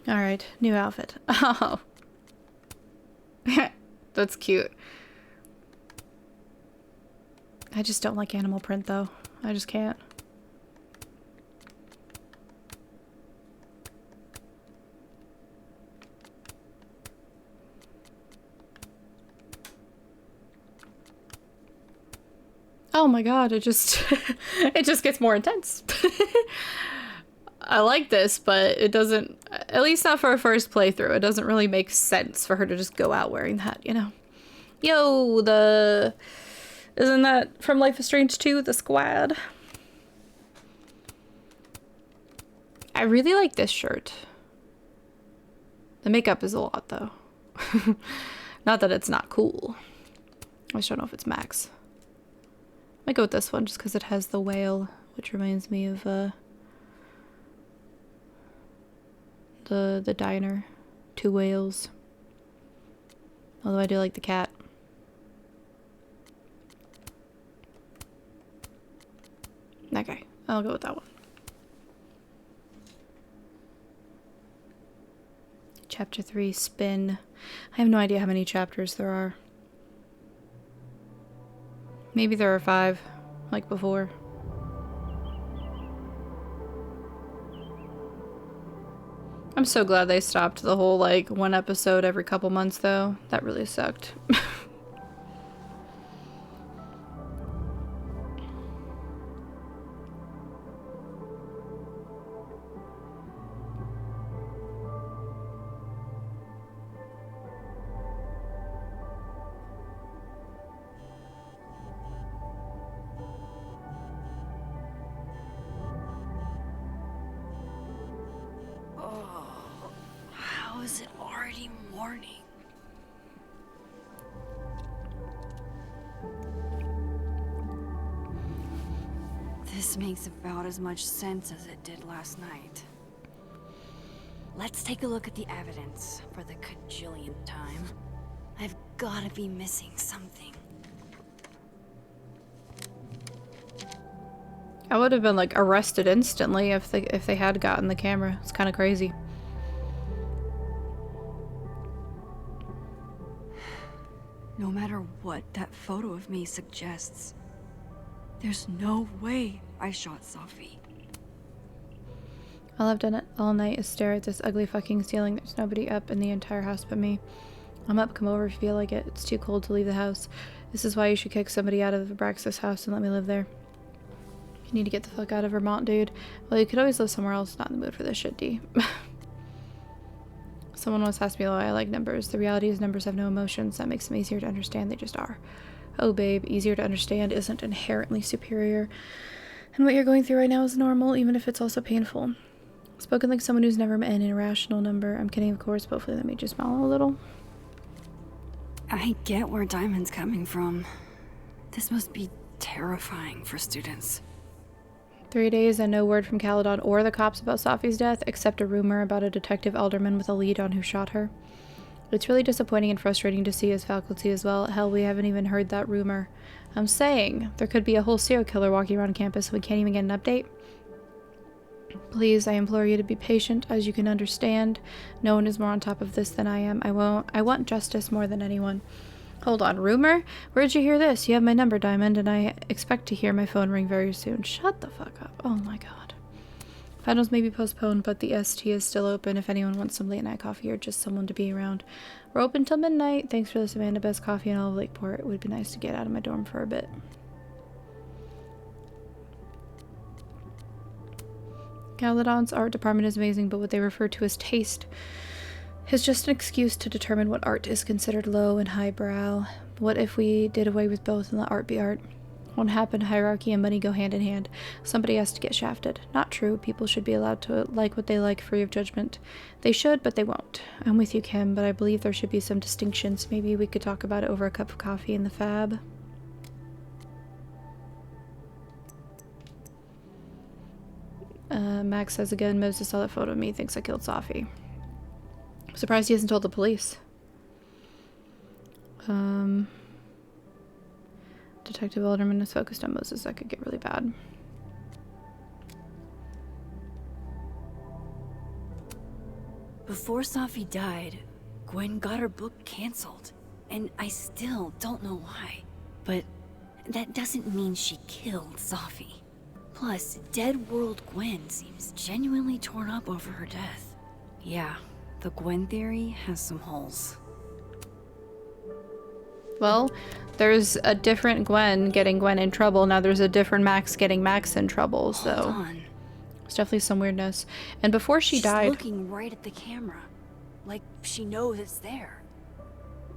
Alright, new outfit. Oh. That's cute. I just don't like animal print though. I just can't. Oh my god, it just it just gets more intense. I like this, but it doesn't, at least not for a first playthrough, it doesn't really make sense for her to just go out wearing that, you know? Yo, isn't that from Life is Strange 2, the squad? I really like this shirt. The makeup is a lot, though. Not that it's not cool. I just don't know if it's Max. I might go with this one just because it has the whale, which reminds me of the diner. 2 whales. Although I do like the cat. Okay, I'll go with that one. Chapter 3, Spin. I have no idea how many chapters there are. Maybe there are 5, like before. I'm so glad they stopped the whole, like, 1 episode every couple months, though. That really sucked. How is it already morning? This makes about as much sense as it did last night. Let's take a look at the evidence for the cajillionth time. I've gotta be missing something. I would have been, like, arrested instantly if they had gotten the camera. It's kind of crazy. No matter what that photo of me suggests, there's no way I shot Safi. All I've done it all night is stare at this ugly fucking ceiling. There's nobody up in the entire house but me. I'm up, come over if you feel like it. It's too cold to leave the house. This is why you should kick somebody out of the Abraxas house and let me live there. You need to get the fuck out of Vermont, dude. Well, you could always live somewhere else. Not in the mood for this shit, D. Someone once asked me why I like numbers. The reality is numbers have no emotions. That makes them easier to understand. They just are. Oh, babe, easier to understand isn't inherently superior. And what you're going through right now is normal, even if it's also painful. Spoken like someone who's never met an irrational number. I'm kidding, of course, but hopefully that made you smile a little. I get where Diamond's coming from. This must be terrifying for students. 3 days and no word from Caledon or the cops about Safi's death, except a rumor about a detective alderman with a lead on who shot her. It's really disappointing and frustrating to see as faculty as well. Hell, we haven't even heard that rumor. I'm saying there could be a whole serial killer walking around campus and we can't even get an update. Please, I implore you to be patient. As you can understand, no one is more on top of this than I am. I want justice more than anyone. Hold on, rumor? Where'd you hear this? You have my number, Diamond, and I expect to hear my phone ring very soon. Shut the fuck up. Oh my god. Finals may be postponed, but the ST is still open if anyone wants some late night coffee or just someone to be around. We're open till midnight. Thanks for this, Amanda. Best coffee in all of Lakeport. It would be nice to get out of my dorm for a bit. Caledon's art department is amazing, but what they refer to as taste is just an excuse to determine what art is considered low and highbrow. What if we did away with both and let art be art? Won't happen. Hierarchy and money go hand in hand. Somebody has to get shafted. Not true. People should be allowed to like what they like, free of judgment. They should, but they won't. I'm with you, Kim, but I believe there should be some distinctions. Maybe we could talk about it over a cup of coffee in the Fab. Max says again, Moses saw that photo of me, thinks I killed Safi. I'm surprised he hasn't told the police. Detective Alderman is focused on Moses. That could get really bad. Before Safi died, Gwen got her book canceled. And I still don't know why. But that doesn't mean she killed Safi. Plus, Dead World Gwen seems genuinely torn up over her death. Yeah, the Gwen theory has some holes. Well, there's a different Gwen getting Gwen in trouble. Now there's a different Max getting Max in trouble, so... Hold on. There's definitely some weirdness. And before she She's died... looking right at the camera. Like she knows it's there.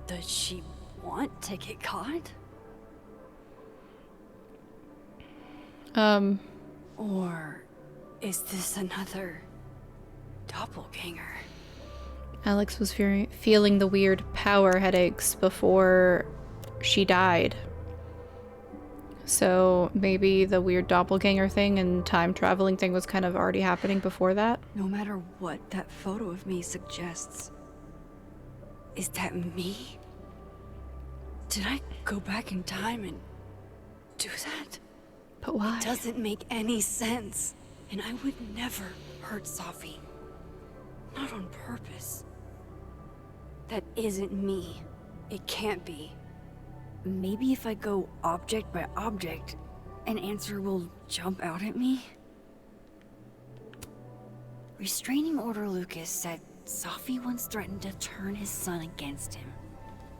Does she want to get caught? Or is this another doppelganger? Alex was feeling the weird power headaches before she died. So maybe the weird doppelganger thing and time traveling thing was kind of already happening before that. No matter what that photo of me suggests, is that me? Did I go back in time and do that? But why? It doesn't make any sense. And I would never hurt Safi. Not on purpose. That isn't me. It can't be. Maybe if I go object by object, an answer will jump out at me? Restraining Order Lucas said Safi once threatened to turn his son against him.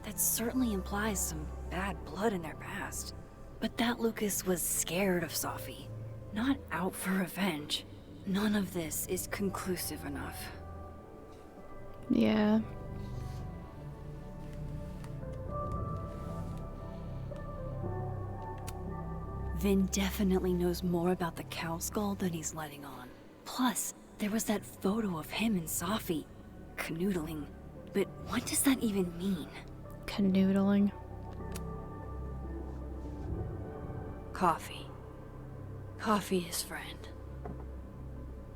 That certainly implies some bad blood in their past. But that Lucas was scared of Safi, not out for revenge. None of this is conclusive enough. Yeah. Vin definitely knows more about the cow skull than he's letting on. Plus, there was that photo of him and Safi canoodling. But what does that even mean? Canoodling. Coffee. Coffee is friend.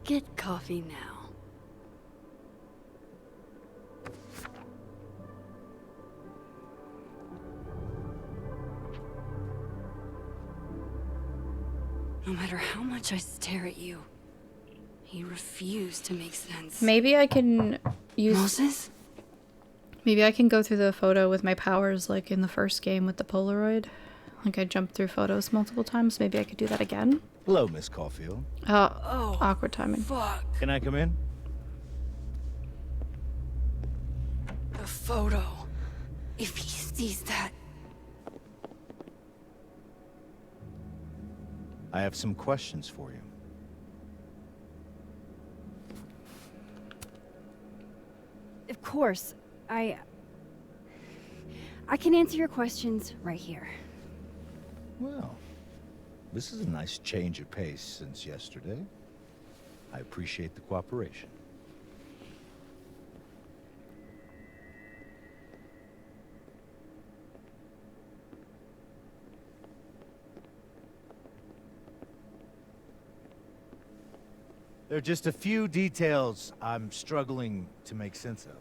Get coffee now. No matter how much I stare at you, he refused to make sense. Maybe I can use... Moses? Maybe I can go through the photo with my powers like in the first game with the Polaroid. Like I jumped through photos multiple times. Maybe I could do that again. Hello, Miss Caulfield. Oh, awkward timing. Fuck. Can I come in? The photo. If he sees that... I have some questions for you. Of course. I can answer your questions right here. Well, this is a nice change of pace since yesterday. I appreciate the cooperation. There are just a few details I'm struggling to make sense of.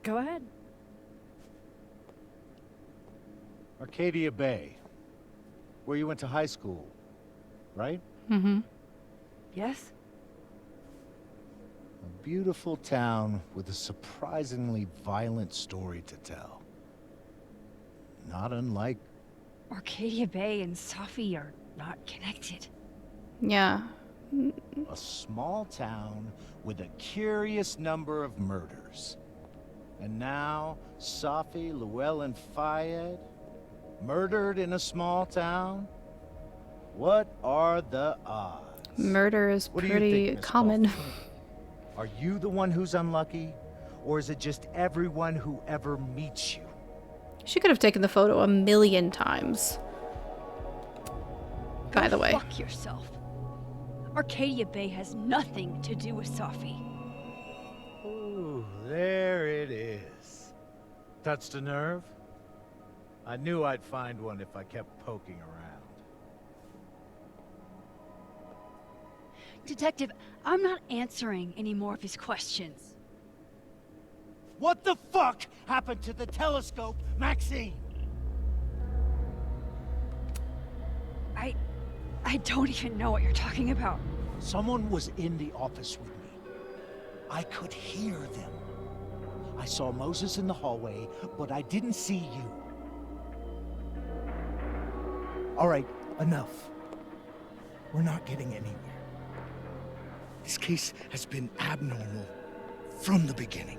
Go ahead. Arcadia Bay, where you went to high school, right? Mm-hmm. Yes? A beautiful town with a surprisingly violent story to tell. Not unlike... Arcadia Bay and Safi are not connected. Yeah. a small town with a curious number of murders. And now, Safi, Llewellyn Fayed, murdered in a small town? What are the odds? Murder is What do you pretty think, Miss common. Caulfield? Are you the one who's unlucky? Or is it just everyone who ever meets you? She could have taken the photo a million times. By the way. Fuck yourself. Arcadia Bay has nothing to do with Safi. Ooh, there it is. Touched a nerve? I knew I'd find one if I kept poking around. Detective, I'm not answering any more of his questions. What the fuck happened to the telescope, Maxine? I don't even know what you're talking about. Someone was in the office with me. I could hear them. I saw Moses in the hallway, but I didn't see you. All right, enough. We're not getting anywhere. This case has been abnormal from the beginning.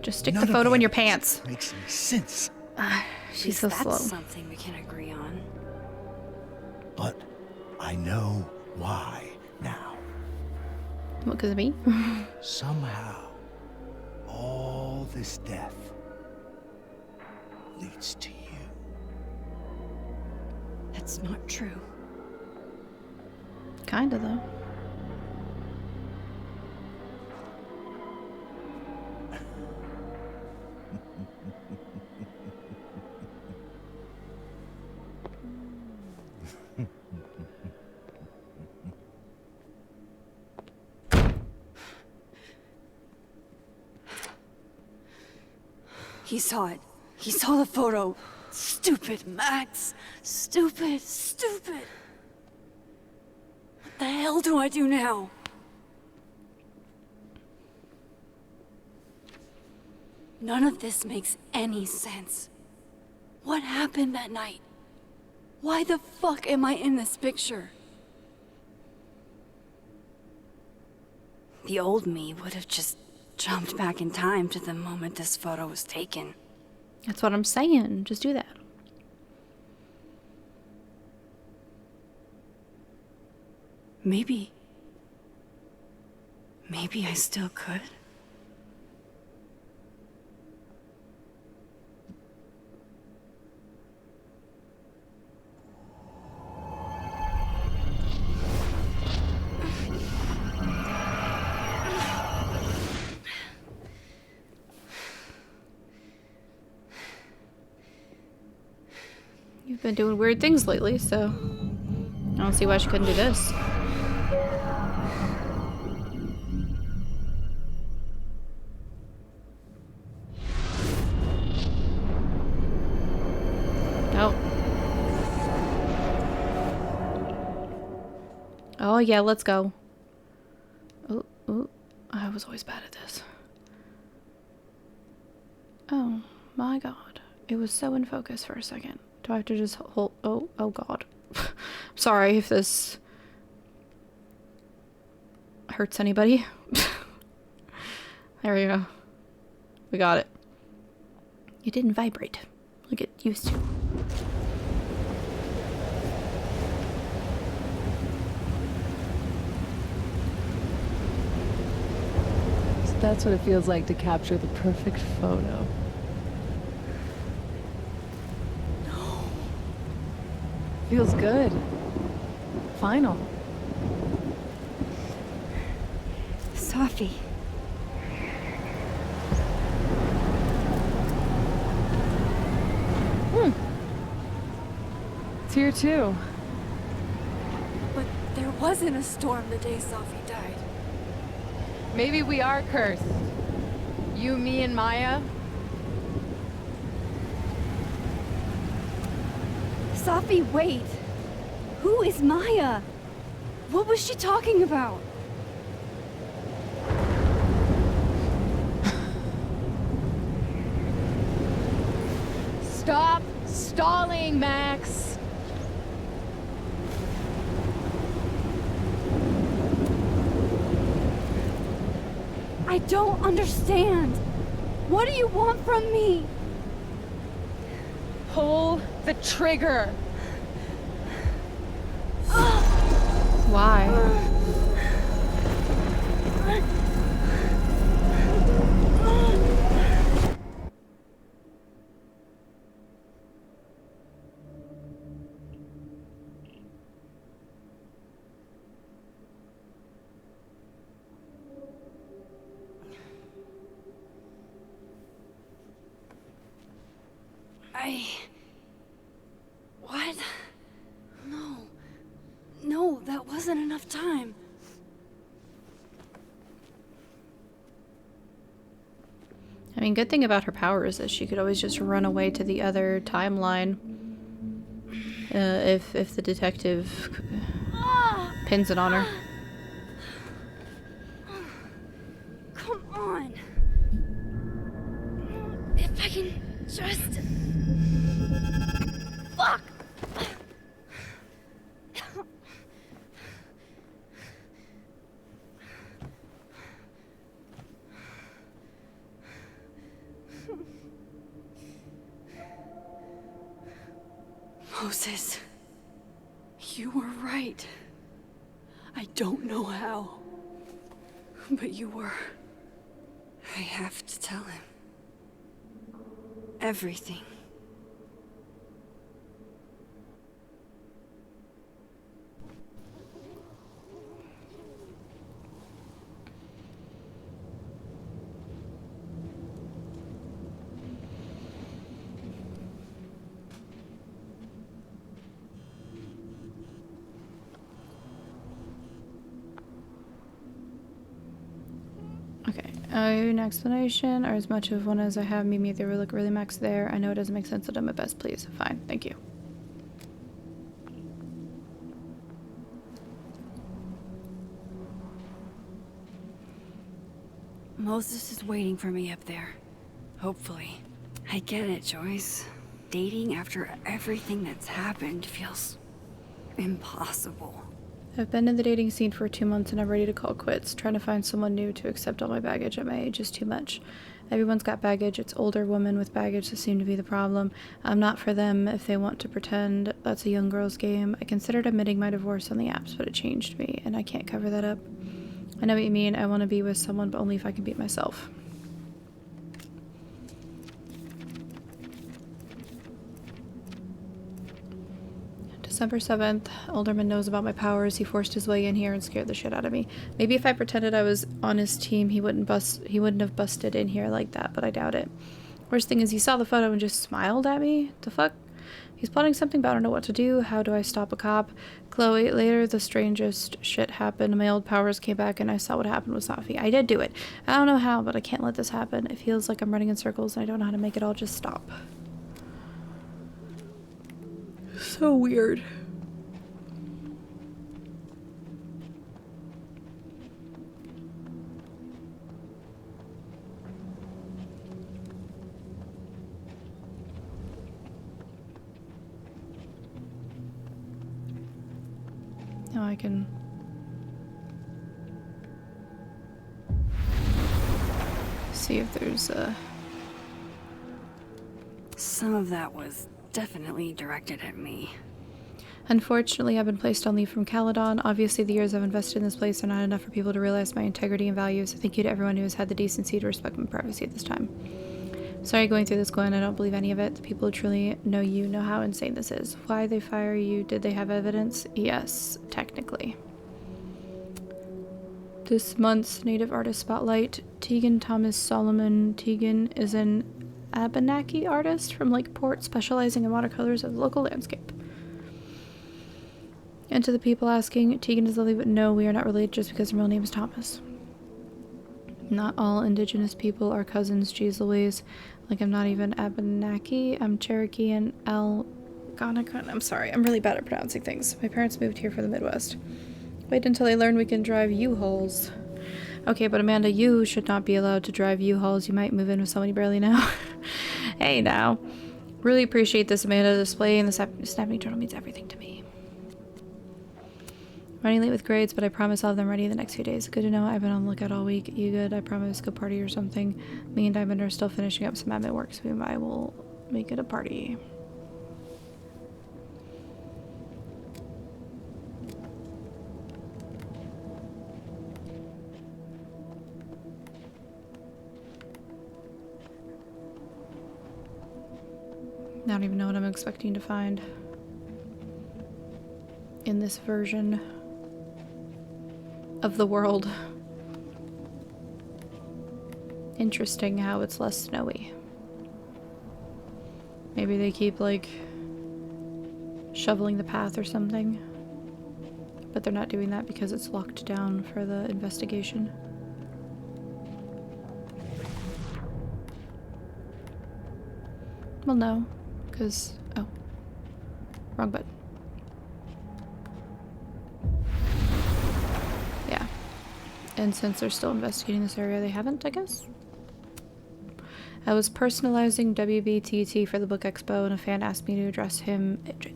Just stick None the of photo the in your evidence pants. makes any sense. She's At so least slow. that's something we can agree on. But I know why now. What, because of me? Somehow, all this death leads to you. That's not true. Kinda, though. He saw it. He saw the photo. Stupid Max. Stupid, stupid. What the hell do I do now? None of this makes any sense. What happened that night? Why the fuck am I in this picture? The old me would have just jumped back in time to the moment this photo was taken. That's what I'm saying. Just do that. Maybe I still could. You've been doing weird things lately, so I don't see why she couldn't do this. Oh. Oh yeah, let's go. Oh, oh, I was always bad at this. Oh my god. It was so in focus for a second. Do I have to just hold? Oh god. Sorry if this hurts anybody. There we go. We got it. It didn't vibrate like it used to. So that's what it feels like to capture the perfect photo. Feels good. Final. Sophie. It's here too. But there wasn't a storm the day Sophie died. Maybe we are cursed. You, me, and Maya. Sophie, wait. Who is Maya? What was she talking about? Stop stalling, Max. I don't understand. What do you want from me? Pull the trigger. Why? What? No, that wasn't enough time. I mean, good thing about her power is that she could always just run away to the other timeline. if the detective pins it on her. Come on. If I can just... Fuck! Moses, you were right. I don't know how, but you were. I have to tell him. Everything. Okay, an explanation, or as much of one as I have. Meet me if they look really max there. I know it doesn't make sense, I'll do my best, please. Fine, thank you. Moses is waiting for me up there. Hopefully. I get it, Joyce. Dating after everything that's happened feels impossible. I've been in the dating scene for 2 months and I'm ready to call quits. Trying to find someone new to accept all my baggage at my age is too much. Everyone's got baggage. It's older women with baggage that seem to be the problem. I'm not for them if they want to pretend that's a young girl's game. I considered admitting my divorce on the apps, but it changed me, and I can't cover that up. I know what you mean. I want to be with someone, but only if I can beat myself. December 7th. Alderman knows about my powers. He forced his way in here and scared the shit out of me. Maybe if I pretended I was on his team, he wouldn't have busted in here like that, but I doubt it. Worst thing is he saw the photo and just smiled at me. The fuck? He's plotting something, but I don't know what to do. How do I stop a cop? Chloe, later the strangest shit happened. My old powers came back and I saw what happened with Safi. I did do it. I don't know how, but I can't let this happen. It feels like I'm running in circles and I don't know how to make it all just stop. So weird. Now I can see if there's a... Some of that was definitely directed at me. Unfortunately, I've been placed on leave from Caledon. Obviously, the years I've invested in this place are not enough for people to realize my integrity and values. Thank you to everyone who has had the decency to respect my privacy at this time. Sorry going through this, Gwen. I don't believe any of it. The people who truly know you know how insane this is. Why they fire you? Did they have evidence? Yes, technically. This month's Native Artist Spotlight. Tegan Thomas Solomon. Tegan is an Abenaki artist from Lakeport, specializing in watercolors of the local landscape. And to the people asking, Tegan is lovely, but no, we are not related just because her real name is Thomas. Not all indigenous people are cousins, geez Louise. Like, I'm not even Abenaki, I'm Cherokee and Algonquin. I'm sorry, I'm really bad at pronouncing things. My parents moved here from the Midwest. Wait until they learn we can drive U-Hauls. Okay, but Amanda, you should not be allowed to drive U-Hauls. You might move in with someone you barely know. Hey, now. Really appreciate this, Amanda. Display and the snapping turtle means everything to me. Running late with grades, but I promise I'll have them ready in the next few days. Good to know. I've been on the lookout all week. You good? I promise. Go party or something. Me and Diamond are still finishing up some admin work, so I will make it a party. I don't even know what I'm expecting to find in this version of the world. Interesting how it's less snowy. Maybe they keep, like, shoveling the path or something. But they're not doing that because it's locked down for the investigation. Well, no. Because... oh. Wrong button. And since they're still investigating this area, they haven't, I guess? I was personalizing WBTT for the book expo, and a fan asked me to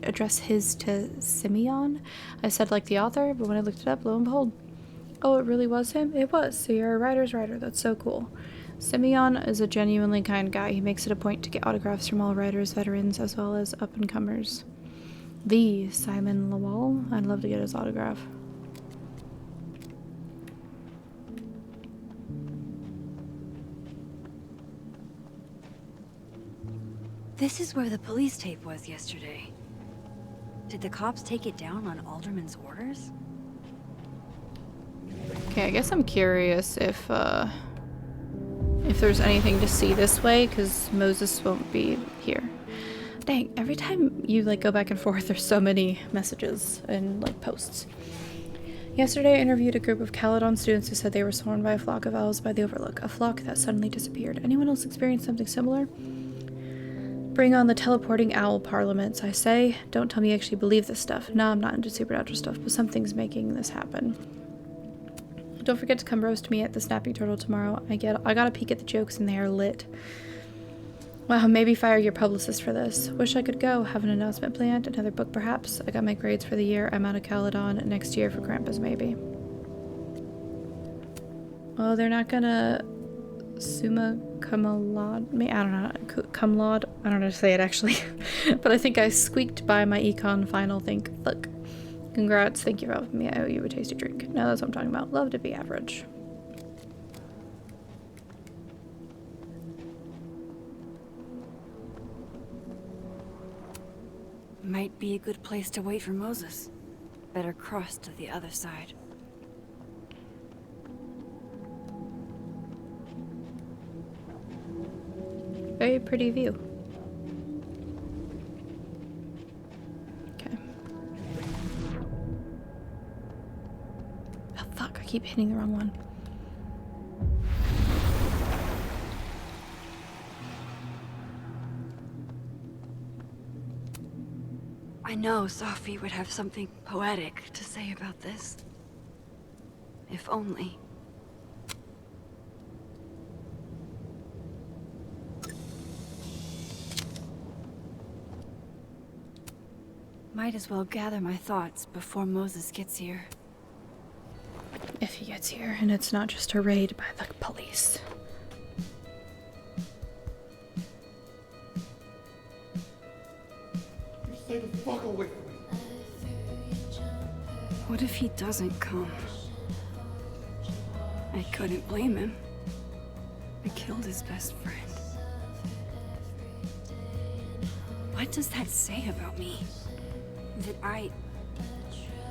address his to Simeon. I said like the author, but when I looked it up, lo and behold, oh, it really was him? It was. So you're a writer's writer. That's so cool. Simeon is a genuinely kind guy. He makes it a point to get autographs from all writers, veterans, as well as up-and-comers. The Simon Lowell. I'd love to get his autograph. This is where the police tape was yesterday. Did the cops take it down on Alderman's orders? Okay, I guess I'm curious if there's anything to see this way, because Moses won't be here. Dang, every time you like go back and forth, there's so many messages and like posts. Yesterday I interviewed a group of Caledon students who said they were swarmed by a flock of owls by the Overlook, a flock that suddenly disappeared. Anyone else experienced something similar? Bring on the teleporting owl parliaments, I say. Don't tell me you actually believe this stuff. No, I'm not into supernatural stuff, but something's making this happen. Don't forget to come roast me at the Snapping Turtle tomorrow. I got a peek at the jokes and they are lit. Wow, maybe fire your publicist for this. Wish I could go. Have an announcement planned. Another book perhaps. I got my grades for the year. I'm out of Caledon. Next year for Krampus maybe. Well, they're not gonna summa cum laude. I don't know. Cum laude. I don't know how to say it actually. But I think I squeaked by my econ final think. Look. Congrats. Thank you for helping me. I owe you a tasty drink. No, that's what I'm talking about. Love to be average. Might be a good place to wait for Moses. Better cross to the other side. Very pretty view. Okay. Oh fuck, I keep hitting the wrong one. I know Sophie would have something poetic to say about this. If only. Might as well gather my thoughts before Moses gets here. If he gets here and it's not just a raid by the police. Stay the fuck away from me. What if he doesn't come? I couldn't blame him. I killed his best friend. What does that say about me? That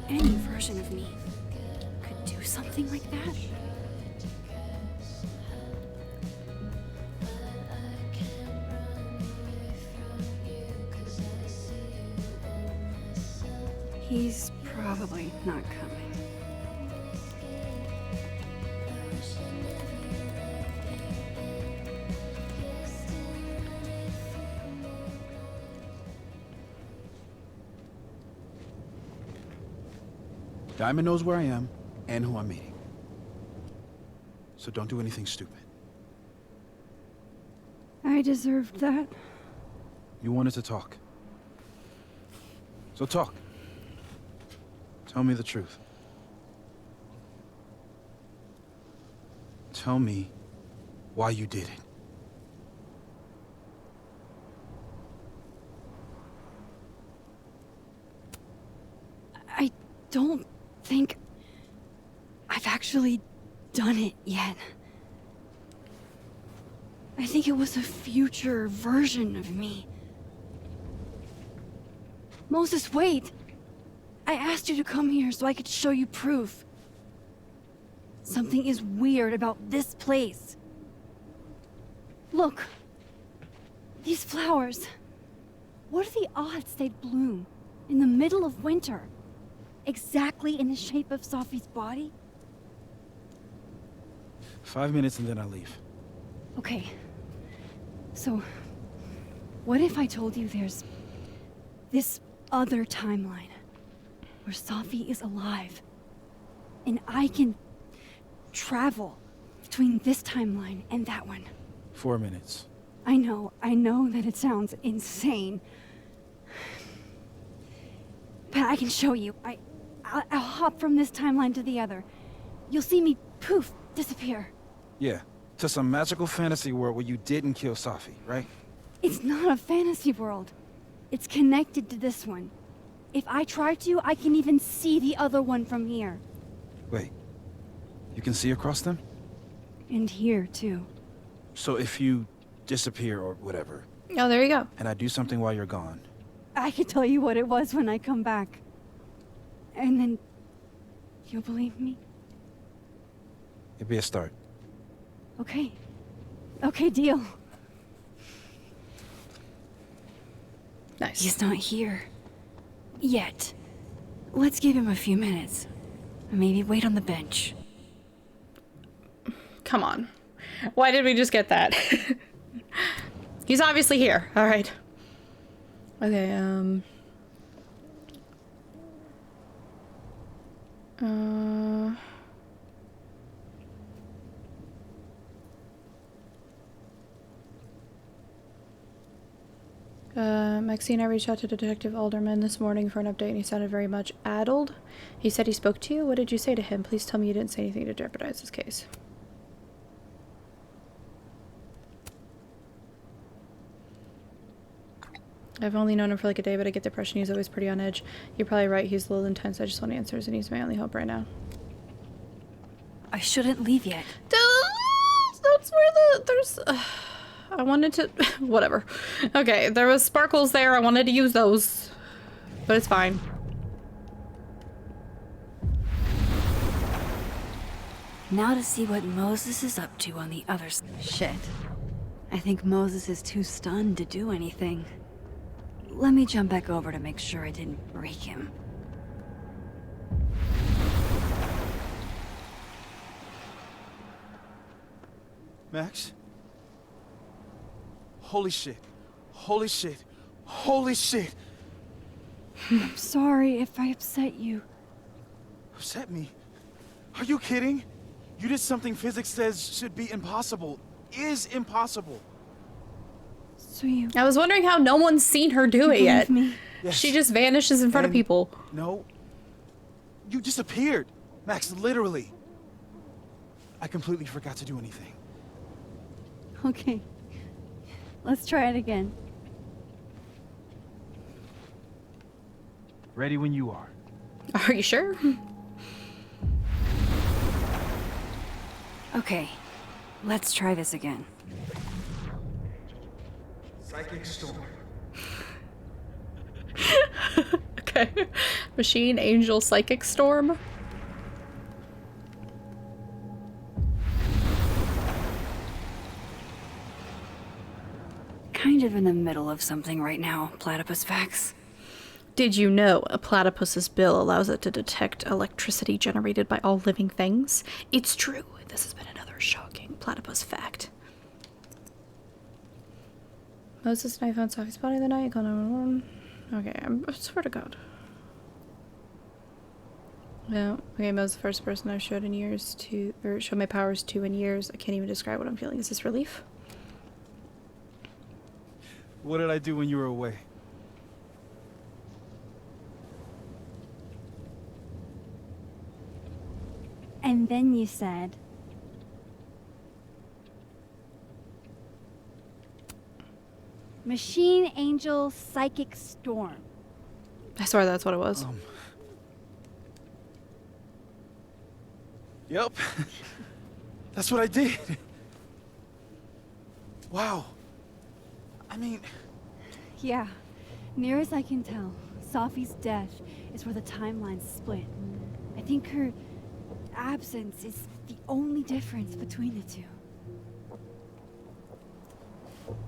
any version of me, could do something like that? He's probably not coming. Diamond knows where I am and who I'm meeting. So don't do anything stupid. I deserved that. You wanted to talk. So talk. Tell me the truth. Tell me why you did it. I don't think I've actually done it yet. I think it was a future version of me. Moses, wait! I asked you to come here so I could show you proof. Something is weird about this place. Look. These flowers. What are the odds they'd bloom in the middle of winter? Exactly in the shape of Sophie's body? 5 minutes and then I leave. Okay. So, what if I told you there's this other timeline where Sophie is alive and I can travel between this timeline and that one. 4 minutes. I know that it sounds insane. But I can show you. I'll hop from this timeline to the other. You'll see me, poof, disappear. Yeah, to some magical fantasy world where you didn't kill Safi, right? It's not a fantasy world. It's connected to this one. If I try to, I can even see the other one from here. Wait, you can see across them? And here, too. So if you disappear or whatever, Oh, there you go. and I do something while you're gone, I can tell you what it was when I come back. And then... you'll believe me? it'd be a start. Okay. Okay, deal. Nice. He's not here. Yet. Let's give him a few minutes. Maybe wait on the bench. Come on. Why did we just get that? He's obviously here. All right. Okay, Maxine, I reached out to Detective Alderman this morning for an update and he sounded very much addled. He said he spoke to you. What did you say to him? Please tell me you didn't say anything to jeopardize his case. I've only known him for like a day, but I get the impression he's always pretty on edge. You're probably right, he's a little intense. I just want answers and he's my only hope right now. I shouldn't leave yet. That's where there's... I wanted to... whatever. Okay, there was sparkles there. I wanted to use those. But it's fine. Now to see what Moses is up to on the other side. Shit. I think Moses is too stunned to do anything. Let me jump back over to make sure I didn't break him. Max? Holy shit. Holy shit. Holy shit. I'm sorry if I upset you. Upset me? Are you kidding? You did something physics says should be impossible. Is impossible. So you... I was wondering how no one's seen her do it yet. me? Yes. She just vanishes in front of And- people. No. You disappeared. Max, literally. I completely forgot to do anything. Okay. Let's try it again. Ready when you are. Are you sure? Okay. Let's try this again. Psychic storm. Okay. Machine, Angel, Psychic Storm. Kind of in the middle of something right now, Platypus Facts. Did you know a platypus's bill allows it to detect electricity generated by all living things? It's true. This has been another shocking platypus fact. Moses and I found Safi's body the night. Call 911. Okay, I swear to God. No. Okay, Moses, the first person I've showed in years to, or showed my powers to in years. I can't even describe what I'm feeling. Is this relief? What did I do when you were away? And then you said... Machine, Angel, Psychic Storm. I swear that's what it was. Yep. That's what I did. Wow. I mean... Yeah. Near as I can tell, Safi's death is where the timelines split. I think her absence is the only difference between the two.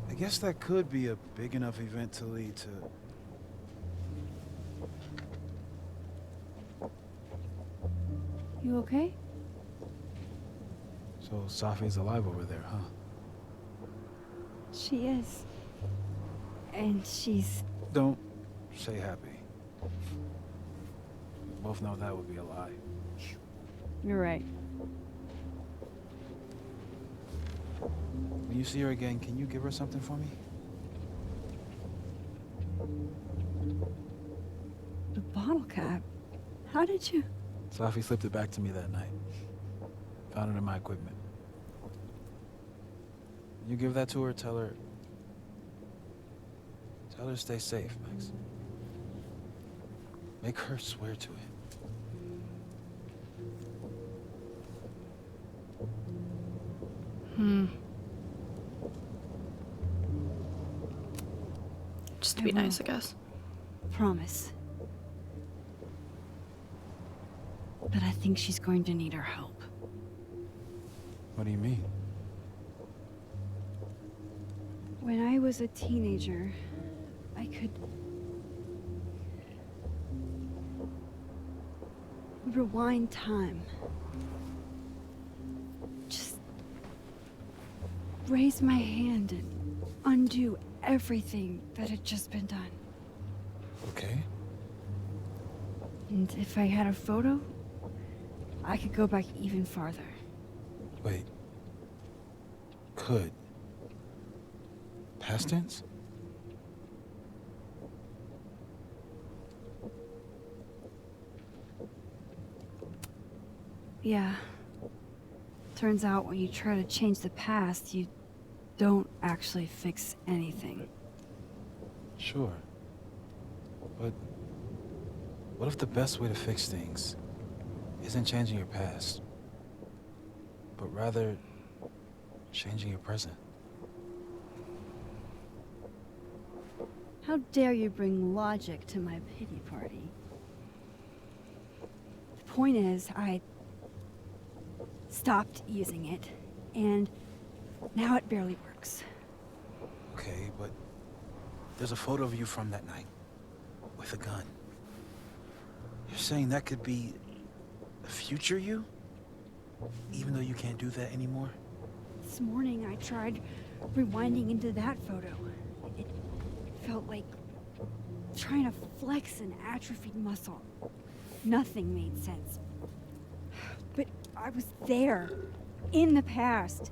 I guess that could be a big enough event to lead to... You okay? So Safi's alive over there, huh? She is. And she's... Don't say happy. We both know that would be a lie. You're right. When you see her again, can you give her something for me? The bottle cap? How did you? Safi slipped it back to me that night. Found it in my equipment. You give that to her, tell her to stay safe, Max. Make her swear to it. Just to be nice, I guess. Promise. But I think she's going to need our help. What do you mean? When I was a teenager, I could rewind time. Just raise my hand and undo everything that had just been done. Okay. And if I had a photo, I could go back even farther. Wait. Could. Past tense? Yeah. Turns out when you try to change the past, you don't actually fix anything. Sure. But what if the best way to fix things isn't changing your past, but rather changing your present? How dare you bring logic to my pity party? The point is, I stopped using it, and now it barely works. Okay, but there's a photo of you from that night with a gun. You're saying that could be the future you? Even though you can't do that anymore? This morning I tried rewinding into that photo. It felt like trying to flex an atrophied muscle. Nothing made sense. But I was there, in the past.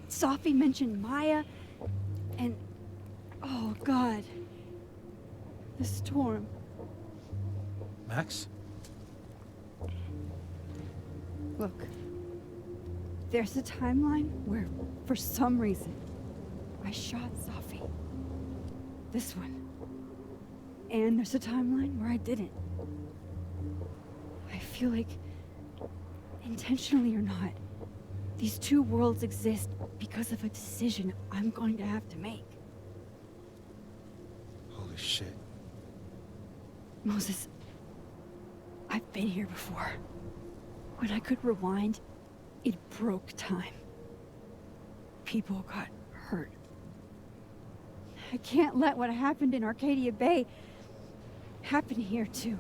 Safi mentioned Maya, and oh God, the storm. Max? Look, there's a timeline where, for some reason, I shot Safi. This one. And there's a timeline where I didn't. I feel like, intentionally or not, these two worlds exist because of a decision I'm going to have to make. Holy shit. Moses, I've been here before. When I could rewind, it broke time. People got hurt. I can't let what happened in Arcadia Bay happen here too.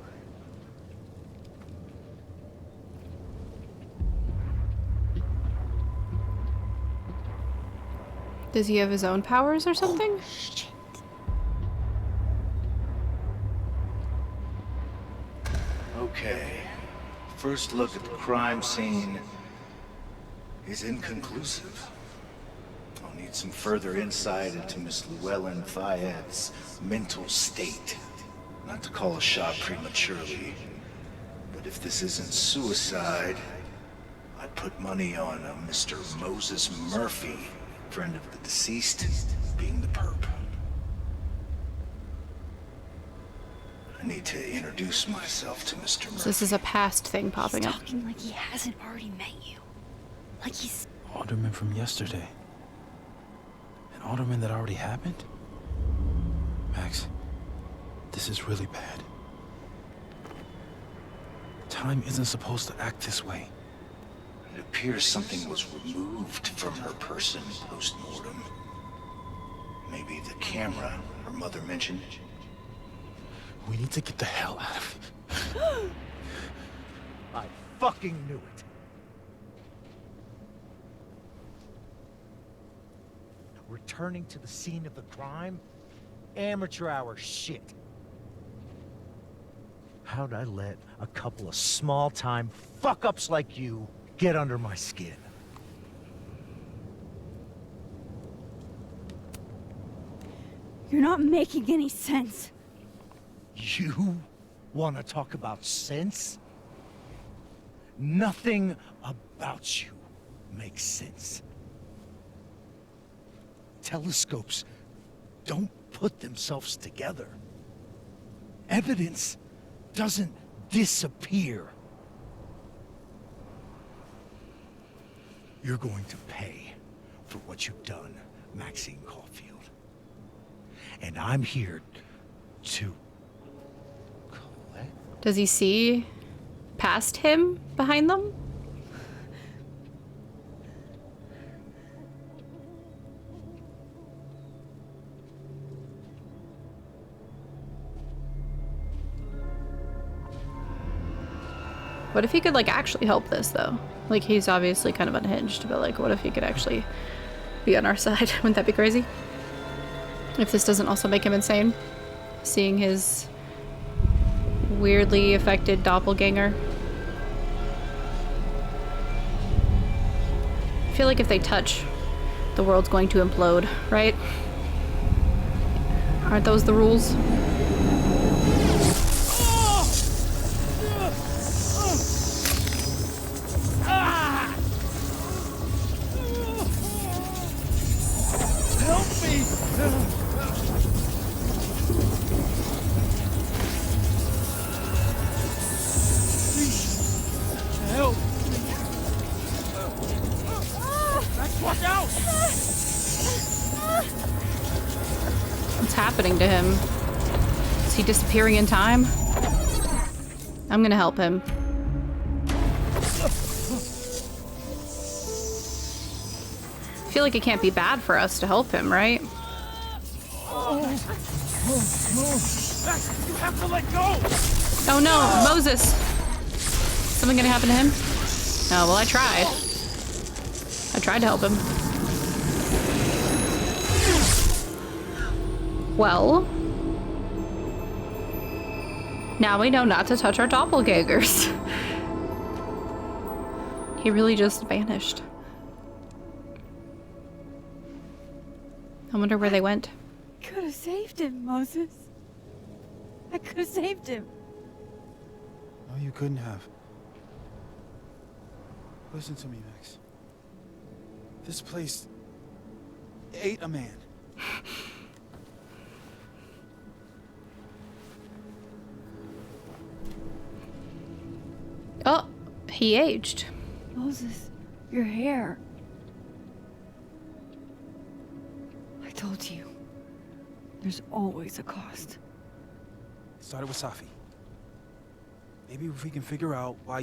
Does he have his own powers or something? Okay. First look at the crime scene is inconclusive. I'll need some further insight into Miss Llewellyn Fayette's mental state. Not to call a shot prematurely, but if this isn't suicide, I'd put money on a Mr. Moses Murphy, friend of the deceased, being the perp. I need to introduce myself to Mr. Murphy. So this is a past thing popping He's up. talking like he hasn't already met you. Like he's... Alderman from yesterday. An alderman that already happened? Max, this is really bad. Time isn't supposed to act this way. It appears something was removed from her person post-mortem. Maybe the camera her mother mentioned. We need to get the hell out of here. I fucking knew it. Returning to the scene of the crime? Amateur hour shit. How'd I let a couple of small-time fuck-ups like you get under my skin? You're not making any sense. You want to talk about sense? Nothing about you makes sense. Telescopes don't put themselves together. Evidence doesn't disappear. You're going to pay for what you've done, Maxine Caulfield. And I'm here to collect. Does he see past him behind them? What if he could like actually help this though? Like he's obviously kind of unhinged, but like what if he could actually be on our side? Wouldn't that be crazy? If this doesn't also make him insane, seeing his weirdly affected doppelganger. I feel like if they touch, the world's going to implode, right? Aren't those the rules? Help me! Help me! Max, watch out! What's happening to him? Is he disappearing in time? I'm gonna help him. I feel like it can't be bad for us to help him, right? Max, you have to let go! Oh no, Moses! Something gonna happen to him? Oh, well, I tried. I tried to help him. Well, now we know not to touch our doppelgangers. He really just vanished. I wonder where they went. Could have saved him, Moses. I could have saved him. No, you couldn't have. Listen to me, Max. This place ate a man. Oh, he aged. Moses, your hair. I told you. There's always a cost. It started with Safi. Maybe if we can figure out why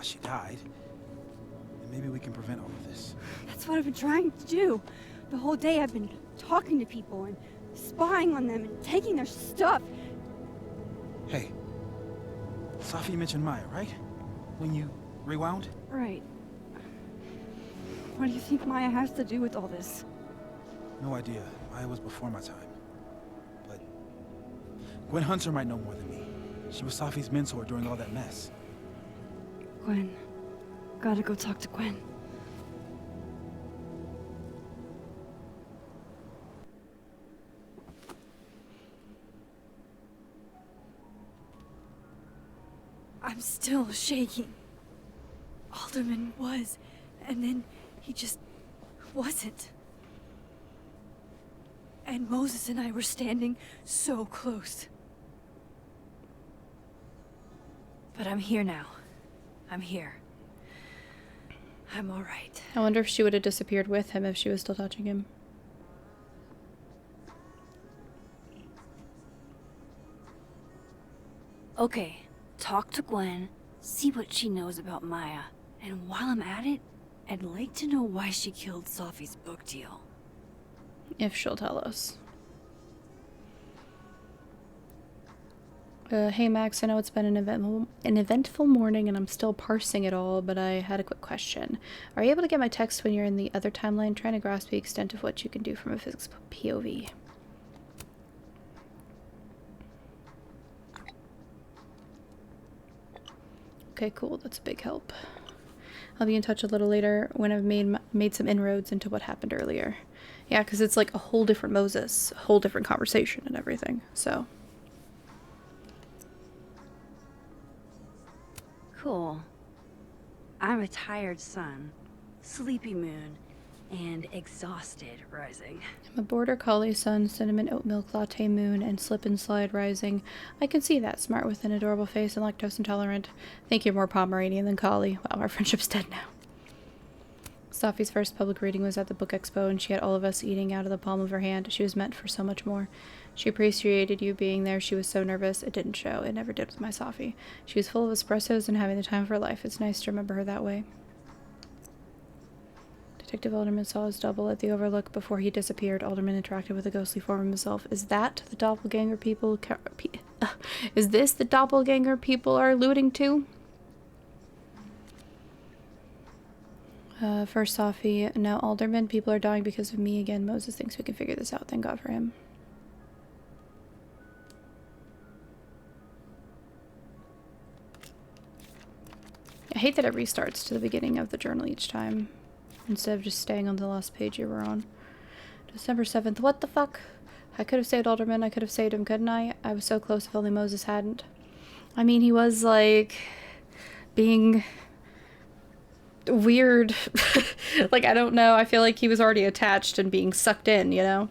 she died, then maybe we can prevent all of this. That's what I've been trying to do. The whole day I've been talking to people and spying on them and taking their stuff. Hey, Safi mentioned Maya, right? When you rewound? Right. What do you think Maya has to do with all this? No idea. Maya was before my time. But Gwen Hunter might know more than me. She was Safi's mentor during all that mess. Gwen. Gotta go talk to Gwen. I'm still shaking. Alderman was, and then he just wasn't. And Moses and I were standing so close. But I'm here now. I'm here. I'm all right. I wonder if she would have disappeared with him if she was still touching him. Okay, talk to Gwen, see what she knows about Maya. And while I'm at it, I'd like to know why she killed Safi's book deal. If she'll tell us. Hey Max, I know it's been an eventful morning and I'm still parsing it all, but I had a quick question. Are you able to get my text when you're in the other timeline, trying to grasp the extent of what you can do from a physics POV? Okay, cool. That's a big help. I'll be in touch a little later when I've made some inroads into what happened earlier. Yeah, because it's like a whole different Moses, a whole different conversation and everything. So. Cool. I'm a tired sun, sleepy moon, and exhausted rising. I'm a border collie sun, cinnamon oat milk latte moon, and slip and slide rising. I can see that, smart with an adorable face and lactose intolerant. Think you're more Pomeranian than collie. Wow, our friendship's dead now. Safi's first public reading was at the book expo, and she had all of us eating out of the palm of her hand. She was meant for so much more. She appreciated you being there. She was so nervous. It didn't show. It never did with my Safi. She was full of espressos and having the time of her life. It's nice to remember her that way. Detective Alderman saw his double at the Overlook. Before he disappeared, Alderman interacted with a ghostly form of himself. Is that the doppelganger people? Is this the doppelganger people are alluding to? First Safi, now Alderman. People are dying because of me again. Moses thinks we can figure this out. Thank God for him. I hate that it restarts to the beginning of the journal each time, instead of just staying on the last page you were on. December 7th. What the fuck? I could have saved Alderman. I could have saved him, couldn't I? I was so close if only Moses hadn't. I mean, he was, like, being weird. Like, I don't know. I feel like he was already attached and being sucked in, you know?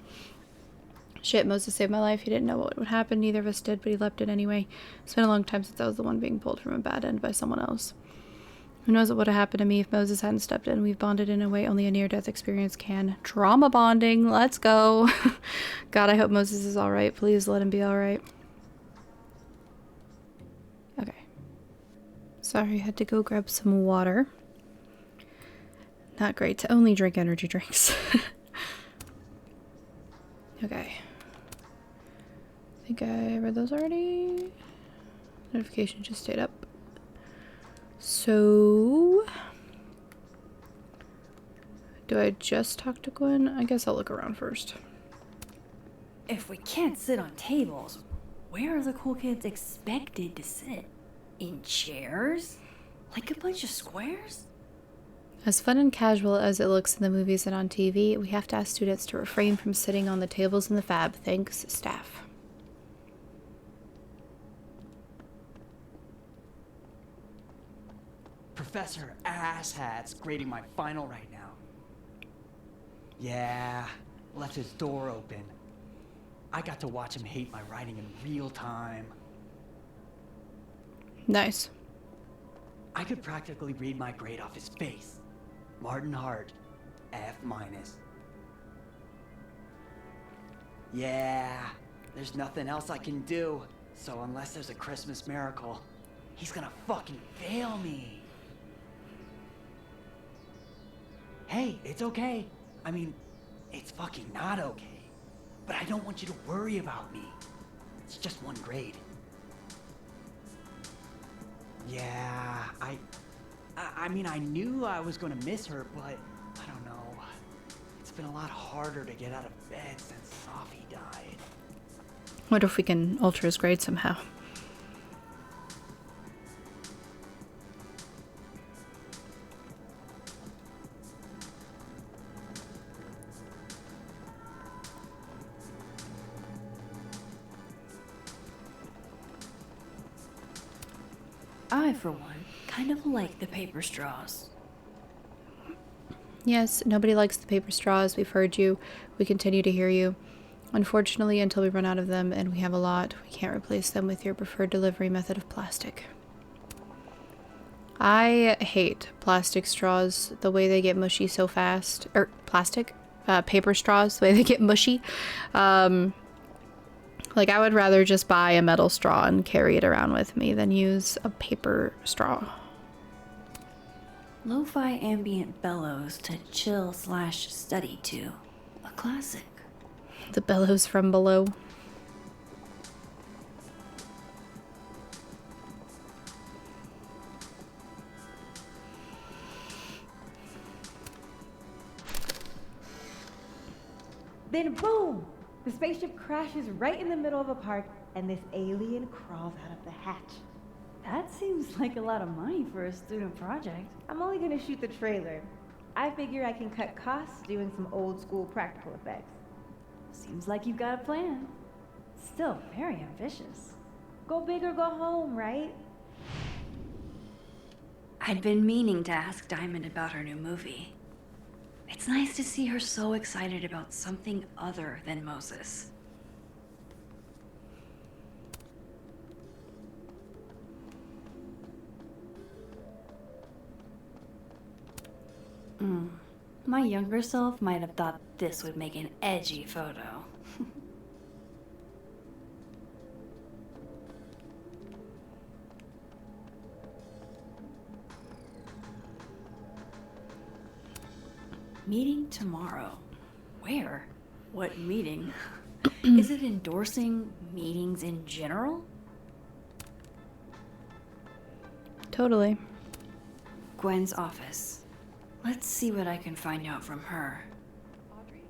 Shit, Moses saved my life. He didn't know what would happen. Neither of us did, but he leapt in anyway. It's been a long time since I was the one being pulled from a bad end by someone else. Who knows what would have happened to me if Moses hadn't stepped in. We've bonded in a way only a near-death experience can. Trauma bonding. Let's go. God, I hope Moses is alright. Please let him be alright. Okay. Sorry, I had to go grab some water. Not great to only drink energy drinks. Okay. I think I read those already. Notification just stayed up. So, do I just talk to Gwen? I guess I'll look around first. If we can't sit on tables, where are the cool kids expected to sit? In chairs? Like a bunch of squares? As fun and casual as it looks in the movies and on TV, we have to ask students to refrain from sitting on the tables in the fab. Thanks, staff. Professor Asshat's grading my final right now. Yeah, left his door open. I got to watch him hate my writing in real time. Nice. I could practically read my grade off his face. Martin Hart, F-. Yeah, there's nothing else I can do. So unless there's a Christmas miracle, he's gonna fucking fail me. Hey, it's okay. I mean, it's fucking not okay. But I don't want you to worry about me. It's just one grade. Yeah, I mean, I knew I was gonna miss her, but I don't know. It's been a lot harder to get out of bed since Safi died. Wonder if we can alter his grade somehow. I, for one, kind of like the paper straws. Yes, nobody likes the paper straws. We've heard you. We continue to hear you. Unfortunately, until we run out of them, and we have a lot, we can't replace them with your preferred delivery method of plastic. I hate plastic straws, the way they get mushy so fast. Or plastic? Paper straws, the way they get mushy. Like, I would rather just buy a metal straw and carry it around with me than use a paper straw. Lo-fi ambient bellows to chill/study to. A classic. The bellows from below. Then boom! The spaceship crashes right in the middle of a park, and this alien crawls out of the hatch. That seems like a lot of money for a student project. I'm only gonna shoot the trailer. I figure I can cut costs doing some old school practical effects. Seems like you've got a plan. Still very ambitious. Go big or go home, right? I'd been meaning to ask Diamond about her new movie. It's nice to see her so excited about something other than Moses. My younger self might have thought this would make an edgy photo. Meeting tomorrow. Where? What meeting? Is it endorsing meetings in general? Totally. Gwen's office. Let's see what I can find out from her. Audrey,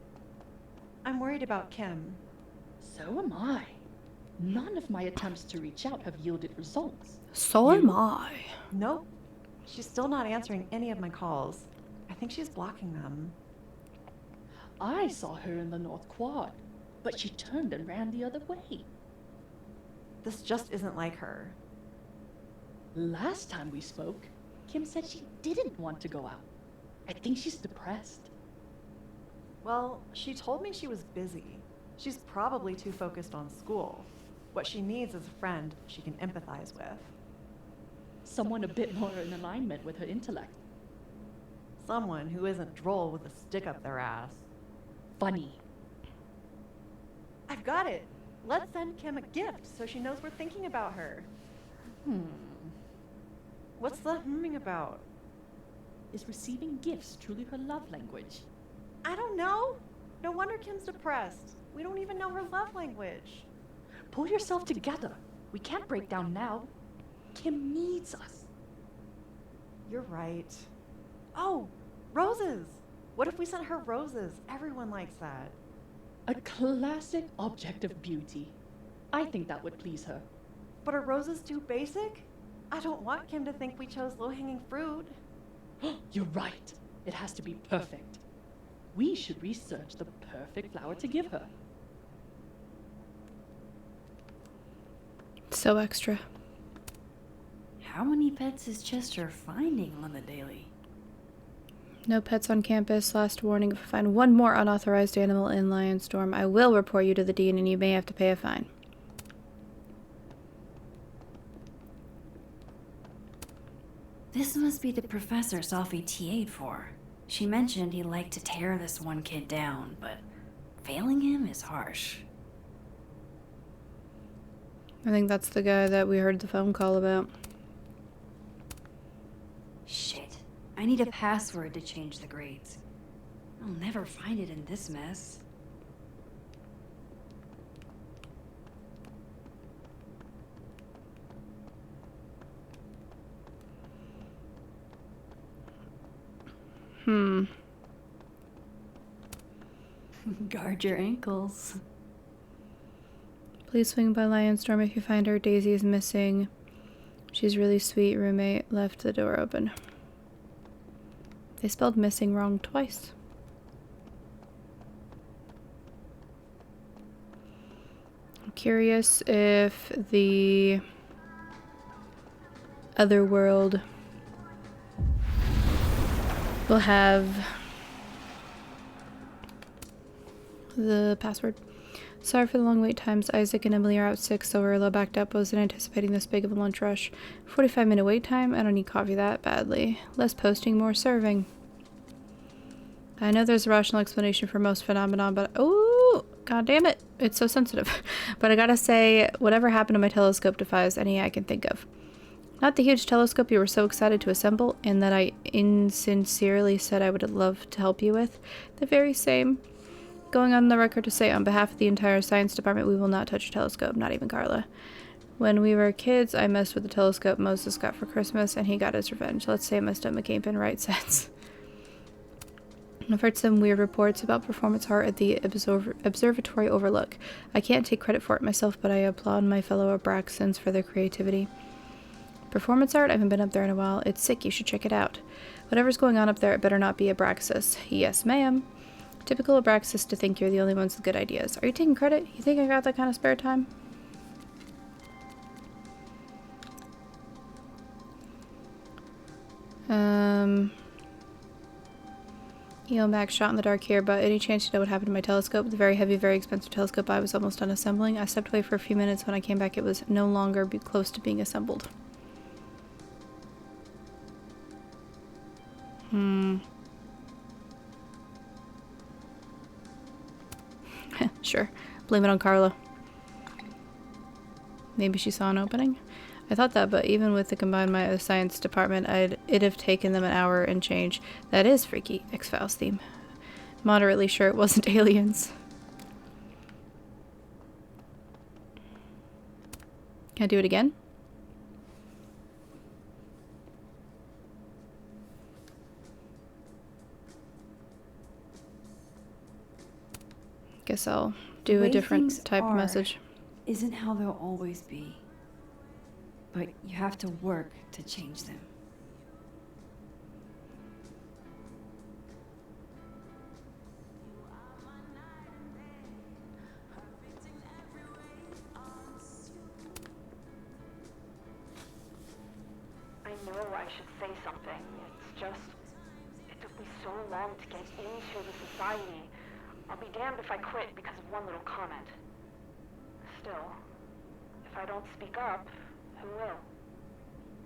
I'm worried about Kim. So am I. None of my attempts to reach out have yielded results. So am I. Nope. She's still not answering any of my calls. I think she's blocking them. I saw her in the North Quad, but she turned and ran the other way. This just isn't like her. Last time we spoke, Kim said she didn't want to go out. I think she's depressed. Well, she told me she was busy. She's probably too focused on school. What she needs is a friend she can empathize with. Someone a bit more in alignment with her intellect. Someone who isn't droll with a stick up their ass. Funny. I've got it. Let's send Kim a gift so she knows we're thinking about her. What's the humming about? Is receiving gifts truly her love language? I don't know. No wonder Kim's depressed. We don't even know her love language. Pull yourself together. We can't break down now. Kim needs us. You're right. Oh, roses. What if we sent her roses? Everyone likes that. A classic object of beauty. I think that would please her. But are roses too basic? I don't want Kim to think we chose low-hanging fruit. You're right. It has to be perfect. We should research the perfect flower to give her. So extra. How many pets is Chester finding on the daily? No pets on campus. Last warning, if I find one more unauthorized animal in Lionstorm, I will report you to the dean and you may have to pay a fine. This must be the professor Sophie TA'd for. She mentioned he liked to tear this one kid down, but failing him is harsh. I think that's the guy that we heard the phone call about. Shit. I need a password to change the grades. I'll never find it in this mess. Guard your ankles. Please swing by Lionstorm if you find her. Daisy is missing. She's really sweet. Roommate left the door open. They spelled missing wrong twice. I'm curious if the other world will have the password. Sorry for the long wait times. Isaac and Emily are out sick, so we're a little backed up. Wasn't anticipating this big of a lunch rush. 45-minute wait time? I don't need coffee that badly. Less posting, more serving. I know there's a rational explanation for most phenomenon, but oh, god damn it. It's so sensitive. But I gotta say, whatever happened to my telescope defies any I can think of. Not the huge telescope you were so excited to assemble, and that I insincerely said I would love to help you with. The very same. Going on the record to say, on behalf of the entire science department, we will not touch a telescope, not even Carla. When we were kids, I messed with the telescope Moses got for Christmas, and he got his revenge. Let's say I messed up McCabe in right sense. I've heard some weird reports about performance art at the Observatory Overlook. I can't take credit for it myself, but I applaud my fellow Abraxans for their creativity. Performance art? I haven't been up there in a while. It's sick, you should check it out. Whatever's going on up there, it better not be Abraxas. Yes, ma'am. Typical Abraxas to think you're the only ones with good ideas. Are you taking credit? You think I got that kind of spare time? Max shot in the dark here, but any chance you know what happened to my telescope? The very heavy, very expensive telescope I was almost done assembling. I stepped away for a few minutes. When I came back, it was no longer close to being assembled. Sure. Blame it on Carla. Maybe she saw an opening? I thought that, but even with the combined might of the science department, it'd have taken them an hour and change. That is freaky. X-Files theme. Moderately sure it wasn't aliens. Can I do it again? Guess I'll do a different type of message. Isn't how they'll always be. But you have to work to change them. I know I should say something. It's just, it took me so long to get into the society. I'll be damned if I quit because of one little comment. Still, if I don't speak up, who will?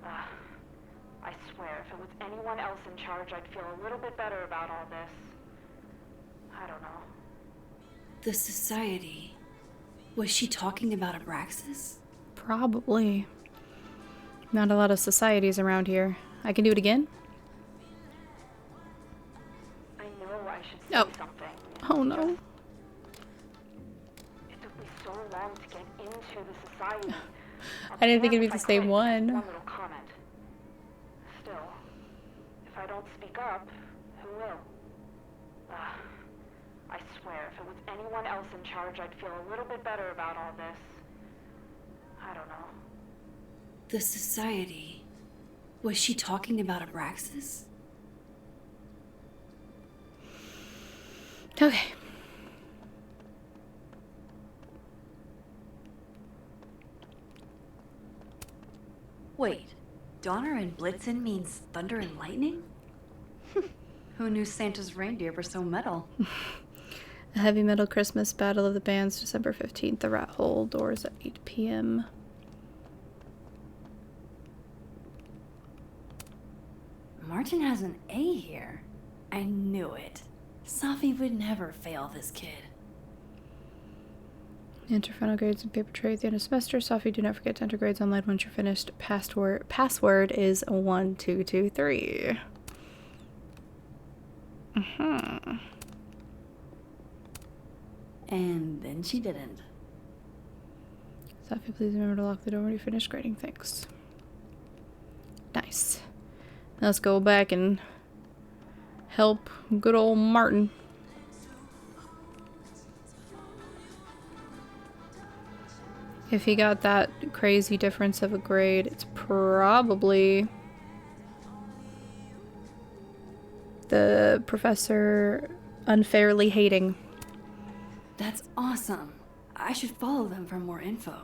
I swear, if it was anyone else in charge, I'd feel a little bit better about all this. I don't know. The society. Was she talking about Abraxas? Probably. Not a lot of societies around here. I can do it again? I know I should say something. Oh no. It took me so long to get into the society. I didn't think it'd be the same one. One little comment. Still, if I don't speak up, who will? I swear, if it was anyone else in charge, I'd feel a little bit better about all this. I don't know. The society. Was she talking about Abraxas? Okay. Wait, Donner and Blitzen means thunder and lightning? Who knew Santa's reindeer were so metal? A heavy metal Christmas Battle of the Bands, December 15th. The Rat Hole, doors at 8 p.m. Martin has an A here. I knew it. Safi would never fail this kid. Enter final grades and paper tray at the end of semester. Safi, do not forget to enter grades online once you're finished. Password is 1223. And then she didn't. Safi, please remember to lock the door when you finish grading. Thanks. Nice. Now let's go back and help good old Martin. If he got that crazy difference of a grade, it's probably the professor unfairly hating. That's awesome. I should follow them for more info.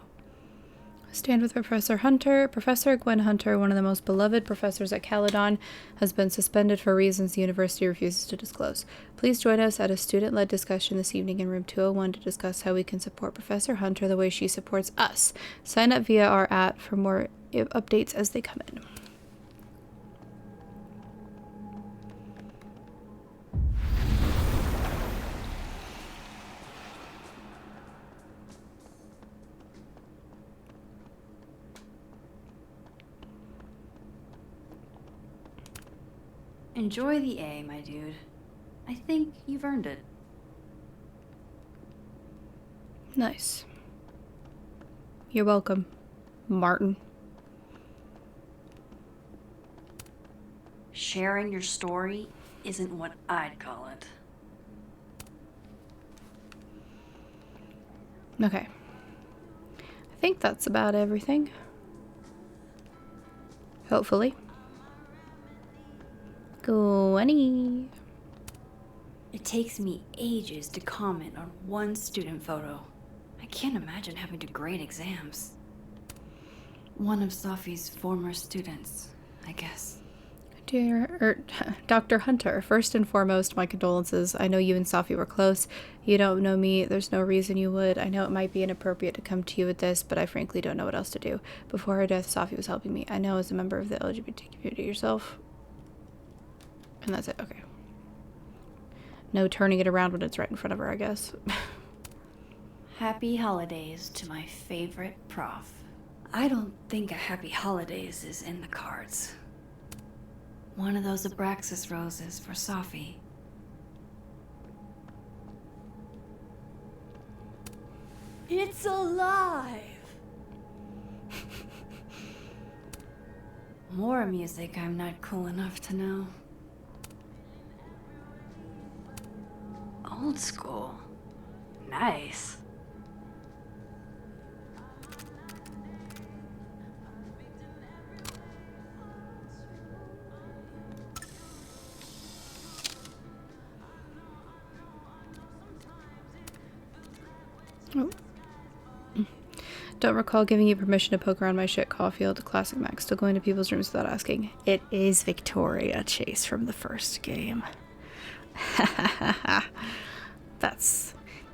Stand with Professor Hunter. Professor Gwen Hunter, one of the most beloved professors at Caledon, has been suspended for reasons the university refuses to disclose. Please join us at a student-led discussion this evening in room 201 to discuss how we can support Professor Hunter the way she supports us. Sign up via our app for more updates as they come in. Enjoy the A, my dude. I think you've earned it. Nice. You're welcome, Martin. Sharing your story isn't what I'd call it. Okay. I think that's about everything. Hopefully. Gwenny. It takes me ages to comment on one student photo. I can't imagine having to grade exams. One of Safi's former students, I guess. Dr. Hunter, first and foremost, my condolences. I know you and Safi were close. You don't know me. There's no reason you would. I know it might be inappropriate to come to you with this, but I frankly don't know what else to do. Before her death, Safi was helping me. I know as a member of the LGBT community yourself. And that's it. Okay. No turning it around when it's right in front of her, I guess. Happy holidays to my favorite prof. I don't think a happy holidays is in the cards. One of those Abraxas roses for Safi. It's alive! More music I'm not cool enough to know. Old school. Nice. Oh. Don't recall giving you permission to poke around my shit, Caulfield. Classic Max. Still going to people's rooms without asking. It is Victoria Chase from the first game.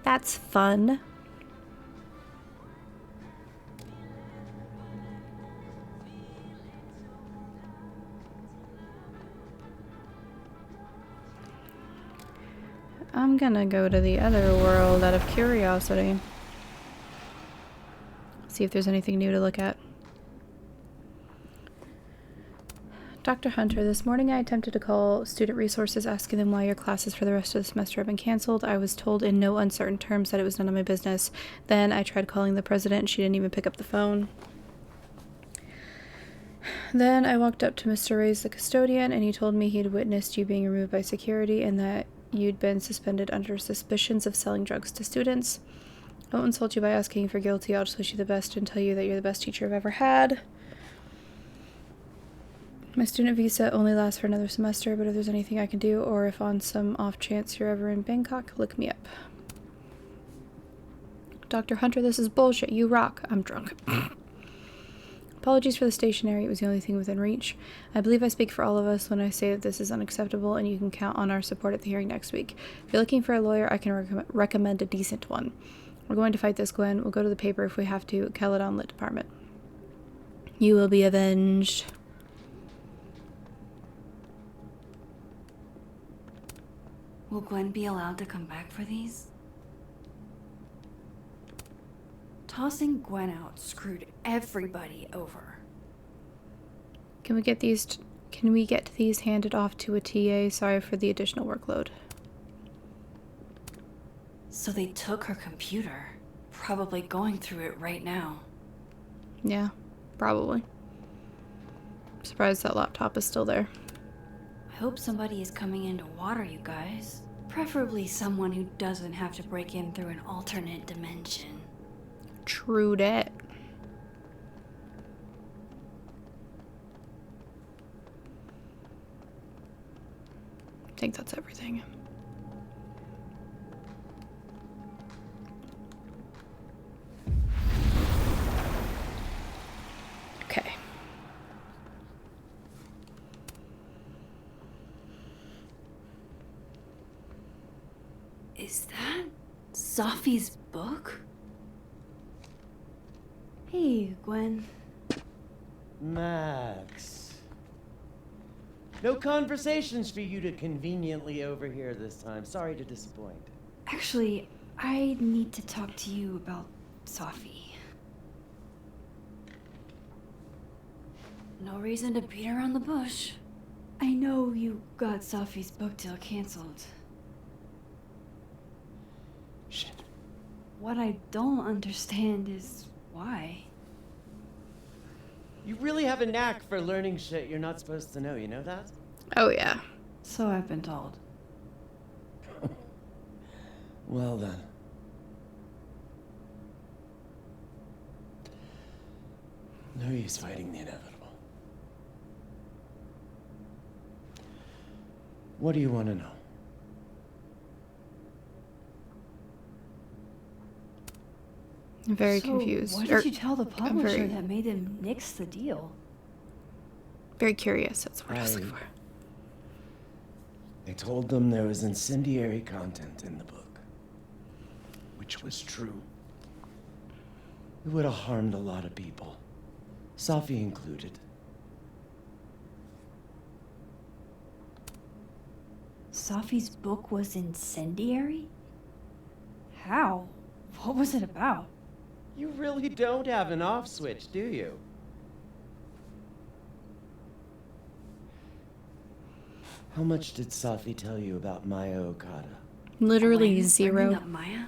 That's fun. I'm gonna go to the other world out of curiosity. See if there's anything new to look at. Dr. Hunter, this morning I attempted to call Student Resources asking them why your classes for the rest of the semester have been canceled. I was told in no uncertain terms that it was none of my business. Then I tried calling the president and she didn't even pick up the phone. Then I walked up to Mr. Ray's, the custodian, and he told me he'd witnessed you being removed by security and that you'd been suspended under suspicions of selling drugs to students. I won't insult you by asking if you're guilty. I'll just wish you the best and tell you that you're the best teacher I've ever had. My student visa only lasts for another semester, but if there's anything I can do, or if on some off chance you're ever in Bangkok, look me up. Dr. Hunter, this is bullshit. You rock. I'm drunk. Apologies for the stationery. It was the only thing within reach. I believe I speak for all of us when I say that this is unacceptable, and you can count on our support at the hearing next week. If you're looking for a lawyer, I can recommend a decent one. We're going to fight this, Gwen. We'll go to the paper if we have to. Caledon Lit Department. You will be avenged. Will Gwen be allowed to come back for these? Tossing Gwen out screwed everybody over. Can we get these handed off to a TA? Sorry for the additional workload. So they took her computer. Probably going through it right now. Yeah, probably. I'm surprised that laptop is still there. I hope somebody is coming in to water you guys. Preferably someone who doesn't have to break in through an alternate dimension. True that. I think that's everything. Okay. Is that Safi's book? Hey, Gwen. Max. No conversations for you to conveniently overhear this time. Sorry to disappoint. Actually, I need to talk to you about Safi. No reason to beat around the bush. I know you got Safi's book deal canceled. Shit. What I don't understand is why. You really have a knack for learning shit you're not supposed to know, you know that? Oh, yeah. So I've been told. Well then. No use fighting the inevitable. What do you want to know? I'm very So confused. What Or, did you tell the I'm publisher very, that made them nix the deal? very curious. That's what I was looking for. I told them there was incendiary content in the book, which was true. It would have harmed a lot of people, Safi included. Safi's book was incendiary? How? What was it about? You really don't have an off switch, do you? How much did Safi tell you about Maya Okada? Literally Gwen zero. bringing up Maya?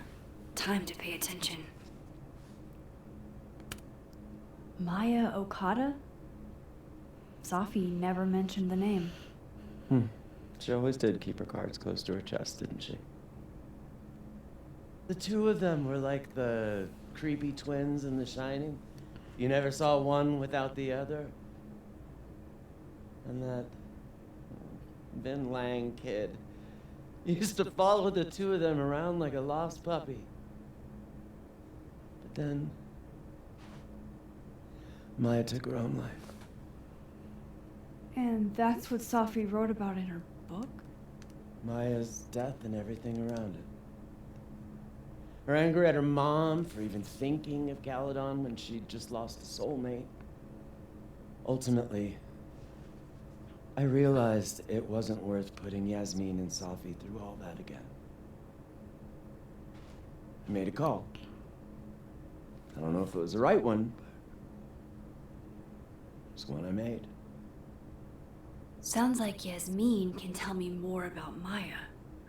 Time to pay attention. Maya Okada? Safi never mentioned the name. She always did keep her cards close to her chest, didn't she? The two of them were like the creepy twins in The Shining. You never saw one without the other. And that Vin Lang kid used to follow the two of them around like a lost puppy. But then Maya took her own life. And that's what Safi wrote about in her book? Maya's death and everything around it. Her anger at her mom for even thinking of Caledon when she'd just lost a soulmate. Ultimately, I realized it wasn't worth putting Yasmin and Safi through all that again. I made a call. I don't know if it was the right one, but it's one I made. Sounds like Yasmin can tell me more about Maya.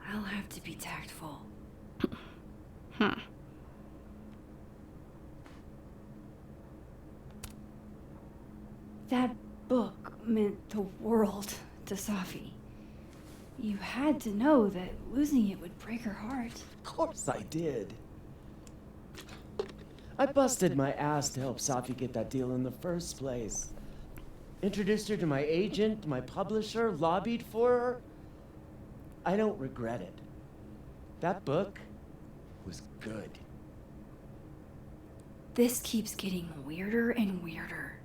I'll have to be tactful. That book meant the world to Safi. You had to know that losing it would break her heart. Of course I did. I busted my ass to help Safi get that deal in the first place. Introduced her to my agent, my publisher, lobbied for her. I don't regret it. That book was good. This keeps getting weirder and weirder.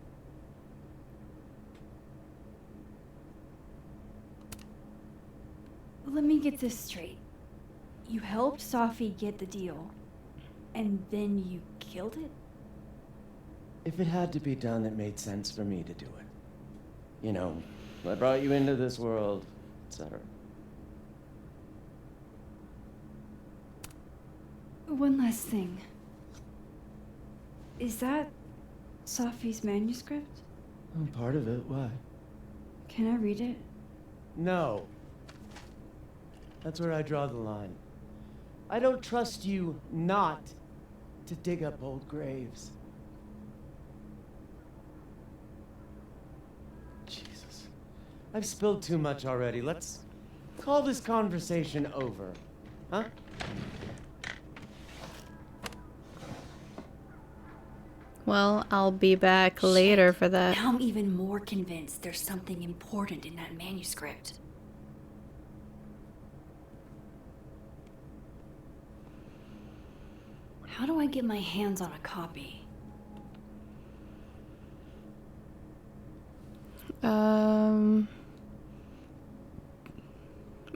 Let me get this straight. You helped Safi get the deal, and then you killed it? If it had to be done, it made sense for me to do it. You know, I brought you into this world, etc. One last thing. Is that Safi's manuscript? Part of it, why? Can I read it? No. That's where I draw the line. I don't trust you not to dig up old graves. Jesus. I've spilled too much already. Let's call this conversation over. Huh? Well, I'll be back later for that. Now I'm even more convinced there's something important in that manuscript. How do I get my hands on a copy?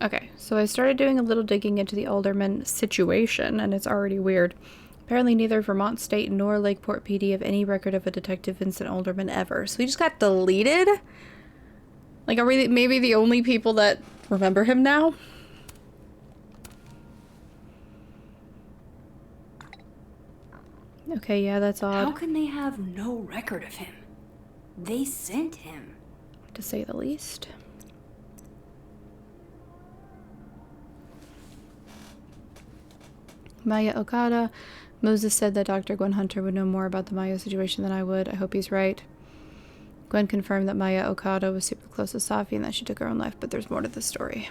Okay, so I started doing a little digging into the Alderman situation, and it's already weird. Apparently neither Vermont State nor Lakeport PD have any record of a Detective Vincent Alderman ever. So he just got deleted? Like, are we maybe the only people that remember him now? Okay, yeah, that's odd. How can they have no record of him? They sent him. To say the least. Maya Okada. Moses said that Dr. Gwen Hunter would know more about the Maya situation than I would. I hope he's right. Gwen confirmed that Maya Okada was super close to Safi and that she took her own life, but there's more to the story.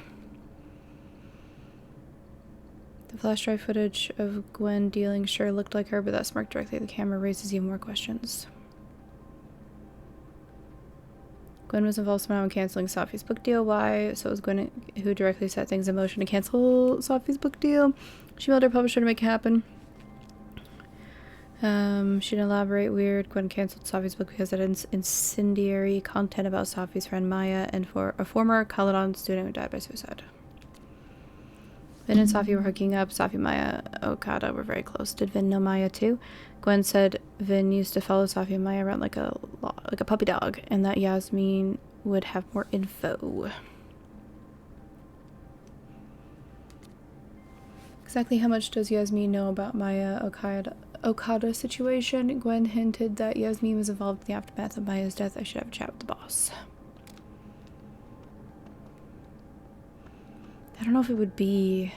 The flash drive footage of Gwen dealing sure looked like her, but that smirk directly at the camera raises even more questions. Gwen was involved somehow in canceling Safi's book deal. Why? So it was Gwen who directly set things in motion to cancel Safi's book deal. She emailed her publisher to make it happen. She didn't elaborate. Weird. Gwen canceled Safi's book because it had incendiary content about Safi's friend Maya and for a former Caledon student who died by suicide. Vin and Safi were hooking up. Safi, Maya, Okada were very close. Did Vin know Maya too? Gwen said Vin used to follow Safi and Maya around like a puppy dog, and that Yasmin would have more info. Exactly how much does Yasmin know about Maya Okada situation? Gwen hinted that Yasmin was involved in the aftermath of Maya's death. I should have a chat with the boss. I don't know if it would be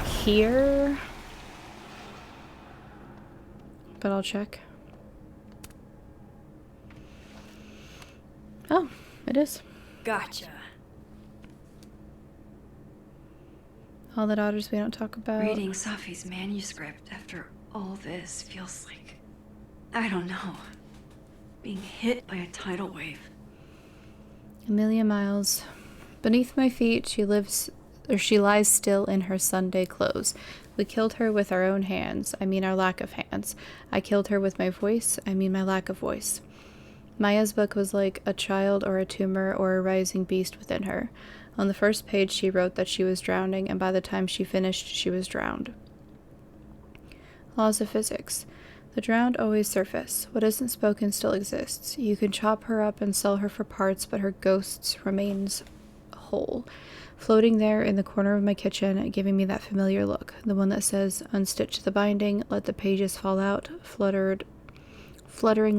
here, but I'll check. Oh, it is. Gotcha. All the daughters we don't talk about. Reading Safi's manuscript after all this feels like, I don't know, being hit by a tidal wave. A million miles. Beneath my feet, she lies still in her Sunday clothes. We killed her with our own hands. I mean our lack of hands. I killed her with my voice. I mean my lack of voice. Maya's book was like a child or a tumor or a rising beast within her. On the first page, she wrote that she was drowning, and by the time she finished, she was drowned. Laws of physics. The drowned always surface. What isn't spoken still exists. You can chop her up and sell her for parts, but her ghost remains whole, floating there in the corner of my kitchen, giving me that familiar look, the one that says, unstitch the binding, let the pages fall out, fluttering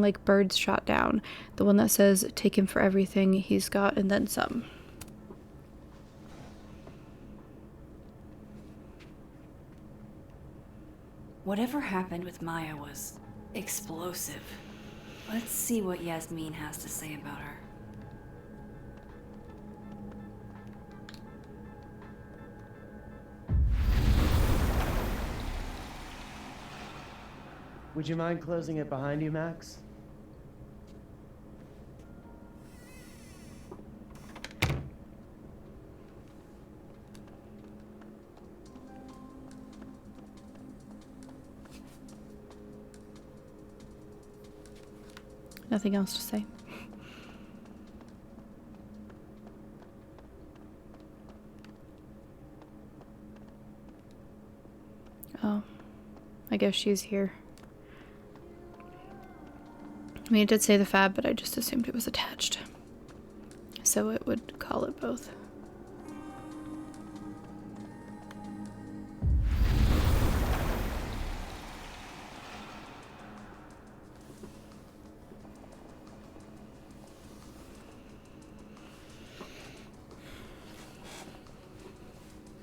like birds shot down, the one that says, take him for everything he's got and then some. Whatever happened with Maya was explosive. Let's see what Yasmin has to say about her. Would you mind closing it behind you, Max? Nothing else to say. Oh, I guess she's here. I mean, it did say the fab, but I just assumed it was attached. So it would call it both.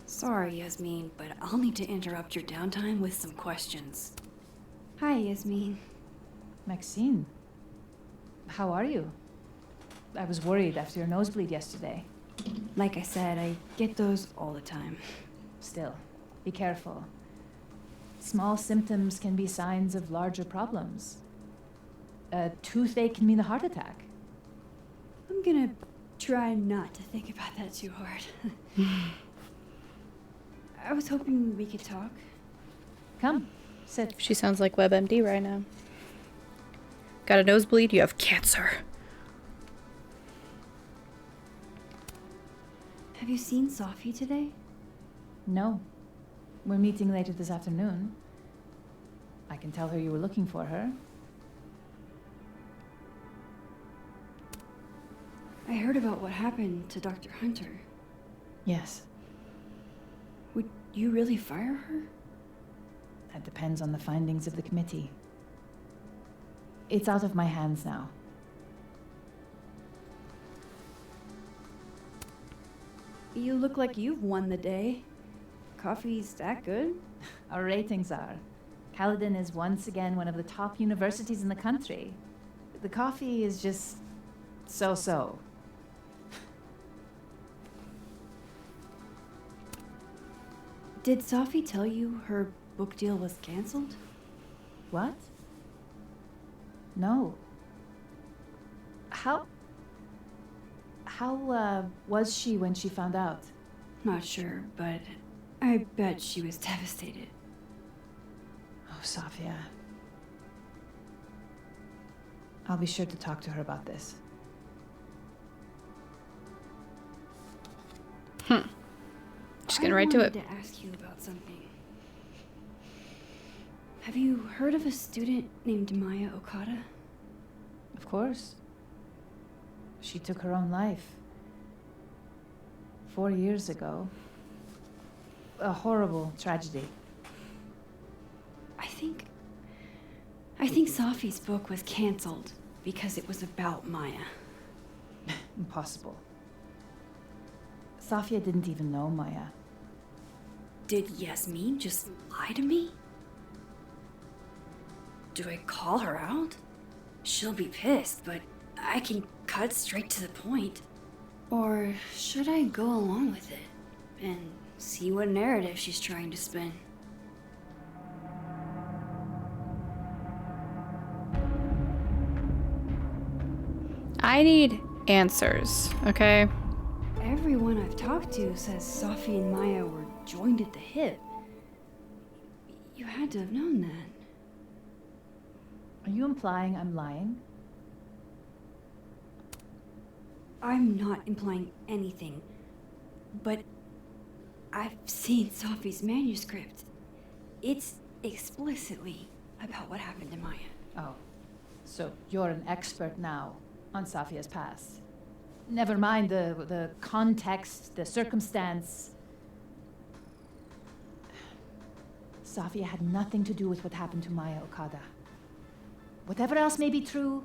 Sorry, Yasmin, but I'll need to interrupt your downtime with some questions. Hi, Yasmin. Maxine, how are you? I was worried after your nosebleed yesterday. Like I said, I get those all the time. Still, be careful. Small symptoms can be signs of larger problems. A toothache can mean a heart attack. I'm gonna try not to think about that too hard. I was hoping we could talk. Come, sit. She sounds like WebMD right now. Got a nosebleed? You have cancer. Have you seen Safi today? No. We're meeting later this afternoon. I can tell her you were looking for her. I heard about what happened to Dr. Hunter. Yes. Would you really fire her? That depends on the findings of the committee. It's out of my hands now. You look like you've won the day. Coffee's that good? Our ratings are. Caledon is once again one of the top universities in the country. The coffee is just so-so. Did Safi tell you her book deal was canceled? What? No. How was she when she found out? Not sure, but I bet she was devastated. Oh, Safia. I'll be sure to talk to her about this. Just getting right to it. I wanted to ask you about something. Have you heard of a student named Maya Okada? Of course. She took her own life. 4 years ago. A horrible tragedy. I think Safi's book was canceled because it was about Maya. Impossible. Safia didn't even know Maya. Did Yasmin just lie to me? Do I call her out? She'll be pissed, but I can cut straight to the point. Or should I go along with it and see what narrative she's trying to spin? I need answers, okay? Everyone I've talked to says Safi and Maya were joined at the hip. You had to have known that. Are you implying I'm lying? I'm not implying anything, but I've seen Safi's manuscript. It's explicitly about what happened to Maya. Oh, so you're an expert now on Safia's past. Never mind the context, the circumstance. Safia had nothing to do with what happened to Maya Okada. Whatever else may be true,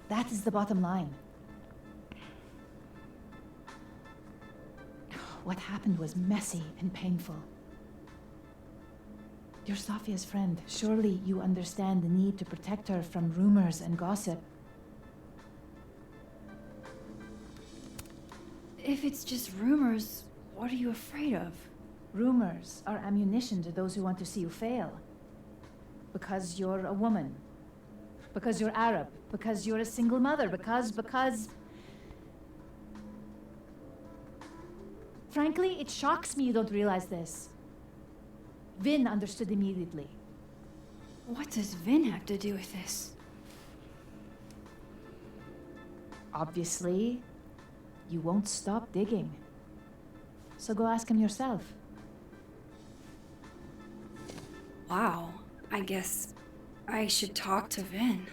that is the bottom line. What happened was messy and painful. You're Safia's friend. Surely you understand the need to protect her from rumors and gossip. If it's just rumors, what are you afraid of? Rumors are ammunition to those who want to see you fail. Because you're a woman. Because you're Arab. Because you're a single mother. Because... Frankly, it shocks me you don't realize this. Vin understood immediately. What does Vin have to do with this? Obviously, you won't stop digging. So go ask him yourself. Wow, I guess I should talk to Vin.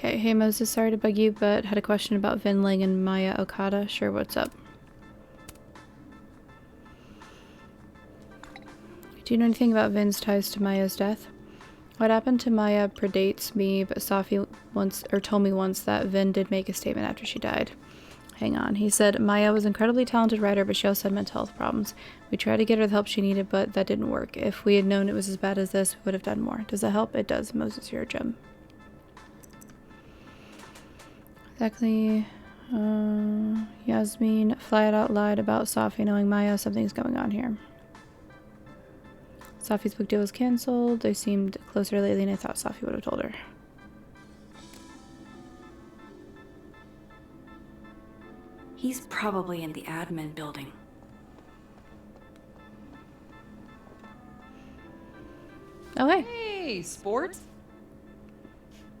Okay, hey Moses, sorry to bug you, but had a question about Vin Ling and Maya Okada. Sure, what's up? Do you know anything about Vin's ties to Maya's death? What happened to Maya predates me, but Safi told me once that Vin did make a statement after she died. Hang on. He said Maya was an incredibly talented writer, but she also had mental health problems. We tried to get her the help she needed, but that didn't work. If we had known it was as bad as this, we would have done more. Does that help? It does. Moses, you're a gem. Exactly. Yasmin flat out lied about Safi knowing Maya. Something's going on here. Safi's book deal was cancelled. They seemed closer lately, and I thought Safi would have told her. He's probably in the admin building. Oh, hey. Hey, sports?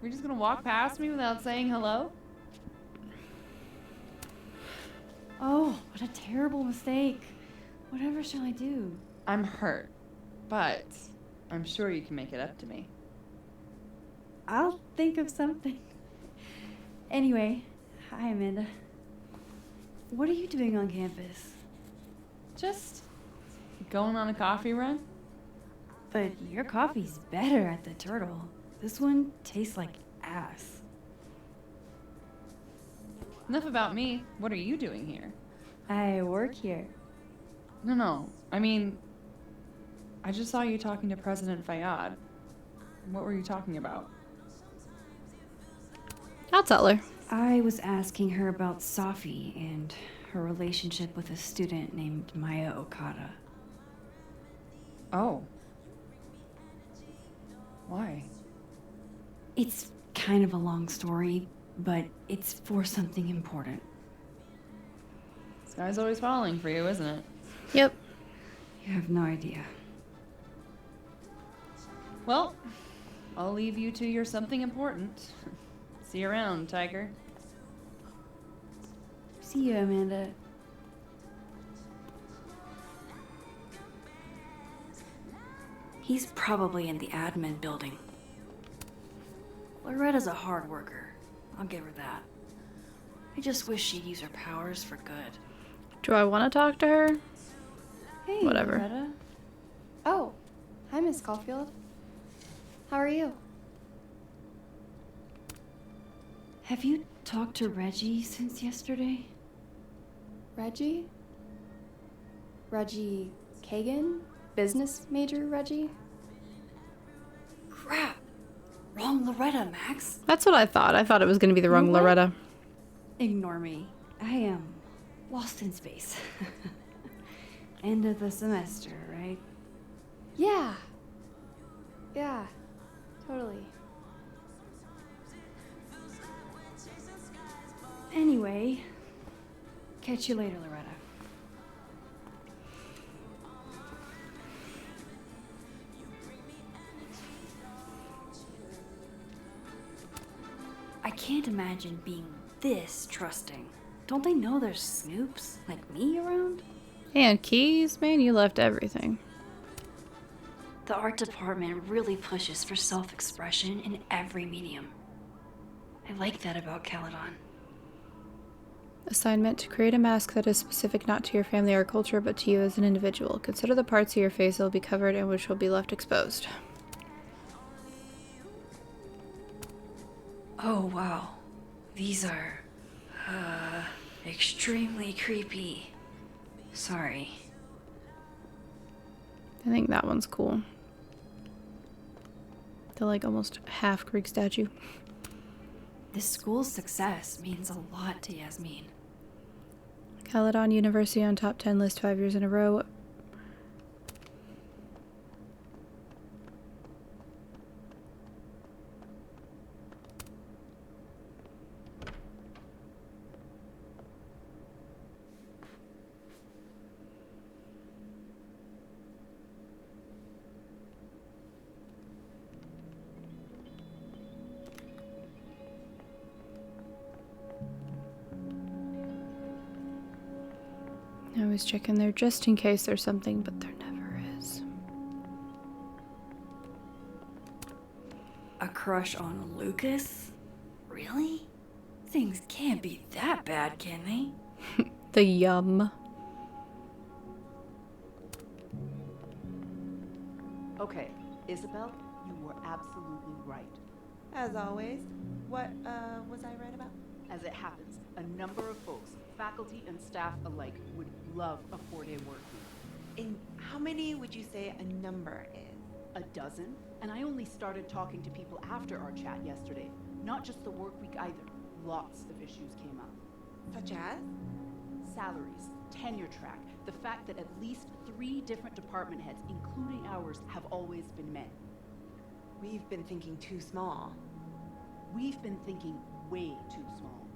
We're just gonna walk past me without saying hello? Oh, what a terrible mistake. Whatever shall I do? I'm hurt, but I'm sure you can make it up to me. I'll think of something. Anyway, hi Amanda. What are you doing on campus? Just going on a coffee run? But your coffee's better at the Turtle. This one tastes like ass. Enough about me. What are you doing here? I work here. No. I mean, I just saw you talking to President Fayyad. What were you talking about? I'll tell her. I was asking her about Safi and her relationship with a student named Maya Okada. Oh. Why? It's kind of a long story, but it's for something important. Sky's always falling for you, isn't it? Yep. You have no idea. Well, I'll leave you to your something important. See you around, Tiger. See you, Amanda. He's probably in the admin building. Loretta's a hard worker. I'll give her that. I just wish she'd use her powers for good. Do I want to talk to her? Hey, Whatever. Loretta. Oh, hi, Miss Caulfield. How are you? Have you talked to Reggie since yesterday? Reggie? Reggie Kagan? Business major Reggie? Crap! Wrong Loretta, Max. That's what I thought. I thought it was going to be the wrong You know what? Loretta. Ignore me. I am lost in space. End of the semester, right? Yeah. Yeah, totally. Anyway, catch you later, Loretta. I can't imagine being this trusting. Don't they know there's snoops like me around? And keys? Man, you left everything. The art department really pushes for self-expression in every medium. I like that about Caledon. Assignment: to create a mask that is specific not to your family or culture, but to you as an individual. Consider the parts of your face that will be covered and which will be left exposed. Oh, wow. These are, extremely creepy. Sorry. I think that one's cool. The like almost half Greek statue. This school's success means a lot to Yasmin. Caledon University on top 10 list 5 years in a row. I always check in there just in case there's something, but there never is. A crush on Lucas? Really? Things can't be that bad, can they? The yum. Okay, Isabel, you were absolutely right. As always. What, was I right about? As it happens, a number of folks, faculty and staff alike, would love a 4-day work week. And how many would you say a number is? A dozen, and I only started talking to people after our chat yesterday. Not just the work week either. Lots of issues came up. Such as? Salaries, tenure track, the fact that at least 3 different department heads, including ours, have always been men. We've been thinking too small. We've been thinking way too small.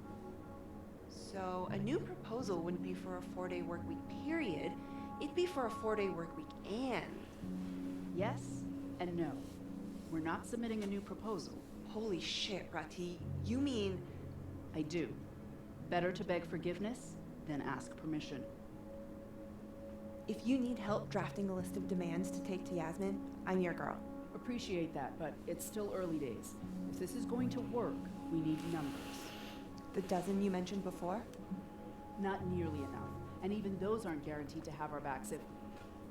So a new proposal wouldn't be for a 4-day work week period. It'd be for a 4-day work week and... Yes and no. We're not submitting a new proposal. Holy shit, Rati. You mean... I do. Better to beg forgiveness than ask permission. If you need help drafting a list of demands to take to Yasmin, I'm your girl. Appreciate that, but it's still early days. If this is going to work, we need numbers. The dozen you mentioned before? Not nearly enough. And even those aren't guaranteed to have our backs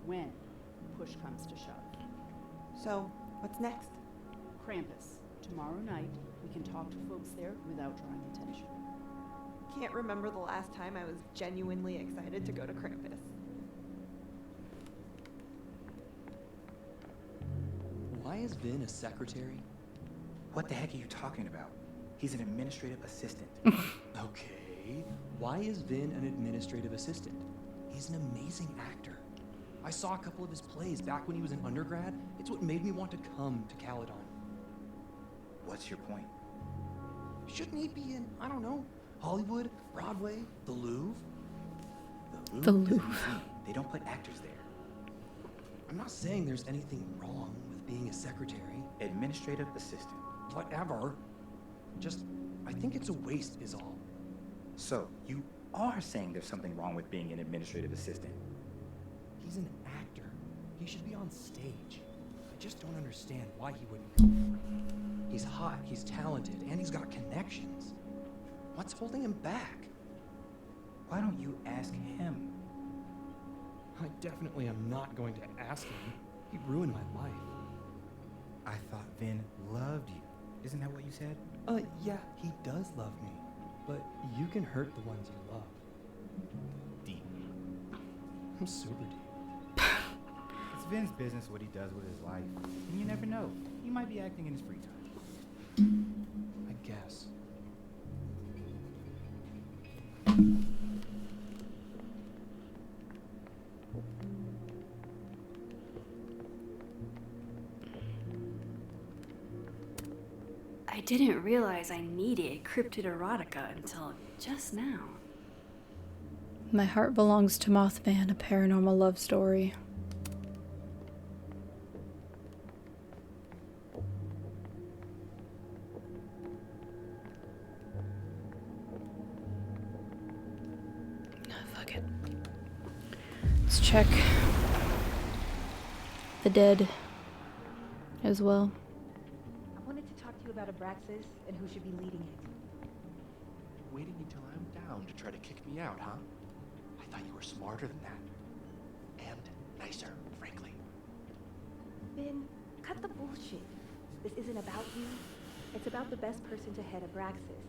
when push comes to shove. So, what's next? Krampus. Tomorrow night, we can talk to folks there without drawing attention. Can't remember the last time I was genuinely excited to go to Krampus. Why is Vin a secretary? What the heck are you talking about? He's an administrative assistant. Okay. Why is Vin an administrative assistant? He's an amazing actor. I saw a couple of his plays back when he was an undergrad. It's what made me want to come to Caledon. What's your point? Shouldn't he be in, I don't know, Hollywood, Broadway, the Louvre? The is a Louvre. museum. They don't put actors there. I'm not saying there's anything wrong with being a secretary. Administrative assistant. Whatever. Just, I think it's a waste is all. So, you are saying there's something wrong with being an administrative assistant? He's an actor. He should be on stage. I just don't understand why he wouldn't go for it. He's hot, he's talented, and he's got connections. What's holding him back? Why don't you ask him? I definitely am not going to ask him. He ruined my life. I thought Vin loved you. Isn't that what you said? Yeah, he does love me. But you can hurt the ones you love. Deep. I'm super deep. It's Vin's business what he does with his life. And you never know. He might be acting in his free time. I guess. I didn't realize I needed cryptid erotica until just now. My Heart Belongs to Mothman, a paranormal love story. Fuck it. Let's check the dead as well. I wanted to talk to you about Abraxas and who should be leading it. Waiting until I'm down to try to kick me out, huh? I thought you were smarter than that. And nicer, frankly. Ben, cut the bullshit. This isn't about you. It's about the best person to head Abraxas.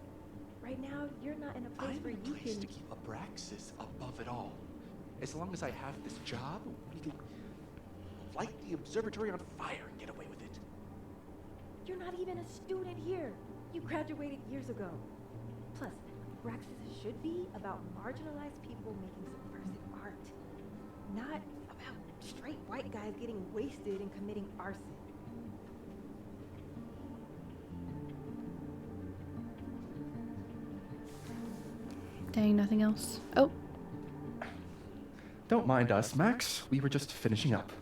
Right now, you're not in a place I'm where in a you place can... to keep Abraxas above it all. As long as I have this job, we can light the observatory on fire and get away with it. You're not even a student here. You graduated years ago. Plus, Abraxas should be about marginalized people making subversive art. Not about straight white guys getting wasted and committing arson. Dang, nothing else. Oh, Don't mind us, Max. We were just finishing up.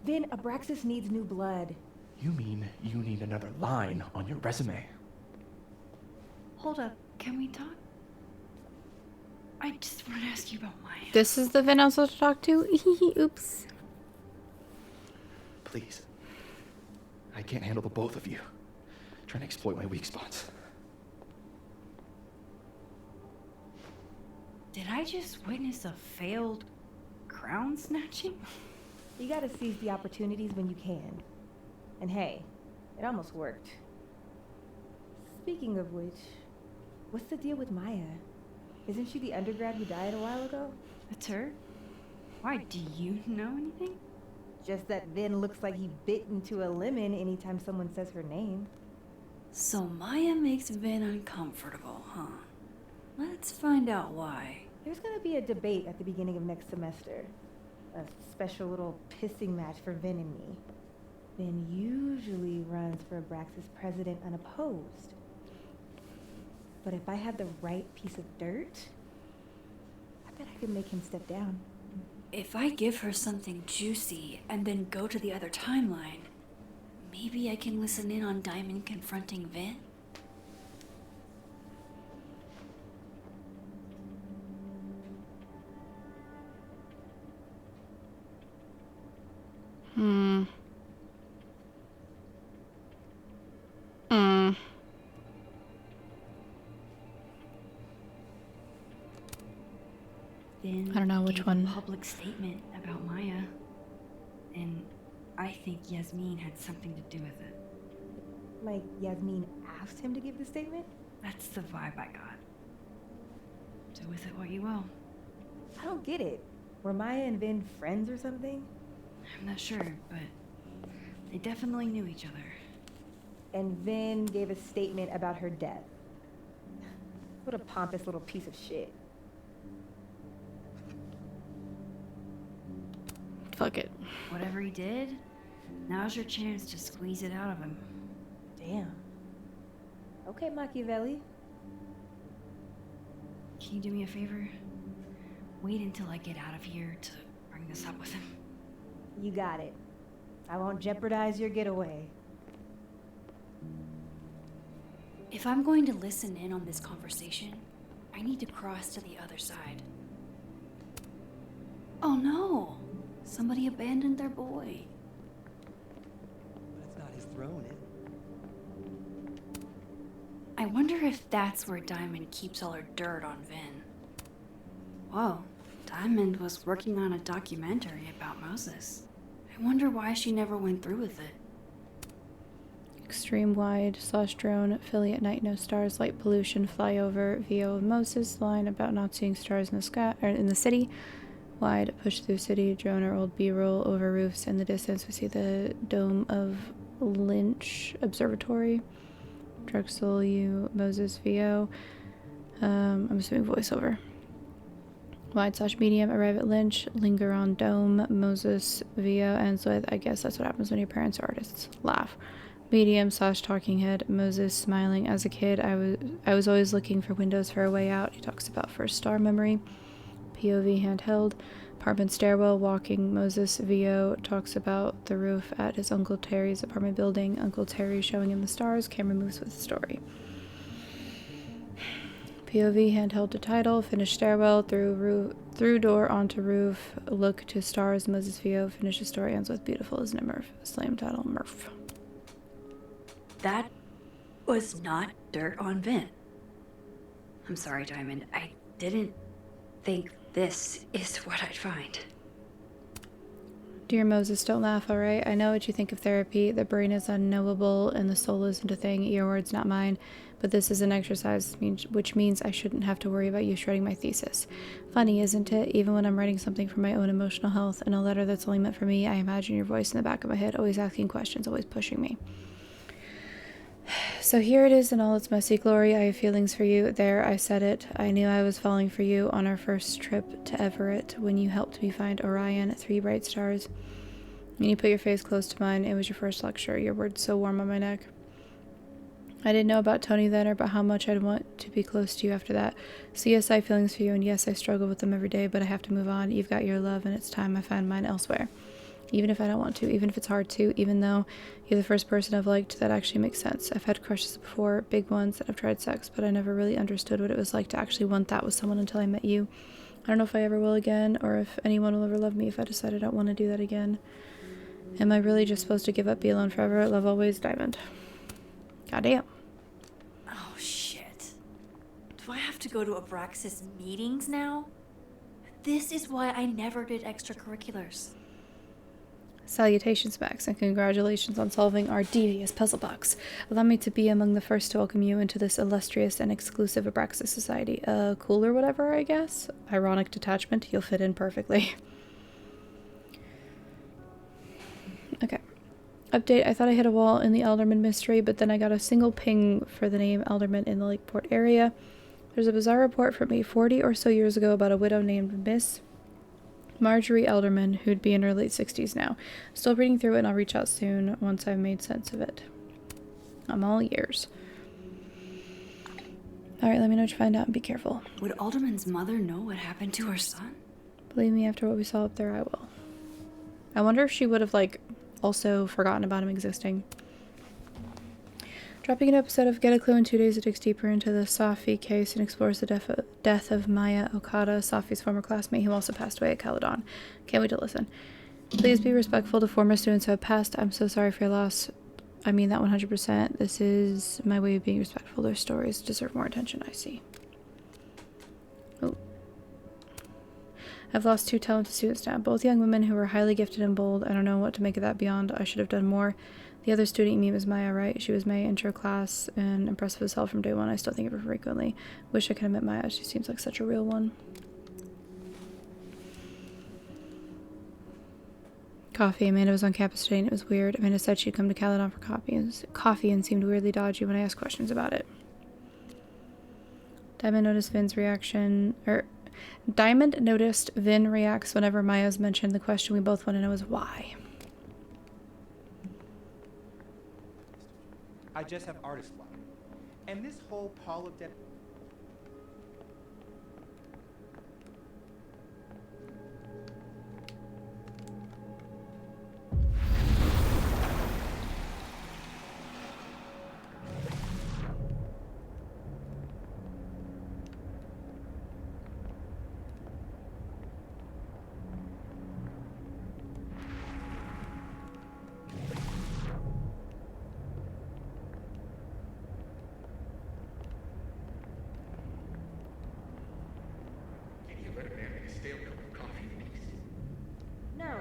Then Abraxas needs new blood. You mean you need another line on your resume? Hold up, can we talk? I just want to ask you about Maya. this is the Vin I was supposed to talk to? Oops. Please. I can't handle the both of you. Trying to exploit my weak spots. Did I just witness a failed crown snatching? You gotta seize the opportunities when you can. And hey, it almost worked. Speaking of which, what's the deal with Maya? Isn't she the undergrad who died a while ago? That's her? Why, do you know anything? Just that Vin looks like he bit into a lemon anytime someone says her name. So Maya makes Vin uncomfortable, huh? Let's find out why. There's gonna be a debate at the beginning of next semester. A special little pissing match for Vin and me. Vin usually runs for Abraxas president unopposed. But if I had the right piece of dirt, I bet I could make him step down. If I give her something juicy and then go to the other timeline, maybe I can listen in on Diamond confronting Vin? Vin I don't know which gave one. A public statement about Maya, and I think Yasmin had something to do with it. Like Yasmin asked him to give the statement? That's the vibe I got. Do with it what you will. I don't get it. Were Maya and Vin friends or something? I'm not sure, but they definitely knew each other. And Vin gave a statement about her death. What a pompous little piece of shit. fuck it. Whatever he did, now's your chance to squeeze it out of him. Damn. Okay, Machiavelli. Can you do me a favor? Wait until I get out of here to bring this up with him. You got it. I won't jeopardize your getaway. If I'm going to listen in on this conversation, I need to cross to the other side. Oh no! Somebody abandoned their boy. But it's not his throne, is it? I wonder if that's where Diamond keeps all her dirt on Vin. Whoa, Diamond was working on a documentary about Moses. I wonder why she never went through with it. Extreme wide / drone, Philly at night, no stars, light pollution, flyover, VO of Moses, line about not seeing stars in the sky or in the city. Wide, push through city, drone or old B-roll over roofs. In the distance, we see the dome of Lynch Observatory. Drexel, U, Moses, VO. I'm assuming voiceover. Wide / medium, arrive at Lynch, linger on dome, Moses, VO, ends with, I guess that's what happens when your parents are artists. Laugh. Medium / talking head, Moses smiling. As a kid, I was always looking for windows for a way out. He talks about first star memory. POV handheld, apartment stairwell, walking. Moses, VO, talks about the roof at his Uncle Terry's apartment building. Uncle Terry showing him the stars. Camera moves with the story. POV handheld to title, finish stairwell, through door onto roof, look to stars. Moses, VO, finish the story, ends with beautiful, isn't it, Murph? Slam title, Murph. That was not dirt on Vin. I'm sorry, Diamond. I didn't think this is what I'd find. Dear Moses, don't laugh, alright? I know what you think of therapy. The brain is unknowable and the soul isn't a thing. Your words, not mine. But this is an exercise, which means I shouldn't have to worry about you shredding my thesis. Funny, isn't it? Even when I'm writing something for my own emotional health, in a letter that's only meant for me, I imagine your voice in the back of my head, always asking questions, always pushing me. So here it is in all its messy glory. I have feelings for you. There, I said it. I knew I was falling for you on our first trip to Everett when you helped me find Orion, 3 bright stars. When you put your face close to mine, it was your first lecture. Your words so warm on my neck. I didn't know about Tony then or about how much I'd want to be close to you after that. So yes, I have feelings for you, and yes, I struggle with them every day, but I have to move on. You've got your love, and it's time I find mine elsewhere. Even if I don't want to, even if it's hard to, even though you're the first person I've liked, that actually makes sense. I've had crushes before, big ones, and I've tried sex, but I never really understood what it was like to actually want that with someone until I met you. I don't know if I ever will again, or if anyone will ever love me if I decide I don't want to do that again. Am I really just supposed to give up, be alone forever? Love always, Diamond. Goddamn. Oh, shit. Do I have to go to Abraxas meetings now? This is why I never did extracurriculars. Salutations, Max, and congratulations on solving our devious puzzle box. Allow me to be among the first to welcome you into this illustrious and exclusive Abraxas society. Cool or whatever, I guess? Ironic detachment, you'll fit in perfectly. Okay. Update, I thought I hit a wall in the Alderman mystery, but then I got a single ping for the name Alderman in the Lakeport area. There's a bizarre report from me 40 or so years ago about a widow named Miss Marjorie Alderman, who'd be in her late 60s now. Still reading through it, and I'll reach out soon once I've made sense of it. I'm all ears. Alright, let me know what you find out and be careful. Would Alderman's mother know what happened to her son? Believe me, after what we saw up there, I will. I wonder if she would have, like, also forgotten about him existing. Dropping an episode of Get a Clue in 2 days, it digs deeper into the Safi case and explores the death of Maya Okada, Safi's former classmate who also passed away at Caledon. Can't wait to listen. Please be respectful to former students who have passed. I'm so sorry for your loss. I mean that 100%. This is my way of being respectful. Their stories deserve more attention, I see. Oh. I've lost 2 talented students now, both young women who were highly gifted and bold. I don't know what to make of that beyond. I should have done more. The other student you meet was Maya, right? She was my intro class and impressive as hell from day one. I still think of her frequently. Wish I could have met Maya. She seems like such a real one. Coffee. Amanda was on campus today and it was weird. Amanda said she'd come to Caledon for coffee and seemed weirdly dodgy when I asked questions about it. Diamond noticed Vin's reaction, Diamond noticed Vin reacts whenever Maya's mentioned. The question we both want to know is why. I just have artist block. And this whole Paulo de... No,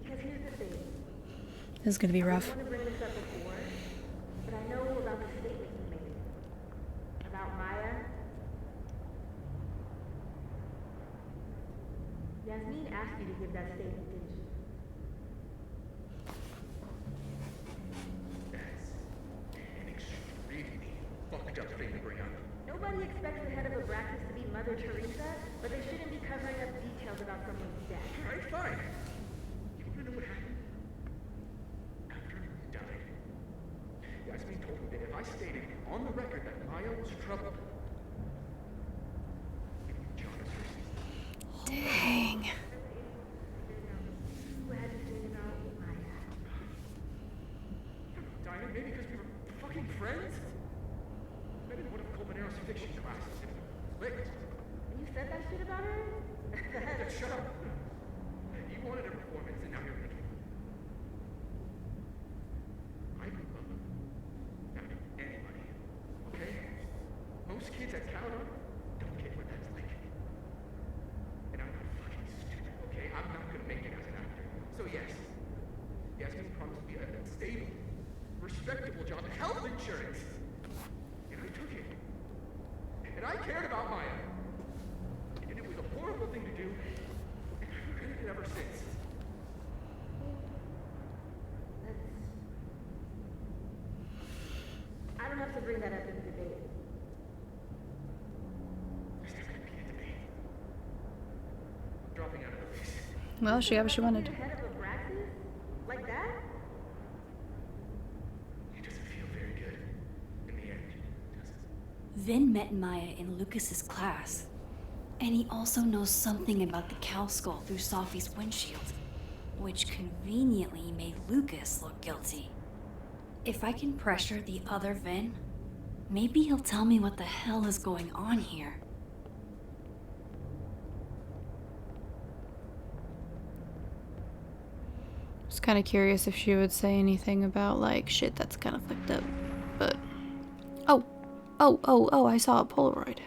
because here's the thing. This is gonna be rough. I didn't want to bring this up before, but I know about the statement you made about Maya. Yasmin asked you to give that statement, didn't you? An extremely fucked up thing to bring up. Nobody expects the head of Abraxas to be Mother Teresa, but they shouldn't be covering up details about someone's death. Alright, fine. You wanna know what happened? After he died, Yasmin told me that if I stated on the record that Maya was troubled, Jonas received. Dang. Who had to say about Maya? Dinah, maybe because we were fucking friends? Maybe one of Colmenaro's fiction classes. Licked. You said that shit about her? Shut up. You wanted a performance and now you're making it. I would love not anybody. Okay? Most kids at Caledon don't get what that's like. And I'm not fucking stupid, okay? I'm not gonna make it as an actor. So yes, Yasmin promised me a stable, respectable job, health insurance. And I took it. And I cared about Maya. And it was a horrible thing to do. And I've regretted it ever since. I don't have to bring that up in the debate. There's never gonna be a debate. I'm dropping out of the race. Well, she got what she wanted. The head of Abraxas? Like that? It doesn't feel very good in the end, does it? Vin met Maya in Lucas's class. And he also knows something about the cow skull through Sophie's windshield, which conveniently made Lucas look guilty. If I can pressure the other Vin, maybe he'll tell me what the hell is going on here. Just kind of curious if she would say anything about, like, shit that's kind of fucked up. But, oh, I saw a Polaroid.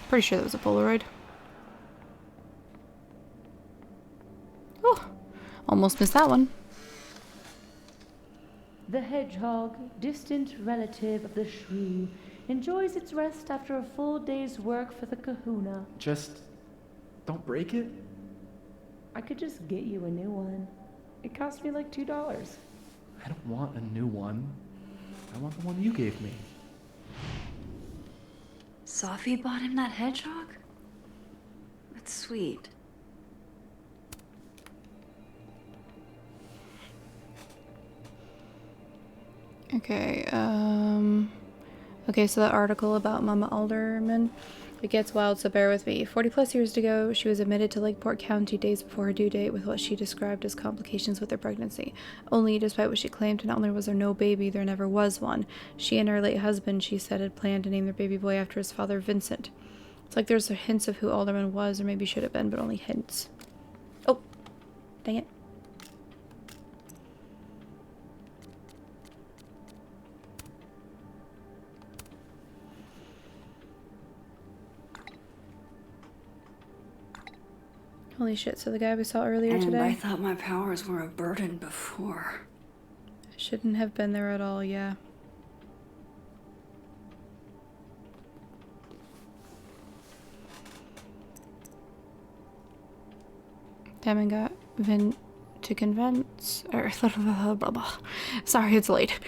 Pretty sure that was a Polaroid. Oh, almost missed that one. The hedgehog, distant relative of the shrew, enjoys its rest after a full day's work for the kahuna. Just don't break it? I could just get you a new one. It cost me like $2. I don't want a new one. I want the one you gave me. Sophie bought him that hedgehog? That's sweet. Okay, okay, so that article about Mama Alderman, it gets wild, so bear with me. 40 plus years ago, she was admitted to Lakeport County days before her due date with what she described as complications with her pregnancy. Only, despite what she claimed, not only was there no baby, there never was one. She and her late husband, she said, had planned to name their baby boy after his father, Vincent. It's like there's hints of who Alderman was, or maybe should have been, but only hints. Oh, dang it. Holy shit, so the guy we saw earlier And today? I thought my powers were a burden before. Shouldn't have been there at all, yeah. Diamond got Vin to convince, or blah, blah, blah. Sorry, it's late.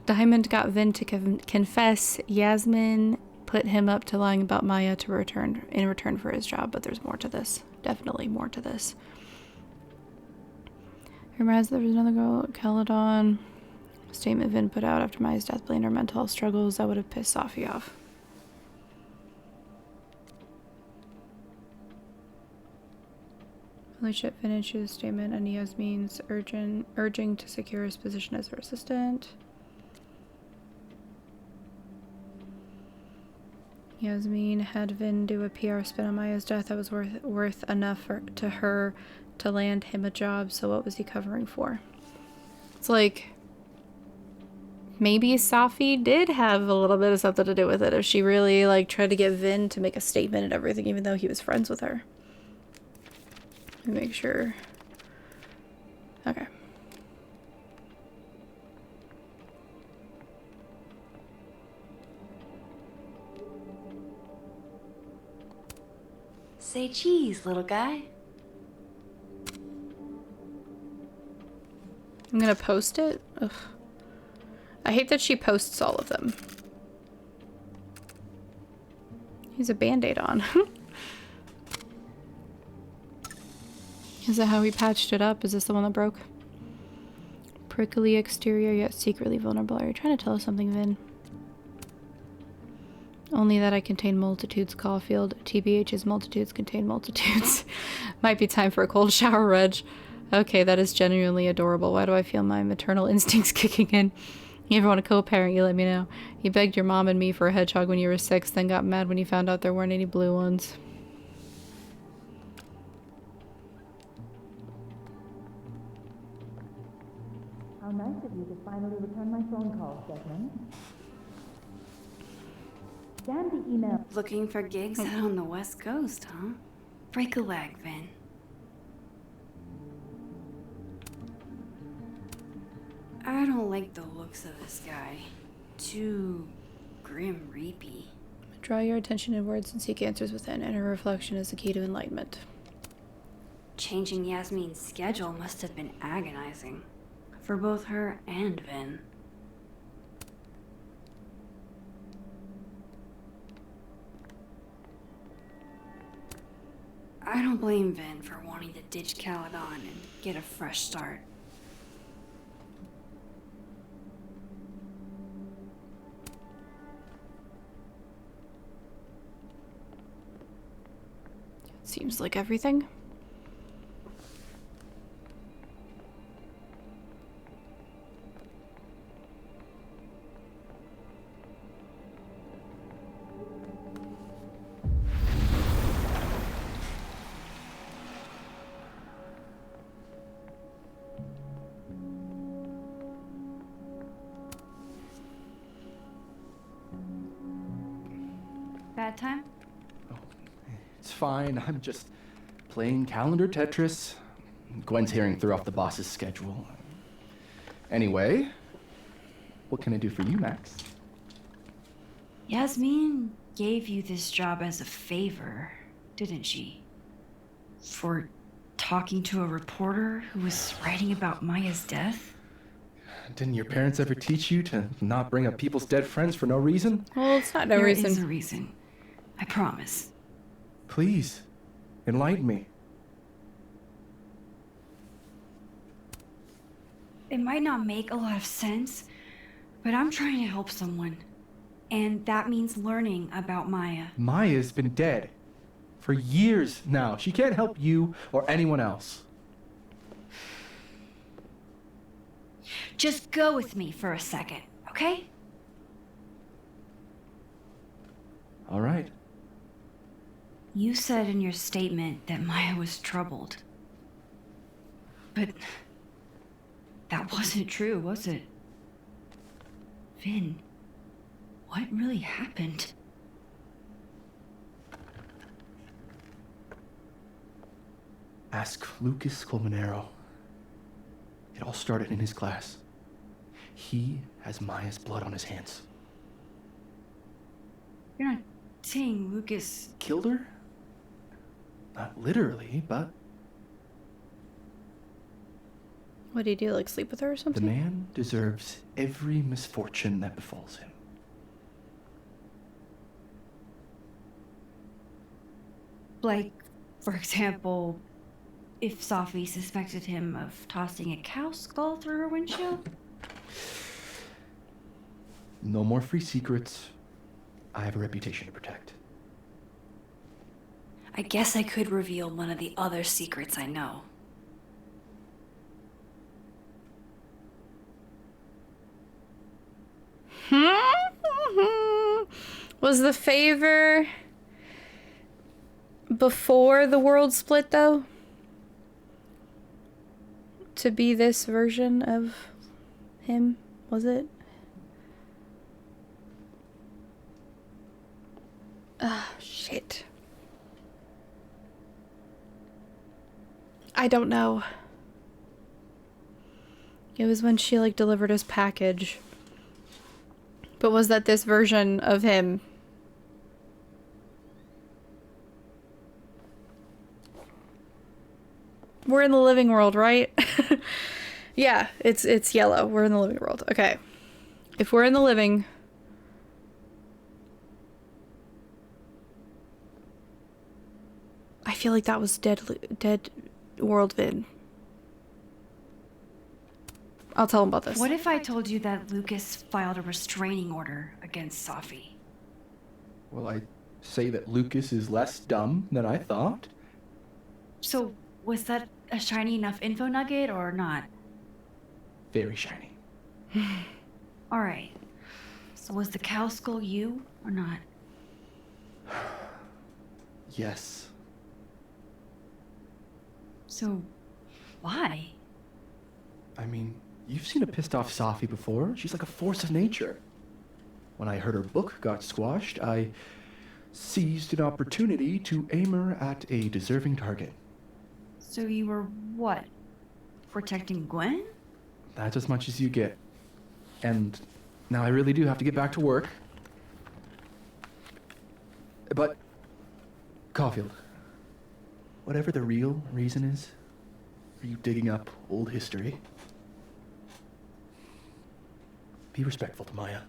Diamond got Vin to confess. Yasmin put him up to lying about Maya in return for his job, but there's more to this. Definitely more to this. Remember, there was another girl, Caledon. Statement Vin put out after Maya's death, blamed her mental health struggles. That would have pissed Safi off. Leadership finishes statement and Yasmin's urging to secure his position as her assistant. Yasmin had Vin do a PR spin on Maya's death that was worth enough to her to land him a job, so what was he covering for? It's like, maybe Safi did have a little bit of something to do with it if she really like tried to get Vin to make a statement and everything, even though he was friends with her. Let me make sure. Okay. Say cheese, little guy. I'm gonna post it. Ugh. I hate that she posts all of them. He's a band-aid on. Is that how he patched it up? Is this the one that broke? Prickly exterior, yet secretly vulnerable. Are you trying to tell us something, Vin? Only that I contain multitudes, Caulfield. TBH's multitudes contain multitudes. Might be time for a cold shower, Reg. Okay, that is genuinely adorable. Why do I feel my maternal instincts kicking in? You ever want to co-parent, you let me know. You begged your mom and me for a hedgehog when you were 6, then got mad when you found out there weren't any blue ones. How nice of you to finally return my phone calls, Desmond. Damn the email. Looking for gigs out on the West Coast, huh? Break a leg, Vin. I don't like the looks of this guy. Too grim reapy. Draw your attention inwards and seek answers within. Inner reflection is the key to enlightenment. Changing Yasmin's schedule must have been agonizing. For both her and Vin. I don't blame Vin for wanting to ditch Caledon and get a fresh start. Seems like everything. Bad time? It's fine. I'm just playing calendar Tetris. Gwen's hearing threw off the boss's schedule. Anyway, what can I do for you, Max? Yasmin gave you this job as a favor, didn't she? For talking to a reporter who was writing about Maya's death? Didn't your parents ever teach you to not bring up people's dead friends for no reason? Well, it's not no reason. There is a reason. I promise. Please, enlighten me. It might not make a lot of sense, but I'm trying to help someone. And that means learning about Maya. Maya's been dead for years now. She can't help you or anyone else. Just go with me for a second, okay? All right. You said in your statement that Maya was troubled. But that wasn't true, was it? Vin, what really happened? Ask Lucas Colmenero. It all started in his class. He has Maya's blood on his hands. You're not saying Lucas Killed her? Not literally, but What did he do? Like sleep with her or The something? man deserves every misfortune that befalls him. Like, for example, if Safi suspected him of tossing a cow skull through her windshield? No more free secrets. I have a reputation to protect. I guess I could reveal one of the other secrets I know. Was the favor before the world split, though? To be this version of him, was it? Ah, shit. I don't know. It was when she, like, delivered his package. But was that this version of him? We're in the living world, right? Yeah, it's yellow. We're in the living world. Okay. If we're in the living... I feel like that was dead world Vin. I'll tell him about this. What if I told you that Lucas filed a restraining order against Safi? Well, I say that Lucas is less dumb than I thought. So, was that a shiny enough info nugget or not? Very shiny. Alright. So was the cow skull you or not? Yes. So, why? I mean, you've seen a pissed off Safi before. She's like a force of nature. When I heard her book got squashed, I seized an opportunity to aim her at a deserving target. So you were what? Protecting Gwen? That's as much as you get. And now I really do have to get back to work. But, Caulfield, whatever the real reason is for you digging up old history, be respectful to Maya.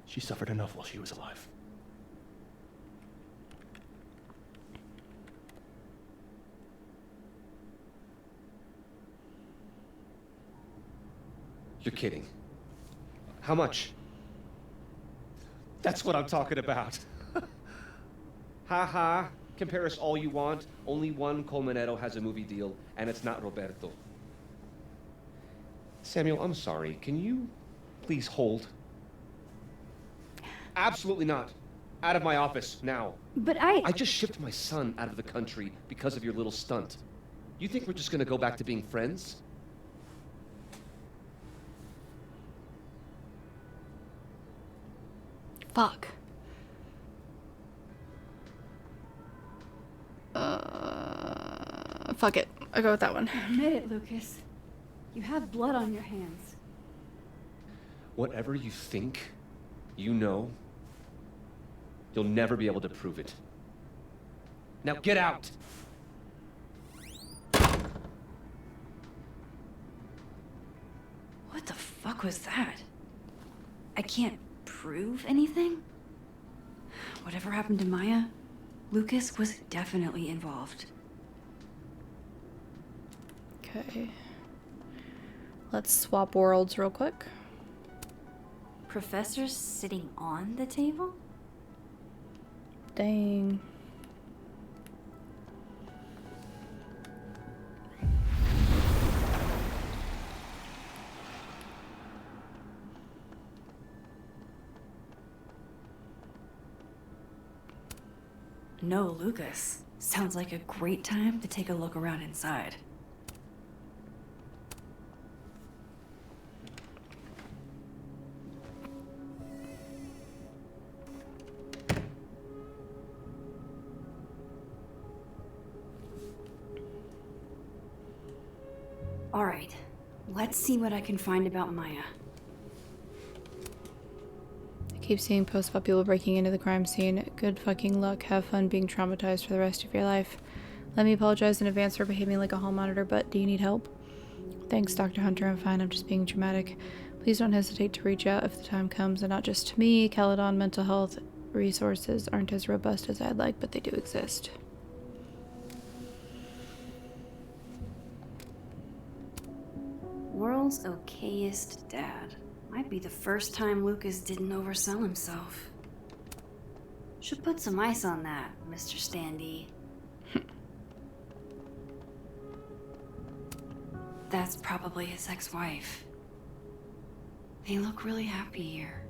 She suffered enough while she was alive. You're kidding. How much? That's what I'm talking about. Ha ha. Compare us all you want. Only one Colmenero has a movie deal, and it's not Roberto. Samuel, I'm sorry. Can you please hold? Absolutely not. Out of my office, now. But I just shipped my son out of the country because of your little stunt. You think we're just gonna go back to being friends? Fuck. Fuck it. I'll go with that one. Admit it, Lucas. You have blood on your hands. Whatever you think, you know, you'll never be able to prove it. Now get out! What the fuck was that? I can't prove anything? Whatever happened to Maya, Lucas was definitely involved. Okay. Let's swap worlds real quick. Professor's sitting on the table? Dang. No, Lucas. Sounds like a great time to take a look around inside. All right, let's see what I can find about Maya. I keep seeing posts about people breaking into the crime scene. Good fucking luck. Have fun being traumatized for the rest of your life. Let me apologize in advance for behaving like a hall monitor, but do you need help? Thanks, Dr. Hunter. I'm fine. I'm just being dramatic. Please don't hesitate to reach out if the time comes, and not just to me. Caledon mental health resources aren't as robust as I'd like, but they do exist. World's okayest dad. Might be the first time Lucas didn't oversell himself. Should put some ice on that, Mr. Standy. That's probably his ex-wife. They look really happy here.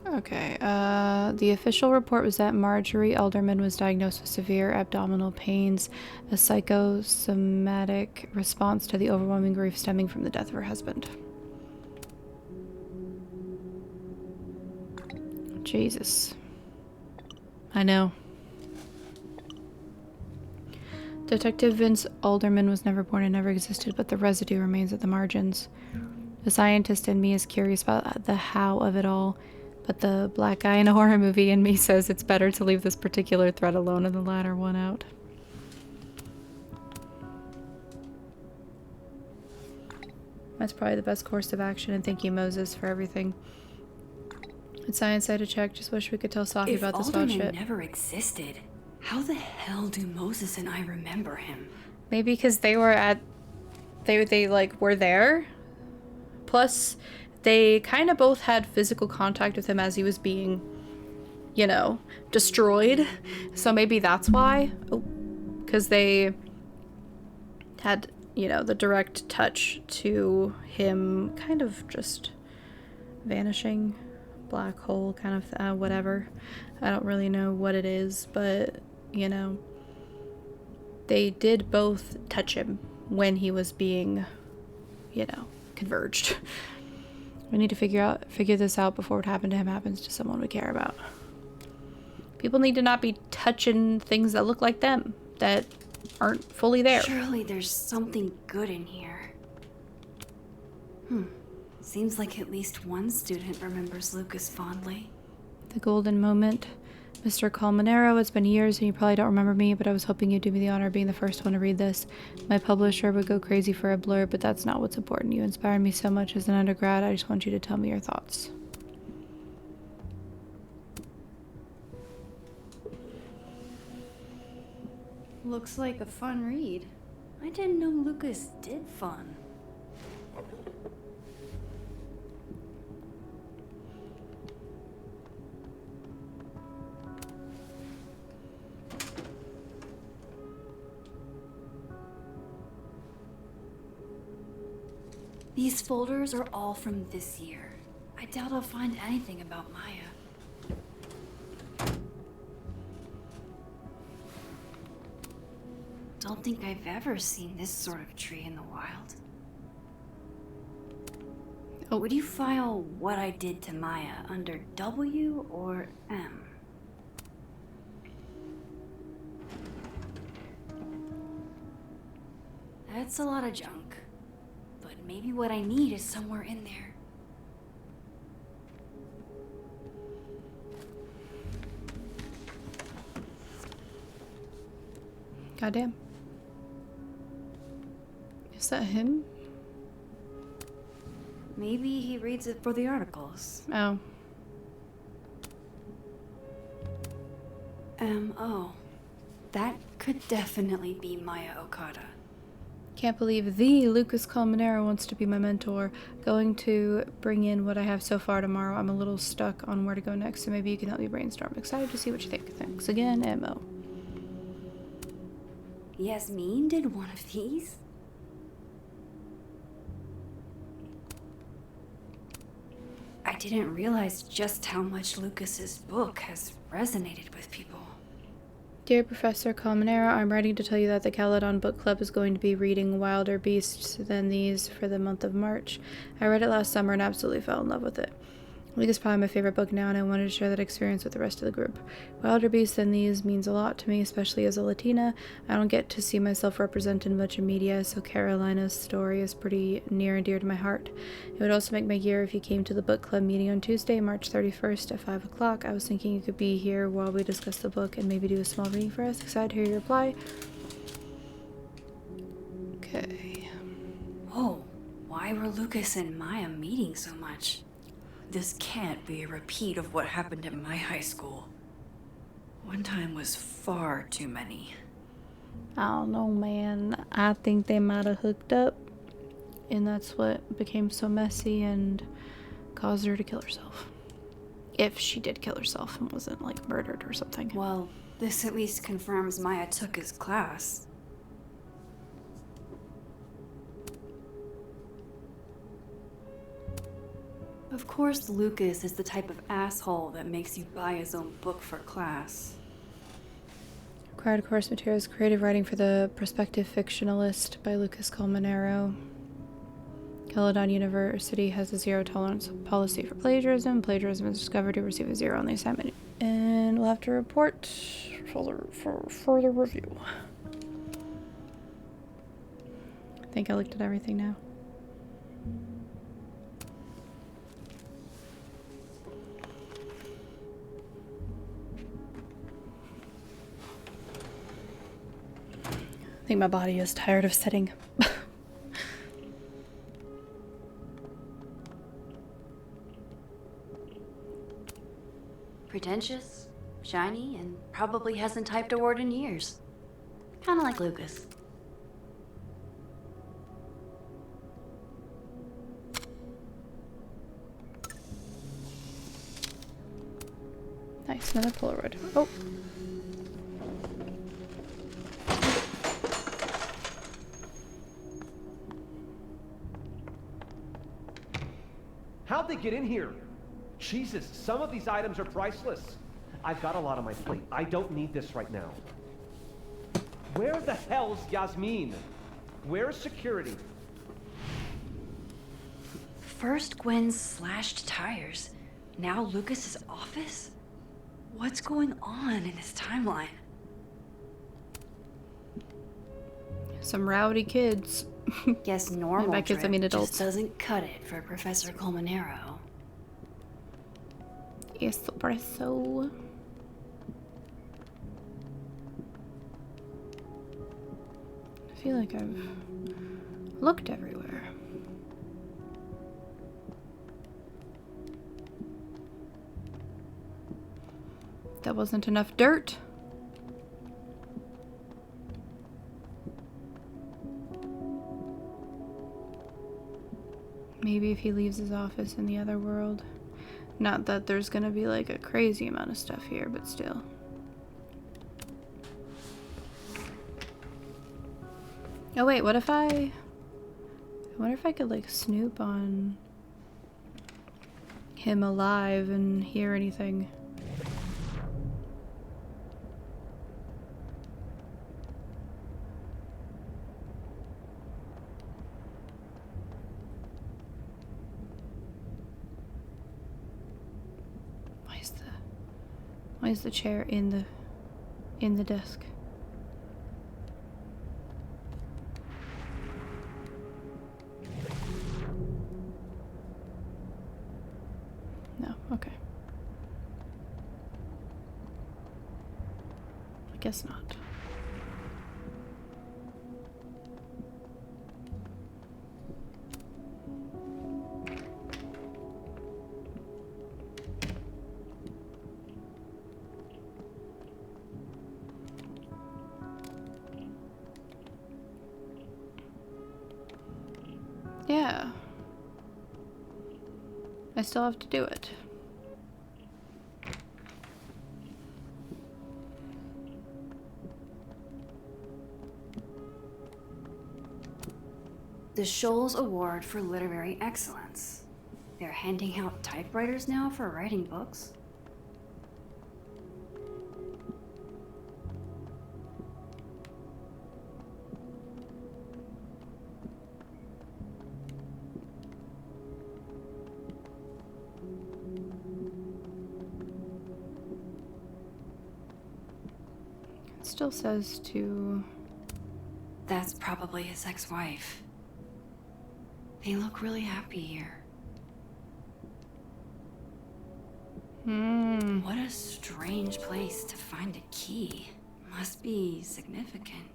Okay, the official report was that Marjorie Alderman was diagnosed with severe abdominal pains, a psychosomatic response to the overwhelming grief stemming from the death of her husband. Jesus. I know. Detective Vince Alderman was never born and never existed, but the residue remains at the margins. The scientist in me is curious about the how of it all, but the black guy in a horror movie in me says it's better to leave this particular thread alone and the latter one out. That's probably the best course of action, and thank you, Moses, for everything. It's science I had to check. Just wish we could tell Safi about this wild shit. If Alderman never existed, how the hell do Moses and I remember him? Maybe because they were at... They like, were there. Plus, they kind of both had physical contact with him as he was being, you know, destroyed. So maybe that's why. Because they had, you know, the direct touch to him kind of just vanishing. Black hole kind of whatever. I don't really know what it is, but, you know, they did both touch him when he was being, you know, converged. We need to figure this out before what happened to him happens to someone we care about. People need to not be touching things that look like them, that aren't fully there. Surely there's something good in here. Seems like at least one student remembers Lucas fondly. The golden moment. Mr. Colmenero, it's been years and you probably don't remember me, but I was hoping you'd do me the honor of being the first one to read this. My publisher would go crazy for a blurb, but that's not what's important. You inspired me so much as an undergrad. I just want you to tell me your thoughts. Looks like a fun read. I didn't know Lucas did fun. These folders are all from this year. I doubt I'll find anything about Maya. Don't think I've ever seen this sort of tree in the wild. Would you file what I did to Maya under W or M? That's a lot of junk. But maybe what I need is somewhere in there. Goddamn. Is that him? Maybe he reads it for the articles. Oh. M.O. That could definitely be Maya Okada. Can't believe the Lucas Colmenero wants to be my mentor. Going to bring in what I have so far tomorrow. I'm a little stuck on where to go next, so maybe you can help me brainstorm. Excited to see what you think. Thanks again, M.O. Yasmin did one of these? I didn't realize just how much Lucas's book has resonated with people. Dear Professor Colmenero, I'm writing to tell you that the Caledon Book Club is going to be reading Wilder Beasts Than These for the month of March. I read it last summer and absolutely fell in love with it. I think it's probably my favorite book now, and I wanted to share that experience with the rest of the group. Wilder Beasts Than These means a lot to me, especially as a Latina. I don't get to see myself represented much in media, so Carolina's story is pretty near and dear to my heart. It would also make my year if you came to the book club meeting on Tuesday, March 31st at 5 o'clock. I was thinking you could be here while we discuss the book and maybe do a small reading for us. Excited to hear your reply. Okay. Oh, why were Lucas and Maya meeting so much? This can't be a repeat of what happened at my high school. One time was far too many. I don't know, man. I think they might have hooked up, and that's what became so messy and caused her to kill herself. If she did kill herself and wasn't, like, murdered or something. Well, this at least confirms Maya took his class. Of course, Lucas is the type of asshole that makes you buy his own book for class. Required course materials, creative writing for the prospective fictionalist by Lucas Colmenero. Caledon University has a zero tolerance policy for plagiarism. Plagiarism is discovered to receive a 0 on the assignment. And we'll have to report for further review. I think I looked at everything now. I think my body is tired of sitting. Pretentious, shiny, and probably hasn't typed a word in years. Kinda like Lucas. Nice, another Polaroid. Oh. How'd they get in here? Jesus, some of these items are priceless. I've got a lot on my plate. I don't need this right now. Where the hell's Yasmin? Where's security? First Gwen's slashed tires, now Lucas's office? What's going on in his timeline? Some rowdy kids. Guess normal And by kids, I mean drip adults. just doesn't cut it for Professor Colmenero. Espresso. I feel like I've looked everywhere. That wasn't enough dirt. Maybe if he leaves his office in the other world. Not that there's gonna be like a crazy amount of stuff here, but still. Oh wait, what if I wonder if I could like snoop on him alive and hear anything. Why is the chair in the desk? No, okay. I guess not. Yeah. I still have to do it. The Scholes Award for Literary Excellence. They're handing out typewriters now for writing books. It still says to... That's probably his ex-wife. They look really happy here. What a strange place to find a key. Must be significant.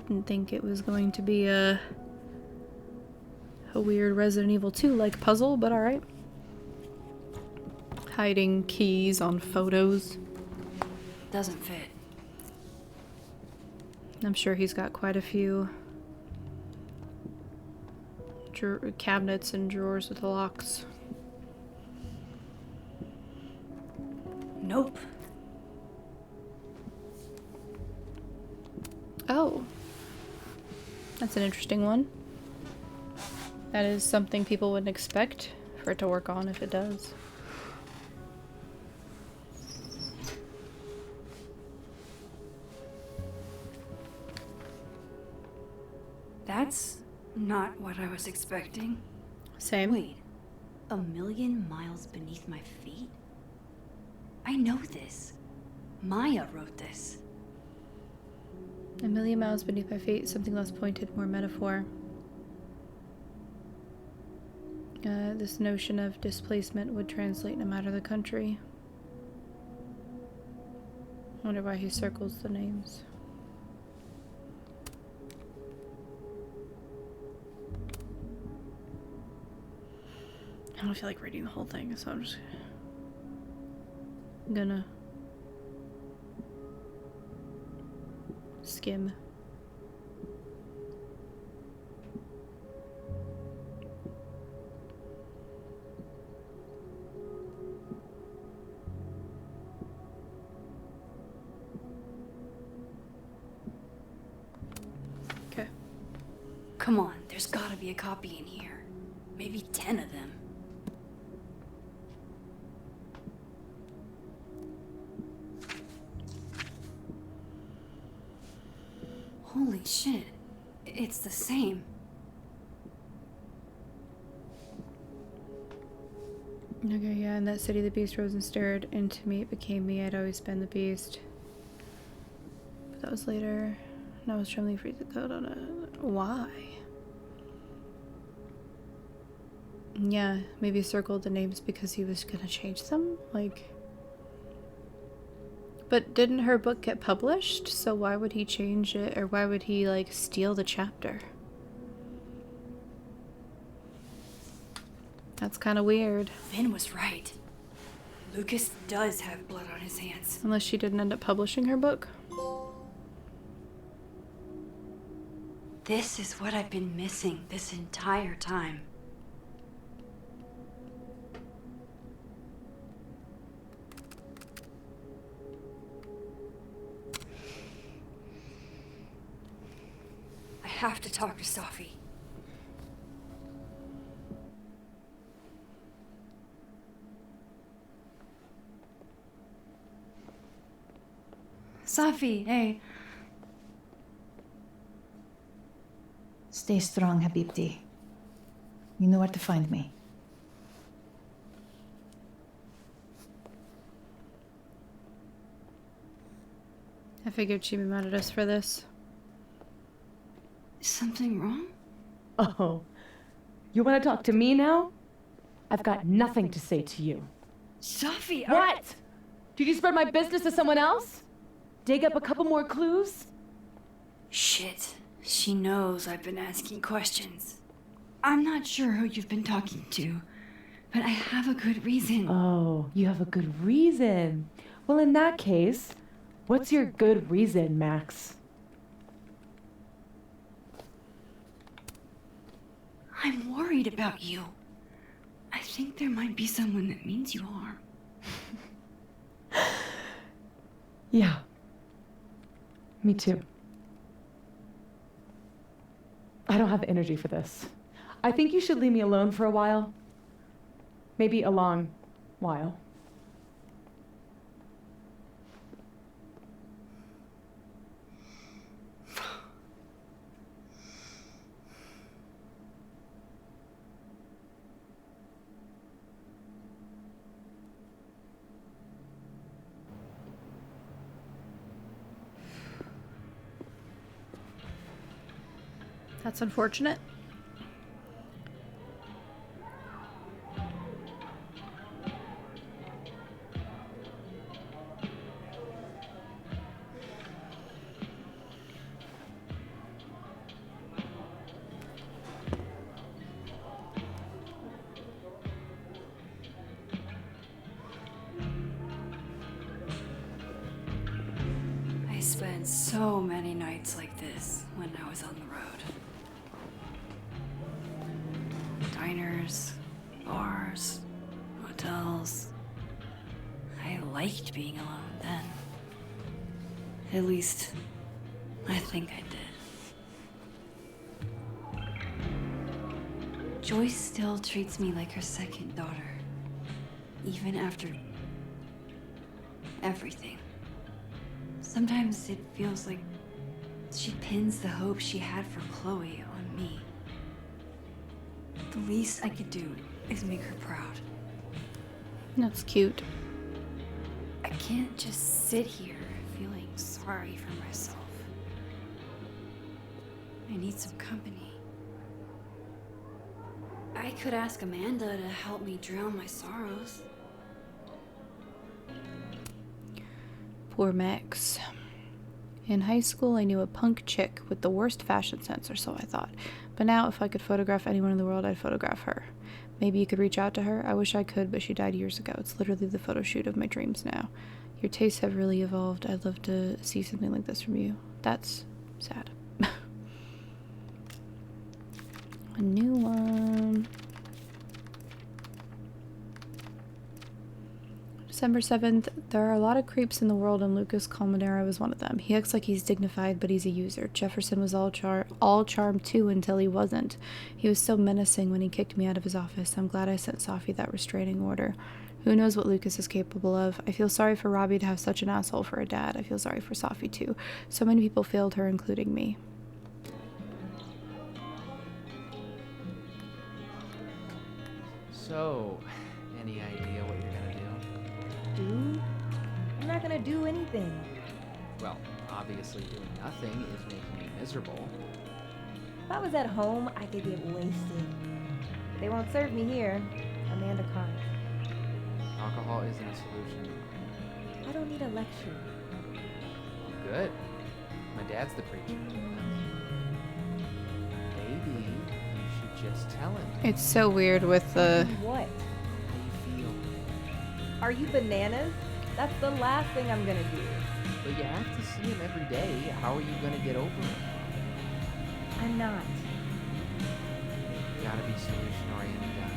Didn't think it was going to be a weird Resident Evil 2-like puzzle, but alright. Hiding keys on photos. Doesn't fit. I'm sure he's got quite a few cabinets and drawers with locks. Nope. Oh. That's an interesting one. That is something people wouldn't expect for it to work on if it does. That's not what I was expecting. Same. Wait, 1,000,000 miles beneath my feet? I know this. Maya wrote this. 1,000,000 miles beneath my feet, something less pointed, more metaphor. This notion of displacement would translate no matter the country. I wonder why he circles the names. I don't feel like reading the whole thing, so I'm just gonna skim. Okay. Come on, there's gotta be a copy in here. Maybe 10 of them. Holy shit. It's the same. Okay, yeah, in that city the beast rose and stared into me. It became me. I'd always been the beast. But that was later. And I was trembling free the code on it. Why? Yeah, maybe circled the names because he was gonna change them? Like... But didn't her book get published? So why would he change it? Or why would he, like, steal the chapter? That's kind of weird. Finn was right. Lucas does have blood on his hands. Unless she didn't end up publishing her book. This is what I've been missing this entire time. I have to talk to Safi. Safi, hey. Stay strong, Habibti. You know where to find me. I figured she'd be mad at us for this. Is something wrong? Oh, you want to talk to me now? I've got nothing to say to you. Safi, What? Did you spread my business to someone else? Dig up a couple more clues? Shit. She knows I've been asking questions. I'm not sure who you've been talking to, but I have a good reason. Oh, you have a good reason. Well, in that case, what's your good reason, Max? I'm worried about you. I think there might be someone that means you harm. Yeah. Me too. I don't have energy for this. I think you should leave me alone for a while. Maybe a long while. That's unfortunate. so many nights like this when I was on the road. Diners, bars, hotels. I liked being alone then. At least, I think I did. Joyce still treats me like her second daughter, even after everything. Sometimes it feels like she pins the hope she had for Chloe on me. The least I could do is make her proud. That's cute. I can't just sit here feeling sorry for myself. I need some company. I could ask Amanda to help me drown my sorrows. Poor Max. In high school, I knew a punk chick with the worst fashion sense, or so I thought. But now, if I could photograph anyone in the world, I'd photograph her. Maybe you could reach out to her? I wish I could, but she died years ago. It's literally the photo shoot of my dreams now. Your tastes have really evolved. I'd love to see something like this from you. That's sad. A new one. December 7th. There are a lot of creeps in the world, and Lucas Colmenero was one of them. He acts like he's dignified, but he's a user. Jefferson was all charm too until he wasn't. He was so menacing when he kicked me out of his office. I'm glad I sent Safi that restraining order. Who knows what Lucas is capable of? I feel sorry for Robbie to have such an asshole for a dad. I feel sorry for Safi too. So many people failed her, including me. So, any idea what you're gonna do? Do? I'm not gonna do anything. Well, obviously doing nothing is making you miserable. If I was at home, I could get wasted. They won't serve me here. Amanda can't. Alcohol isn't a solution. I don't need a lecture. Good. My dad's the preacher. Maybe you should just tell him It's so weird with the... What? how you feel. Are you bananas? That's the last thing I'm gonna do. But you have to see him every day. How are you gonna get over it? I'm not. You gotta be solution-oriented guy.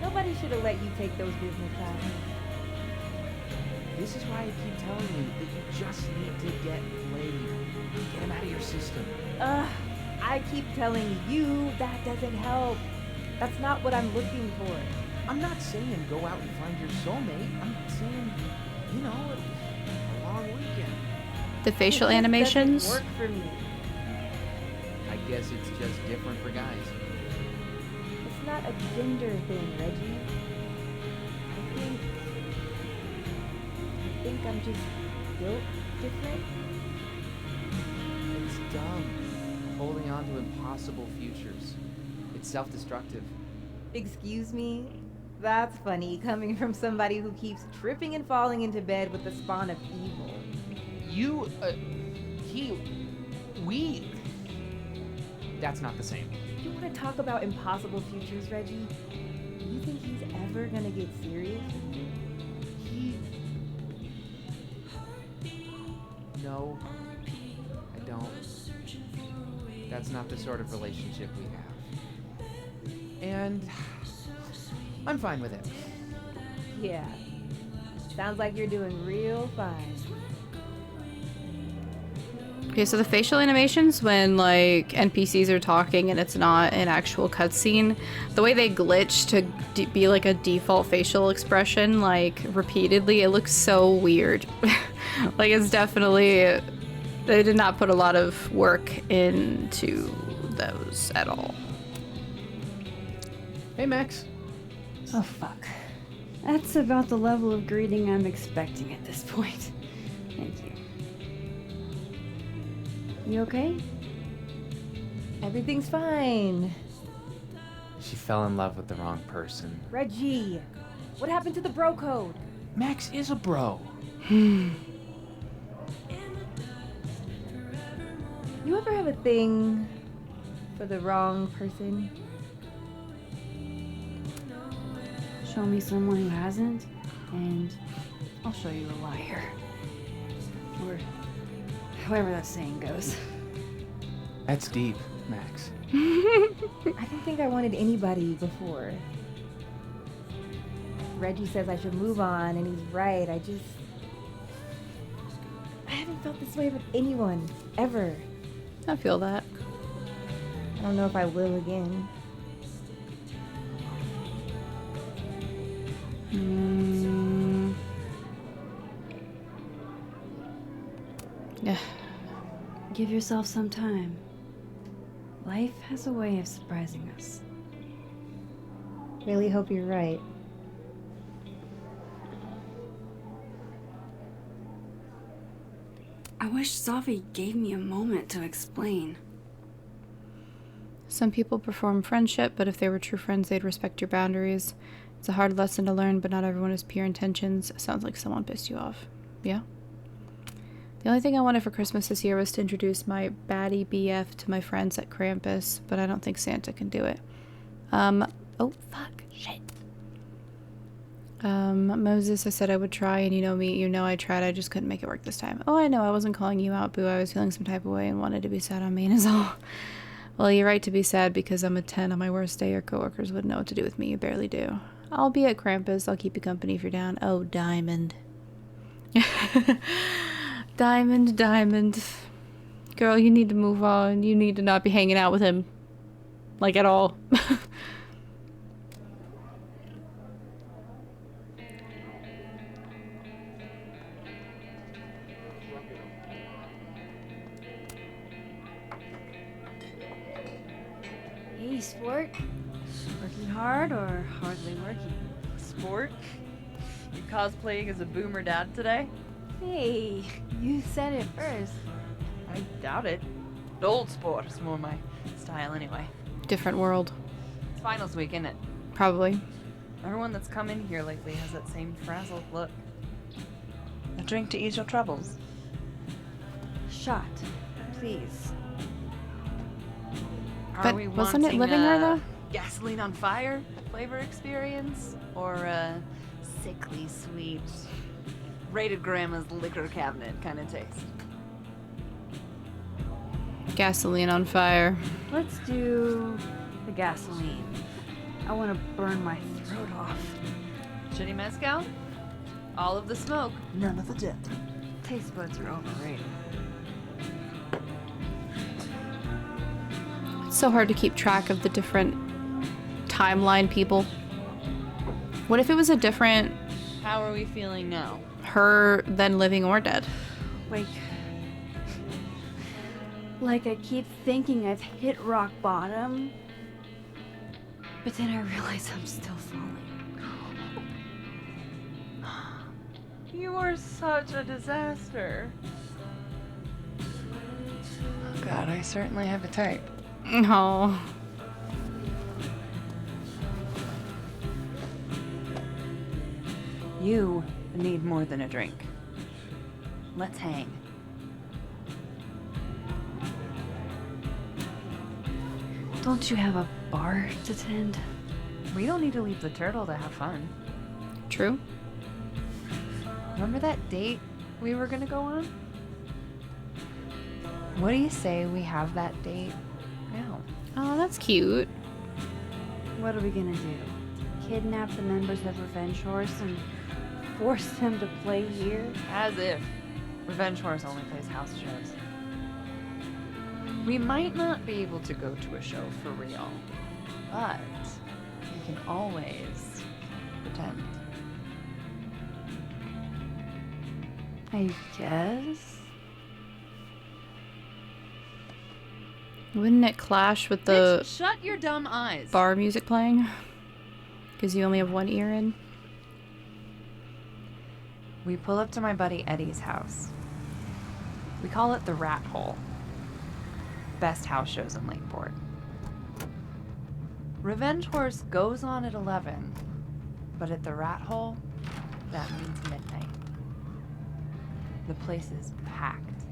Nobody should have let you take those business classes. This is why I keep telling you that you just need to get laid. Get him out of your system. Ugh, I keep telling you that doesn't help. That's not what I'm looking for. I'm not saying go out and find your soulmate. I'm saying, you know, a long weekend. The facial It just animations. doesn't work for me. I guess it's just different for guys. It's not a gender thing, Reggie. I think I'm just built different. It's dumb. Holding on to impossible futures. It's self-destructive. Excuse me? That's funny, coming from somebody who keeps tripping and falling into bed with the spawn of evil. We... That's not the same. You want to talk about impossible futures, Reggie? You think he's ever gonna get serious? No, I don't. That's not the sort of relationship we have. And I'm fine with it. Yeah. Sounds like you're doing real fine. Okay, so the facial animations when like NPCs are talking and it's not an actual cutscene, the way they glitch to be like a default facial expression like repeatedly, it looks so weird. Like it's definitely, they did not put a lot of work into those at all. Hey, Max. Oh, fuck. That's about the level of greeting I'm expecting at this point. Thank you. You okay? Everything's fine. She fell in love with the wrong person. Reggie, what happened to the bro code? Max is a bro. You ever have a thing for the wrong person? Show me someone who hasn't, and I'll show you a liar. Or however that saying goes. That's deep, Max. I didn't think I wanted anybody before. Reggie says I should move on, and he's right. I haven't felt this way with anyone, ever. I feel that. I don't know if I will again. Yeah. Give yourself some time. Life has a way of surprising us. Really hope you're right. I wish Safi gave me a moment to explain. Some people perform friendship, but if they were true friends, they'd respect your boundaries. It's a hard lesson to learn, but not everyone has pure intentions. Sounds like someone pissed you off. Yeah? The only thing I wanted for Christmas this year was to introduce my baddie BF to my friends at Krampus, but I don't think Santa can do it. Oh, fuck. Shit. Moses, I said I would try, and you know me, you know I tried, I just couldn't make it work this time. Oh, I know, I wasn't calling you out, Boo. I was feeling some type of way and wanted to be sad on me, and is all. Well, you're right to be sad because I'm a 10 on my worst day. Your coworkers wouldn't know what to do with me. You barely do. I'll be at Krampus. I'll keep you company if you're down. Oh, Diamond. Diamond. Girl, you need to move on. You need to not be hanging out with him. Like, at all. Hey, sport. Working hard or hardly working? Sport? You cosplaying as a boomer dad today? Hey, you said it first. I doubt it. Old sport is more my style anyway. Different world. It's finals week, isn't it? Probably. Everyone that's come in here lately has that same frazzled look. A drink to ease your troubles. Shot, please. Are we wasn't it wanting living her, though? Gasoline on fire flavor experience, or a sickly sweet, rated grandma's liquor cabinet kind of taste? Gasoline on fire. Let's do the gasoline. I want to burn my throat off. Shitty mezcal? All of the smoke, none of the dip. Taste buds are overrated. It's so hard to keep track of the different timeline people. What if it was a different How are we feeling now? her then living or dead? Like I keep thinking I've hit rock bottom, but then I realize I'm still falling. You are such a disaster. Oh God, I certainly have a type. No. You need more than a drink. Let's hang. Don't you have a bar to tend? We don't need to leave the turtle to have fun. True. Remember that date we were gonna go on? What do you say we have that date now? Oh, that's cute. What are we gonna do? Kidnap the members of Revenge Horse and force them to play here? As if. Revenge Horse only plays house shows. We might not be able to go to a show for real, but we can always pretend. I guess. Wouldn't it clash with the Bitch, shut your dumb eyes. bar music playing? Because you only have one ear in? We pull up to my buddy Eddie's house. We call it the Rat Hole. Best house shows in Lakeport. Revenge Horse goes on at 11, but at the Rat Hole, that means midnight. The place is packed.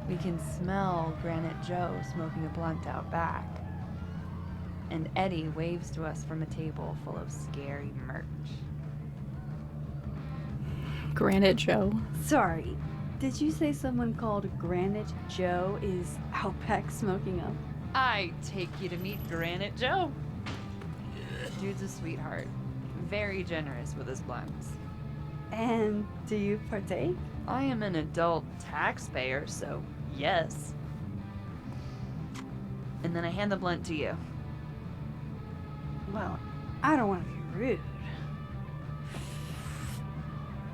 We can smell Granite Joe smoking a blunt out back. And Eddie waves to us from a table full of scary merch. Granite Joe. Sorry, Did you say someone called Granite Joe is out back smoking up? I take you to meet Granite Joe. Dude's a sweetheart. Very generous with his blunts. And do you partake? I am an adult taxpayer, so yes. And then I hand the blunt to you. Well, I don't want to be rude.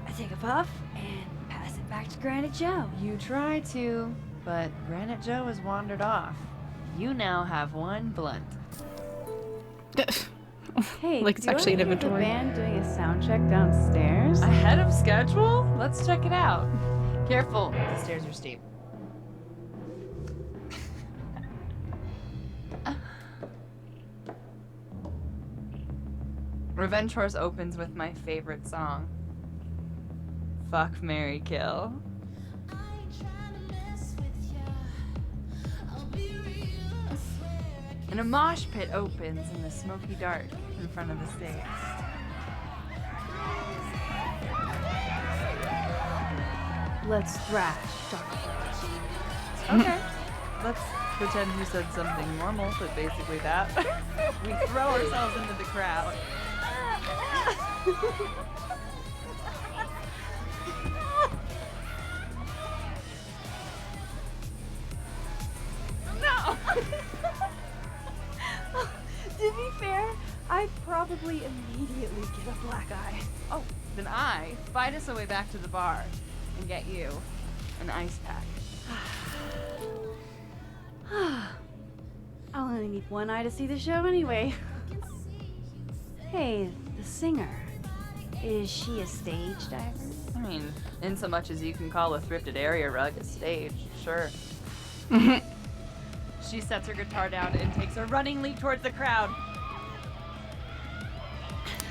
I take a puff and pass it back to Granite Joe. You try to, but Granite Joe has wandered off. You now have one blunt. Hey, Like it's do actually I an hear inventory. The band doing a sound check downstairs. Ahead of schedule? Let's check it out. Careful, the stairs are steep. Revenge Horse opens with my favorite song. Fuck, Marry, Kill. And a mosh pit opens in the smoky dark in front of the stage. Let's thrash, Dr. Okay. Let's pretend you said something normal, but basically that. We throw ourselves into the crowd. No! To be fair, I'd probably immediately get a black eye. Oh, then I fight us a way back to the bar and get you an ice pack. I'll only need one eye to see the show anyway. Hey, the singer. Is she a stage diver? I mean, in so much as you can call a thrifted area rug a stage, sure. She sets her guitar down and takes a running leap towards the crowd.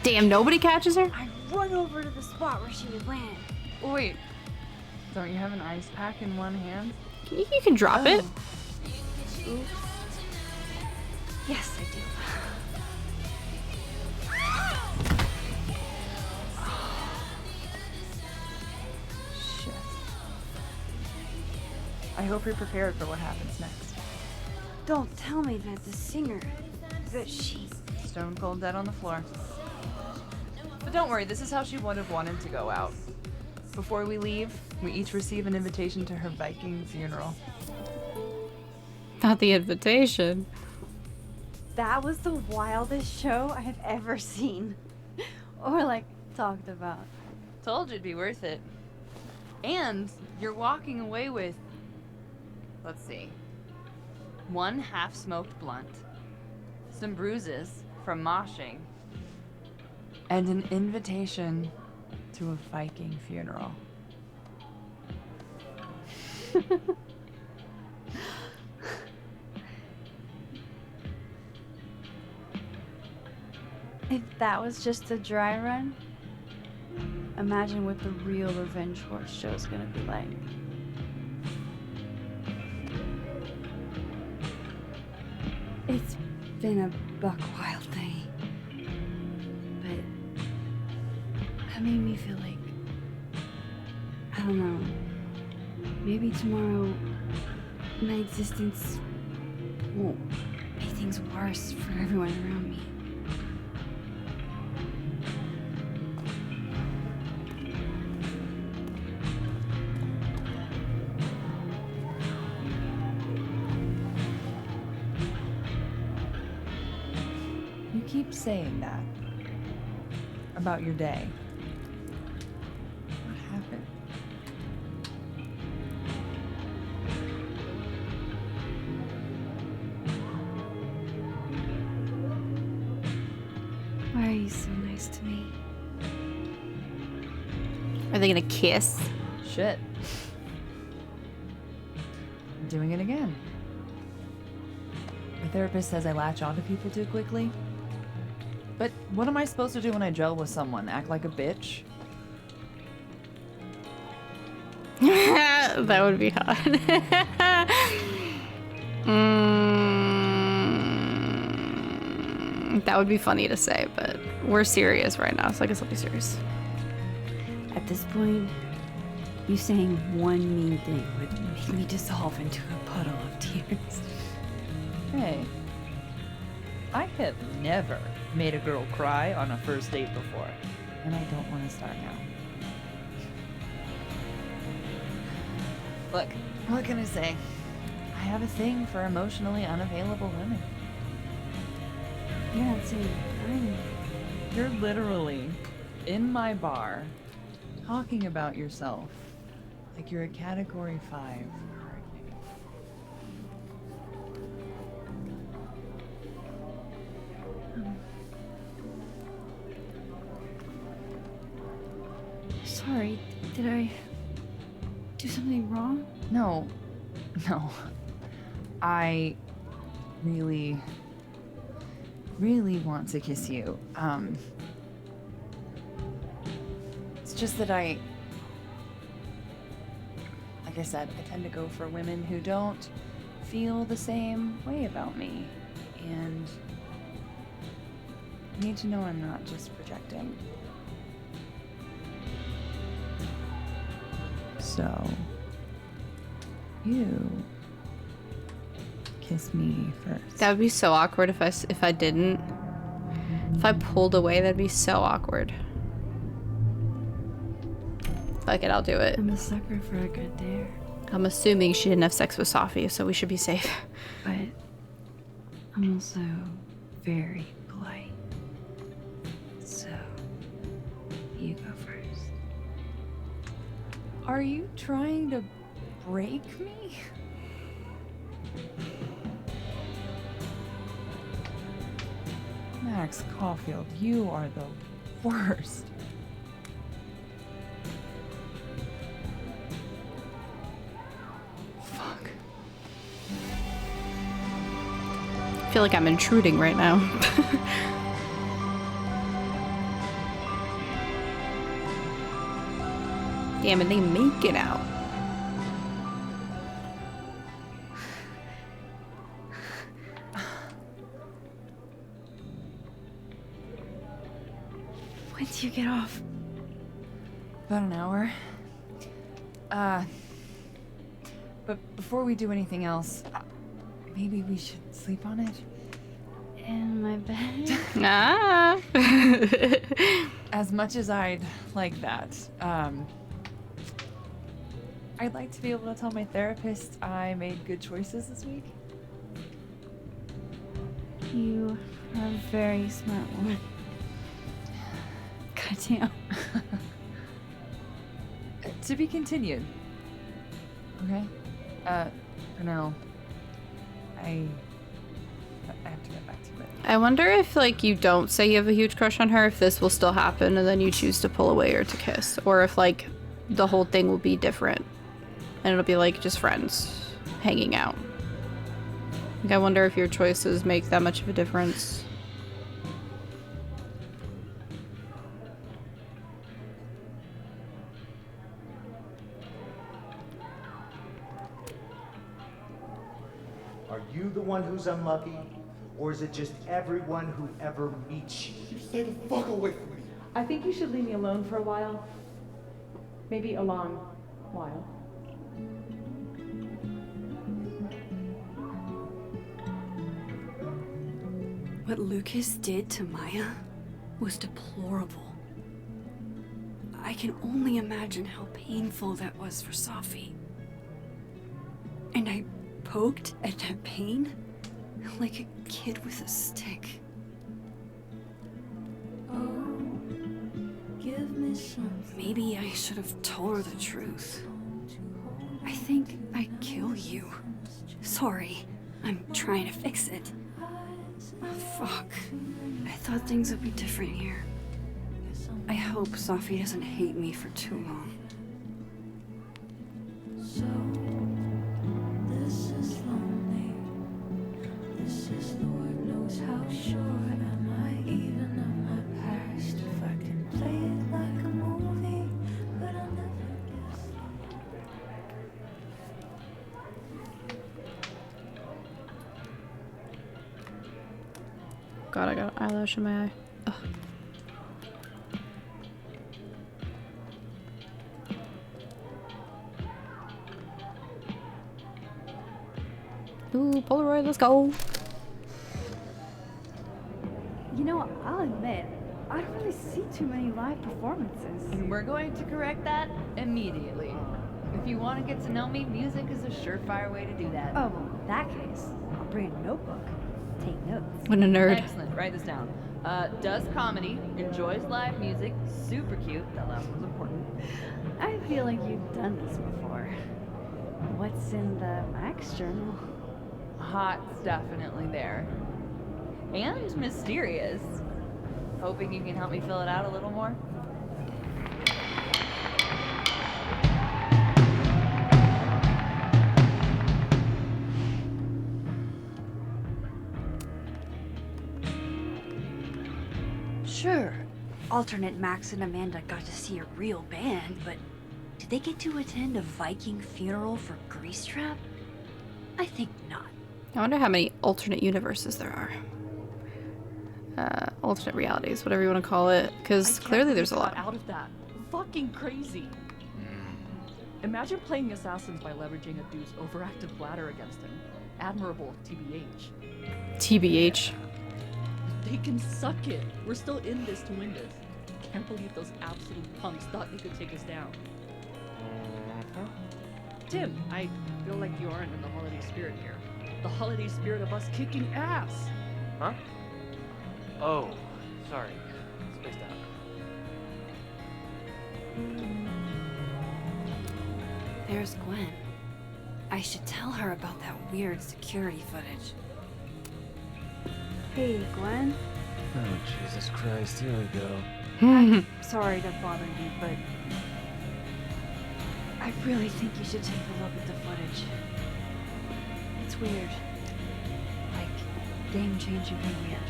Damn, nobody catches her? I run over to the spot where she would land. Wait, don't you have an ice pack in one hand? You can drop it. Oops. Yes, I do. Shit. I hope you're prepared for what happens next. Don't tell me that the singer, that she... Stone cold dead on the floor. But don't worry, this is how she would have wanted to go out. Before we leave, we each receive an invitation to her Viking funeral. Not the invitation. That was the wildest show I have ever seen. Or, like, talked about. Told you it'd be worth it. And you're walking away with, let's see, one half-smoked blunt, some bruises from moshing, and an invitation to a Viking funeral. If that was just a dry run, imagine what the real Revenge Horse show is gonna be like. It's been a buck wild thing, but that made me feel like, I don't know, maybe tomorrow my existence won't make things worse for everyone around me. You keep saying that about your day. What happened? Why are you so nice to me? Are they gonna kiss? Shit. I'm doing it again. My therapist says I latch onto people too quickly. But what am I supposed to do when I gel with someone? Act like a bitch? That would be hot. That would be funny to say, but we're serious right now, so I guess I'll be serious. At this point, You saying one mean thing would make me dissolve into a puddle of tears. Hey, I have never made a girl cry on a first date before, and I don't want to start now. Look, what can I say? I have a thing for emotionally unavailable women. You're not saying I'm... You're literally in my bar talking about yourself like you're a Category 5 hurricane. Sorry, did I do something wrong? No. I really want to kiss you. It's just that like I said, I tend to go for women who don't feel the same way about me. And you need to know I'm not just projecting. So, you kiss me first. That would be so awkward if I didn't. If I pulled away, that'd be so awkward. Fuck it, I'll do it. I'm a sucker for a good dare. I'm assuming she didn't have sex with Safi, so we should be safe. But I'm also very polite. So, you go first. Are you trying to break me? Max Caulfield, you are the worst. Fuck. I feel like I'm intruding right now. Damn, and they make it out. When do you get off? About an hour. But before we do anything else, maybe we should sleep on it? In my bed? Ah. As much as I'd like that, I'd like to be able to tell my therapist I made good choices this week. You are a very smart woman. Goddamn. To be continued. Okay? For now, I have to get back to it. I wonder if, like, you don't say you have a huge crush on her, if this will still happen and then you choose to pull away or to kiss. Or if, like, the whole thing will be different. And it'll be, like, just friends hanging out. Like, I wonder if your choices make that much of a difference. Are you the one who's unlucky? Or is it just everyone who ever meets you? You stay the fuck away from me. I think you should leave me alone for a while. Maybe a long while. What Lucas did to Maya was deplorable. I can only imagine how painful that was for Safi. And I poked at that pain like a kid with a stick. Oh, give me some. Maybe I should have told her the truth. I think I'd kill you. Sorry, I'm trying to fix it. Oh, fuck. I thought things would be different here. I hope Safi doesn't hate me for too long. So, this is lonely. This is Lord knows how sure am I even of my past. If I can play it like a movie, but I'll never guess. God, I got eyelash in my eye. Ugh. Ooh, Polaroid, let's go. You know, I'll admit, I don't really see too many live performances. And we're going to correct that immediately. If you want to get to know me, music is a surefire way to do that. Oh, well, in that case, I'll bring a notebook. Take notes. What a nerd. Excellent. Write this down. Does comedy, enjoys live music, super cute. That last one's important. I feel like you've done this before. What's in the Max journal? Hot's definitely there. And mysterious. Hoping you can help me fill it out a little more. Sure, alternate Max and Amanda got to see a real band, but did they get to attend a Viking funeral for Grease Trap? I think not. I wonder how many alternate universes there are. Alternate realities, whatever you want to call it, because clearly there's a lot. Out of that. Fucking crazy. Imagine playing assassins by leveraging a dude's overactive bladder against him. Admirable, TBH. TBH. They can suck it. We're still in this to win this. Can't believe those absolute punks thought they could take us down. Tim, I feel like you aren't in the holiday spirit here. The holiday spirit of us kicking ass. Huh? Oh, sorry. Spaced out. There's Gwen. I should tell her about that weird security footage. Hey, Gwen. Oh, Jesus Christ, here we go. I'm sorry to bother you, but I really think you should take a look at the footage. It's weird. Like, game-changingly weird.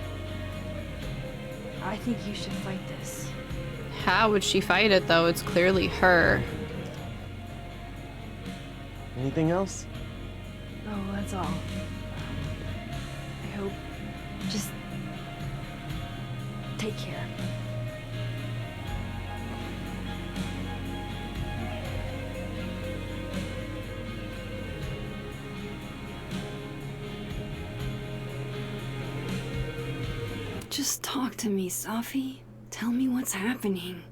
I think you should fight this. How would she fight it, though? It's clearly her. Anything else? Oh, that's all. I hope. Just take care. Just talk to me, Safi. Tell me what's happening.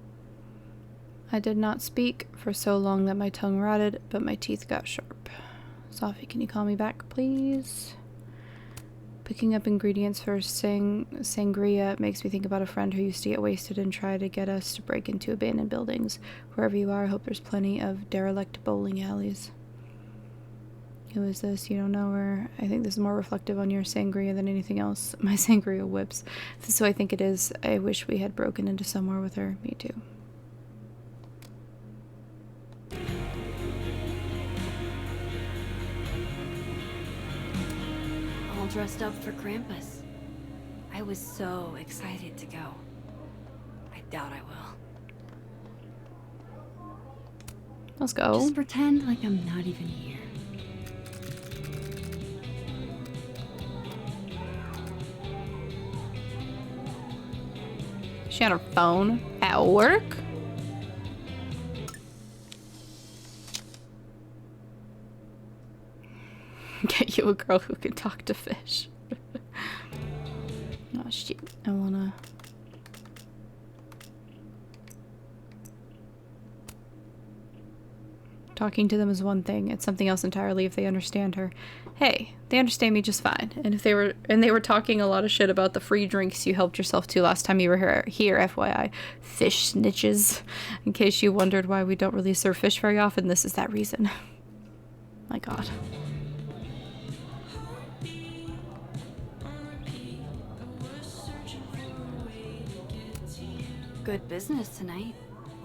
I did not speak for so long that my tongue rotted, but my teeth got sharp. Safi, can you call me back, please? Picking up ingredients for sangria makes me think about a friend who used to get wasted and try to get us to break into abandoned buildings. Wherever you are, I hope there's plenty of derelict bowling alleys. Who is this? You don't know her. I think this is more reflective on your sangria than anything else. My sangria whips. So I think it is. I wish we had broken into somewhere with her. Me too. All dressed up for Krampus. I was so excited to go. I doubt I will. Let's go. Just pretend like I'm not even here. She on her phone at work? Get you a girl who can talk to fish. Oh shit, I wanna... Talking to them is one thing, it's something else entirely if they understand her. Hey, they understand me just fine. And if they were talking a lot of shit about the free drinks you helped yourself to last time you were here, FYI. Fish snitches. In case you wondered why we don't really serve fish very often, this is that reason. My god. Good business tonight.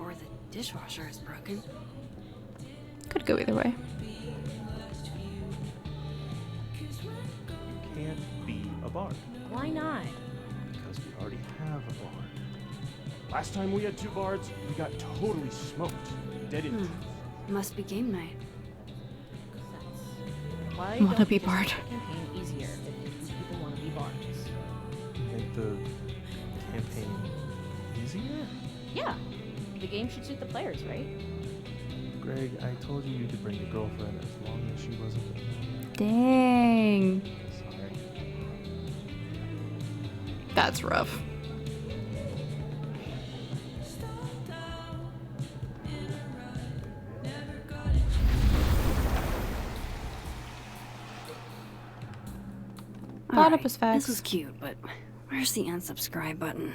Or the dishwasher is broken. Could go either way. Can't be a bard. Why not? Because we already have a bard. Last time we had 2 bards, we got totally smoked. Dead in. Must be game night. Why Wanna don't be you just bard. make the campaign easier if people want to be bards? Make the campaign easier? Yeah. The game should suit the players, right? Greg, I told you you could bring your girlfriend as long as she wasn't. Dang. That's rough. Platypus facts. This was cute, but where's the unsubscribe button?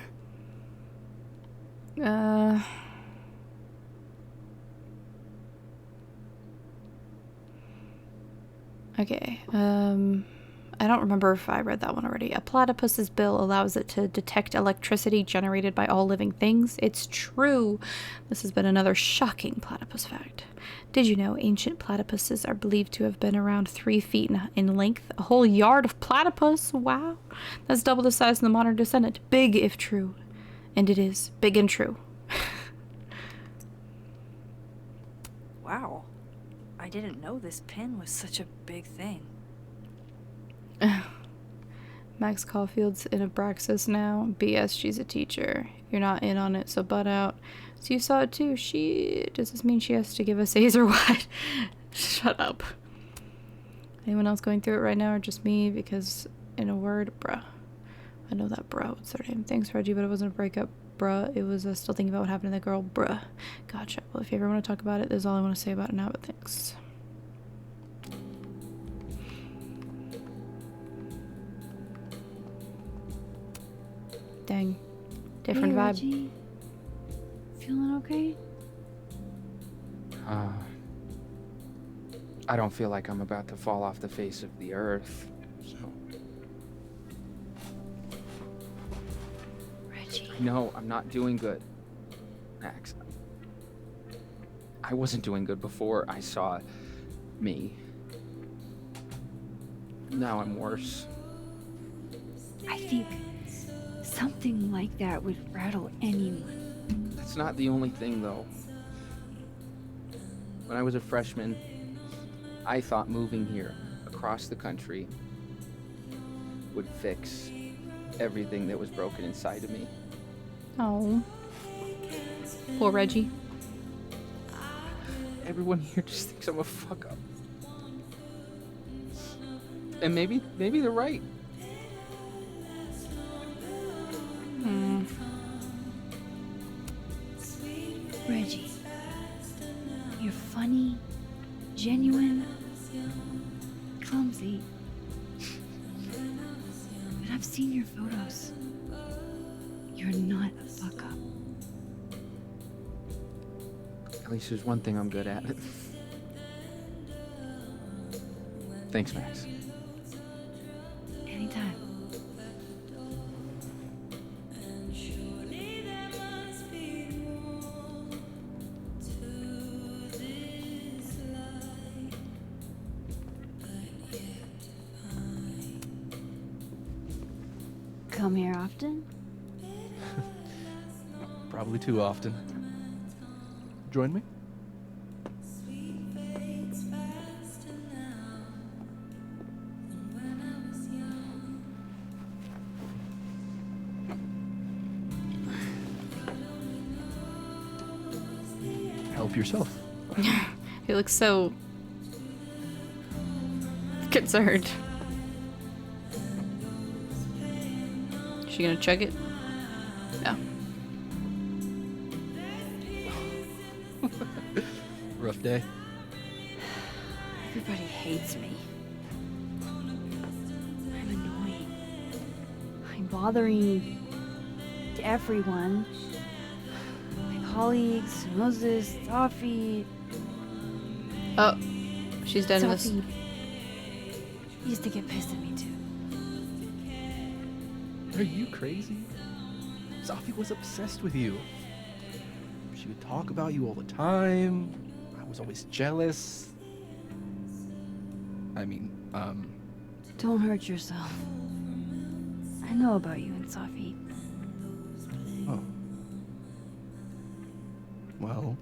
Okay. I don't remember if I read that one already. A platypus's bill allows it to detect electricity generated by all living things. It's true. This has been another shocking platypus fact. Did you know ancient platypuses are believed to have been around 3 feet in length? A whole yard of platypus? Wow. That's double the size of the modern descendant. Big if true. And it is. Big and true. Wow. I didn't know this pin was such a big thing. Max Caulfield's in Abraxas now. BS, she's a teacher. You're not in on it, so butt out. So you saw it too. Does this mean she has to give us A's or what? Shut up. Anyone else going through it right now or just me? Because in a word, bruh. I know that bruh. What's her name? Thanks, Reggie, but it wasn't a breakup, bruh. It was still thinking about what happened to the girl, bruh. Gotcha. Well, if you ever want to talk about it, that's all I want to say about it now, but thanks. Dang. Different Hey, vibe. Reggie. Feeling okay? I don't feel like I'm about to fall off the face of the earth, so... Reggie. No, I'm not doing good, Max. I wasn't doing good before I saw me. Now I'm worse. I think something like that would rattle anyone. That's not the only thing, though. When I was a freshman, I thought moving here across the country would fix everything that was broken inside of me. Oh. Poor Reggie. Everyone here just thinks I'm a fuck up. And maybe they're right. Reggie, you're funny, genuine, clumsy. But I've seen your photos. You're not a fuck up. At least there's one thing I'm good at. Thanks, Max. Anytime. Come here often? Probably too often. Join me? Help yourself. He looks so concerned. Is she gonna chug it? No. Rough day. Everybody hates me. I'm annoying. I'm bothering everyone. My colleagues, Moses, Sophie. Oh, she's done this. Sophie used to get pissed at me too. Are you crazy? Sophie was obsessed with you. She would talk about you all the time. I was always jealous. I mean, Don't hurt yourself. I know about you and Sophie. Oh. Well,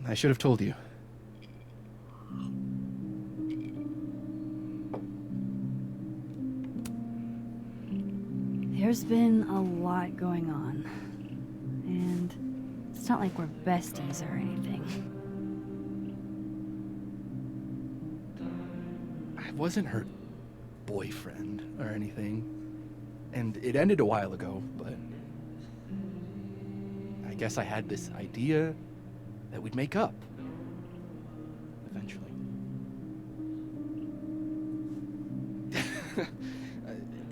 I should have told you. There's been a lot going on. And it's not like we're besties or anything. wasn't her boyfriend or anything. And it ended a while ago, but I guess I had this idea that we'd make up. Eventually.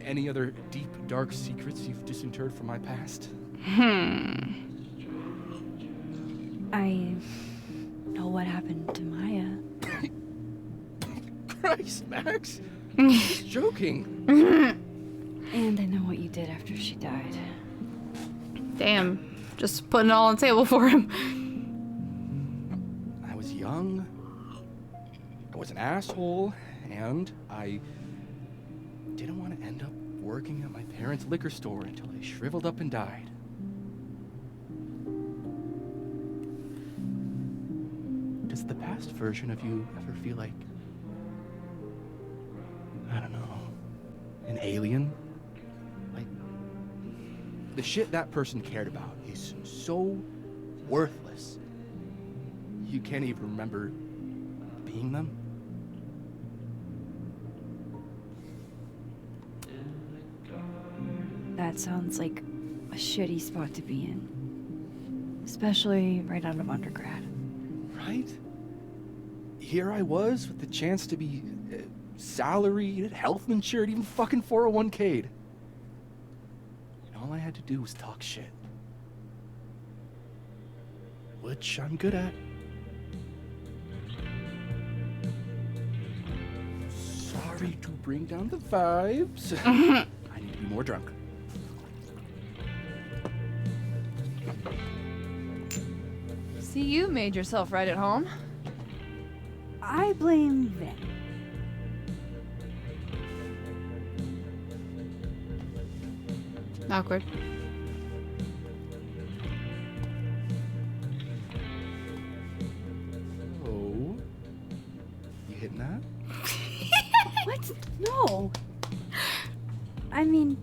Any other deep, dark secrets you've disinterred from my past? I know what happened to Maya. Christ, Max! I'm just joking. And I know what you did after she died. Damn. Just putting it all on the table for him. I was young. I was an asshole. And I didn't want to end up working at my parents' liquor store until I shriveled up and died. Does the past version of you ever feel like, I don't know, an alien? Like, the shit that person cared about is so worthless. You can't even remember being them? That sounds like a shitty spot to be in. Especially right out of undergrad. Right? Here I was with the chance to be salaried, health insured, even fucking 401k'd. And all I had to do was talk shit. Which I'm good at. Sorry to bring down the vibes. I need to be more drunk. See, you made yourself right at home. I blame Vin. Awkward. Oh. You hitting that? What? No. I mean...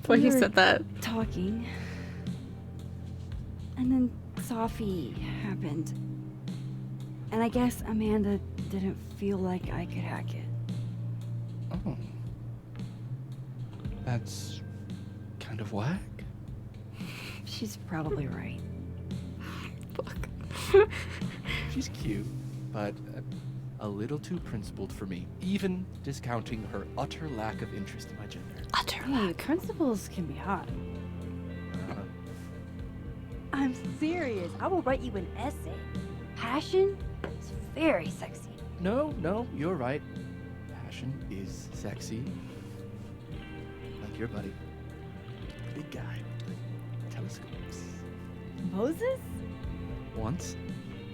Boy, you said that. Talking. And then Sophie happened. And I guess Amanda didn't feel like I could hack it. Oh. That's kind of whack. She's probably right. She's cute, but a little too principled for me, even discounting her utter lack of interest in my gender. Hey, principals can be hot. I'm serious. I will write you an essay. Passion is very sexy. No, you're right. Passion is sexy. Like your buddy. The big guy with the telescopes. Moses? Once,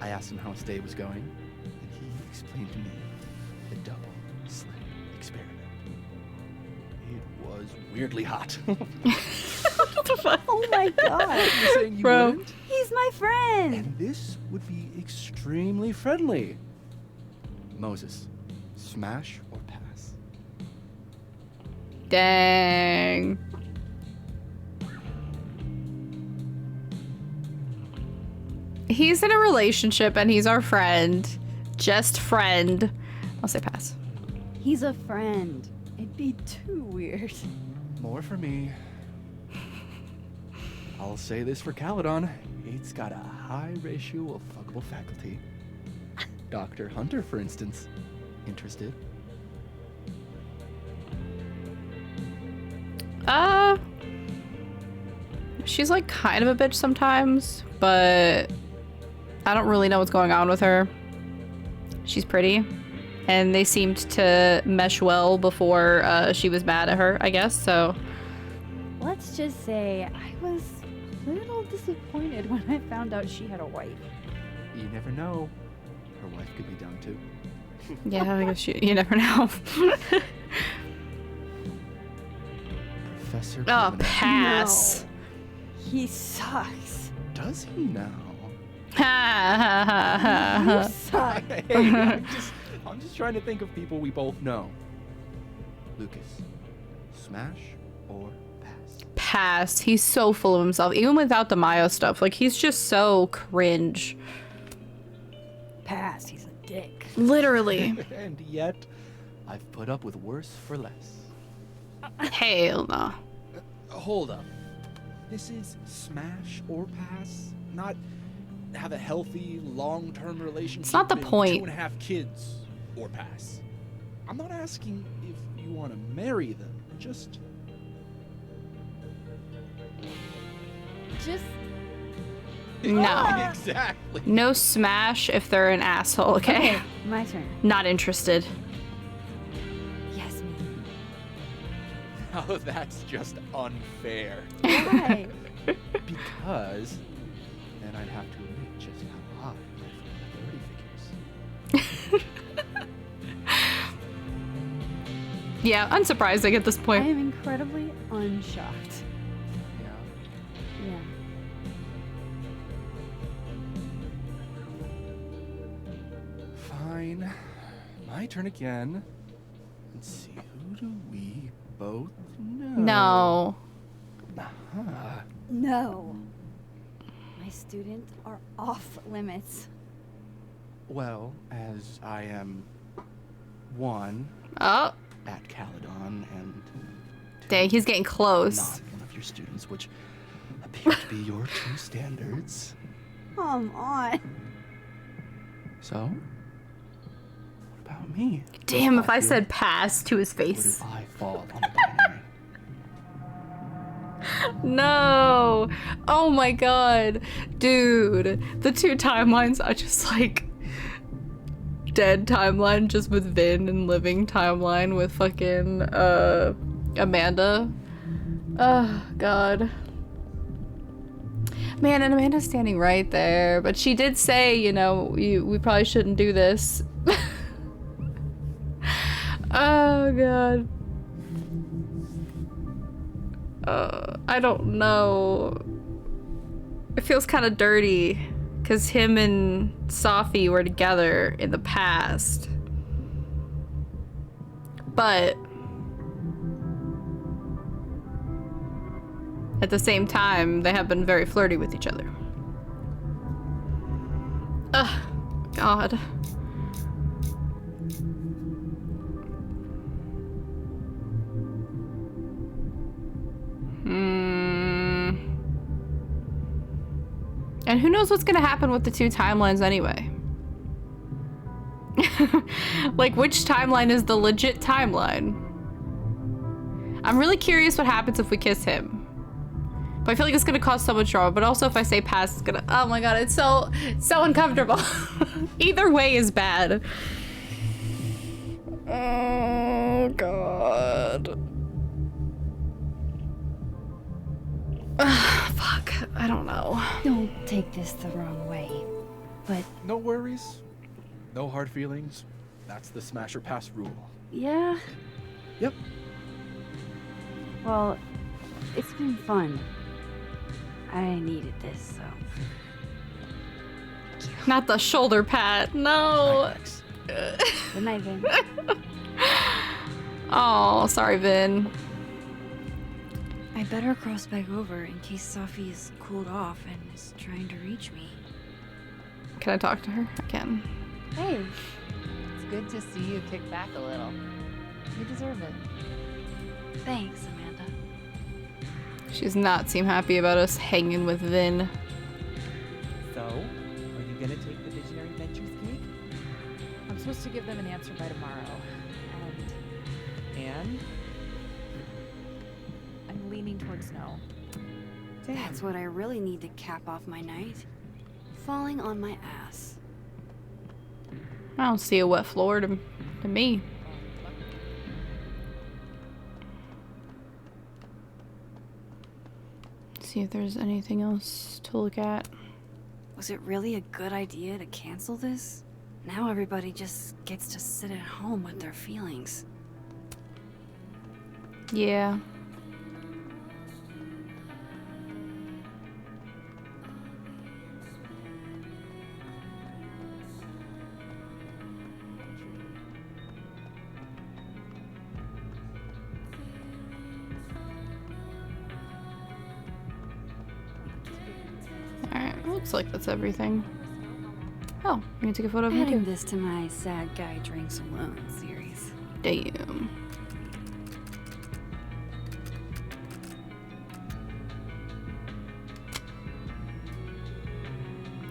I asked him how his day was going, and he explained to me the double slit experiment. It was weirdly hot. Oh my god. You're saying you Bro. wouldn't? He's my friend. And this would be extremely friendly. Moses, smash or pass? Dang. He's in a relationship and he's our friend. Just friend. I'll say pass. He's a friend. It'd be too weird. More for me. I'll say this for Caledon. It's got a high ratio of fuckable faculty. Dr. Hunter, for instance. Interested? She's like kind of a bitch sometimes, but I don't really know what's going on with her. She's pretty, and they seemed to mesh well before she was mad at her, I guess, so. Let's just say I was a little disappointed when I found out she had a wife. You never know. Her wife could be down too. Yeah, I guess you never know. Professor. Oh, Covenant. pass. No. He sucks. Does he now? Ha ha ha You ha. suck. Hey, I'm just trying to think of people we both know. Lucas, smash or pass? Pass. He's so full of himself, even without the Maya stuff. Like, he's just so cringe. Pass. He's a dick. Literally. And yet, I've put up with worse for less. Hell no. Hold up. This is smash or pass, not have a healthy, long-term relationship. It's not the and point. 2.5 kids or pass. I'm not asking if you want to marry them. Just No. Exactly. No smash if they're an asshole, okay? My turn. Not interested. Yes, me. Oh, that's just unfair. Why? Because then I'd have to admit just how high my authority figures. Yeah, unsurprising at this I point. am incredibly unshocked. Yeah. Fine. My turn again. Let's see, who do we both know? No. Uh-huh. No. My students are off limits. Well, as I am one Oh. at Caledon and Dang, he's getting close. not one of your students, which appear to be your true standards. Come on. So, what about me? Damn, if I said pass to his face. Where do I fall on the binary? No. Oh my god. Dude, the two timelines are just like dead timeline just with Vin and living timeline with fucking Amanda. Oh god. Man, and Amanda's standing right there, but she did say, you know, we probably shouldn't do this. Oh god. I don't know. It feels kind of dirty because him and Safi were together in the past. But at the same time, they have been very flirty with each other. Ugh, God. And who knows what's gonna happen with the two timelines anyway? Like, which timeline is the legit timeline? I'm really curious what happens if we kiss him. But I feel like it's gonna cause so much drama, but also if I say pass, it's gonna, oh my god, it's so uncomfortable. Either way is bad. Oh god. Fuck, I don't know. Don't take this the wrong way, but No worries. No hard feelings. That's the smash or pass rule. yeah. Yep. Well, it's been fun. I needed this, so. Not the shoulder pat, no. Good night, Vin. Oh, sorry, Vin. I better cross back over in case Safi is cooled off and is trying to reach me. Can I talk to her? I can. Hey, it's good to see you kick back a little. You deserve it. Thanks, Amanda. She does not seem happy about us hanging with Vin. So, are you gonna take the Visionary Ventures gig? I'm supposed to give them an answer by tomorrow. And? I'm leaning towards no. That's what I really need to cap off my night. Falling on my ass. I don't see a wet floor to me. See if there's anything else to look at. Was it really a good idea to cancel this? Now everybody just gets to sit at home with their feelings. Yeah. Alright, looks like that's everything. Oh, I'm gonna take a photo of me Adding too. this to my Sad Guy Drinks Alone series. Damn.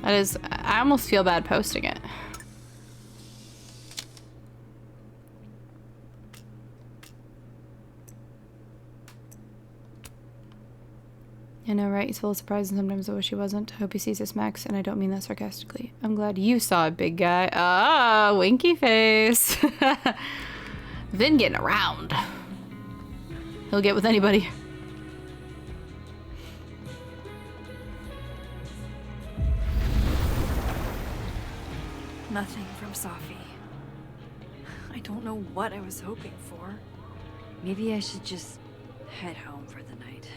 That is, I almost feel bad posting it. I know, right? He's full of surprise and sometimes I wish he wasn't. I hope he sees this, Max, and I don't mean that sarcastically. I'm glad you saw it, big guy. Ah, winky face. Vin getting around. He'll get with anybody. Nothing from Safi. I don't know what I was hoping for. Maybe I should just head home for the night.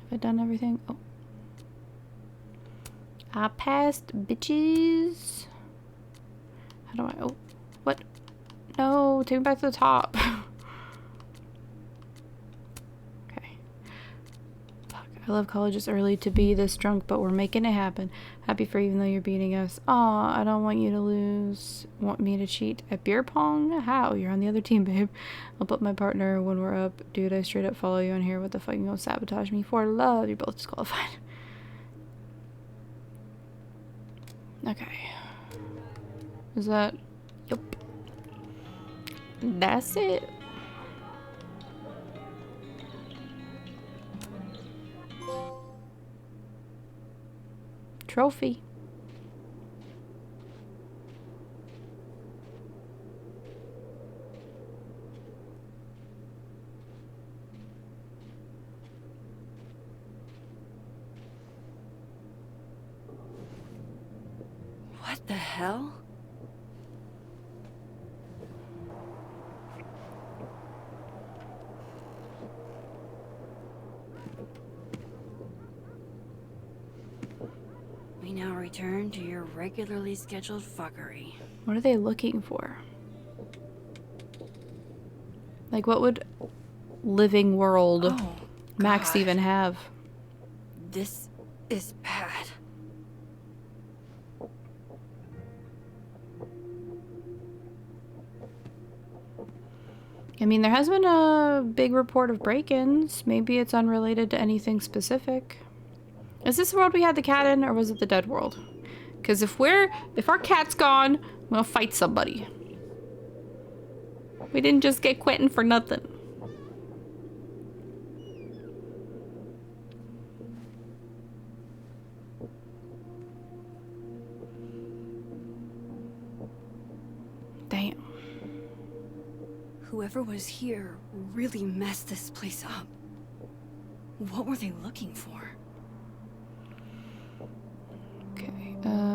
Have I done everything? Oh. I passed, bitches. How do I? Oh. What? No, take me back to the top. Okay. Fuck, I love college. It's early to be this drunk, but we're making it happen. Happy for you even though you're beating us. Aw, I don't want you to lose. Want me to cheat at beer pong? How? You're on the other team, babe. I'll put my partner when we're up. Dude, I straight up follow you on here. What the fuck? You gonna sabotage me for love? You're both disqualified. Okay. Is that? Yep. That's it. Trophy. What the hell? We now return to your regularly scheduled fuckery. What are they looking for? Like, what would living world Max God. even have? This is bad. I mean, there has been a big report of break-ins. Maybe it's unrelated to anything specific. Is this the world we had the cat in, or was it the dead world? Because if our cat's gone, we'll fight somebody. We didn't just get Quentin for nothing. Damn. Whoever was here really messed this place up. What were they looking for? Okay.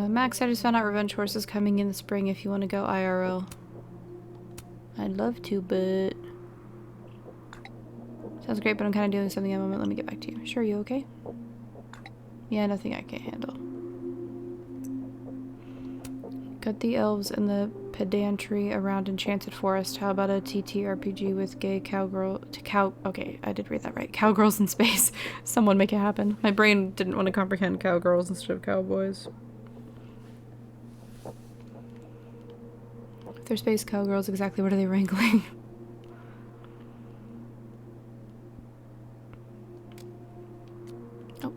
Max, I just found out Revenge Horse is coming in the spring if you want to go IRL. I'd love to, but... Sounds great, but I'm kind of doing something at the moment. Let me get back to you. Sure, you okay? Yeah, nothing I can't handle. Got the elves and the pedantry around Enchanted Forest. How about a TTRPG with gay cowgirl... Okay, I did read that right. Cowgirls in space. Someone make it happen. My brain didn't want to comprehend cowgirls instead of cowboys. If they're space cowgirls, exactly what are they wrangling? Oh.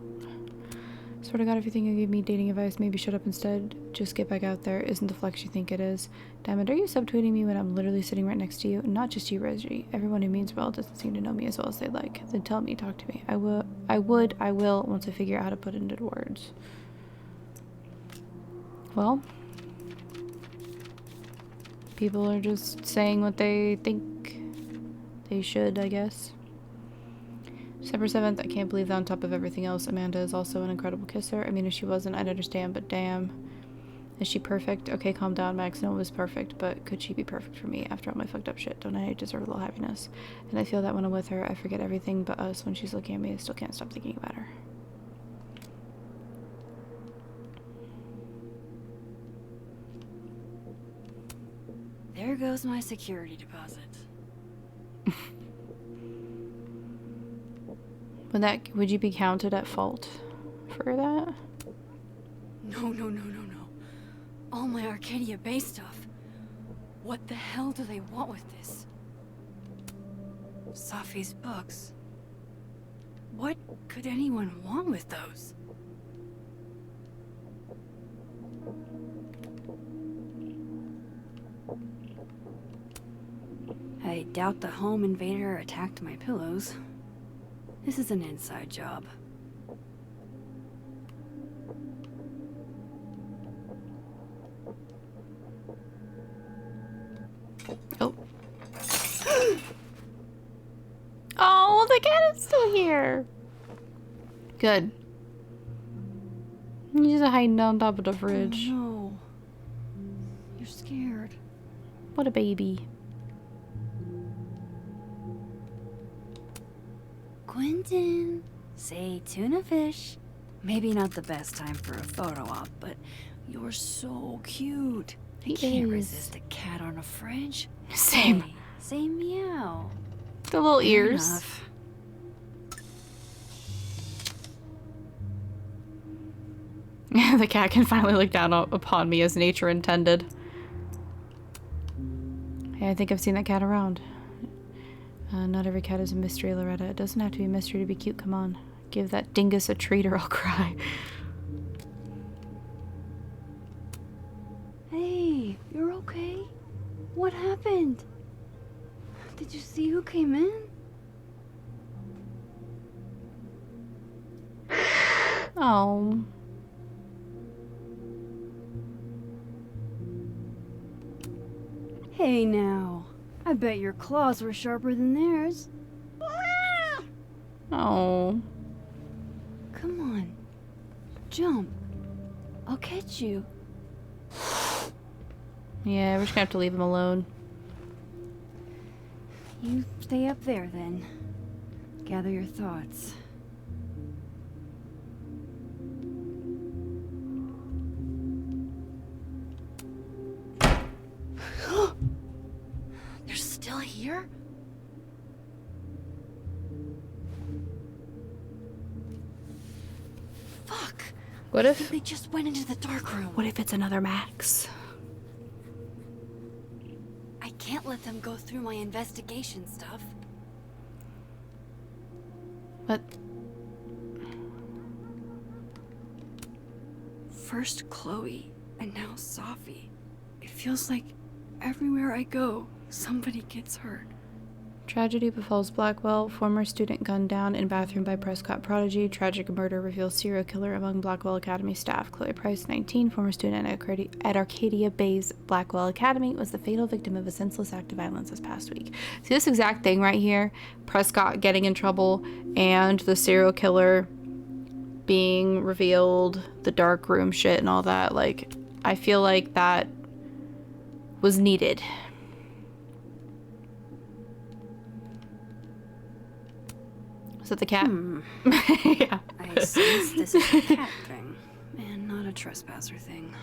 Swear to God, if you think you give me dating advice, maybe shut up instead. Just get back out there. Isn't the flex you think it is? Diamond, are you subtweeting me when I'm literally sitting right next to you? Not just you, Reggie. Everyone who means well doesn't seem to know me as well as they like. Then tell me, talk to me. I will, once I figure out how to put it into words. Well, people are just saying what they think they should, I guess. December 7th, I can't believe that on top of everything else, Amanda is also an incredible kisser. I mean, if she wasn't, I'd understand, but damn. Is she perfect? Okay, calm down, Max. No one was perfect, but could she be perfect for me after all my fucked up shit? Don't I deserve a little happiness? And I feel that when I'm with her, I forget everything but us. When she's looking at me, I still can't stop thinking about her. There goes my security deposit. Would you be counted at fault for that? No. All my Arcadia Bay stuff. What the hell do they want with this? Safi's books. What could anyone want with those? I doubt the home invader attacked my pillows. This is an inside job. Oh. Oh, the cat is still here. Good. He's just hiding on top of the fridge. Oh, no. You're scared. What a baby. Quentin, say tuna fish. Maybe not the best time for a photo op, but you're so cute. I can't resist a cat on a fridge. Same. Hey, say meow. The little Fair ears. enough. The cat can finally look down upon me as nature intended. Hey, I think I've seen that cat around. Not every cat is a mystery, Loretta. It doesn't have to be a mystery to be cute. Come on. Give that dingus a treat or I'll cry. Hey, you're okay? What happened? Did you see who came in? Oh. Hey now. I bet your claws were sharper than theirs. Oh. Come on. Jump. I'll catch you. Yeah, we're just gonna have to leave him alone. You stay up there then. Gather your thoughts. They're still here? Fuck. What if they just went into the dark room? What if it's another Max? I can't let them go through my investigation stuff. But first Chloe, and now Safi. It feels like everywhere I go, somebody gets hurt. Tragedy befalls Blackwell. Former student gunned down in bathroom by Prescott prodigy. Tragic murder reveals serial killer among Blackwell Academy staff. Chloe Price, 19, former student at Arcadia Bay's Blackwell Academy, was the fatal victim of a senseless act of violence this past week. See this exact thing right here? Prescott getting in trouble and the serial killer being revealed, the dark room shit and all that. Like, I feel like that was needed. Is that the cat? Yeah. I sense this is a cat thing, and not a trespasser thing.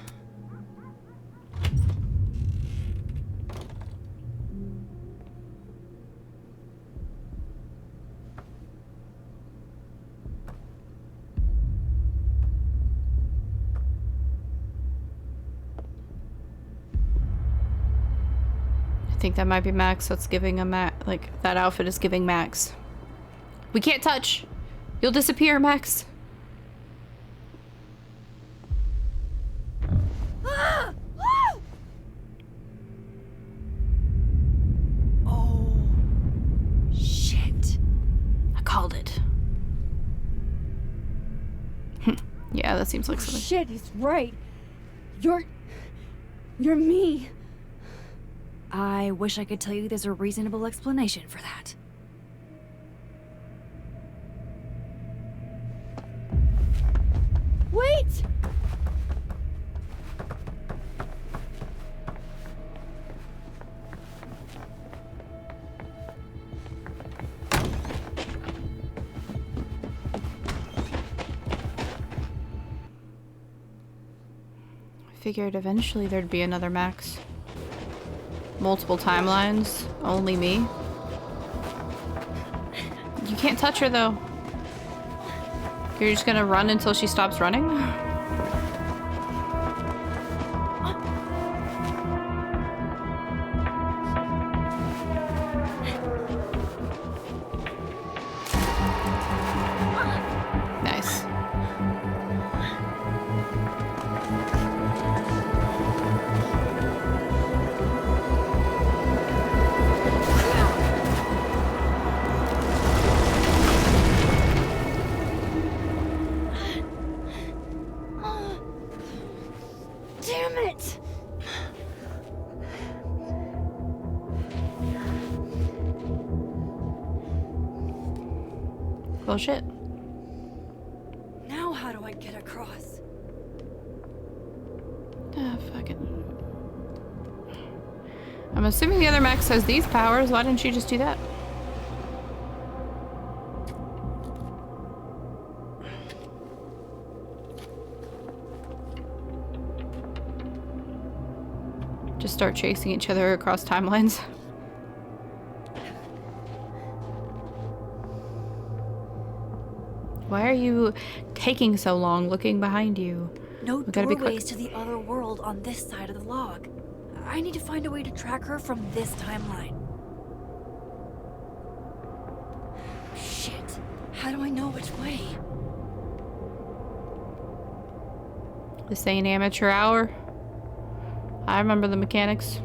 I think that might be Max. That's giving a like that outfit is giving Max. We can't touch. You'll disappear, Max. Ah! Ah! Oh, shit. I called it. Yeah, that seems like Oh, something. shit, he's right. You're me. I wish I could tell you there's a reasonable explanation for that. Wait! I figured eventually there'd be another Max. Multiple timelines, only me. You can't touch her though. You're just gonna run until she stops running? Well, shit. Now how do I get across? Ah, fucking. I'm assuming the other Max has these powers. Why didn't she just do that? Just start chasing each other across timelines. Why are you taking so long looking behind you? No We gotta be quick. doorways to the other world on this side of the log. I need to find a way to track her from this timeline. Shit. How do I know which way? This ain't amateur hour. I remember the mechanics.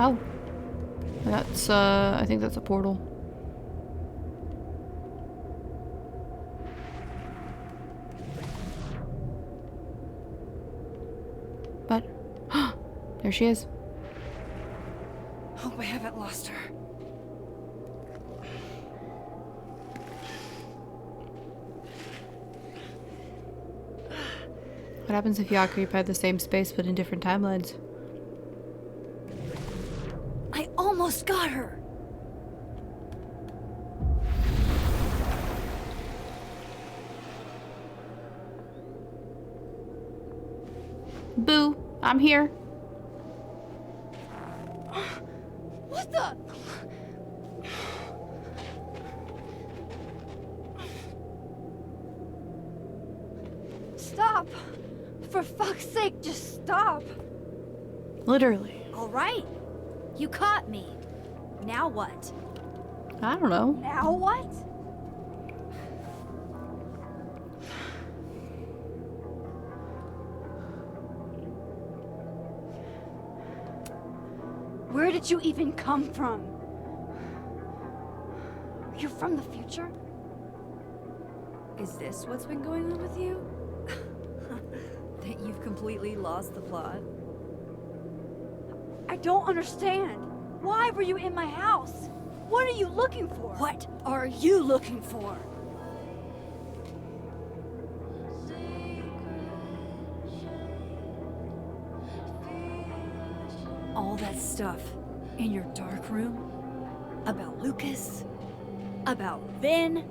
Oh. That's, I think that's a portal. But, there she is. Hope I haven't lost her. What happens if you occupy the same space but in different timelines? I almost got her! Boo! I'm here. What the? Stop! For fuck's sake, just stop! Literally. All right. You caught me. Now what? I don't know. Now what? Where did you even come from? You're from the future? Is this what's been going on with you? That you've completely lost the plot? I don't understand. Why were you in my house? What are you looking for? What are you looking for? All that stuff in your dark room? About Lucas? About Vin?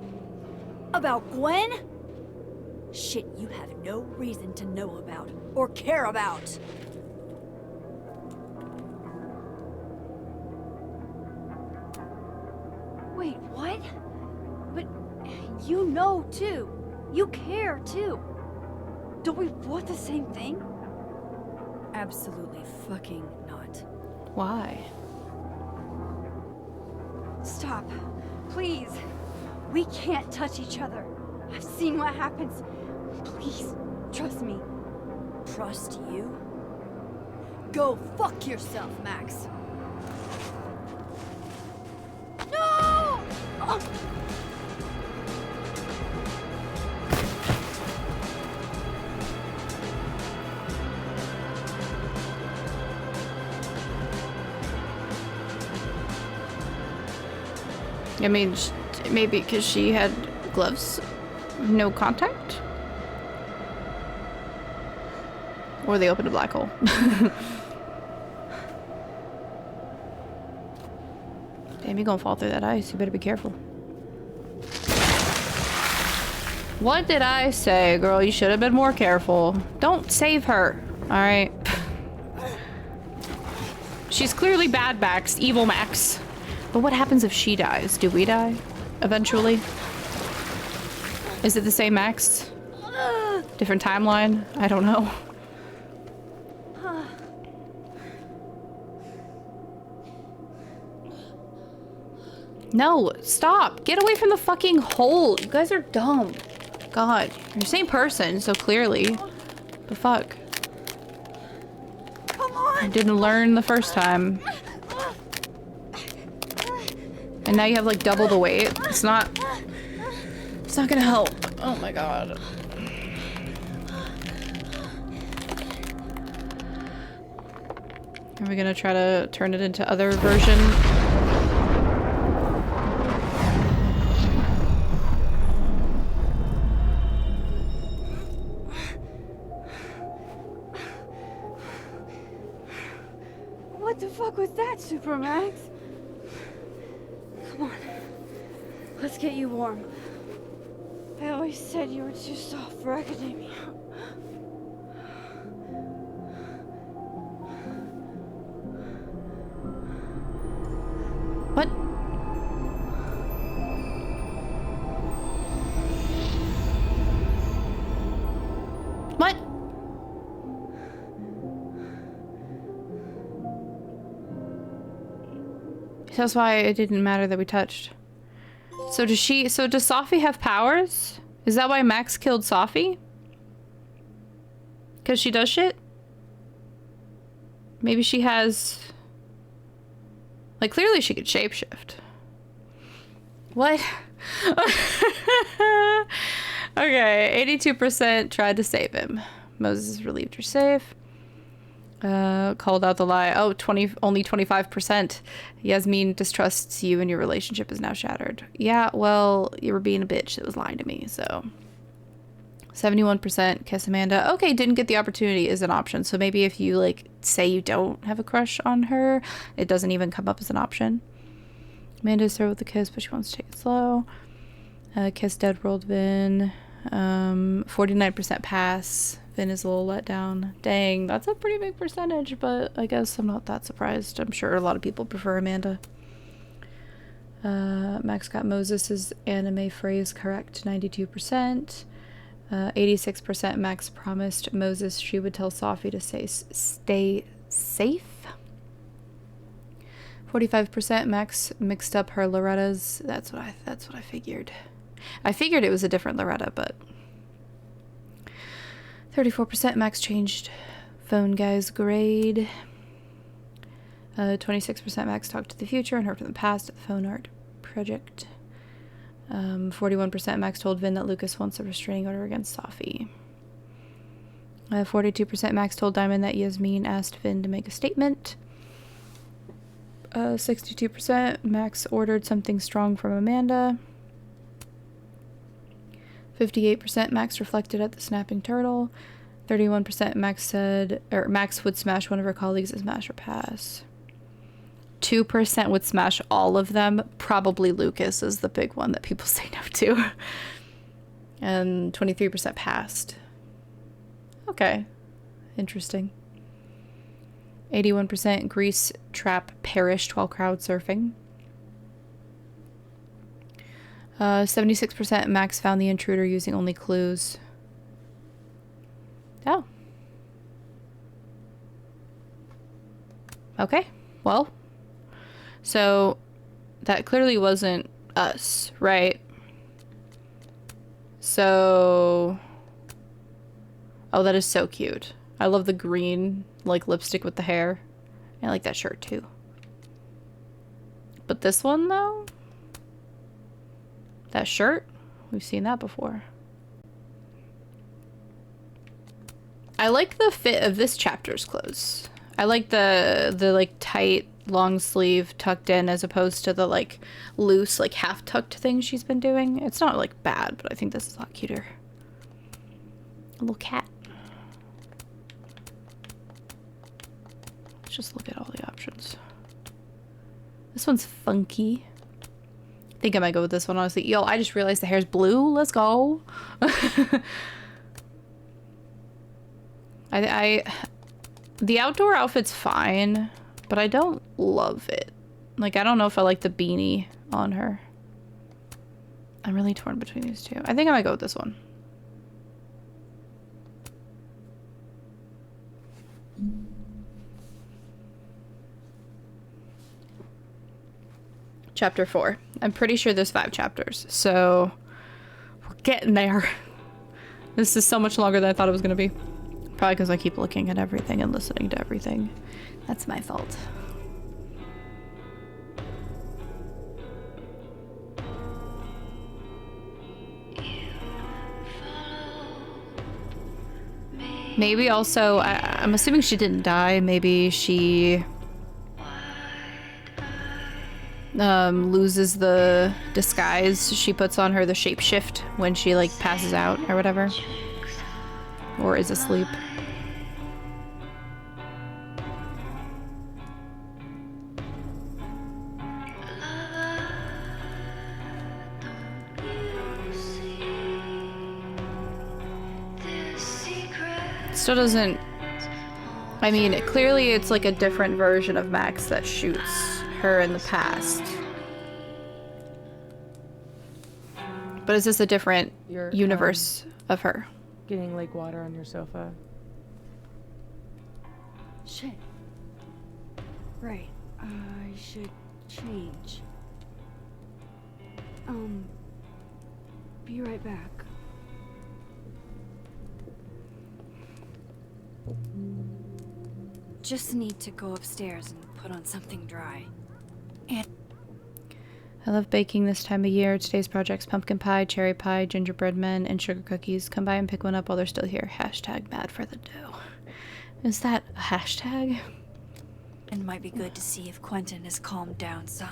About Gwen? Shit you have no reason to know about or care about. Wait, what? But you know too. You care too. Don't we want the same thing? Absolutely fucking not. Why? Stop. Please. We can't touch each other. I've seen what happens. Please, trust me. Trust you? Go fuck yourself, Max. No! I mean, maybe because she had gloves, no contact? Or they opened a black hole. Damn, you're gonna fall through that ice. You better be careful. What did I say, girl? You should have been more careful. Don't save her, alright? She's clearly bad Max, evil Max. But what happens if she dies? Do we die? Eventually? Is it the same Max? Different timeline? I don't know. No, stop! Get away from the fucking hole! You guys are dumb. God, you're the same person, so clearly. The fuck? Come on! I didn't learn the first time. And now you have like double the weight. It's not gonna help. Oh my god. Are we gonna try to turn it into other version? What the fuck was that, Supermax? Come on. Let's get you warm. I always said you were too soft for academia. What? What? That's why it didn't matter that we touched. So does Safi have powers? Is that why Max killed Safi? Because she does shit? Maybe she has... Like, clearly she could shapeshift. What? Okay, 82% tried to save him. Moses relieved you're safe. Called out the lie. Oh, only 25%. Yasmin distrusts you and your relationship is now shattered. Yeah, well, you were being a bitch that was lying to me, so. 71% kiss Amanda. Okay, didn't get the opportunity is an option. So maybe if you, like, say you don't have a crush on her, it doesn't even come up as an option. Amanda's through with a kiss, but she wants to take it slow. Kiss dead world Vin. 49% pass. Vin is a little let down. Dang, that's a pretty big percentage, but I guess I'm not that surprised. I'm sure a lot of people prefer Amanda. Max got Moses' anime phrase correct, 92%. 86% Max promised Moses she would tell Safi to stay safe. 45% Max mixed up her Loretta's. That's what I figured. I figured it was a different Loretta, but 34% Max changed phone guy's grade. 26% Max talked to the future and heard from the past at the phone art project. 41% Max told Vin that Lucas wants a restraining order against Safi. 42% Max told Diamond that Yasmin asked Vin to make a statement. 62% Max ordered something strong from Amanda. 58% Max reflected at the snapping turtle. 31% Max said, or Max would smash one of her colleagues as smash or pass. 2% would smash all of them. Probably Lucas is the big one that people say no to. And 23% passed. Okay. Interesting. 81% Grease Trap perished while crowd surfing. 76% Max found the intruder using only clues. Oh. Okay. Well. So, that clearly wasn't us, right? So... Oh, that is so cute. I love the green, like, lipstick with the hair. I like that shirt, too. But this one, though? That shirt? We've seen that before. I like the fit of this chapter's clothes. I like the like, tight, long sleeve tucked in as opposed to the, like, loose, like, half-tucked thing she's been doing. It's not, like, bad, but I think this is a lot cuter. A little cat. Let's just look at all the options. This one's funky. I think I might go with this one, honestly. Yo, I just realized the hair's blue. Let's go. The outdoor outfit's fine, but I don't love it. Like, I don't know if I like the beanie on her. I'm really torn between these two. I think I might go with this one. Chapter 4. I'm pretty sure there's 5 chapters, so we're getting there. This is so much longer than I thought it was going to be. Probably because I keep looking at everything and listening to everything. That's my fault. Maybe also, I'm assuming she didn't die. Maybe she loses the disguise she puts on her, the shapeshift, when she like passes out or whatever. Or is asleep. Still doesn't... I mean, clearly it's like a different version of Max that shoots her in the past. But is this a different universe of her? Getting lake water on your sofa. Shit. Right. I should change. Be right back. Just need to go upstairs and put on something dry. And I love baking this time of year. Today's project's pumpkin pie, cherry pie, gingerbread men, and sugar cookies. Come by and pick one up while they're still here. Hashtag mad for the dough. Is that a hashtag? It might be good to see if Quentin has calmed down some.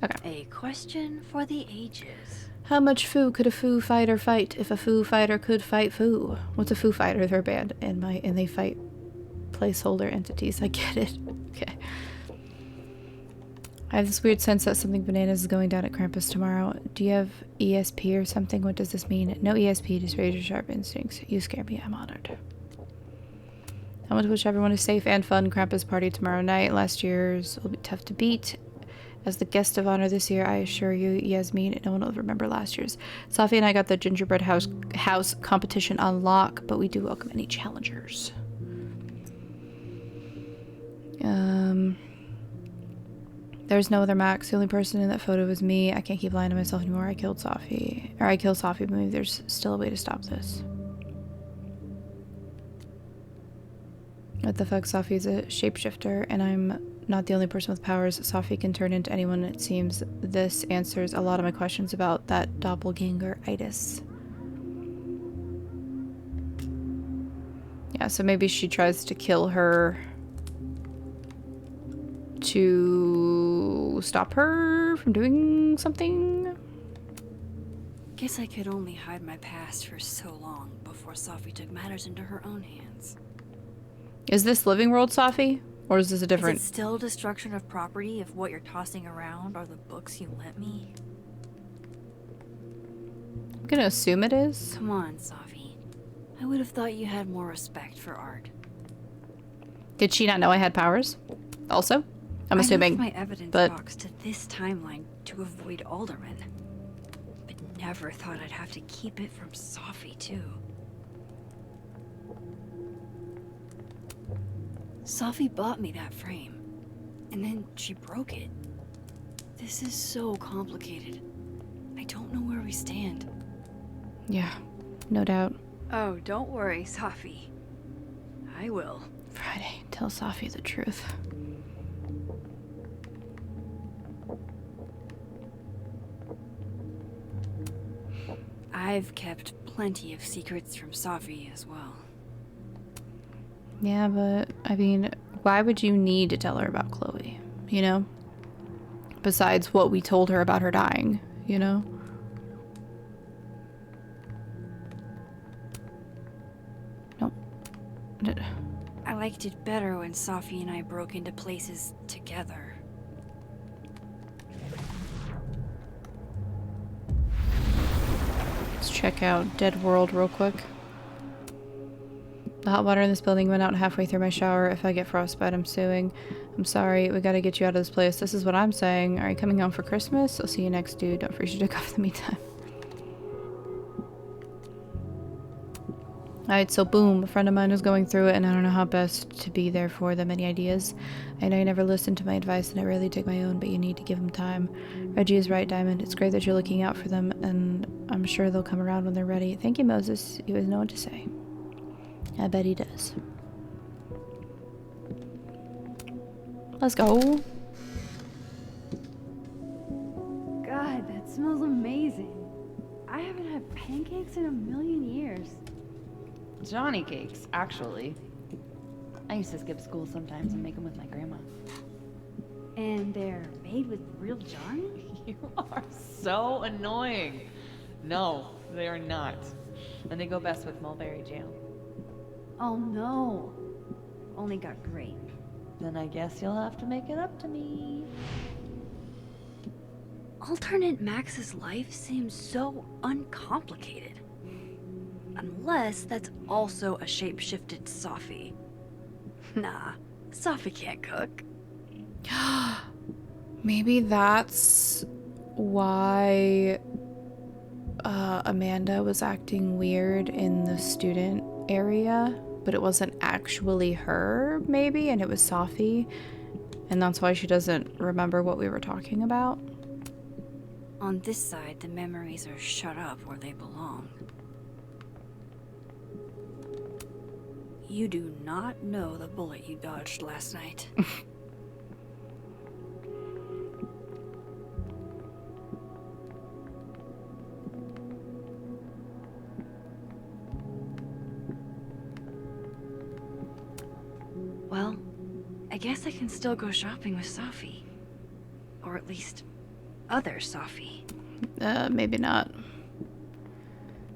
Okay. A question for the ages. How much foo could a foo fighter fight if a foo fighter could fight foo? What's a foo fighter? They're a band and they fight placeholder entities. I get it. Okay. I have this weird sense that something bananas is going down at Krampus tomorrow. Do you have ESP or something? What does this mean? No ESP, just razor sharp instincts. You scare me. I'm honored. I want to wish everyone a safe and fun Krampus party tomorrow night. Last year's will be tough to beat. As the guest of honor this year, I assure you, Yasmin, no one will remember last year's. Safi and I got the gingerbread house competition on lock, but we do welcome any challengers. There's no other Max. The only person in that photo was me. I can't keep lying to myself anymore. I killed Safi. Or I killed Safi, but maybe there's still a way to stop this. What the fuck? Safi's a shapeshifter, and I'm not the only person with powers. Safi can turn into anyone, it seems. This answers a lot of my questions about that doppelganger-itis. Yeah, so maybe she tries to kill her to stop her from doing something? Guess I could only hide my past for so long before Safi took matters into her own hands. Is this Living World, Safi? Or is this a different... Is it still destruction of property if what you're tossing around are the books you lent me? I'm gonna assume it is. Come on, Safi. I would have thought you had more respect for art. Did she not know I had powers? Also? I'm assuming. I left my evidence box to this timeline to avoid Alderman. But never thought I'd have to keep it from Safi, too. Safi bought me that frame, and then she broke it. This is so complicated. I don't know where we stand. Yeah, no doubt. Oh, don't worry, Safi. I will. Friday, tell Safi the truth. I've kept plenty of secrets from Safi as well. Yeah, but, I mean, why would you need to tell her about Chloe, you know? Besides what we told her about her dying, you know? Nope. I liked it better when Safi and I broke into places together. Let's check out Dead World real quick. The hot water in this building went out halfway through my shower. If I get frostbite, I'm suing. I'm sorry. We gotta get you out of this place. This is what I'm saying. Are you coming home for Christmas? I'll see you next, dude. Don't freeze your dick off in the meantime. Alright, so boom. A friend of mine was going through it, and I don't know how best to be there for them. Any ideas? I know you never listen to my advice, and I rarely take my own, but you need to give them time. Reggie is right, Diamond. It's great that you're looking out for them, and I'm sure they'll come around when they're ready. Thank you, Moses. You always know what to say. I bet he does. Let's go. God, that smells amazing. I haven't had pancakes in a million years. Johnny cakes, actually. I used to skip school sometimes and make them with my grandma. And they're made with real Johnny? You are so annoying. No, they are not. And they go best with mulberry jam. Oh no. Only got grape. Then I guess you'll have to make it up to me. Alternate Max's life seems so uncomplicated. Unless that's also a shape-shifted Safi. Nah, Safi can't cook. Maybe that's why Amanda was acting weird in the student area, but it wasn't actually her, maybe, and it was Safi, and that's why she doesn't remember what we were talking about. On this side, the memories are shut up where they belong. You do not know the bullet you dodged last night. Well, I guess I can still go shopping with Safi. Or at least, other Safi. Maybe not.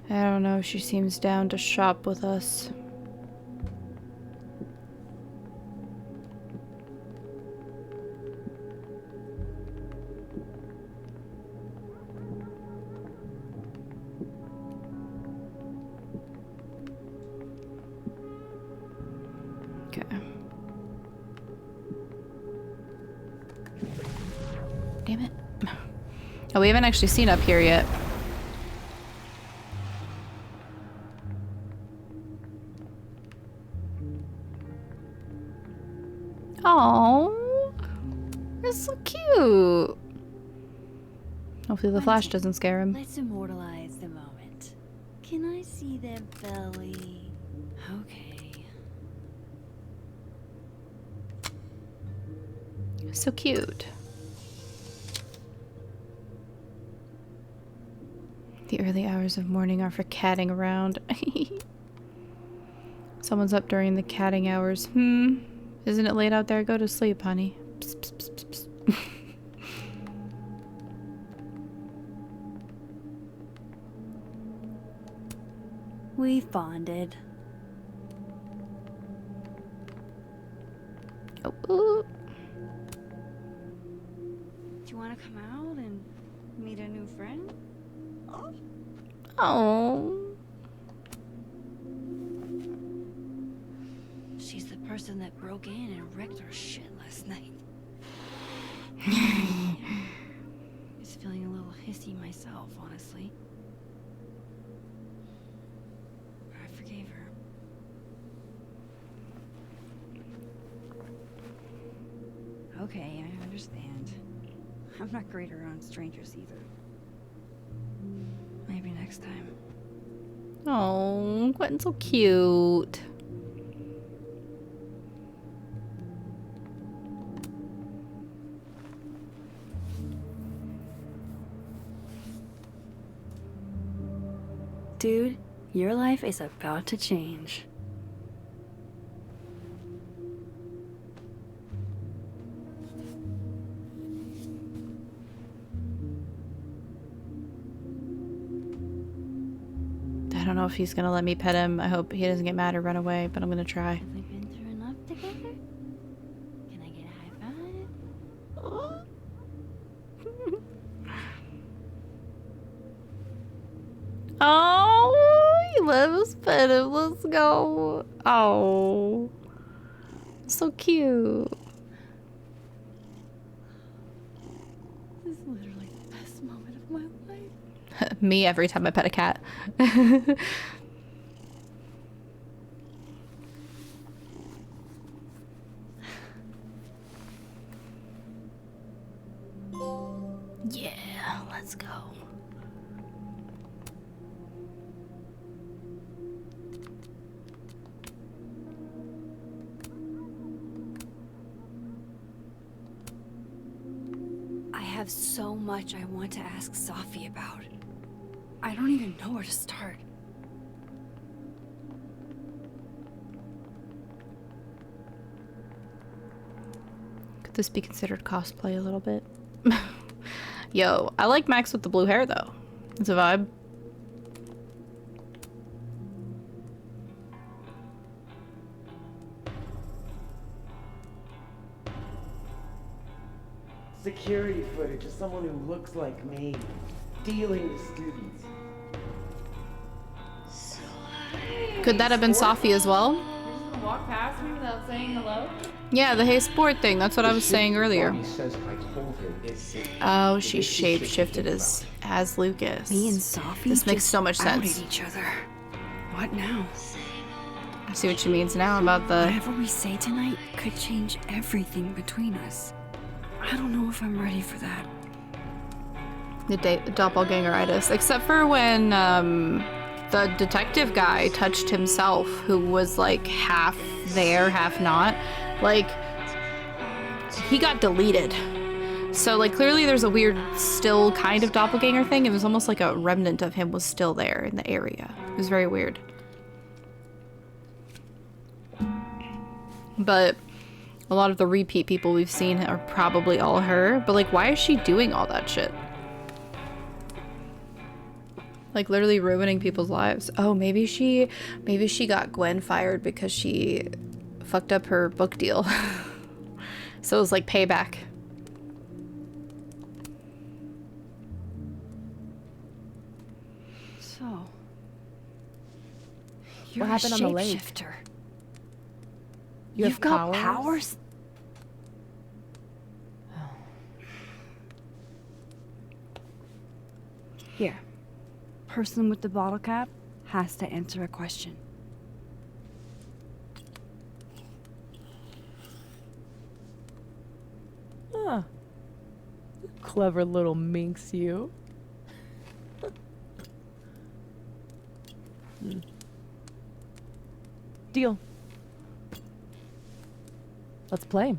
I don't know, she seems down to shop with us. Damn it. Oh, we haven't actually seen up here yet. Oh, it's so cute. Hopefully the flash doesn't scare him. Let's immortalize the moment. Can I see their belly? Okay. So cute. The early hours of morning are for catting around. Someone's up during the catting hours. Isn't it late out there? Go to sleep, honey. Psst, psst, psst, psst, psst. We bonded. Oh, ooh. Do you want to come out and meet a new friend? Oh. She's the person that broke in and wrecked our shit last night. Just feeling a little hissy myself, honestly. I forgave her. Okay, I understand. I'm not great around strangers either. Maybe next time. Oh, Quentin's so cute. Dude, your life is about to change. I don't know if he's gonna let me pet him. I hope he doesn't get mad or run away, but I'm gonna try. Have we been through enough together? Can I get a high five? Oh, he let us pet him. Let's go. Oh, so cute. This is literally the best moment of my life. Me every time I pet a cat. Yeah, let's go. I have so much I want to ask Safi about. I don't even know where to start. this be considered cosplay a little bit? Yo, I like Max with the blue hair though. It's a vibe. Security footage of someone who looks like me, dealing with students. Could that have been Safi as well? Walk past me without saying hello? Yeah, the hey sport thing. That's what I was saying earlier. Oh, she shape-shifted as Lucas. Me and Safi This makes so much outed sense. each other. What now? I see what she means now about the... Whatever we say tonight could change everything between us. I don't know if I'm ready for that. The doppelgangeritis. Except for when the detective guy touched himself, who was like half there, half not. Like, he got deleted. So like clearly there's a weird still kind of doppelganger thing. It was almost like a remnant of him was still there in the area. It was very weird. But a lot of the repeat people we've seen are probably all her. But like, why is she doing all that shit? Like literally ruining people's lives. Oh, maybe she got Gwen fired because she fucked up her book deal. So it was like payback. So, you're What happened a on the lake? shapeshifter. You've You've got powers? Here. Person with the bottle cap has to answer a question. Huh. Clever little minx, you. Deal. Let's play.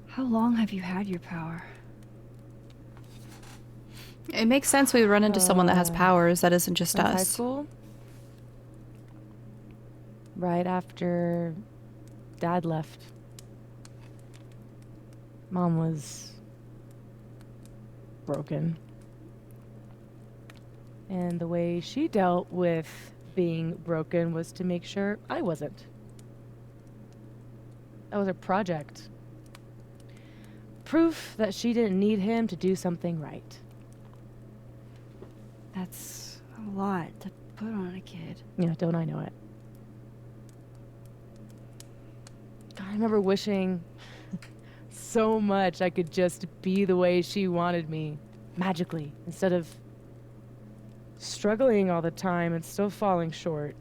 How long have you had your power? It makes sense we run into someone that has powers that isn't just Since us. high school? Right after Dad left. Mom was broken. And the way she dealt with being broken was to make sure I wasn't. That was her project. Proof that she didn't need him to do something right. That's a lot to put on a kid. Yeah, don't I know it? God, I remember wishing so much I could just be the way she wanted me, magically, instead of struggling all the time and still falling short.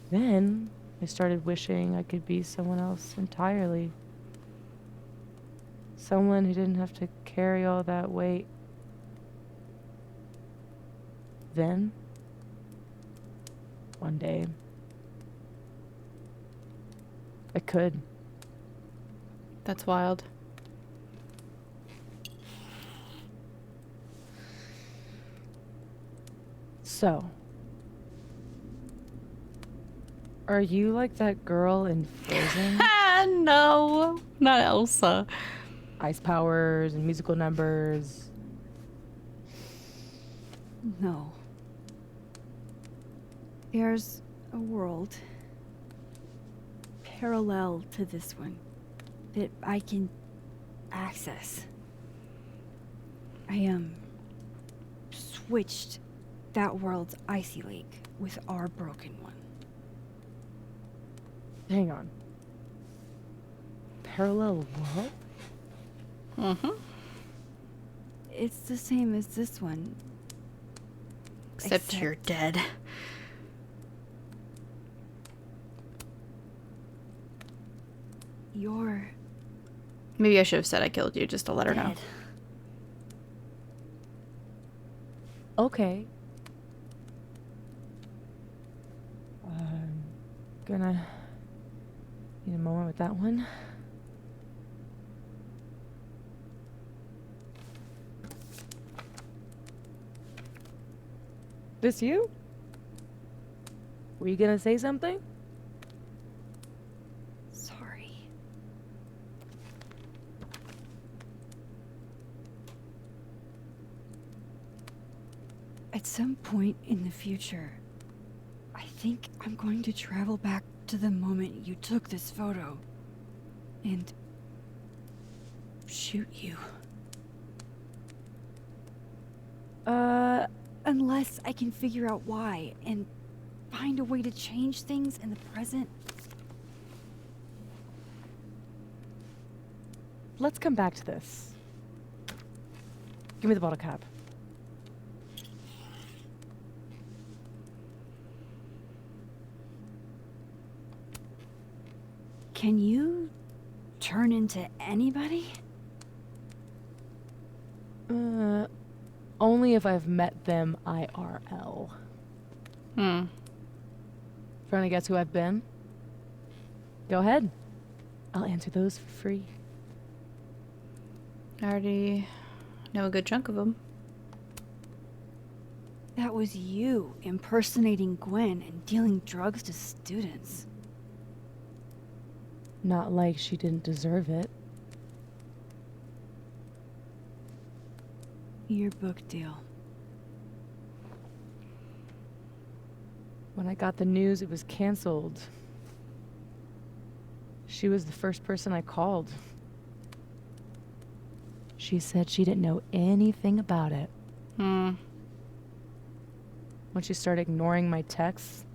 Then I started wishing I could be someone else entirely. Someone who didn't have to carry all that weight. Then, one day, I could. That's wild. So, are you like that girl in Frozen? No, not Elsa. Ice powers and musical numbers. No. There's a world parallel to this one that I can access. I switched that world's icy lake with our broken one. Hang on. Parallel world? Mm-hmm. It's the same as this one. Except you're dead. You're Maybe I should have said I killed you just to let her know. dead. Okay. Gonna need a moment with that one. this you? Were you gonna say something? Sorry. At some point in the future, I think I'm going to travel back to the moment you took this photo and shoot you. Unless I can figure out why and find a way to change things in the present. Let's come back to this. Give me the bottle cap. Can you turn into anybody? Only if I've met them IRL. Trying to guess who I've been? Go ahead. I'll answer those for free. I already know a good chunk of them. That was you impersonating Gwen and dealing drugs to students. Not like she didn't deserve it. Your book deal. When I got the news it was canceled, she was the first person I called. She said she didn't know anything about it. When she started ignoring my texts,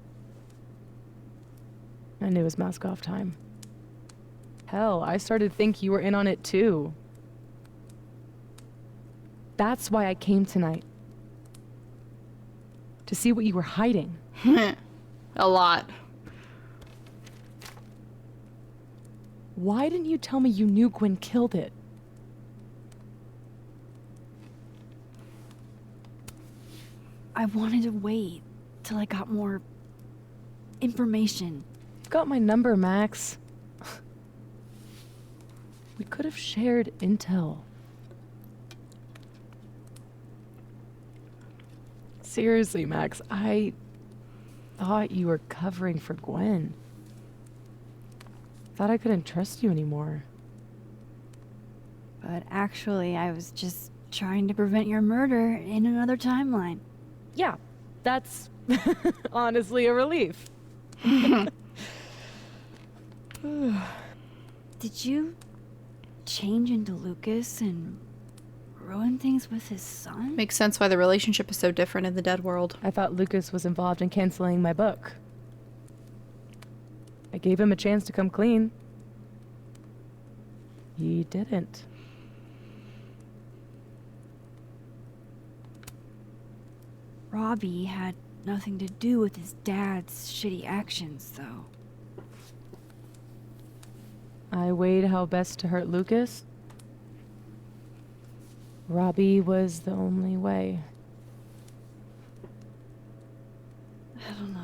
I knew it was mask off time. Hell, I started to think you were in on it too. That's why I came tonight. To see what you were hiding. A lot. Why didn't you tell me you knew Gwen killed it? I wanted to wait till I got more information. You've got my number, Max. We could have shared intel. Seriously, Max, I thought you were covering for Gwen. Thought I couldn't trust you anymore. But actually, I was just trying to prevent your murder in another timeline. Yeah, that's honestly a relief. Did you change into Lucas and ruin things with his son? Makes sense why the relationship is so different in the dead world. I thought Lucas was involved in canceling my book. I gave him a chance to come clean. He didn't. Robbie had nothing to do with his dad's shitty actions, though. I weighed how best to hurt Lucas. Robbie was the only way. I don't know.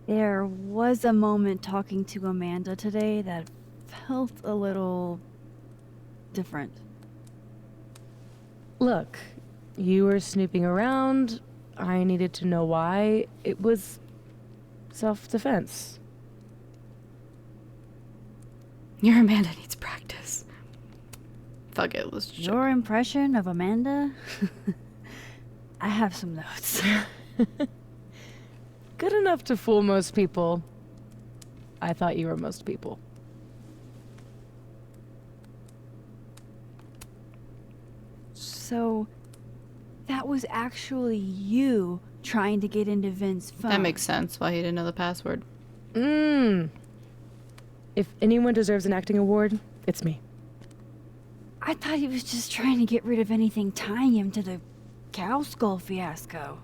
There was a moment talking to Amanda today that felt a little different. Look, you were snooping around. I needed to know why. It was self-defense. Your Amanda needs practice. Fuck it, let's just... Your impression of Amanda? I have some notes. Good enough to fool most people. I thought you were most people. So, that was actually you trying to get into Vince's phone. That makes sense why he didn't know the password. If anyone deserves an acting award, it's me. I thought he was just trying to get rid of anything tying him to the cow skull fiasco.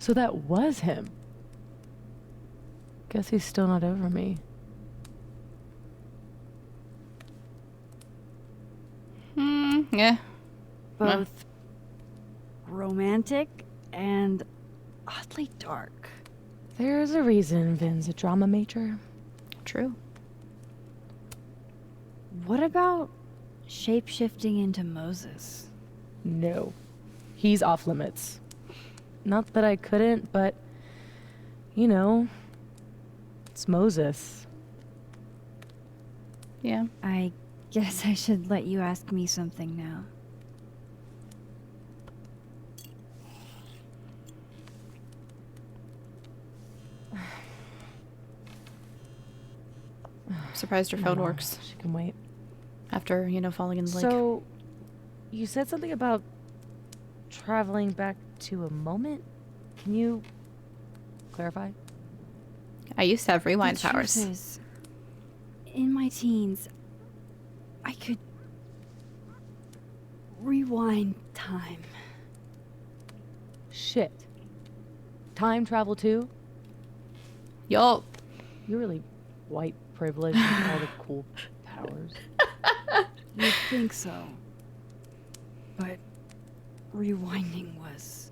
So that was him. Guess he's still not over me. Yeah. Both romantic and oddly dark. There's a reason Vin's a drama major. True. What about shape-shifting into Moses? No. He's off limits. Not that I couldn't, but, you know, it's Moses. Yeah. I guess I should let you ask me something now. Surprised her phone No, works. She can wait. After, falling in the lake. So, you said something about traveling back to a moment? Can you clarify? I used to have rewind The truth powers. is, in my teens, I could rewind time. Shit. Time travel too? Yup. You're really white privileged with all the cool powers. You'd think so. But rewinding was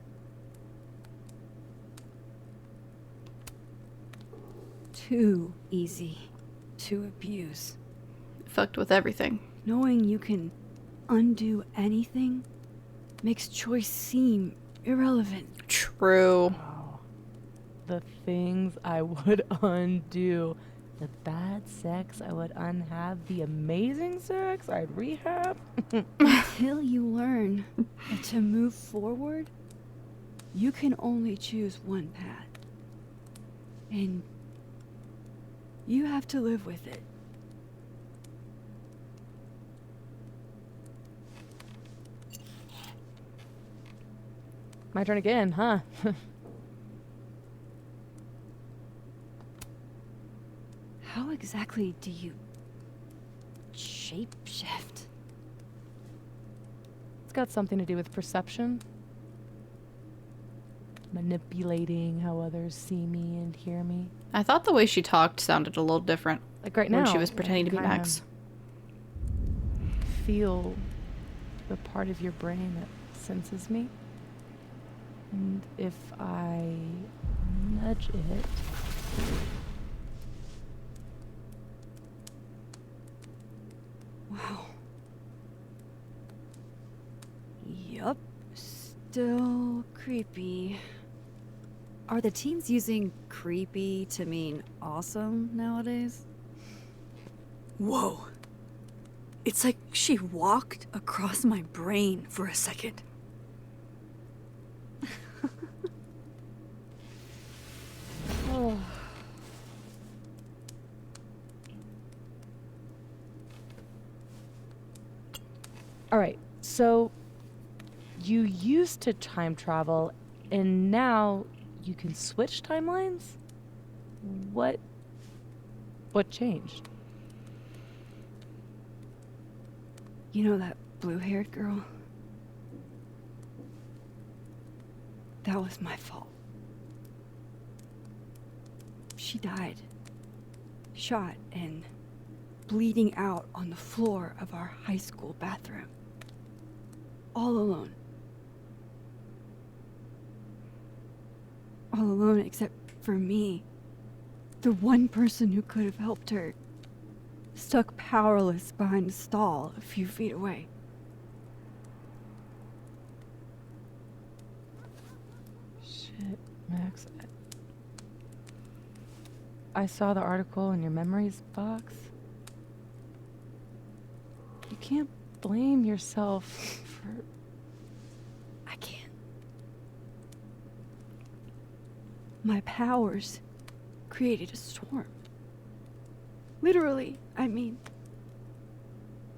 too easy to abuse. Fucked with everything. Knowing you can undo anything makes choice seem irrelevant. True. The things I would undo. The bad sex I would unhave. The amazing sex I'd rehab. Until you learn that to move forward, you can only choose one path. And you have to live with it. My turn again, huh? How exactly do you shapeshift? It's got something to do with perception. Manipulating how others see me and hear me. I thought the way she talked sounded a little different. Like right when now. she was pretending to be kinda Max. Feel the part of your brain that senses me. And if I nudge it... Wow. Yup. Still creepy. Are the teens using creepy to mean awesome nowadays? Whoa. It's like she walked across my brain for a second. Oh. All right, so you used to time travel, and now you can switch timelines? What changed? You know that blue-haired girl? That was my fault. She died. Shot and bleeding out on the floor of our high school bathroom. All alone. All alone except for me. The one person who could have helped her. Stuck powerless behind a stall a few feet away. Shit, Max. I saw the article in your memories box. You can't blame yourself for... I can't. My powers created a storm. Literally, I mean.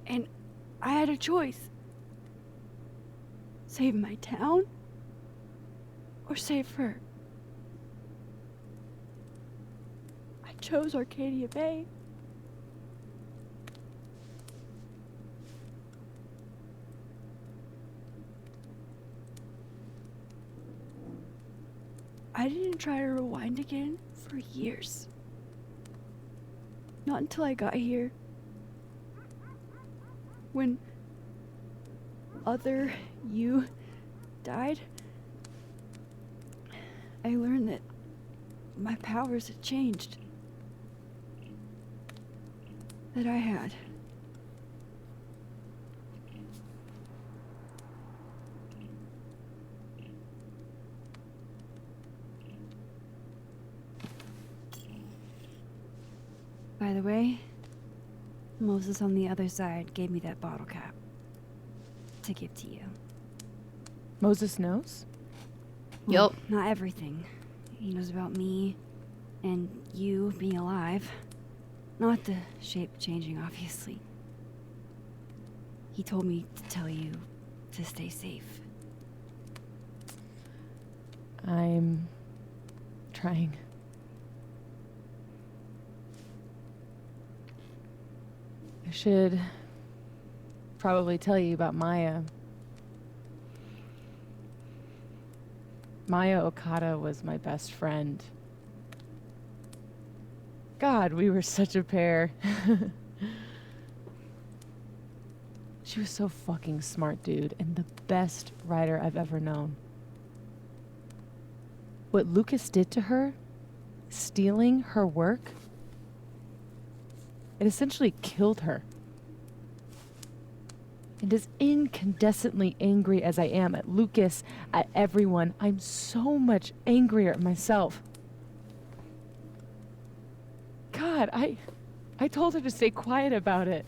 And I had a choice. Save my town or save her. I chose Arcadia Bay. I didn't try to rewind again for years. Not until I got here. When other you died, I learned that my powers had changed. That I had. By the way, Moses on the other side gave me that bottle cap to give to you. Moses knows? Well, not everything. He knows about me and you being alive. Not the shape changing, obviously. He told me to tell you to stay safe. I'm trying. I should probably tell you about Maya. Maya Okada was my best friend. God, we were such a pair. She was so fucking smart, dude, and the best writer I've ever known. What Lucas did to her, stealing her work, it essentially killed her. And as incandescently angry as I am at Lucas, at everyone, I'm so much angrier at myself. God, I told her to stay quiet about it.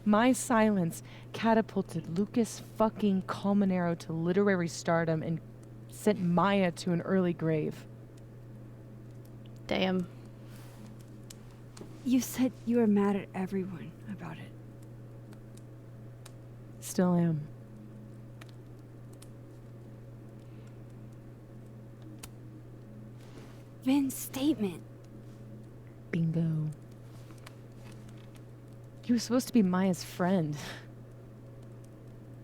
My silence catapulted Lucas fucking Colmenero to literary stardom and sent Maya to an early grave. Damn. You said you were mad at everyone about it. Still am. Vin's statement. Bingo. He was supposed to be Maya's friend.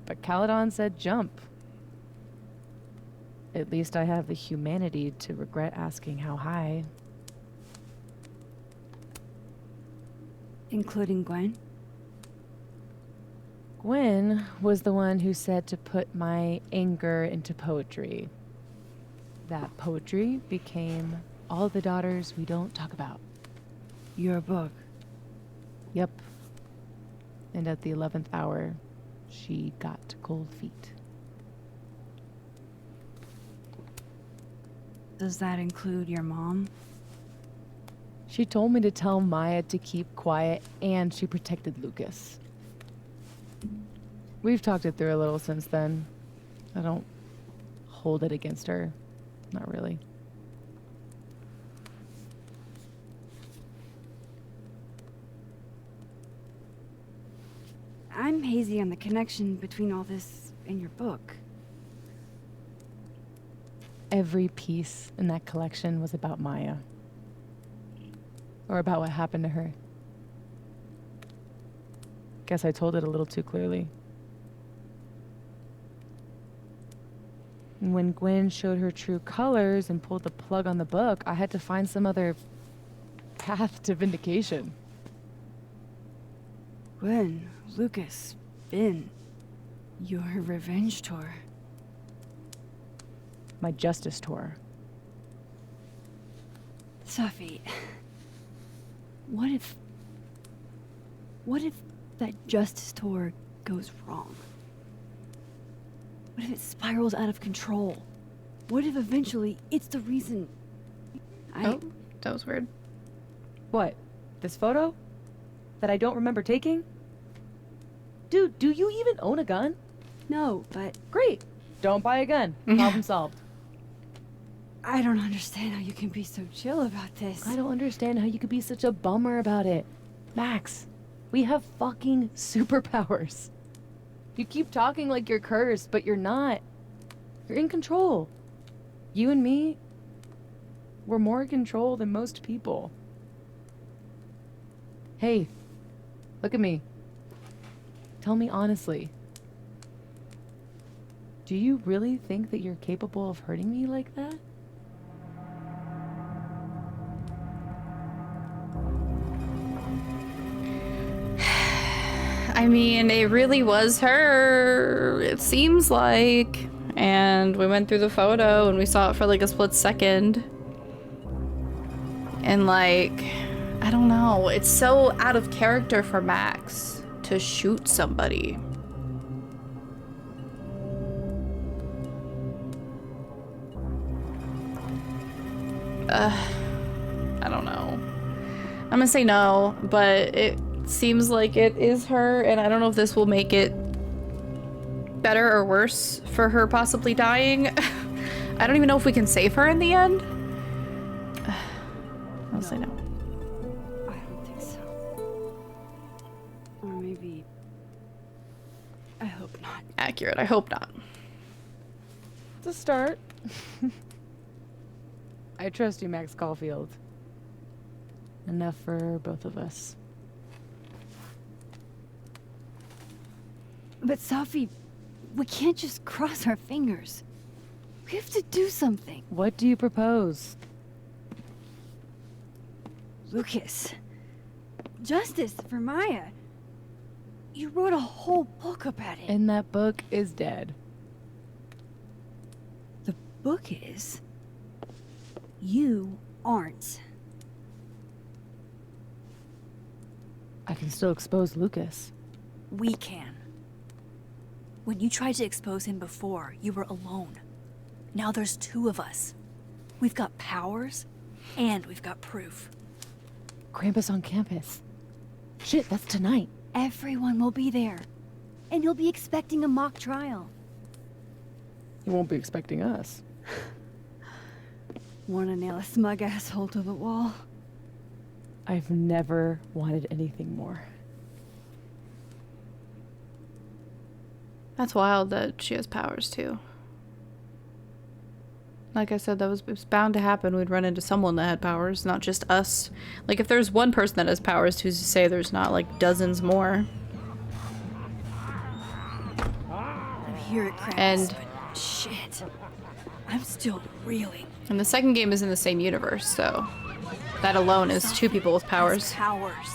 But Caledon said jump. At least I have the humanity to regret asking how high. Including Gwen? Gwen was the one who said to put my anger into poetry. That poetry became All the Daughters We Don't Talk About. Your book? Yep. And at the 11th hour, she got cold feet. Does that include your mom? She told me to tell Maya to keep quiet, and she protected Lucas. We've talked it through a little since then. I don't hold it against her. Not really. I'm hazy on the connection between all this and your book. Every piece in that collection was about Maya. Or about what happened to her. Guess I told it a little too clearly. And when Gwen showed her true colors and pulled the plug on the book, I had to find some other path to vindication. Gwen, Lucas, Vin, your revenge tour. My justice tour. Safi, what if that justice tour goes wrong? What if it spirals out of control? What if eventually it's the reason Oh, that was weird. What? This photo? That I don't remember taking? Dude, do you even own a gun? No, but... Great. Don't buy a gun. Problem solved. I don't understand how you can be so chill about this. I don't understand how you could be such a bummer about it. Max, we have fucking superpowers. You keep talking like you're cursed, but you're not. You're in control. You and me, we're more in control than most people. Hey, look at me. Tell me honestly. Do you really think that you're capable of hurting me like that? I mean, it really was her. It seems like. and we went through the photo and we saw it for like a split second. And like, I don't know, it's so out of character for Max to shoot somebody. I don't know. I'm gonna say no, but it seems like it is her, and I don't know if this will make it better or worse for her possibly dying. I don't even know if we can save her in the end. I'll say no. I don't think so. Or maybe... I hope not. Accurate, I hope not. It's a start. I trust you, Max Caulfield. Enough for both of us. But Safi, we can't just cross our fingers. We have to do something. What do you propose? Lucas. Justice for Maya. You wrote a whole book about it. And that book is dead. The book is? You aren't. I can still expose Lucas. We can. When you tried to expose him before, you were alone. Now there's two of us. We've got powers, and we've got proof. Krampus on campus. Shit, that's tonight. Everyone will be there. And you'll be expecting a mock trial. He won't be expecting us. Wanna nail a smug asshole to the wall? I've never wanted anything more. That's wild that she has powers too. Like I said, it was bound to happen. We'd run into someone that had powers, not just us. Like, if there's one person that has powers, who's to say there's not, like, dozens more? I'm here at Krampus, but shit. I'm still reeling. And the second game is in the same universe, so that alone is two people with powers. Powers.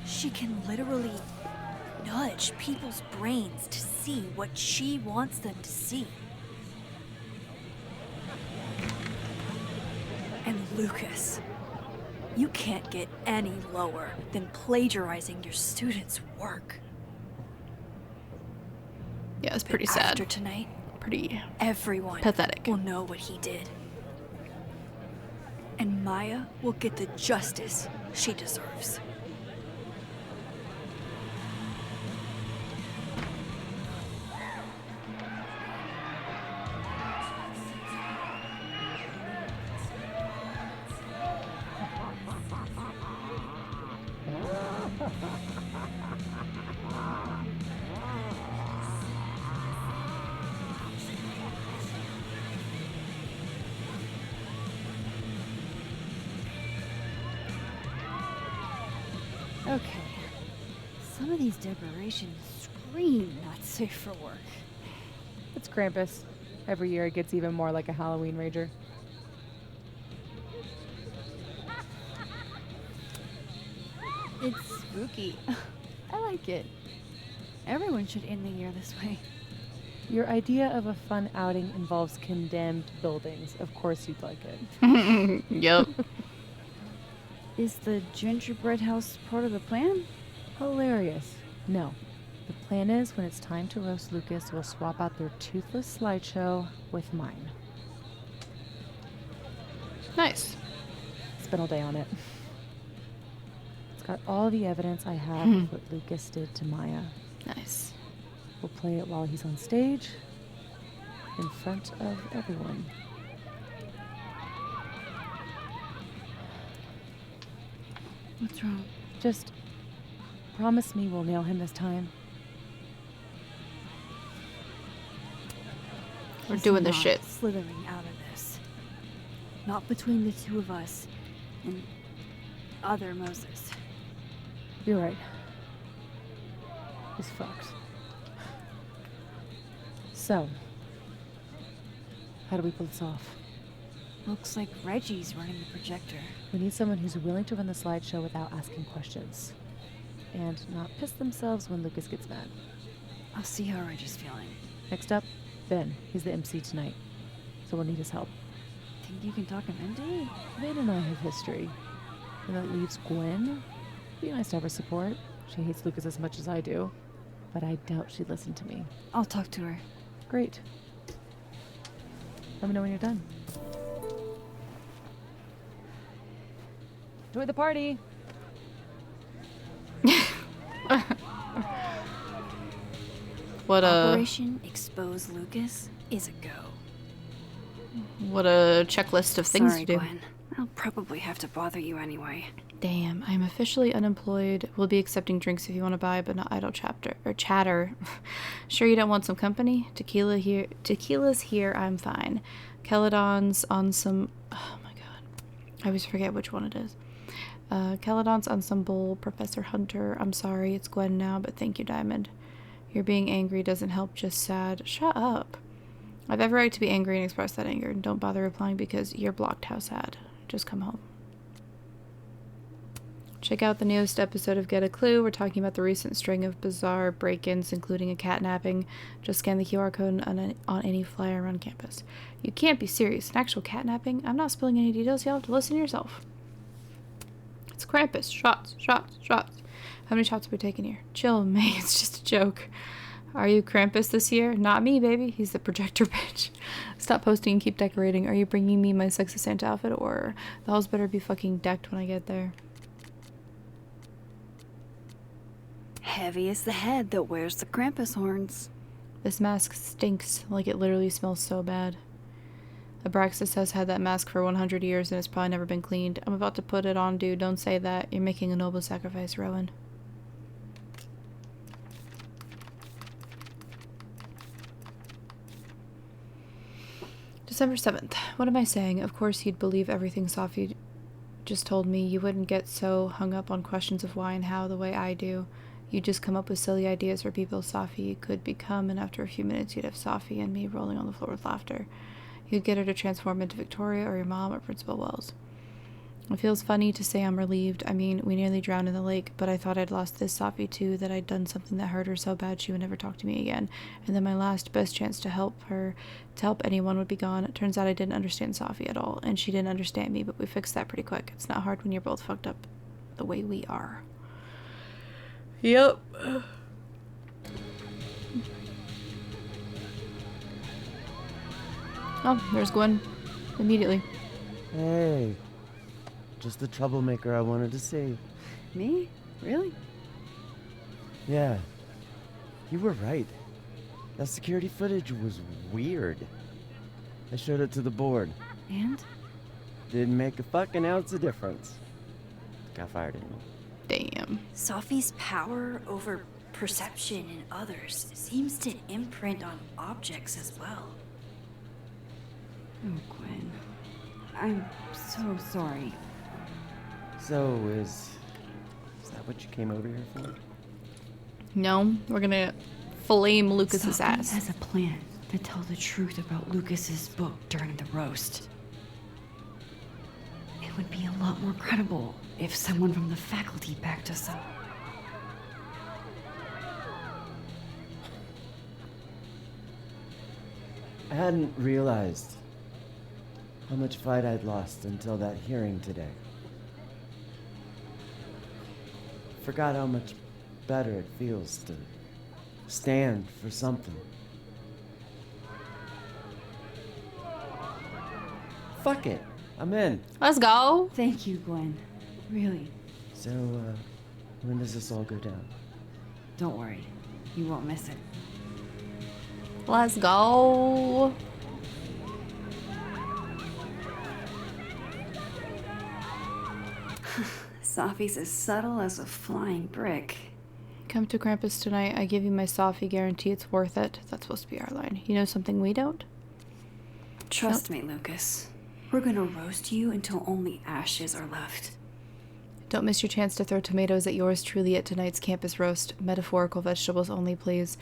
She can literally nudge people's brains to see what she wants them to see. And Lucas, you can't get any lower than plagiarizing your students' work. Yeah, it's pretty But sad. After tonight, Pretty everyone pathetic. will know what he did. And Maya will get the justice she deserves. Okay. Some of these decorations scream not safe for work. It's Krampus. Every year it gets even more like a Halloween rager. It's spooky. I like it. Everyone should end the year this way. Your idea of a fun outing involves condemned buildings. Of course you'd like it. Yep. Is the gingerbread house part of the plan? Hilarious. No. The plan is when it's time to roast Lucas, we'll swap out their toothless slideshow with mine. Nice. Spent all day on it. It's got all the evidence I have of what Lucas did to Maya. Nice. We'll play it while he's on stage, in front of everyone. What's wrong? Just promise me we'll nail him this time. We're He's doing this not shit. slithering out of this. Not between the two of us and other Moses. You're right. He's fucked. So, how do we pull this off? Looks like Reggie's running the projector. We need someone who's willing to run the slideshow without asking questions. And not piss themselves when Lucas gets mad. I'll see how Reggie's feeling. Next up, Ben. He's the MC tonight, so we'll need his help. Think you can talk him into it? Ben and I have history. And that leaves Gwen. Be nice to have her support. She hates Lucas as much as I do, but I doubt she'd listen to me. I'll talk to her. Great. Let me know when you're done. Enjoy the party! What a Operation Expose Lucas is a go. what a checklist of things Sorry, to do. Gwen. I'll probably have to bother you anyway. Damn, I'm officially unemployed. We'll be accepting drinks if you want to buy, but not idle chatter. Sure you don't want some company? Tequila's here, I'm fine. Celadon's on some... Oh my god. I always forget which one it is. Celadon's Ensemble, Professor Hunter. I'm sorry, it's Gwen now, but thank you, Diamond. Your being angry doesn't help, just sad. Shut up. I've every right to be angry and express that anger, and don't bother replying because you're blocked. How sad. Just come home. Check out the newest episode of Get a Clue. We're talking about the recent string of bizarre break-ins, including a catnapping. Just scan the QR code on any flyer around campus. You can't be serious. An actual catnapping? I'm not spilling any details. You'll have to listen yourself. It's Krampus. Shots, shots, shots. How many shots are we taking here? Chill, May. It's just a joke. Are you Krampus this year? Not me, baby. He's the projector bitch. Stop posting and keep decorating. Are you bringing me my sexy Santa outfit, or the halls better be fucking decked when I get there? Heavy is the head that wears the Krampus horns. This mask stinks. Like, it literally smells so bad. Abraxas has had that mask for 100 years and it's probably never been cleaned. I'm about to put it on, dude. Don't say that. You're making a noble sacrifice, Rowan. December 7th. What am I saying? Of course you'd believe everything Safi just told me. You wouldn't get so hung up on questions of why and how the way I do. You'd just come up with silly ideas for people Safi could become, and after a few minutes you'd have Safi and me rolling on the floor with laughter. You'd get her to transform into Victoria or your mom or Principal Wells. It feels funny to say I'm relieved. I mean, we nearly drowned in the lake, but I thought I'd lost this Safi too, that I'd done something that hurt her so bad she would never talk to me again. And then my last best chance to help anyone would be gone. It turns out I didn't understand Safi at all, and she didn't understand me, but we fixed that pretty quick. It's not hard when you're both fucked up the way we are. Yep. Oh, there's Gwen. Immediately. Hey. Just the troublemaker I wanted to see. Me? Really? Yeah. You were right. That security footage was weird. I showed it to the board. And? Didn't make a fucking ounce of difference. Got fired anyway. Damn. Safi's power over perception in others seems to imprint on objects as well. Oh, Gwen. I'm so sorry. So, is that what you came over here for? No, we're gonna flame Lucas's Safi ass. has a plan to tell the truth about Lucas's book during the roast. It would be a lot more credible if someone from the faculty backed us up. I hadn't realized how much fight I'd lost until that hearing today. Forgot how much better it feels to stand for something. Fuck it. I'm in. Let's go. Thank you, Gwen. Really. So, when does this all go down? Don't worry. You won't miss it. Let's go. Safi's as subtle as a flying brick. Come to Krampus tonight. I give you my Safi guarantee it's worth it. That's supposed to be our line. You know something we don't? Trust me, Lucas. We're gonna roast you until only ashes are left. Don't miss your chance to throw tomatoes at yours truly at tonight's campus roast. Metaphorical vegetables only, please.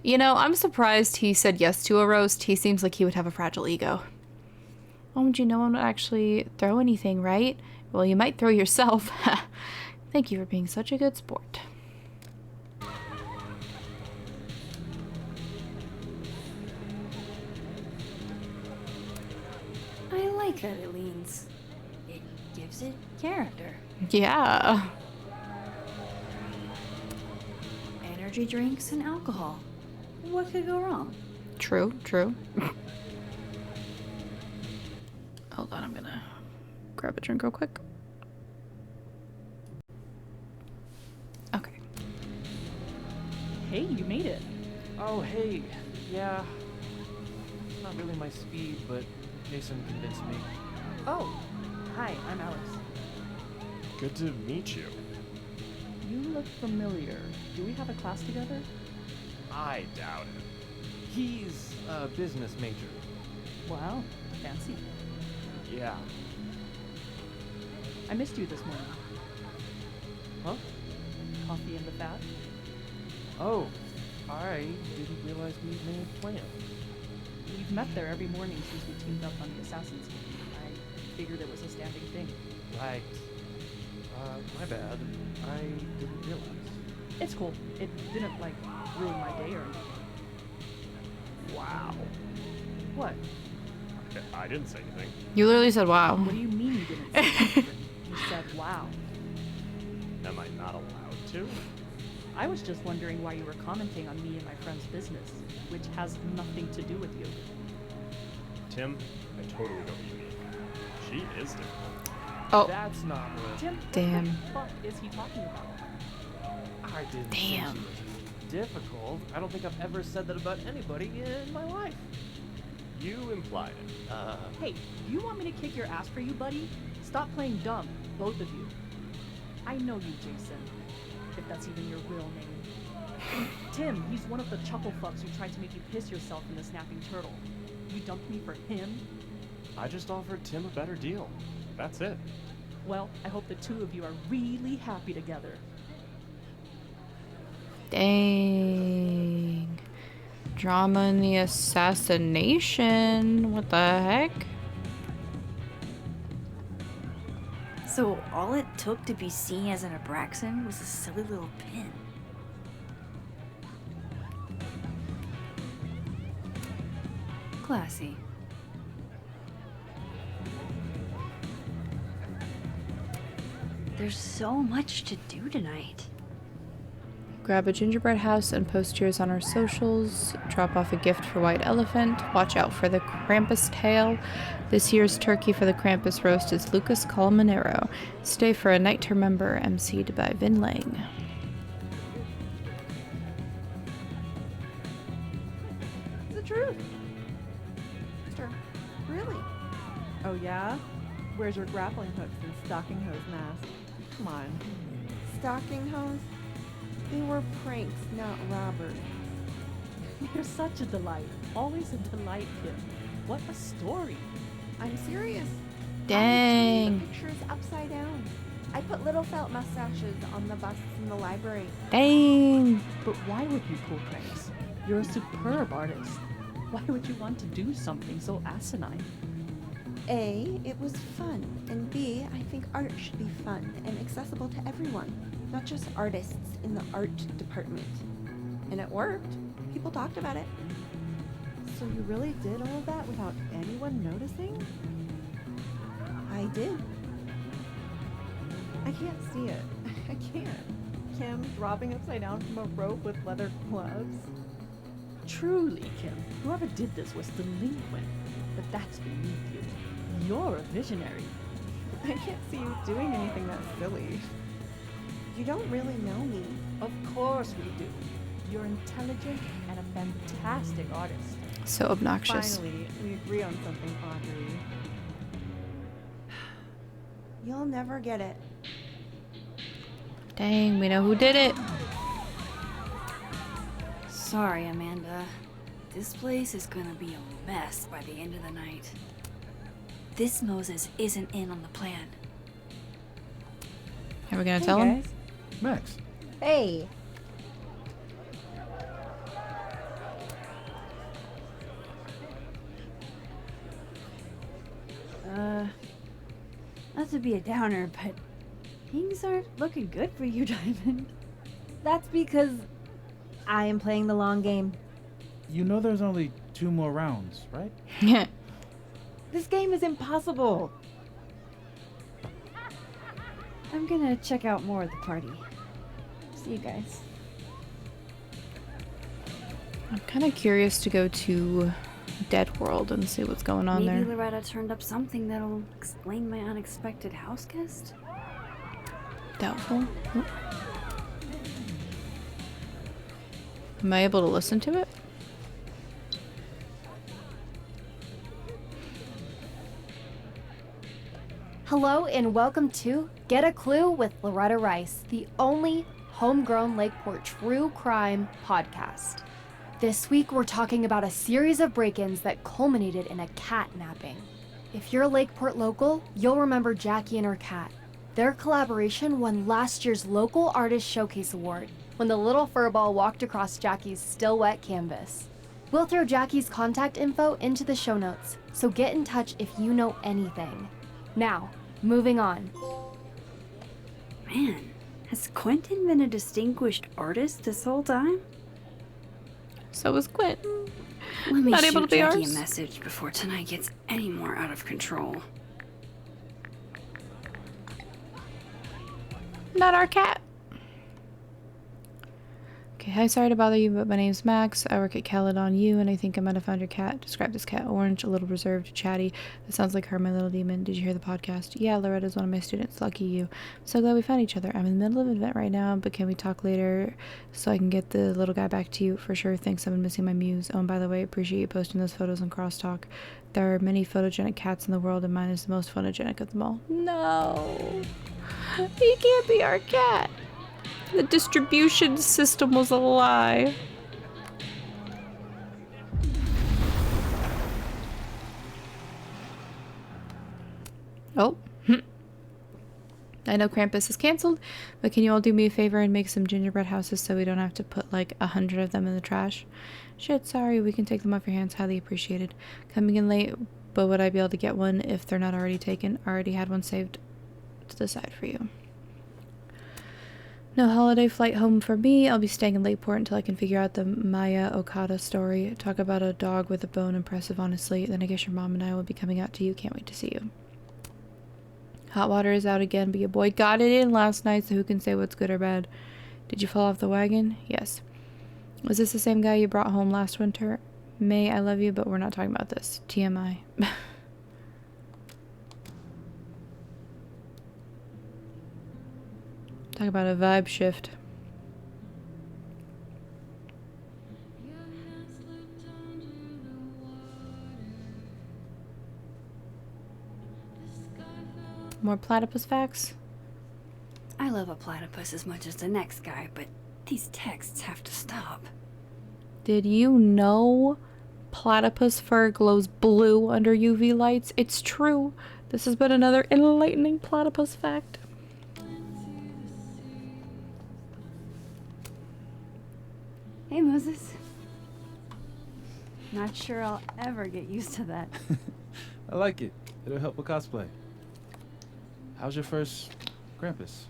You know, I'm surprised he said yes to a roast. He seems like he would have a fragile ego. Oh, you no one would actually throw anything, right? Well, you might throw yourself. Thank you for being such a good sport. like that it leans. It gives it character. Yeah. Energy drinks and alcohol. What could go wrong? True, true. Hold on, I'm gonna grab a drink real quick. Okay. Hey, you made it. Oh, hey. Yeah. It's not really my speed, but Jason convinced me. Oh, hi, I'm Alex. Good to meet you. You look familiar. Do we have a class together? I doubt it. He's a business major. Wow, fancy. Yeah. I missed you this morning. Huh? Coffee in the fat? Oh, I didn't realize we made plans. We've met there every morning since we teamed up on the Assassin's game. I figured it was a standing thing. Right. My bad. I didn't realize. It's cool. It didn't, like, ruin my day or anything. Wow. What? I didn't say anything. You literally said wow. What do you mean you didn't say anything? You said wow. Am I not allowed to? I was just wondering why you were commenting on me and my friend's business, which has nothing to do with you. Tim, I totally know what you mean. She is difficult. Oh. That's not what... Tim, Damn. what the fuck is he talking about? I didn't Damn. say she was difficult. I don't think I've ever said that about anybody in my life. You implied it. Hey, do you want me to kick your ass for you, buddy? Stop playing dumb, both of you. I know you, Jason. If that's even your real name. Tim, he's one of the chuckle fucks who tried to make you piss yourself in the Snapping Turtle. You dumped me for him? I just offered Tim a better deal. That's it. Well, I hope the two of you are really happy together. Dang. Drama in the assassination. What the heck? So all it took to be seen as an Abraxan was a silly little pin. Classy. There's so much to do tonight. Grab a gingerbread house and post yours on our socials. Drop off a gift for White Elephant. Watch out for the Krampus tail. This year's turkey for the Krampus roast is Lucas Colmenero. Stay for a night to remember, emceed by Vin Lang. The truth. Sure. Really? Oh yeah? Where's your grappling hooks and stocking hose mask? Come on. Stocking hose? They were pranks, not robberies. You're such a delight. Always a delight, Kim. What a story. I'm serious. Dang. The pictures upside down. I put little felt mustaches on the busts in the library. Dang. But why would you pull pranks? You're a superb artist. Why would you want to do something so asinine? A, it was fun, and B, I think art should be fun and accessible to everyone, not just artists in the art department. And it worked. People talked about it. So you really did all of that without anyone noticing? I did. I can't see it. I can't. Kim dropping upside down from a rope with leather gloves. Truly, Kim, whoever did this was delinquent. But that's beneath you. You're a visionary. I can't see you doing anything that silly. You don't really know me. Of course we do. You're intelligent and a fantastic artist. So obnoxious. Finally, we agree on something, Audrey. You'll never get it. Dang, we know who did it. Sorry, Amanda. This place is gonna be a mess by the end of the night. This Moses isn't in on the plan. Are we gonna tell him? Max. Hey. Not to be a downer, but things aren't looking good for you, Diamond. That's because I am playing the long game. You know there's only 2 more rounds, right? Yeah. This game is impossible. I'm gonna check out more of the party. See you guys. I'm kind of curious to go to Dead World and see what's going on Maybe there. Loretta turned up something that'll explain my unexpected house guest? Doubtful. Oh. Am I able to listen to it? Hello and welcome to Get a Clue with Loretta Rice, the only homegrown Lakeport true crime podcast. This week we're talking about a series of break-ins that culminated in a cat napping. If you're a Lakeport local, you'll remember Jackie and her cat. Their collaboration won last year's Local Artist Showcase Award when the little furball walked across Jackie's still wet canvas. We'll throw Jackie's contact info into the show notes, so get in touch if you know anything. Now, moving on. Man, has Quentin been a distinguished artist this whole time? So was Quentin. Let me Not shoot able to be Jackie ours. a message before tonight gets any more out of control. Not our cat. Okay, hi, sorry to bother you, but my name's Max. I work at Caledon U, and I think I might have found your cat. Describe this cat: orange, a little reserved, chatty. That sounds like her, my little demon. Did you hear the podcast? Yeah, Loretta's one of my students. Lucky you. I'm so glad we found each other. I'm in the middle of an event right now, but can we talk later so I can get the little guy back to you? For sure. Thanks, I've been missing my muse. Oh, and by the way, appreciate you posting those photos on Crosstalk. There are many photogenic cats in the world, and mine is the most photogenic of them all. No. He can't be our cat. The distribution system was a lie. Oh. I know Krampus is canceled, but can you all do me a favor and make some gingerbread houses so we don't have to put like 100 of them in the trash? Shit, sorry, we can take them off your hands. Highly appreciated. Coming in late, but would I be able to get one if they're not already taken? Already had one saved to the side for you. No holiday flight home for me. I'll be staying in Lakeport until I can figure out the Maya Okada story. Talk about a dog with a bone. Impressive, honestly. Then I guess your mom and I will be coming out to you. Can't wait to see you. Hot water is out again, but your boy got it in last night, so who can say what's good or bad? Did you fall off the wagon? Yes. Was this the same guy you brought home last winter? May, I love you, but we're not talking about this. TMI. Talk about a vibe shift. More platypus facts? I love a platypus as much as the next guy, but these texts have to stop. Did you know platypus fur glows blue under UV lights? It's true. This has been another enlightening platypus fact. Hey, Moses. Not sure I'll ever get used to that. I like it. It'll help with cosplay. How's your first Krampus?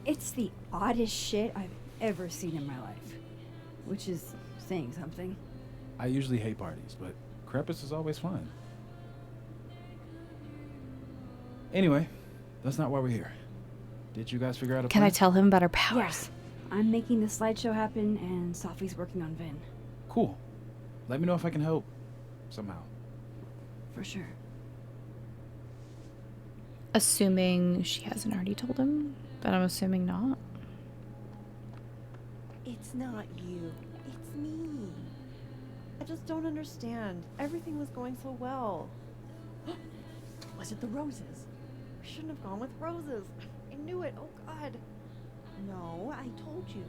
It's the oddest shit I've ever seen in my life. Which is saying something. I usually hate parties, but Krampus is always fun. Anyway, that's not why we're here. Did you guys figure out a Can plan? I tell him about our powers? Yeah. I'm making the slideshow happen, and Sophie's working on Vin. Cool. Let me know if I can help somehow. For sure. Assuming she hasn't already told him, but I'm assuming not. It's not you. It's me. I just don't understand. Everything was going so well. Was it the roses? We shouldn't have gone with roses. I knew it. Oh, God. No, I told you.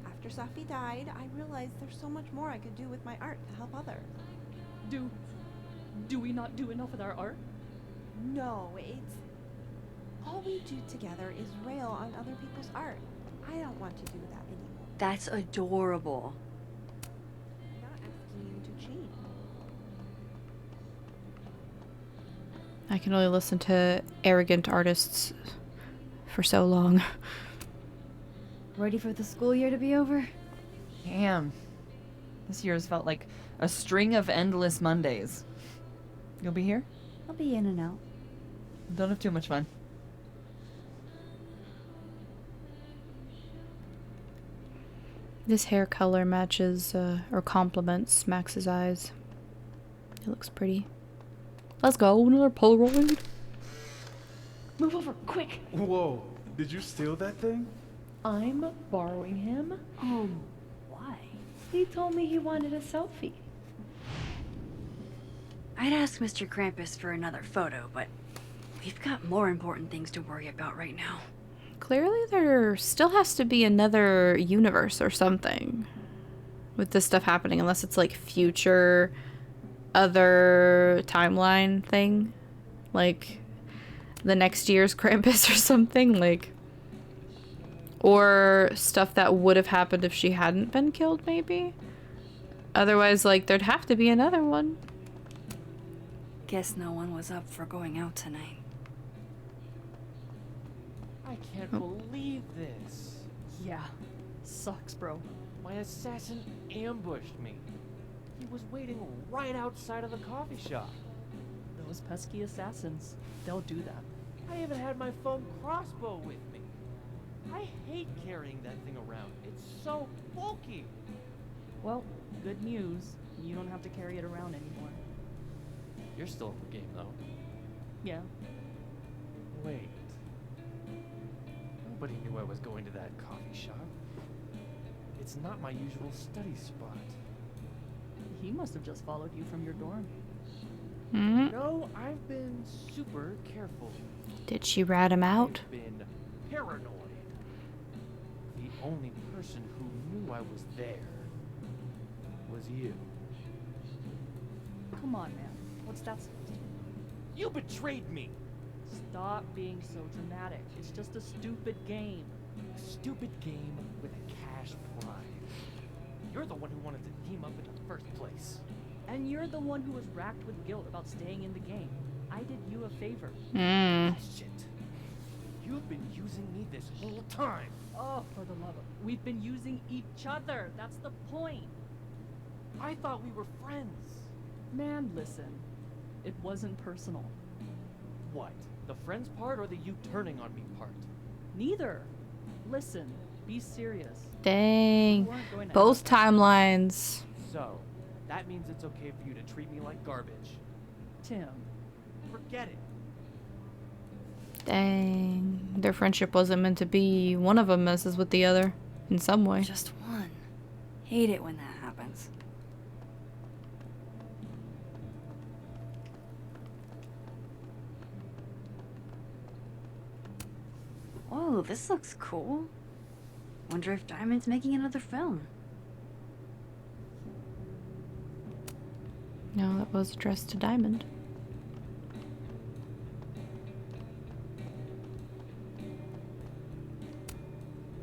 After Safi died, I realized there's so much more I could do with my art to help others. Do we not do enough with our art? No, it's... all we do together is rail on other people's art. I don't want to do that anymore. That's adorable. I'm not asking you to change. I can only listen to arrogant artists for so long. Ready for the school year to be over? Damn. This year's felt like a string of endless Mondays. You'll be here? I'll be in and out. Don't have too much fun. This hair color matches or complements Max's eyes. It looks pretty. Let's go, another Polaroid. Move over, quick! Whoa, did you steal that thing? I'm borrowing him. Why? He told me he wanted a selfie. I'd ask Mr. Krampus for another photo, but we've got more important things to worry about right now. Clearly there still has to be another universe or something with this stuff happening, unless it's like future other timeline thing. Like the next year's Krampus or something, like, or stuff that would have happened if she hadn't been killed, maybe. Otherwise, like, there'd have to be another one. Guess no one was up for going out tonight. I can't believe this. Yeah, sucks, bro. My assassin ambushed me. He was waiting right outside of the coffee shop. Those pesky assassins, they'll do that. I even had my foam crossbow with me. I hate carrying that thing around. It's so bulky. Well, good news. You don't have to carry it around anymore. You're still in the game, though. Yeah. Wait. Nobody knew I was going to that coffee shop. It's not my usual study spot. He must have just followed you from your dorm. No, I've been super careful. Did she rat him out? I've been paranoid. The only person who knew I was there was you. Come on, man. What's that supposed to mean? You betrayed me! Stop being so dramatic. It's just a stupid game. A stupid game with a cash prize. You're the one who wanted to team up in the first place. And you're the one who was racked with guilt about staying in the game. I did you a favor. Bullshit. You've been using me this whole time. Oh, for the love of... We've been using each other. That's the point. I thought we were friends. Man, listen. It wasn't personal. What? The friends part or the you turning on me part? Neither. Listen, be serious. Dang. Both timelines. So, that means it's okay for you to treat me like garbage. Tim. Forget it. Dang. Their friendship wasn't meant to be. One of them messes with the other in some way. Just one. Hate it when that happens. Whoa, this looks cool. Wonder if Diamond's making another film. No, that was addressed to Diamond.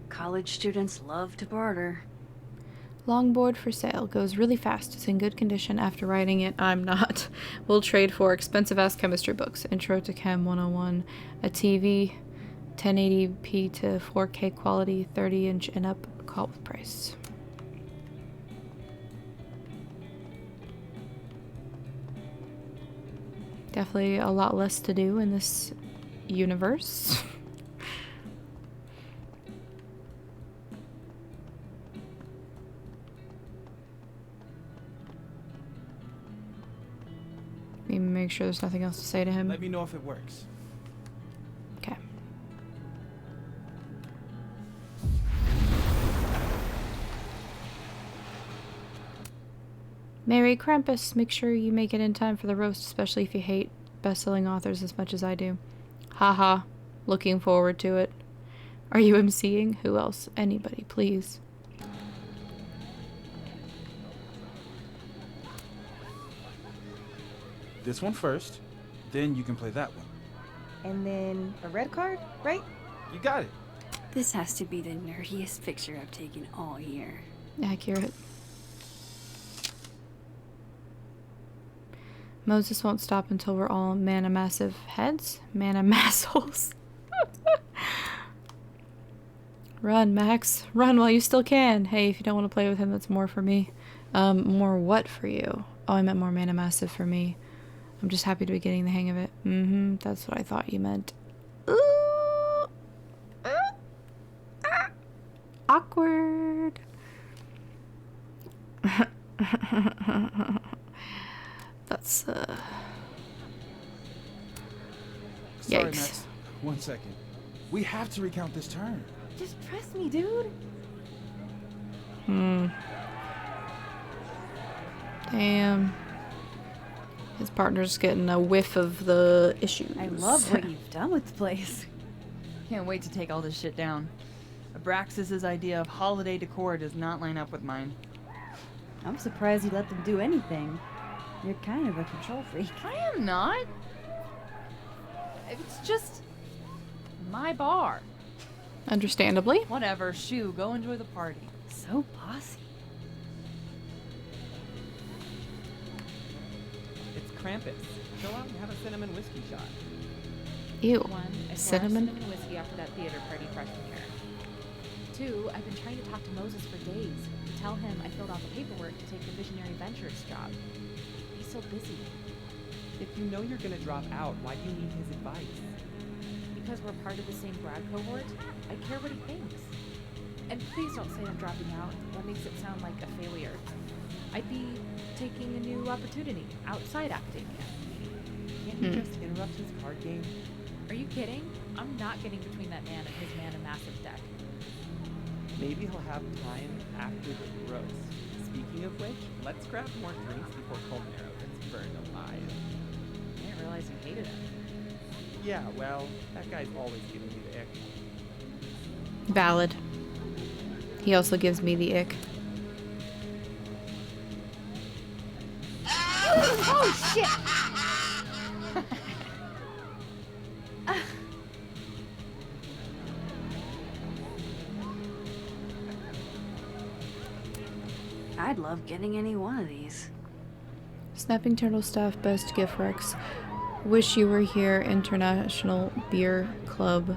College students love to barter. Longboard for sale. Goes really fast. It's in good condition after riding it. I'm not. We'll trade for expensive ass chemistry books. Intro to Chem 101. A TV. 1080p to 4K quality. 30-inch and up. Call with price. Definitely a lot less to do in this universe. Let me make sure there's nothing else to say to him. Let me know if it works. Okay. Merry Krampus, make sure you make it in time for the roast, especially if you hate best-selling authors as much as I do. Haha, looking forward to it. Are you emceeing? Who else? Anybody, please. This one first, then you can play that one. And then a red card, right? You got it. This has to be the nerdiest picture I've taken all year. Accurate. Moses won't stop until we're all mana massive heads. Mana massholes. Run, Max. Run while you still can. Hey, if you don't want to play with him, that's more for me. More what for you? Oh, I meant more mana massive for me. I'm just happy to be getting the hang of it. Mm-hmm, that's what I thought you meant. Ooh. Awkward. That's, Sorry, yikes. Max. 1 second. We have to recount this turn. Just trust me, dude. Damn. His partner's getting a whiff of the issues. I love what you've done with the place. Can't wait to take all this shit down. Abraxas's idea of holiday decor does not line up with mine. I'm surprised you let them do anything. You're kind of a control freak. I am not. It's just my bar. Understandably. Whatever, shoo, go enjoy the party. So bossy. It's Krampus. Go out and have a cinnamon whiskey shot. Ew. 1, I Cinnamon? cinnamon whiskey after that theater party freshman year. 2, I've been trying to talk to Moses for days to tell him I filled out the paperwork to take the Visionary Ventures job. He's so busy. If you know you're gonna drop out, why do you need his advice? Because we're part of the same grad cohort, I care what he thinks. And please don't say I'm dropping out. That makes it sound like a failure. I'd be taking a new opportunity outside acting. Can't you just interrupt his card game? Are you kidding? I'm not getting between that man and his mana massive deck. Maybe he'll have time after the roast. Speaking of which, let's grab more drinks before Colmero gets burned alive. I didn't realize you hated him. Yeah, well, that guy's always giving me the ick. Valid. He also gives me the ick. Oh shit! I'd love getting any one of these. Snapping Turtle Staff Best Gift Rex. Wish you were here. International Beer Club.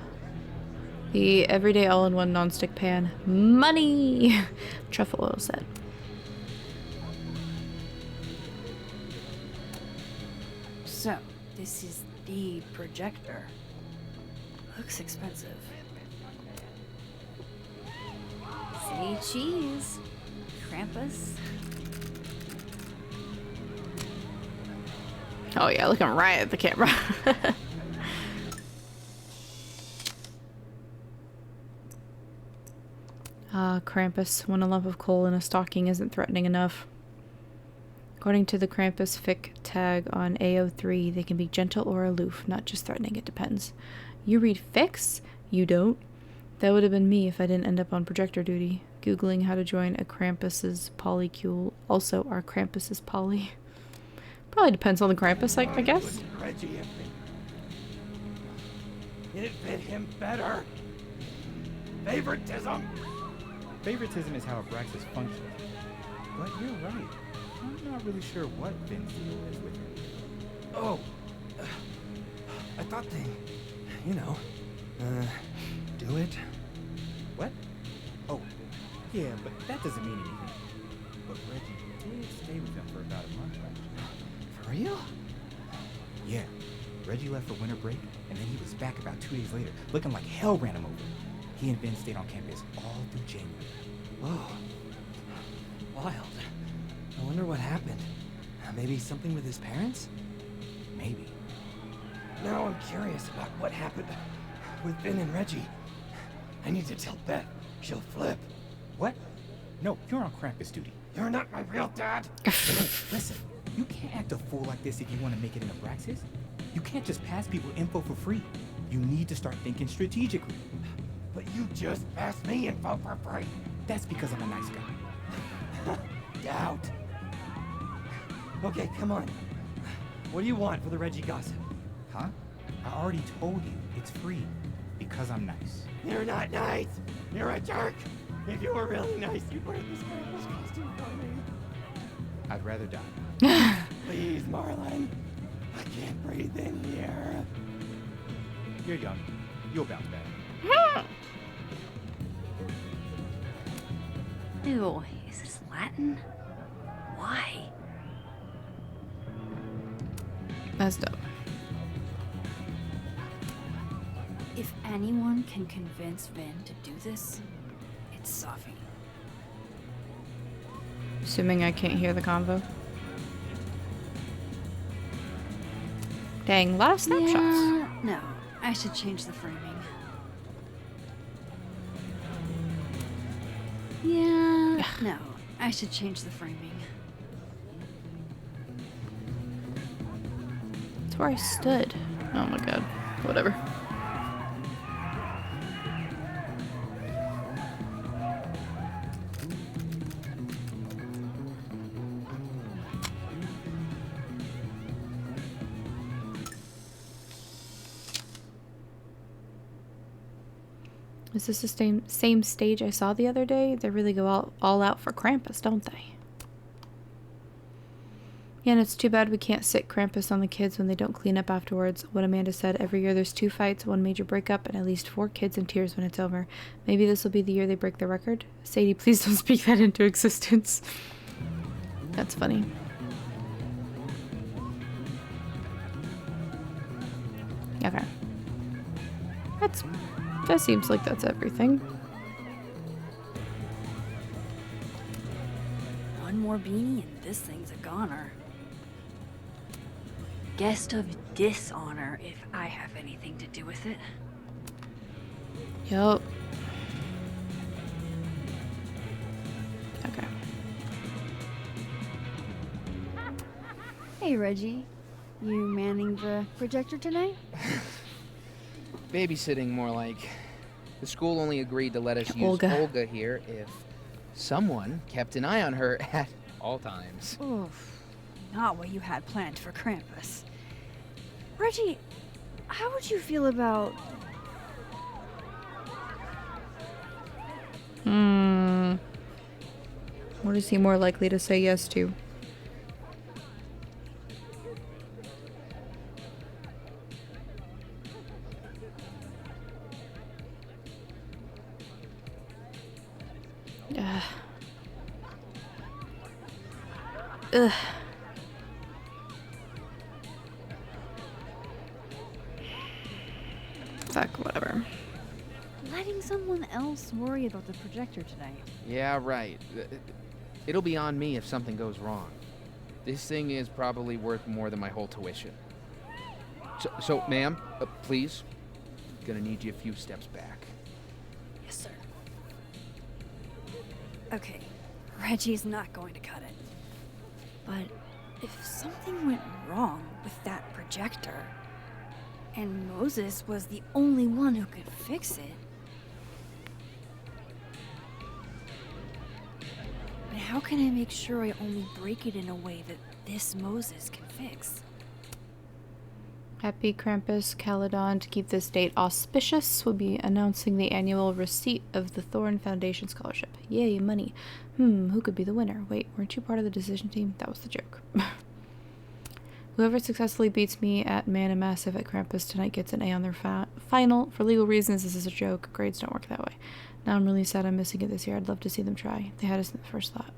The everyday all-in-one non-stick pan. Money! Truffle oil set. So, this is the projector. Looks expensive. Say cheese. Krampus. Oh yeah, looking right at the camera. Krampus. When a lump of coal in a stocking isn't threatening enough. According to the Krampus fic tag on AO3, they can be gentle or aloof, not just threatening, it depends. You read fics? You don't? That would have been me if I didn't end up on projector duty. Googling how to join a Krampus's polycule. Also, are Krampus's poly? Probably depends on the Krampus, I guess. Reggie, it fit him better. Favoritism. Favoritism is how Abraxas functions. But you're right. I'm not really sure what Finn's deal is with him. Oh, I thought they, do it. What? Oh, yeah, but that doesn't mean anything. But Reggie did stay with him for about a month, right? For real? Yeah. Reggie left for winter break, and then he was back about 2 days later, looking like hell ran him over. He and Vin stayed on campus all through January. Whoa. Wild. I wonder what happened. Maybe something with his parents? Maybe. Now I'm curious about what happened with Vin and Reggie. I need to tell Beth. She'll flip. What? No, you're on Krampus duty. You're not my real dad. Listen, you can't act a fool like this if you want to make it in Abraxas. You can't just pass people info for free. You need to start thinking strategically. But you just passed me info for free. That's because I'm a nice guy. Doubt. Okay, come on. What do you want for the Reggie gossip? Huh? I already told you, it's free. Because I'm nice. You're not nice. You're a jerk. If you were really nice, you'd wear this Krampus costume for me. I'd rather die. Please, Marlon. I can't breathe in here. You're young. You'll bounce back. Ew, is this Latin? Why? That's dope. If anyone can convince Vin to do this, it's Safi. Assuming I can't hear the convo. Dang, a lot of snapshots. Yeah, no, I should change the framing. Yeah, no, I should change the framing. That's where I stood. Oh my god. Whatever. Is this the same stage I saw the other day? They really go all out for Krampus, don't they? Yeah, and it's too bad we can't sit Krampus on the kids when they don't clean up afterwards. What Amanda said, every year there's 2 fights, 1 major breakup, and at least 4 kids in tears when it's over. Maybe this will be the year they break the record? Sadie, please don't speak that into existence. That's funny. Okay. That seems like that's everything. One more beanie and this thing's a goner. Guest of dishonor if I have anything to do with it. Yup. Okay. Hey, Reggie. You manning the projector tonight? Babysitting, more like. The school only agreed to let us use Olga here if someone kept an eye on her at all times. Oof. Not what you had planned for Krampus. Reggie, how would you feel about... What is he more likely to say yes to? Ugh. Fuck, whatever. letting someone else worry about the projector tonight? Yeah, right. It'll be on me if something goes wrong. This thing is probably worth more than my whole tuition. So ma'am, please. Gonna need you a few steps back. Yes, sir. Okay, Reggie's not going to cut it. But if something went wrong with that projector, and Moses was the only one who could fix it, but how can I make sure I only break it in a way that this Moses can fix? Happy Krampus Caledon. To keep this date auspicious, we'll be announcing the annual receipt of the Thorn Foundation Scholarship. Yay, money. Who could be the winner? Wait, weren't you part of the decision team? That was the joke. Whoever successfully beats me at Mana Massive at Krampus tonight gets an A on their final. For legal reasons, this is a joke. Grades don't work that way. Now I'm really sad I'm missing it this year. I'd love to see them try. They had us in the first lot.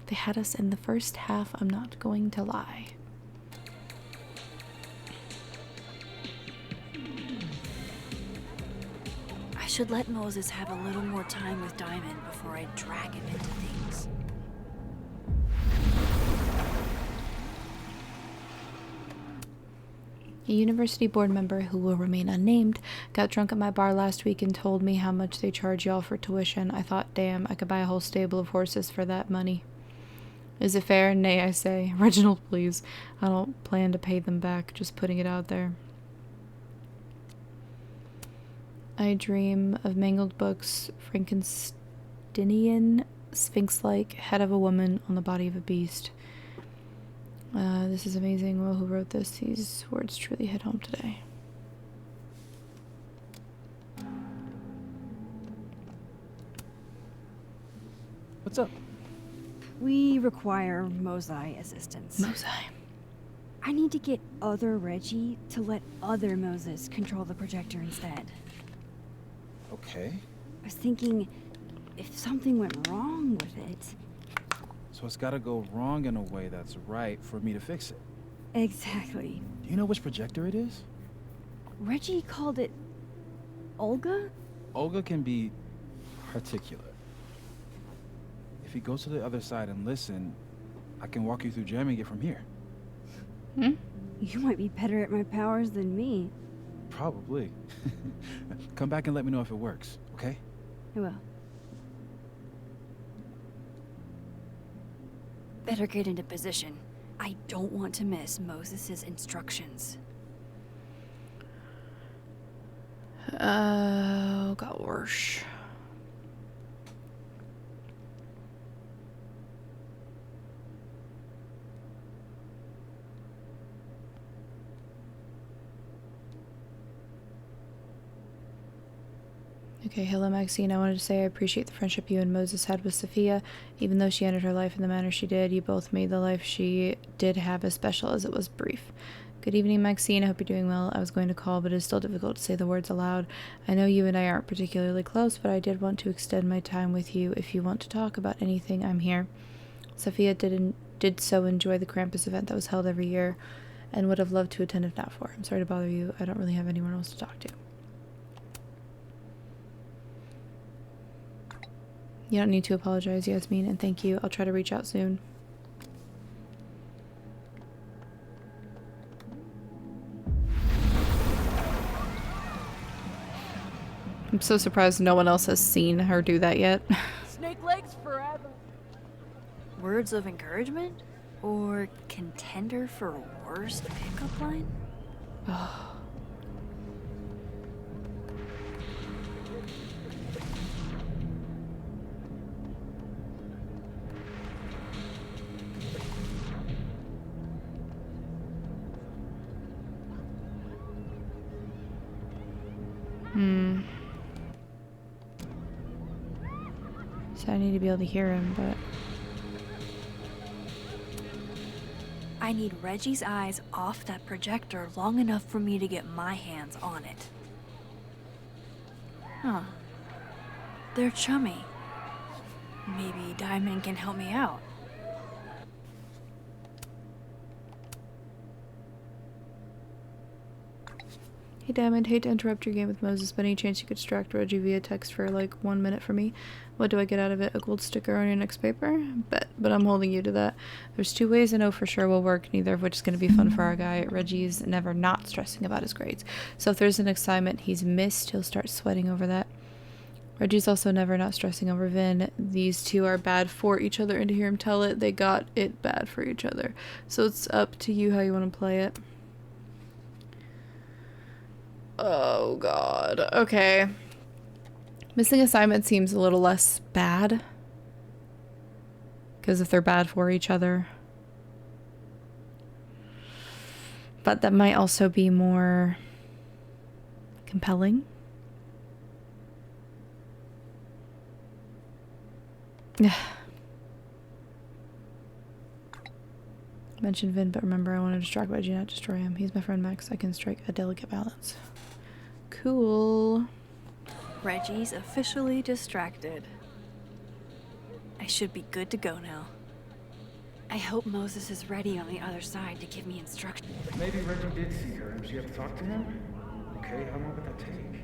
They had us in the first half. I'm not going to lie. I should let Moses have a little more time with Diamond before I drag him into things. A university board member, who will remain unnamed, got drunk at my bar last week and told me how much they charge y'all for tuition. I thought, damn, I could buy a whole stable of horses for that money. Is it fair? Nay, I say. Reginald, please. I don't plan to pay them back, just putting it out there. I dream of mangled books, Frankensteinian, sphinx-like head of a woman on the body of a beast. This is amazing. Well, who wrote this? These words truly hit home today. What's up? We require Mosai assistance. Mosai. I need to get other Reggie to let other Moses control the projector instead. Okay. I was thinking, if something went wrong with it... So it's gotta go wrong in a way that's right for me to fix it. Exactly. Do you know which projector it is? Reggie called it Olga? Olga can be articulate. If you go to the other side and listen, I can walk you through jamming it from here. You might be better at my powers than me. Probably. Come back and let me know if it works, okay? I will. Better get into position. I don't want to miss Moses's instructions. Oh, gosh. Okay, hello Maxine. I wanted to say I appreciate the friendship you and Moses had with Sophia. Even though she ended her life in the manner she did, you both made the life she did have as special as it was brief. Good evening, Maxine. I hope you're doing well. I was going to call, but it's still difficult to say the words aloud. I know you and I aren't particularly close, but I did want to extend my time with you. If you want to talk about anything, I'm here. Sophia did so enjoy the Krampus event that was held every year, and would have loved to attend if not for. I'm sorry to bother you. I don't really have anyone else to talk to. You don't need to apologize, Yasmin, and thank you. I'll try to reach out soon. I'm so surprised no one else has seen her do that yet. Snake legs forever. Words of encouragement? Or contender for worst pickup line? So I need to be able to hear him, but... I need Reggie's eyes off that projector long enough for me to get my hands on it. Huh. They're chummy. Maybe Diamond can help me out. Hey Diamond, hate to interrupt your game with Moses, but any chance you could distract Reggie via text for like 1 minute for me? What do I get out of it? A gold sticker on your next paper? Bet, but I'm holding you to that. There's 2 ways I know for sure will work, neither of which is going to be fun for our guy. Reggie's never not stressing about his grades. So if there's an assignment he's missed, he'll start sweating over that. Reggie's also never not stressing over Vin. These two are bad for each other, and to hear him tell it, they got it bad for each other. So it's up to you how you want to play it. Oh god. Okay. Missing assignment seems a little less bad. Because if they're bad for each other. But that might also be more compelling. Mention Vin, but remember I want to distract Reggie, not destroy him. He's my friend Max. I can strike a delicate balance. Cool. Reggie's officially distracted. I should be good to go now. I hope Moses is ready on the other side to give me instructions. Maybe Reggie did see her and she had to talk to him? Okay, how long would that take?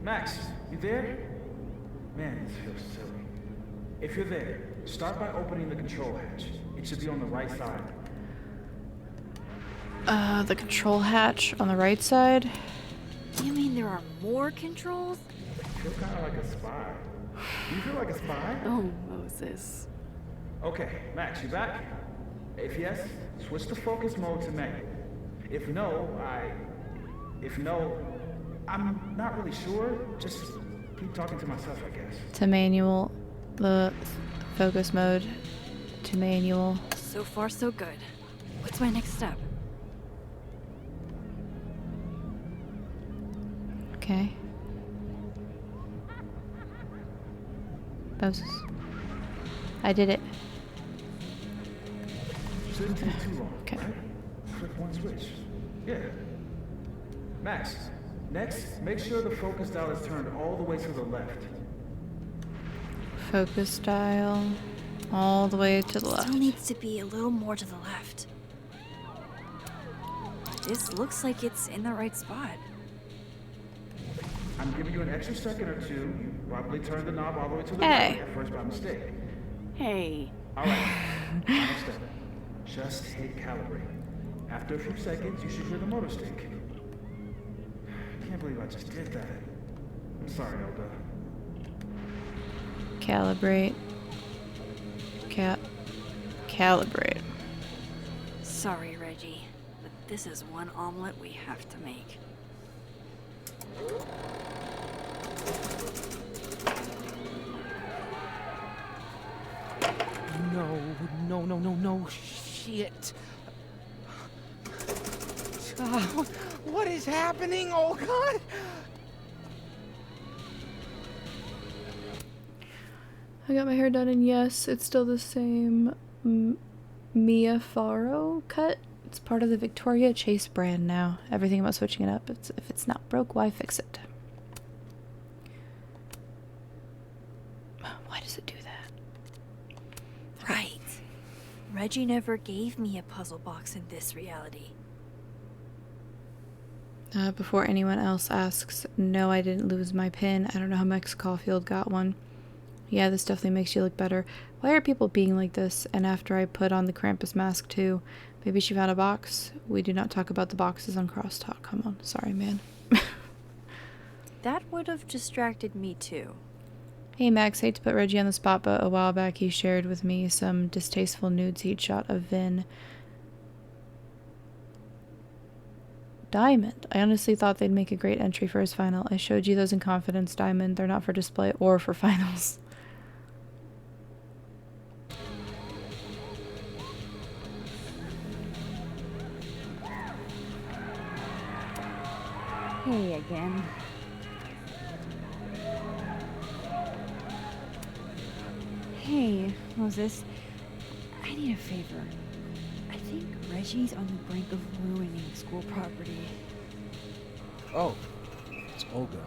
Max, you there? Man, this feels silly. If you're there, start by opening the control hatch. It should be on the right side. The control hatch on the right side? You mean there are more controls? I feel kind of like a spy. Do you feel like a spy? Oh, Moses. Okay, Max, you back? If yes, switch to focus mode to manual. If no, I'm not really sure. Just keep talking to myself, I guess. To manual. The focus mode to manual. So far, so good. What's my next step? Okay. Moses. I did it. Shouldn't take too long. Okay. Right? Flip one switch. Yeah. Max, next, make sure the focus dial is turned all the way to the left. Focus dial. All the way to the left. Still needs to be a little more to the left. This looks like it's in the right spot. I'm giving you an extra second or two. You probably turned the knob all the way to the Hey. right at first by mistake. Hey. All right. Final step. Just hit calibrate. After a few seconds, you should hear the motor stick. I can't believe I just did that. I'm sorry, Elda. Calibrate. Calibrate. Sorry, Reggie, but this is one omelet we have to make. No, shit. What is happening? Oh, God. I got my hair done, and yes, it's still the same Mia Farrow cut. It's part of the Victoria Chase brand now. Everything about switching it up. If it's not broke, why fix it? Why does it do that? Right. Reggie never gave me a puzzle box in this reality. Before anyone else asks, no, I didn't lose my pin. I don't know how Max Caulfield got one. Yeah, this definitely makes you look better. Why are people being like this? And after I put on the Krampus mask too, maybe she found a box. We do not talk about the boxes on Crosstalk. Come on, sorry, man. That would have distracted me too. Hey Max, hate to put Reggie on the spot, but a while back he shared with me some distasteful nudes he'd shot of Vin Diamond. I honestly thought they'd make a great entry for his final. I showed you those in confidence, Diamond. They're not for display or for finals. Hey again. Hey, Moses. I need a favor. I think Reggie's on the brink of ruining school property. Oh, it's Olga.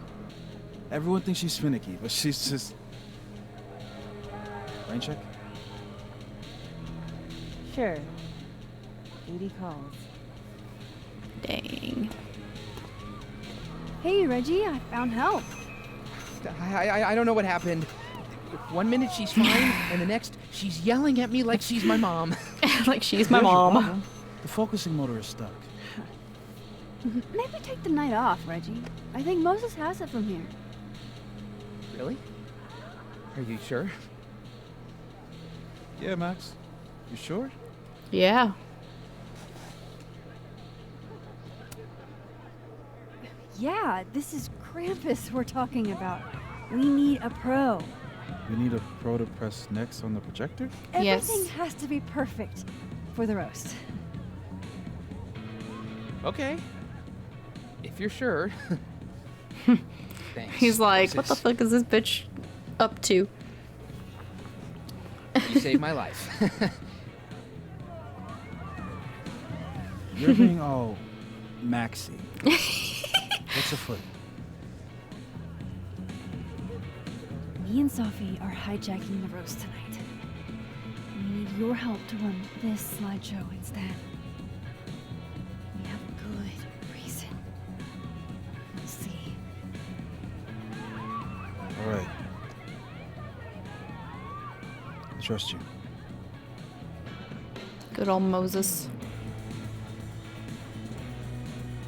Everyone thinks she's finicky, but she's just... Rain check? Sure. Duty calls. Dang. Hey, Reggie, I found help. I don't know what happened. 1 minute she's fine, and the next she's yelling at me like she's my mom. Like she's my Here's your mom. problem. The focusing motor is stuck. Maybe take the night off, Reggie. I think Moses has it from here. Really? Are you sure? Yeah, Max. You sure? Yeah. Yeah, this is Krampus we're talking about. We need a pro. We need a pro to press next on the projector? Everything has to be perfect for the roast. Okay. If you're sure. Thanks. He's like, what the fuck is this bitch up to? You saved my life. You're being all Maxie. What's afoot? Me and Sophie are hijacking the roast tonight. We need your help to run this slideshow instead. We have a good reason. We'll see. All right. I trust you. Good old Moses.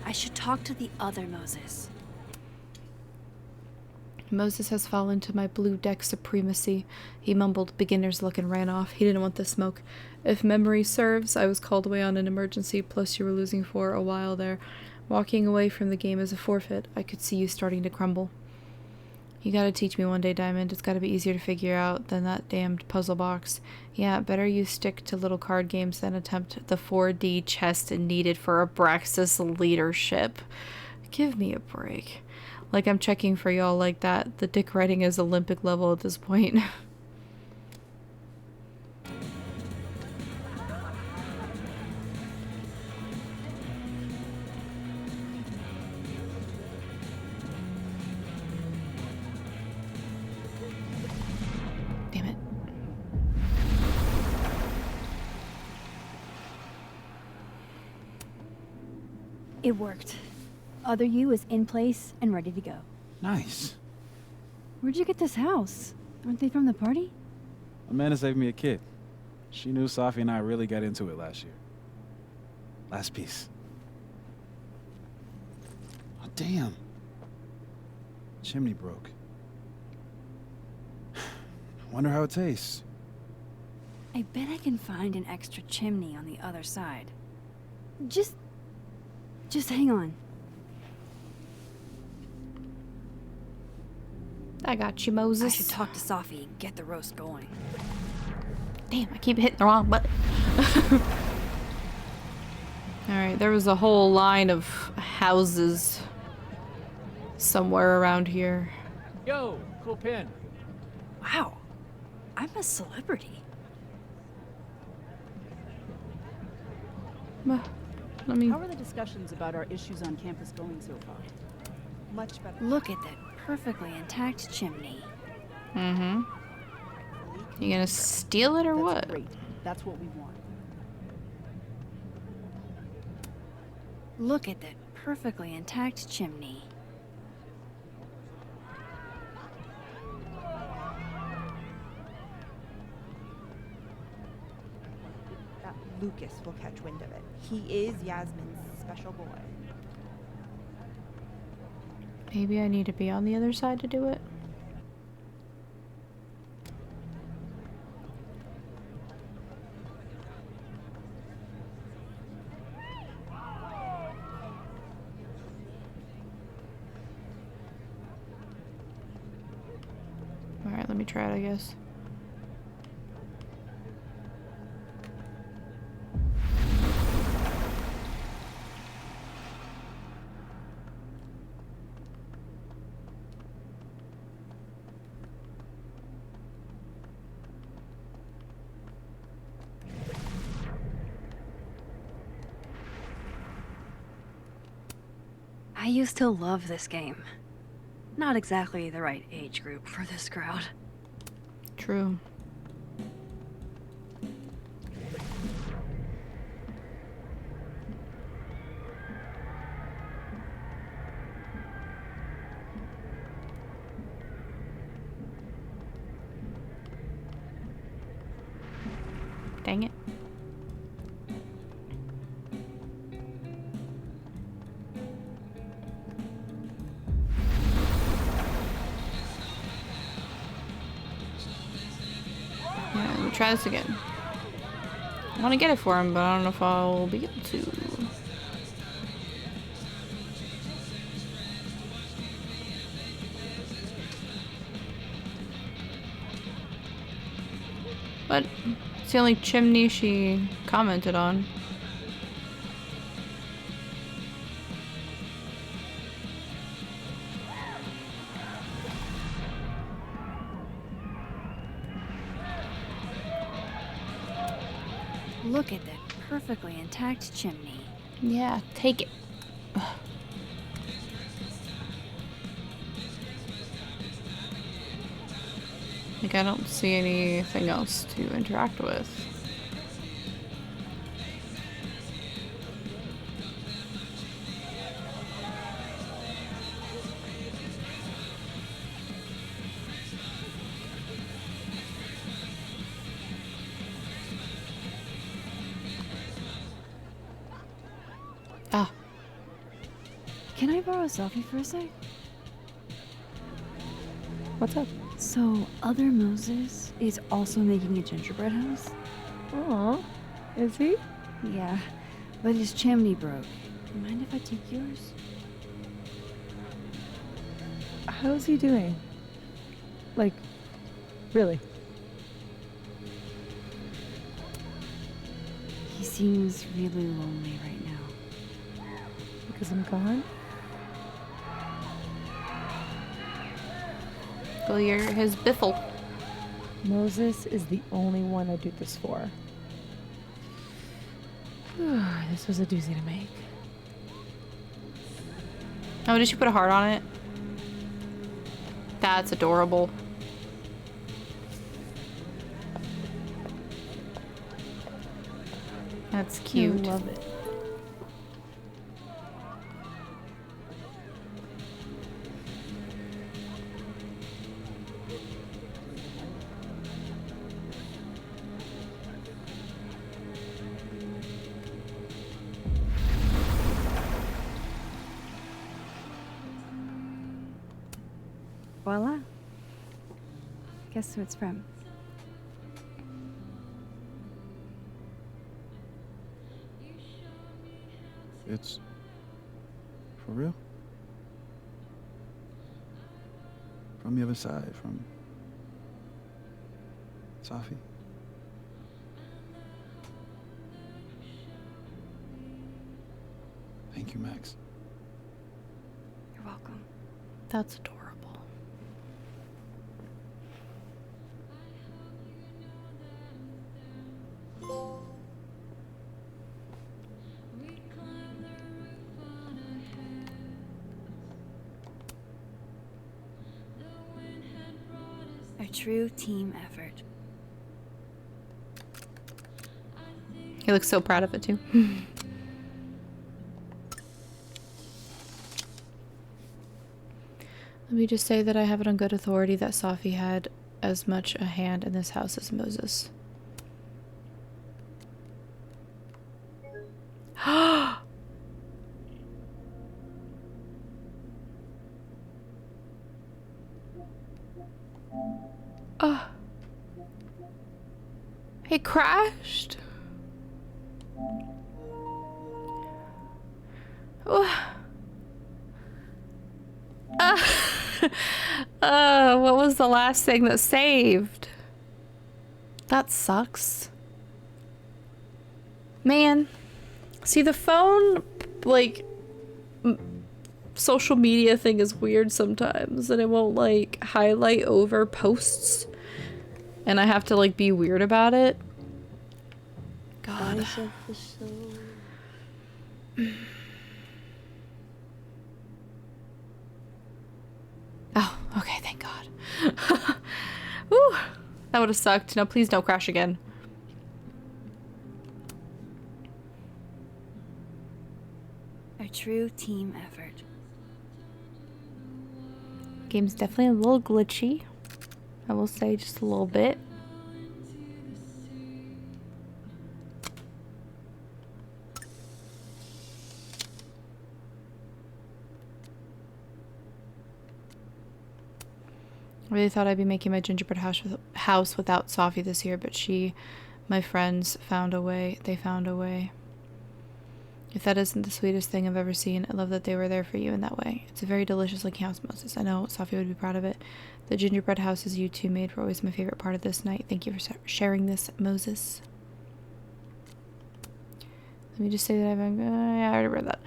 I should talk to the other Moses. Moses has fallen to my blue deck supremacy. He mumbled beginner's luck and ran off. He didn't want the smoke. If memory serves, I was called away on an emergency, plus you were losing for a while there. Walking away from the game is a forfeit. I could see you starting to crumble. You gotta teach me one day, Diamond. It's gotta be easier to figure out than that damned puzzle box. Yeah, better you stick to little card games than attempt the 4D chess needed for Abraxas leadership. Give me a break. Like I'm checking for y'all like that. The dick writing is Olympic level at this point. Damn it. It worked. Other you is in place and ready to go. Nice. Where'd you get this house? Aren't they from the party? Amanda saved me a kid. She knew Safi and I really got into it last year. Last piece. Oh, damn. Chimney broke. Wonder how it tastes. I bet I can find an extra chimney on the other side. Just hang on. I got you, Moses. I should talk to Safi and get the roast going. Damn, I keep hitting the wrong button. Alright, there was a whole line of houses somewhere around here. Yo, cool pin. Wow, I'm a celebrity. Let me... How are the discussions about our issues on campus going so far? Much better. Look at that perfectly intact chimney. Mm-hmm. You gonna steal it or what? Great. That's what we want. Look at that perfectly intact chimney. That Lucas will catch wind of it. He is Yasmin's special boy. Maybe I need to be on the other side to do it. Alright, let me try it, I guess. I used to love this game. Not exactly the right age group for this crowd. True. Dang it. Yeah, let me try this again. I want to get it for him, but I don't know if I'll be able to. But it's the only chimney she commented on. Look at that perfectly intact chimney. Yeah, take it. Ugh. Like, I don't see anything else to interact with. Ah. Can I borrow a selfie for a sec? What's up? So, other Moses is also making a gingerbread house? Aw, is he? Yeah, but his chimney broke. Mind if I take yours? How's he doing? Like, really? He seems really lonely right now. Because I'm gone? Well, you're his biffle. Moses is the only one I do this for. This was a doozy to make. Oh, did she put a heart on it? That's adorable. That's cute. I love it. Guess who it's from? It's for real? From the other side, from Safi? Thank you, Max. You're welcome. That's adorable. A true team effort. He looks so proud of it too. Let me just say that I have it on good authority that Safi had as much a hand in this house as Moses. Oh. He crashed. What was the last thing that saved? That sucks. Man. See, the phone, like, social media thing is weird sometimes, and it won't, like, highlight over posts. And I have to, like, be weird about it. God. Oh, okay, thank God. Whew, that would have sucked. No, please don't crash again. A true team effort. Game's definitely a little glitchy. I will say just a little bit. I really thought I'd be making my gingerbread house without Safi this year, but my friends found a way. They found a way. If that isn't the sweetest thing I've ever seen, I love that they were there for you in that way. It's a very delicious looking house, Moses. I know Safi would be proud of it. The gingerbread houses you two made were always my favorite part of this night. Thank you for sharing this, Moses. Let me just say that yeah, I already read that.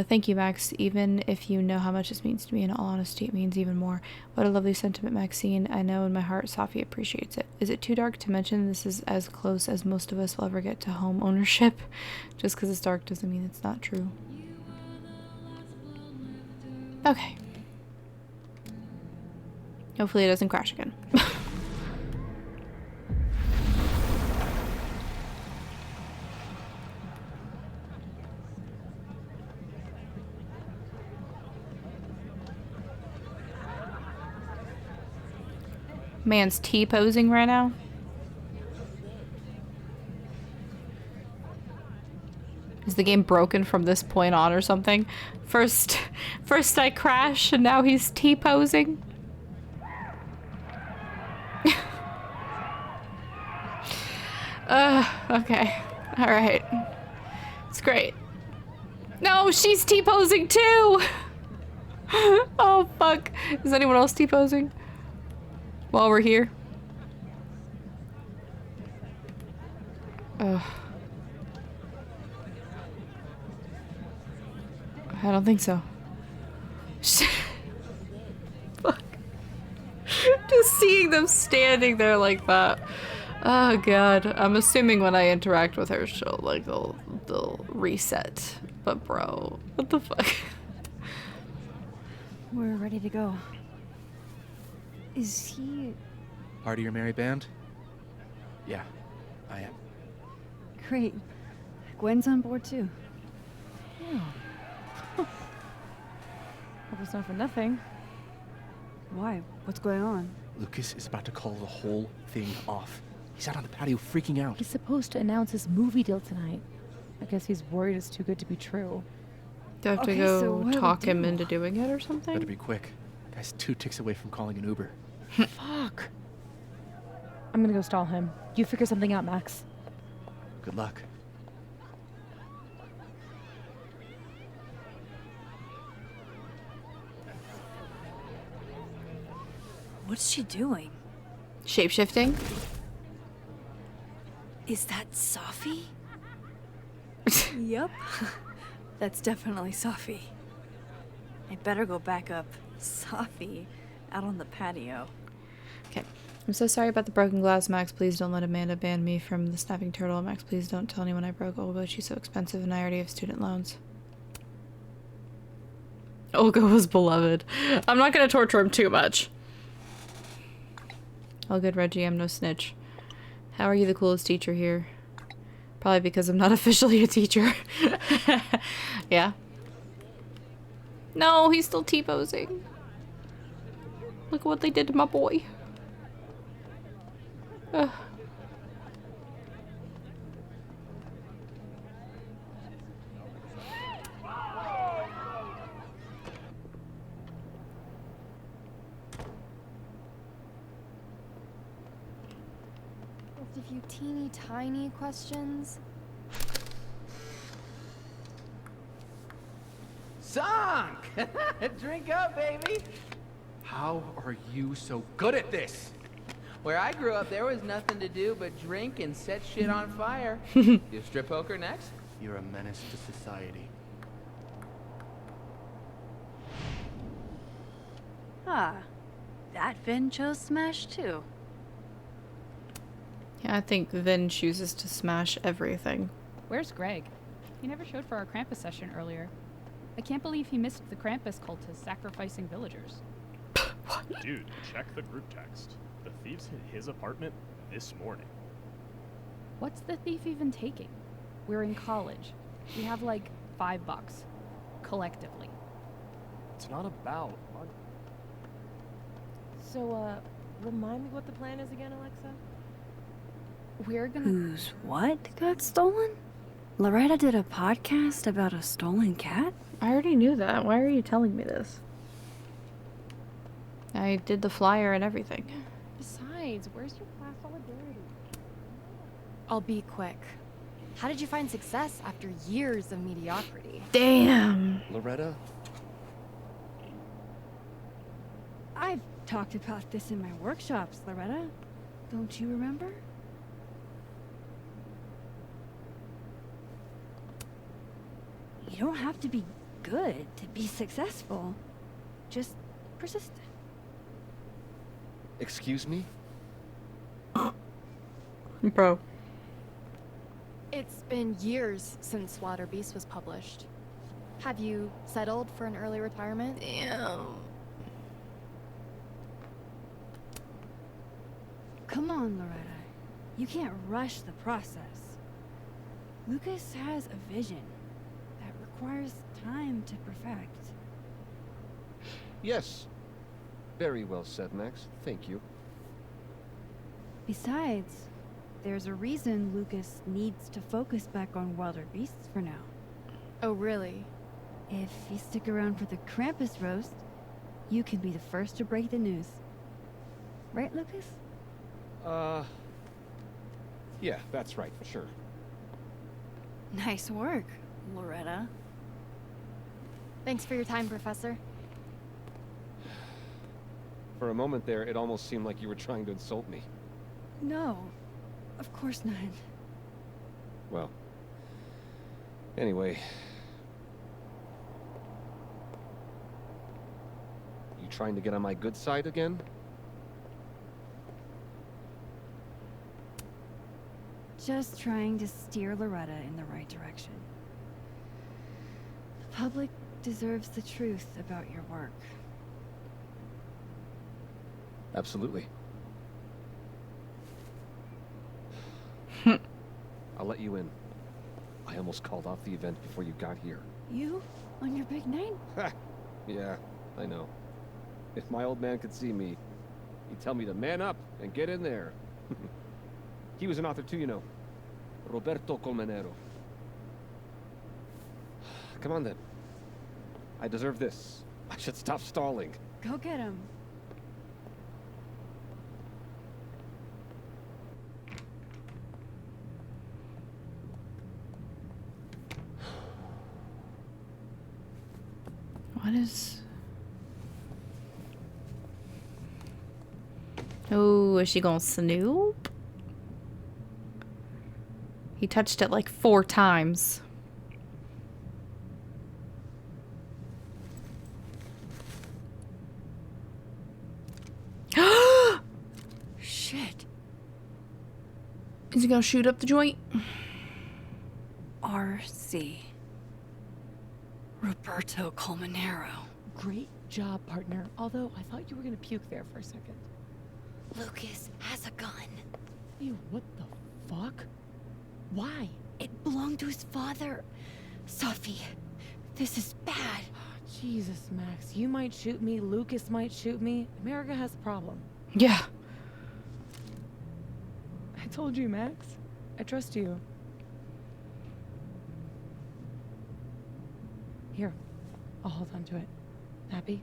Thank you, Max. Even if you know how much this means to me, in all honesty, it means even more. What a lovely sentiment, Maxine. I know in my heart Safi appreciates it. Is it too dark to mention this is as close as most of us will ever get to home ownership? Just because it's dark doesn't mean it's not true. Okay. Hopefully it doesn't crash again. Man's T-posing right now. Is the game broken from this point on or something? First I crash and now he's T-posing. Okay. Alright. It's great. No, she's T-posing too! Oh, fuck. Is anyone else T-posing? While we're here. I don't think so. Fuck. Just seeing them standing there like that. Oh god. I'm assuming when I interact with her, she'll like they'll reset. But bro, what the fuck? We're ready to go. Is he... Part of your merry band? Yeah, I am. Great. Gwen's on board too. Yeah. Hope it's not for nothing. Why? What's going on? Lucas is about to call the whole thing off. He's out on the patio freaking out. He's supposed to announce his movie deal tonight. I guess he's worried it's too good to be true. Do I have to go talk him into doing it or something? Better be quick. Guy's 2 ticks away from calling an Uber. Fuck. I'm gonna go stall him. You figure something out, Max. Good luck. What's she doing? Shapeshifting? Is that Safi? Yup. That's definitely Safi. I better go back up. Safi out on the patio. Okay. I'm so sorry about the broken glass, Max. Please don't let Amanda ban me from the snapping turtle. Max, please don't tell anyone I broke Olga. She's so expensive and I already have student loans. Olga was beloved. I'm not gonna torture him too much. All good, Reggie. I'm no snitch. How are you the coolest teacher here? Probably because I'm not officially a teacher. Yeah. No, he's still T-posing. Look what they did to my boy. Ugh. Just a few teeny tiny questions. Sunk! Drink up, baby! How are you so good at this? Where I grew up, there was nothing to do but drink and set shit on fire. You strip poker next? You're a menace to society. Ah, that Vin chose Smash too. Yeah, I think Vin chooses to smash everything. Where's Greg? He never showed for our Krampus session earlier. I can't believe he missed the Krampus cultists sacrificing villagers. Dude, check the group text. The thieves hit his apartment this morning. What's the thief even taking? We're in college. We have like $5 collectively. It's not about money. So, remind me what the plan is again, Alexa? We're gonna. Whose what got stolen? Loretta did a podcast about a stolen cat? I already knew that. Why are you telling me this? I did the flyer and everything. Besides, where's your class solidarity? I'll be quick. How did you find success after years of mediocrity? Damn. Loretta? I've talked about this in my workshops, Loretta. Don't you remember? You don't have to be good to be successful. Just persistent. Excuse me? Bro. It's been years since Water Beast was published. Have you settled for an early retirement? Damn. Come on, Loretta. You can't rush the process. Lucas has a vision that requires time to perfect. Yes. Very well said, Max. Thank you. Besides, there's a reason Lucas needs to focus back on Wilder Beasts for now. Oh, really? If you stick around for the Krampus roast, you can be the first to break the news. Right, Lucas? Yeah, that's right, sure. Nice work, Loretta. Thanks for your time, Professor. For a moment there, it almost seemed like you were trying to insult me. No, of course not. Well, anyway. You trying to get on my good side again? Just trying to steer Loretta in the right direction. The public deserves the truth about your work. Absolutely. I'll let you in. I almost called off the event before you got here. You? On your big night? Yeah, I know. If my old man could see me, he'd tell me to man up and get in there. He was an author too, you know. Roberto Colmenero. Come on then. I deserve this. I should stop stalling. Go get him. What is... Oh, is she gonna snoop? He touched it like 4 times. Shit. Is he gonna shoot up the joint? RC. Roberto Colmenero. Great job, partner. Although I thought you were gonna puke there for a second. Lucas has a gun. Ew, what the fuck? Why? It belonged to his father. Sophie, this is bad. Jesus, Max. You might shoot me. Lucas might shoot me. America has a problem. Yeah. I told you, Max. I trust you. Here. I'll hold on to it. Happy?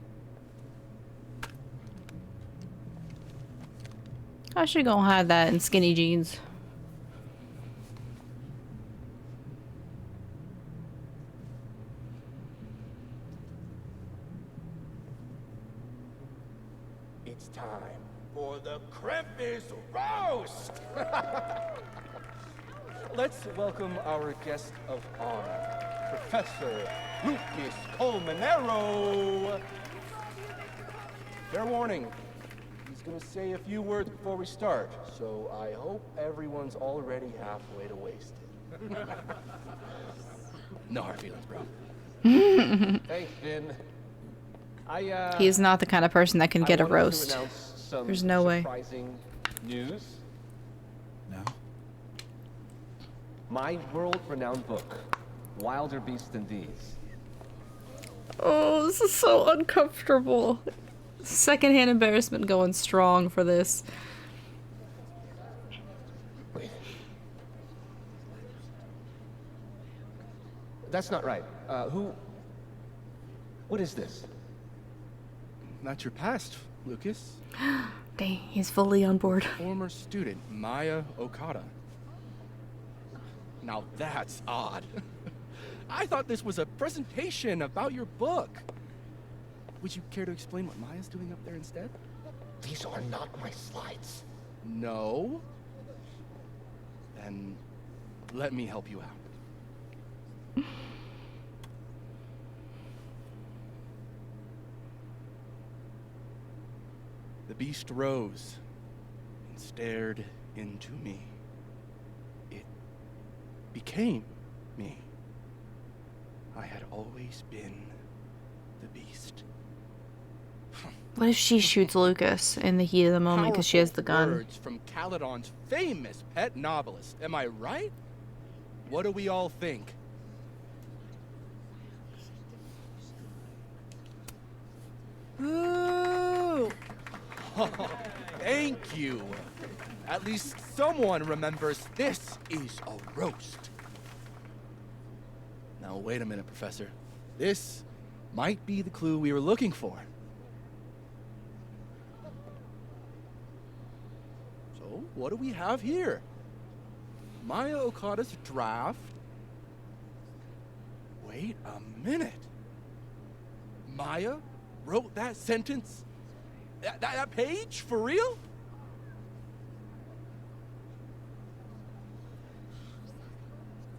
I should go hide that in skinny jeans. It's time for the Krampus roast! Let's welcome our guest of honor, Professor Lucas Colmenero. Fair warning, he's gonna say a few words before we start, so I hope everyone's already halfway to wasted. No hard feelings, bro. Thanks, Finn. He is not the kind of person that can get a roast. There's no way. Surprising news. No. My world-renowned book, Wilder Beasts Than These. Oh, this is so uncomfortable. Secondhand embarrassment going strong for this. Wait. That's not right. What is this? That's your past, Lucas. Dang, he's fully on board. Former student, Maya Okada. Now that's odd. I thought this was a presentation about your book. Would you care to explain what Maya's doing up there instead? These are not my slides. No? Then let me help you out. The beast rose and stared into me. It became me. I had always been the beast. What if she shoots Lucas in the heat of the moment because she has the gun? Words from Caledon's famous pet novelist. Am I right? What do we all think? Ooh. Thank you. At least someone remembers this is a roast. Now wait a minute, Professor. This might be the clue we were looking for. So, what do we have here? Maya Okada's draft. Wait a minute. Maya wrote that sentence? That page? For real?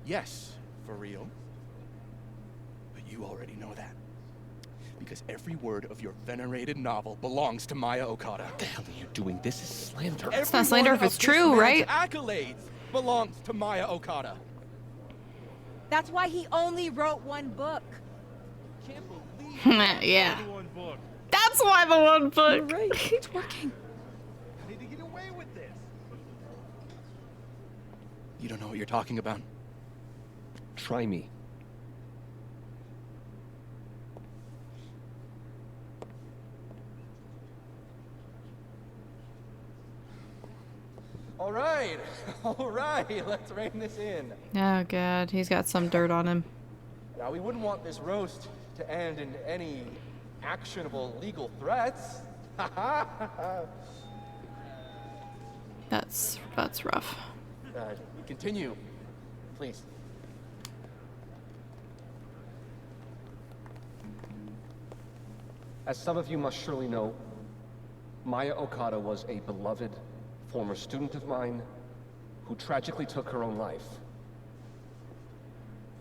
Yes, for real. But you already know that. Because every word of your venerated novel belongs to Maya Okada. What the hell are you doing? This is slander. It's not slander if it's true, right? Accolades belongs to Maya Okada. That's why he only wrote one book. Yeah. That's why the one book. You're right. It's working. I need to get away with this. You don't know what you're talking about. Try me. All right, let's rein this in. Oh god, he's got some dirt on him. Now, we wouldn't want this roast to end in any actionable legal threats. That's rough. Continue, please. As some of you must surely know, Maya Okada was a beloved former student of mine who tragically took her own life.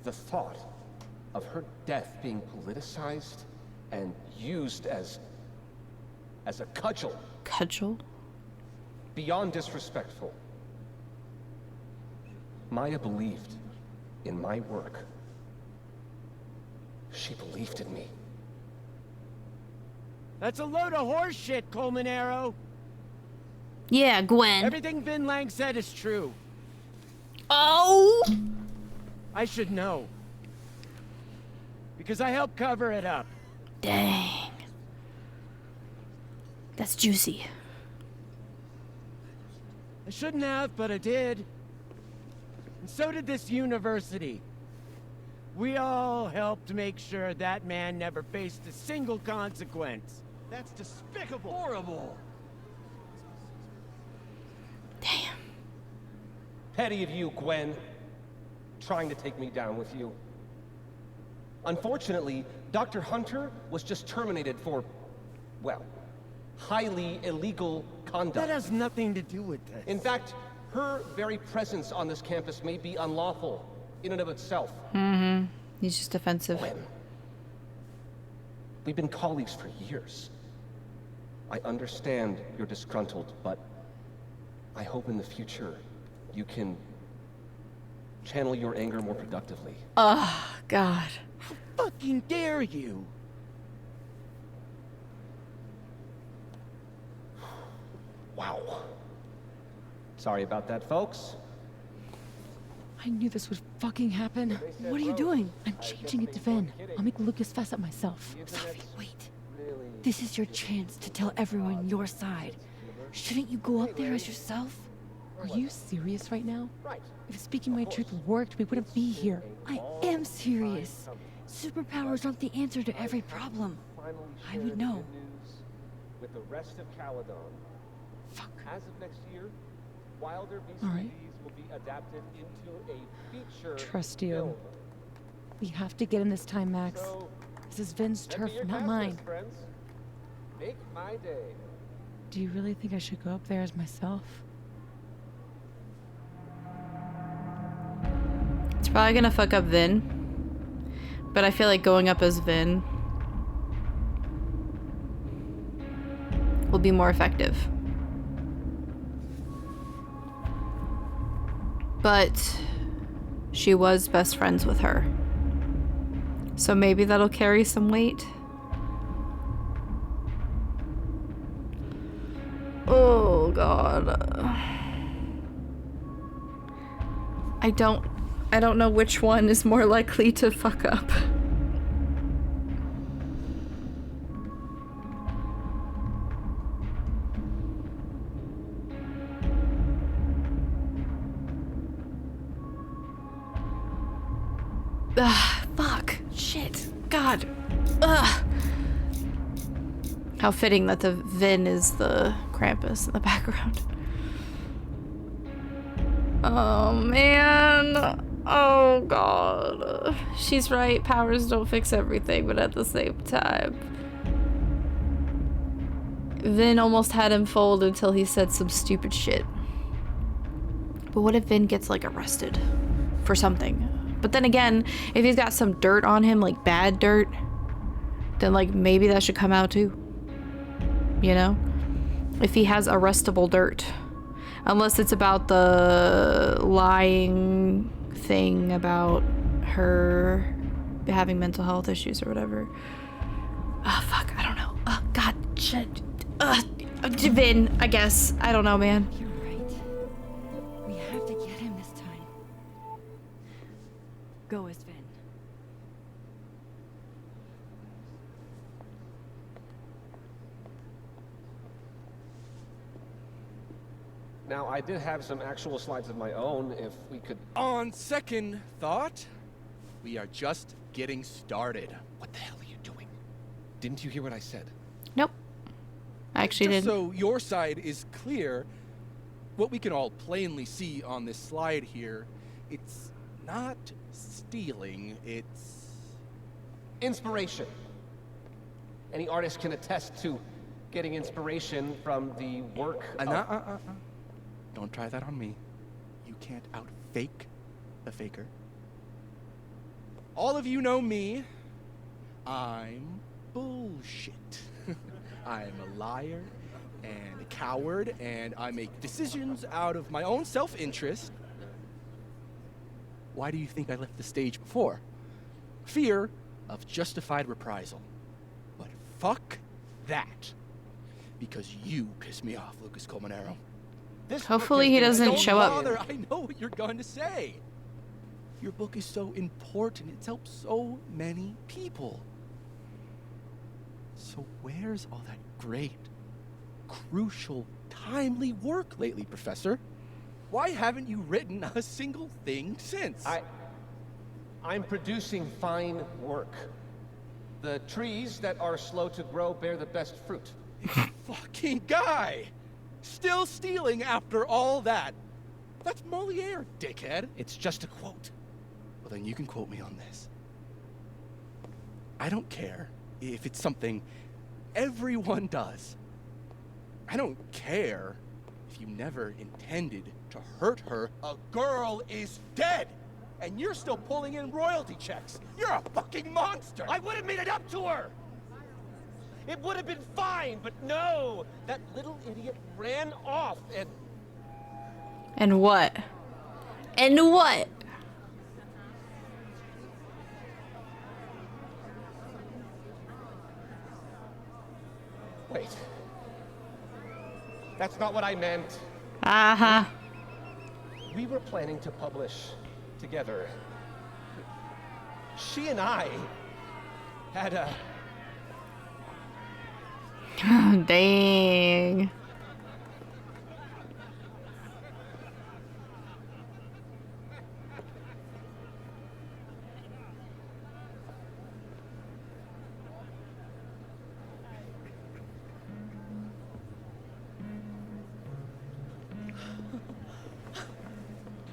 The thought of her death being politicized and used as a cudgel. Cudgel? Beyond disrespectful. Maya believed in my work. She believed in me. That's a load of horse shit, Coleman Arrow. Yeah, Gwen. Everything Vin Lang said is true. Oh! I should know. Because I helped cover it up. Dang. That's juicy. I shouldn't have, but I did. And so did this university. We all helped make sure that man never faced a single consequence. That's despicable. Horrible. Damn. Petty of you, Gwen. Trying to take me down with you. Unfortunately, Dr. Hunter was just terminated for, well, highly illegal conduct. That has nothing to do with this. In fact, her very presence on this campus may be unlawful in and of itself. Mm-hmm. He's just offensive. Gwen, we've been colleagues for years. I understand you're disgruntled, but I hope in the future you can channel your anger more productively. Oh, God. How fucking dare you? Wow. Sorry about that, folks. I knew this would fucking happen. What are you doing? I'm changing it to Vin. I'll make Lucas fess up myself. Sophie, wait. This is your chance to tell everyone your side. Shouldn't you go up there as yourself? Are you serious right now? If speaking my truth worked, we wouldn't be here. I am serious. Superpowers aren't the answer to every problem. I would know. With the rest of Caledon. Fuck. As of next year, Wilder All right. VCDs will be adapted into a feature Trust you. film. We have to get in this time, Max. So, This is Vin's send me turf, your not cast mine. list, friends. Make my day. Do you really think I should go up there as myself? It's probably gonna fuck up Vin. But I feel like going up as Vin will be more effective. But she was best friends with her. So maybe that'll carry some weight. Oh God. I don't know which one is more likely to fuck up. Ugh, fuck. Shit. God. Ugh. How fitting that the Vin is the Krampus in the background. Oh, man. Oh, God. She's right. Powers don't fix everything, but at the same time. Vin almost had him fold until he said some stupid shit. But what if Vin gets, like, arrested for something? But then again, if he's got some dirt on him, like bad dirt, then, like, maybe that should come out too. You know? If he has arrestable dirt. Unless it's about the lying thing about her having mental health issues or whatever. Oh, fuck. I don't know. Oh, God. Shit. Vin, I guess. I don't know, man. You're right. We have to get him this time. Go as Vin. Now, I did have some actual slides of my own, if we could... On second thought, we are just getting started. What the hell are you doing? Didn't you hear what I said? Nope. I actually Just didn't. so your side is clear, what we can all plainly see on this slide here, it's not stealing, it's... Inspiration. Any artist can attest to getting inspiration from the work of... Don't try that on me. You can't out-fake the faker. All of you know me. I'm bullshit. I'm a liar and a coward, and I make decisions out of my own self-interest. Why do you think I left the stage before? Fear of justified reprisal. But fuck that. Because you piss me off, Lucas Colmenero. Hopefully he doesn't show up. Bother. I know what you're going to say. Your book is so important. It's helped so many people. So where's all that great, crucial, timely work lately, Professor? Why haven't you written a single thing since? I'm producing fine work. The trees that are slow to grow bear the best fruit. Fucking guy! Still stealing after all that. That's Moliere, dickhead. It's just a quote. Well, then you can quote me on this. I don't care if it's something everyone does. I don't care if you never intended to hurt her. A girl is dead, and you're still pulling in royalty checks. You're a fucking monster. I would have made it up to her! It would have been fine, but no! That little idiot ran off and... And what? And what? Wait. That's not what I meant. Uh-huh. We were planning to publish together. She and I had a... Dang.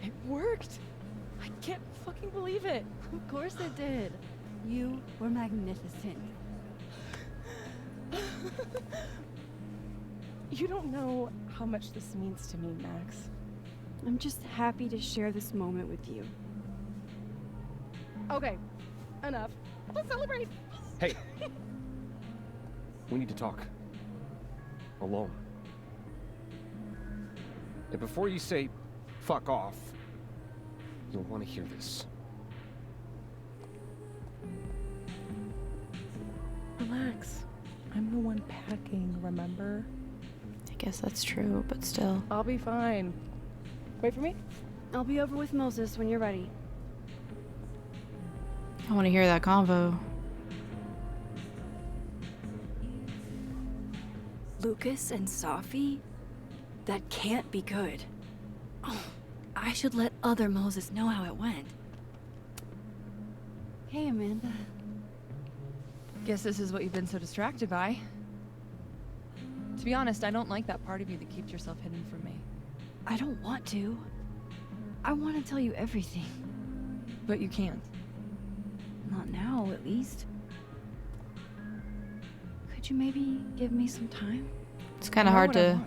It worked! I can't fucking believe it. Of course it did. You were magnificent. You don't know how much this means to me, Max. I'm just happy to share this moment with you. Okay, enough. Let's celebrate. Hey. We need to talk. Alone. And before you say, fuck off, you'll want to hear this. Relax. I'm the one packing, remember? I guess that's true, but still. I'll be fine. Wait for me? I'll be over with Moses when you're ready. I want to hear that convo. Lucas and Safi? That can't be good. Oh, I should let other Moses know how it went. Hey, Amanda. Guess this is what you've been so distracted by. To be honest, I don't like that part of you that keeps yourself hidden from me. I don't want to. I want to tell you everything. But you can't. Not now, at least. Could you maybe give me some time? It's kind of hard to...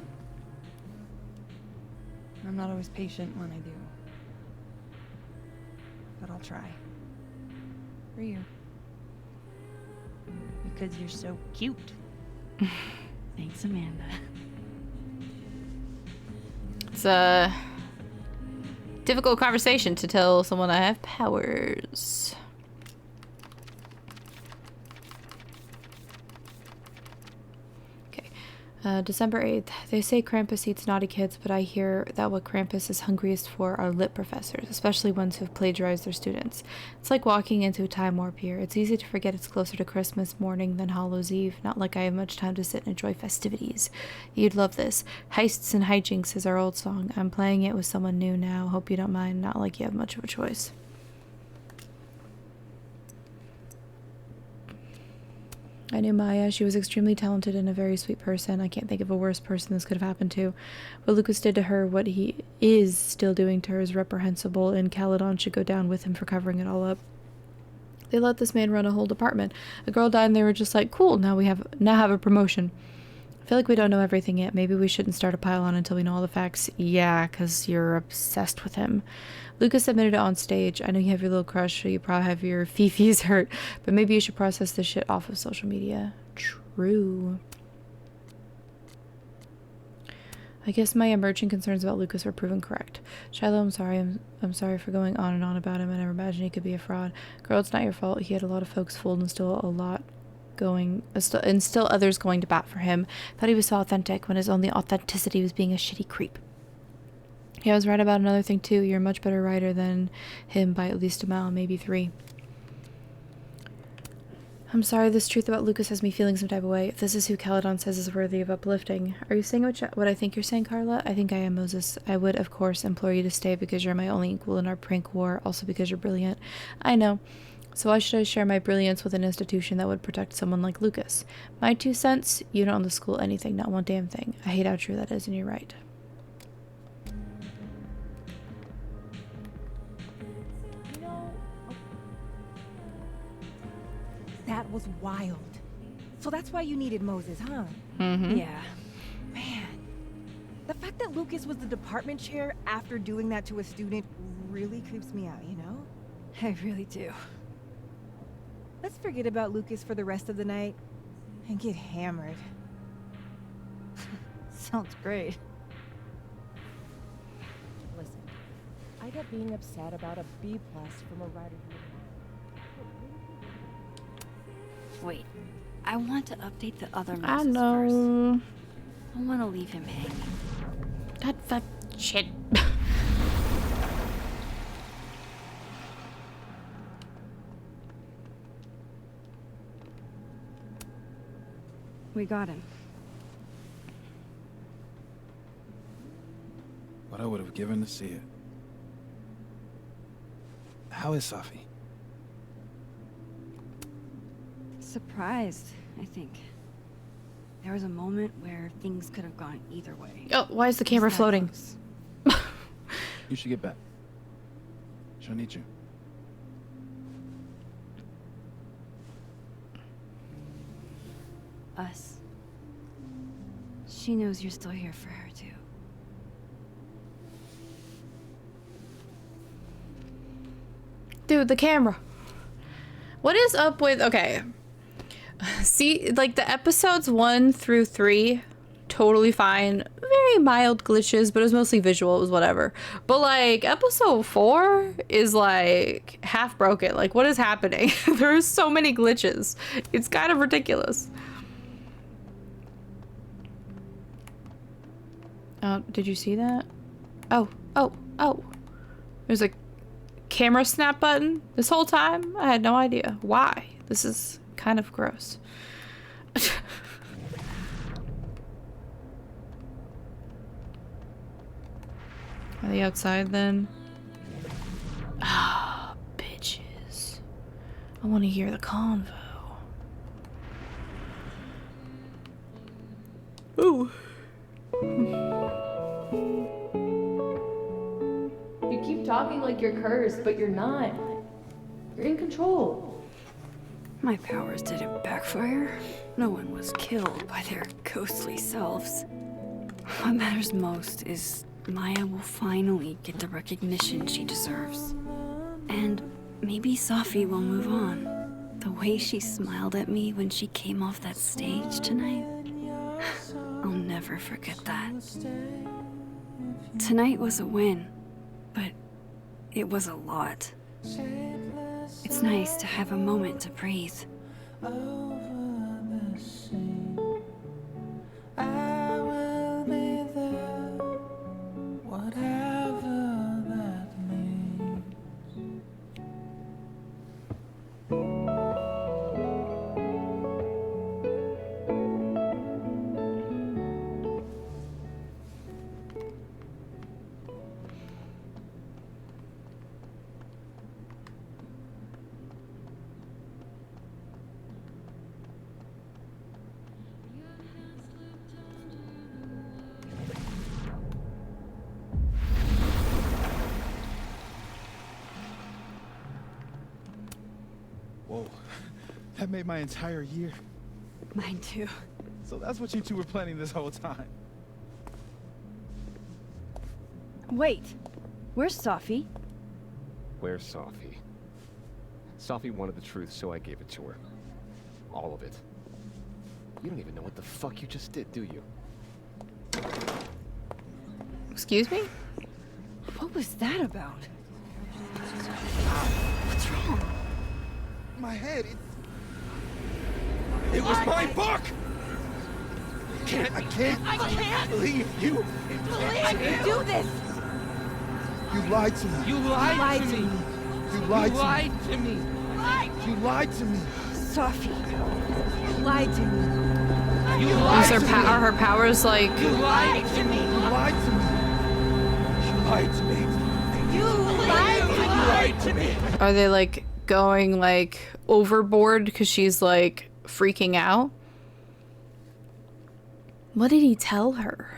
I'm not always patient when I do. But I'll try. For you. Because you're so cute. Thanks, Amanda. It's a difficult conversation to tell someone I have powers. December 8th. They say Krampus eats naughty kids, but I hear that what Krampus is hungriest for are lit professors, especially ones who have plagiarized their students. It's like walking into a time warp here. It's easy to forget it's closer to Christmas morning than Hallows Eve. Not like I have much time to sit and enjoy festivities. You'd love this. Heists and Hijinks is our old song. I'm playing it with someone new now. Hope you don't mind. Not like you have much of a choice. I knew Maya. She was extremely talented and a very sweet person. I can't think of a worse person this could have happened to. What Lucas did to her, what he is still doing to her, is reprehensible, and Caledon should go down with him for covering it all up. They let this man run a whole department. A girl died and they were just like, cool, now have a promotion. I feel like we don't know everything yet. Maybe we shouldn't start a pile on until we know all the facts. Yeah, because you're obsessed with him. Lucas admitted it on stage. I know you have your little crush, so you probably have your fifis hurt, but maybe you should process this shit off of social media. True. I guess my emerging concerns about Lucas were proven correct. Shiloh, I'm sorry. I'm sorry for going on and on about him. I never imagined he could be a fraud. Girl, it's not your fault. He had a lot of folks fooled and still others going to bat for him. Thought he was so authentic when his only authenticity was being a shitty creep. Yeah, I was right about another thing too. You're a much better writer than him by at least a mile, maybe 3. I'm sorry, this truth about Lucas has me feeling some type of way. If this is who Caledon says is worthy of uplifting. Are you saying what I think you're saying, Carla? I think I am, Moses. I would, of course, implore you to stay because you're my only equal in our prank war, also because you're brilliant. I know. So why should I share my brilliance with an institution that would protect someone like Lucas? My 2 cents, you don't own the school anything, not one damn thing. I hate how true that is, and you're right. That was wild. So that's why you needed Moses, huh? Mm-hmm. Yeah. Man, the fact that Lucas was the department chair after doing that to a student really creeps me out, you know? I really do. Let's forget about Lucas for the rest of the night and get hammered. Sounds great. Listen, I get being upset about a B+ from a writer. Wait, I want to update the other Moses I know. first. I want to leave him hanging. God fuck shit. We got him. What I would have given to see it. How is Safi? Surprised, I think. There was a moment where things could have gone either way. Oh, why is the camera Just that floating? close. You should get back. She'll need you. Us. She knows you're still here for her, too. Dude, the camera. What is up with... Okay. See, like, the episodes 1 through 3, totally fine. Very mild glitches, but it was mostly visual. It was whatever. But, like, episode 4 is, like, half broken. Like, what is happening? There's so many glitches. It's kind of ridiculous. Oh, did you see that? Oh. There's a camera snap button this whole time. I had no idea. Why? This is kind of gross. Are they outside then? Ah, bitches. I want to hear the convo. Ooh. You keep talking like you're cursed, but you're not. You're in control. My powers didn't backfire. No one was killed by their ghostly selves. What matters most is Maya will finally get the recognition she deserves. And maybe Safi will move on. The way she smiled at me when she came off that stage tonight, I'll never forget that. Tonight was a win, but it was a lot. It's nice to have a moment to breathe. Whoa. That made my entire year. Mine too. So that's what you two were planning this whole time. Wait, where's Safi? Where's Safi? Safi wanted the truth, so I gave it to her. All of it. You don't even know what the fuck you just did, do you? Excuse me? What was that about? What's wrong? My head, it was my book! I can't believe you. I can do this! You lied to me. You lied to me. You lied to me. You lied to me. Safi, you lied to me. You lied to me. Are her powers like... You lied to me. You lied to me. You lied to me. You lied to me. Are they like going like overboard because she's like freaking out? What did he tell her?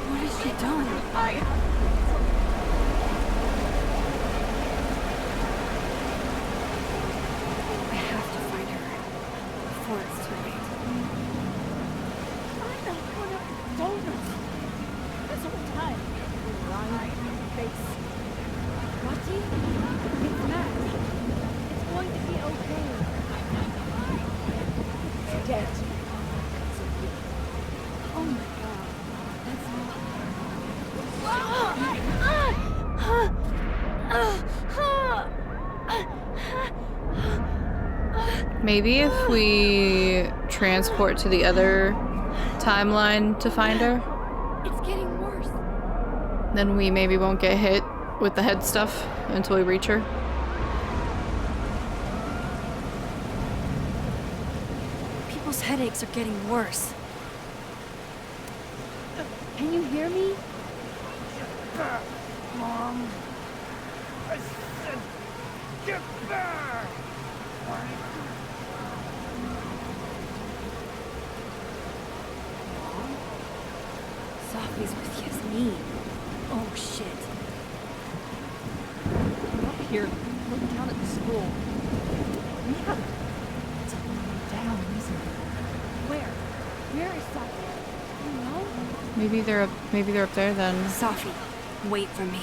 What has she done? I have to find her before it's too late. I don't want to donuts. This whole time. Lying in your face. Watty? It's Max. It's going to be okay. It's dead. Oh my god. That's Maybe if we transport to the other timeline to find her, It's getting worse. then we maybe won't get hit with the head stuff until we reach her. People's headaches are getting worse. Can you hear me? Mom. I said, get back! Safi's with Yasmin. Oh shit. Up here, look down at the school. We have to look down, isn't it? Where is Safi? You know? Maybe they're up there then. Safi, wait for me.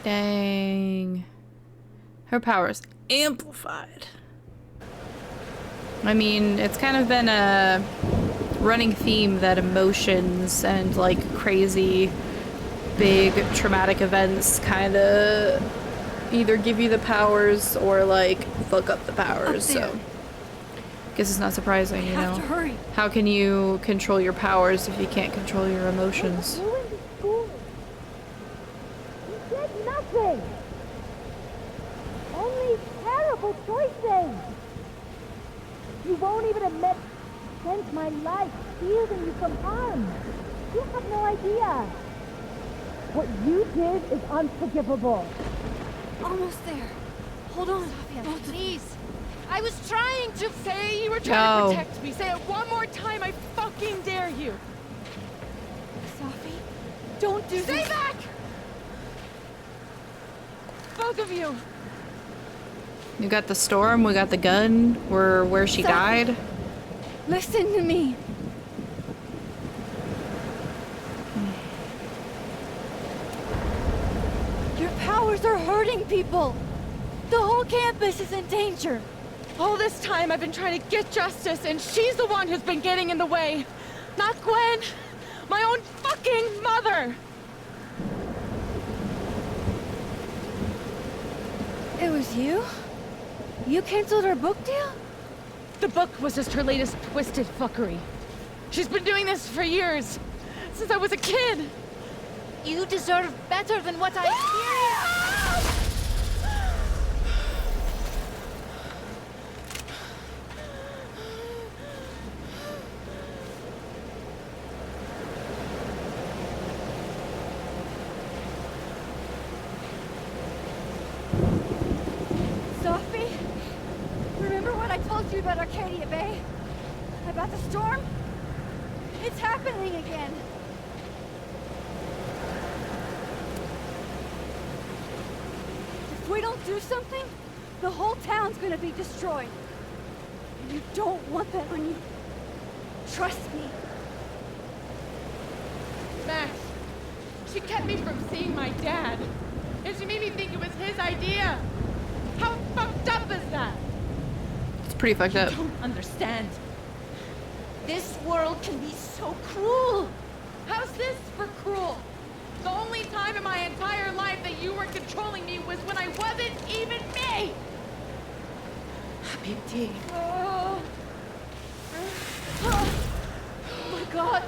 Dang. Her powers amplified. I mean, it's kind of been a running theme that emotions and like crazy big traumatic events kind of either give you the powers or like fuck up the powers. So guess it's not surprising, you know. Have to hurry. How can you control your powers if you can't control your emotions? You did nothing. Only terrible choices. You won't even admit spent my life shielding you from harm. You have no idea. What you did is unforgivable. Almost there. Hold on. Please. I was trying to say you were trying Go. to protect me. Say it one more time. I fucking dare you. Safi, don't do Stay this. back! Both of you. You got the storm, we got the gun, we're where she died. Listen to me. Your powers are hurting people. The whole campus is in danger. All this time I've been trying to get justice, and she's the one who's been getting in the way. Not Gwen. My own fucking mother. It was you? You canceled our book deal? The book was just her latest twisted fuckery. She's been doing this for years. Since I was a kid. You deserve better than what I experienced. about Arcadia Bay? About the storm? It's happening again. If we don't do something, the whole town's gonna be destroyed. And you don't want that on you. Trust me. Max, she kept me from seeing my dad. And she made me think it was his idea. How fucked up is that? It's pretty fucked up. You don't understand. This world can be so cruel. How's this for cruel? The only time in my entire life that you were controlling me was when I wasn't even me. Habibti. Oh my god.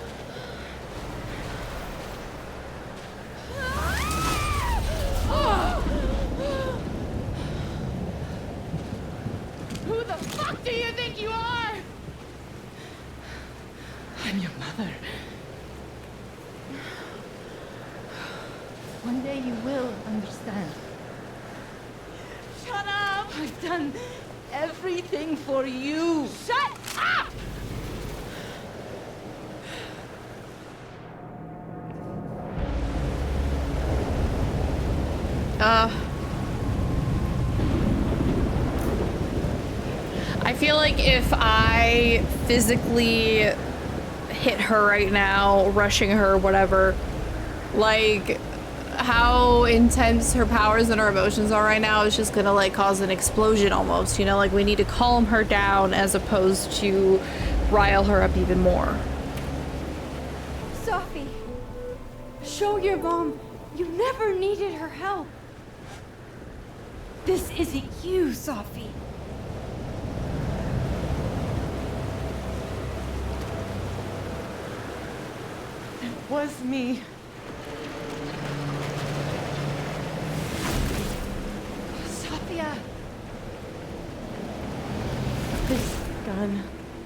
Who the fuck do you think you are? I'm your mother. One day you will understand. Shut up! I've done everything for you. Shut up! I feel like if I physically hit her right now, rushing her, whatever, like how intense her powers and her emotions are right now is just gonna like cause an explosion almost, you know, like we need to calm her down as opposed to rile her up even more. Sophie, show your mom you never needed her help. This isn't you, Sophie. It was me. Sophia. This gun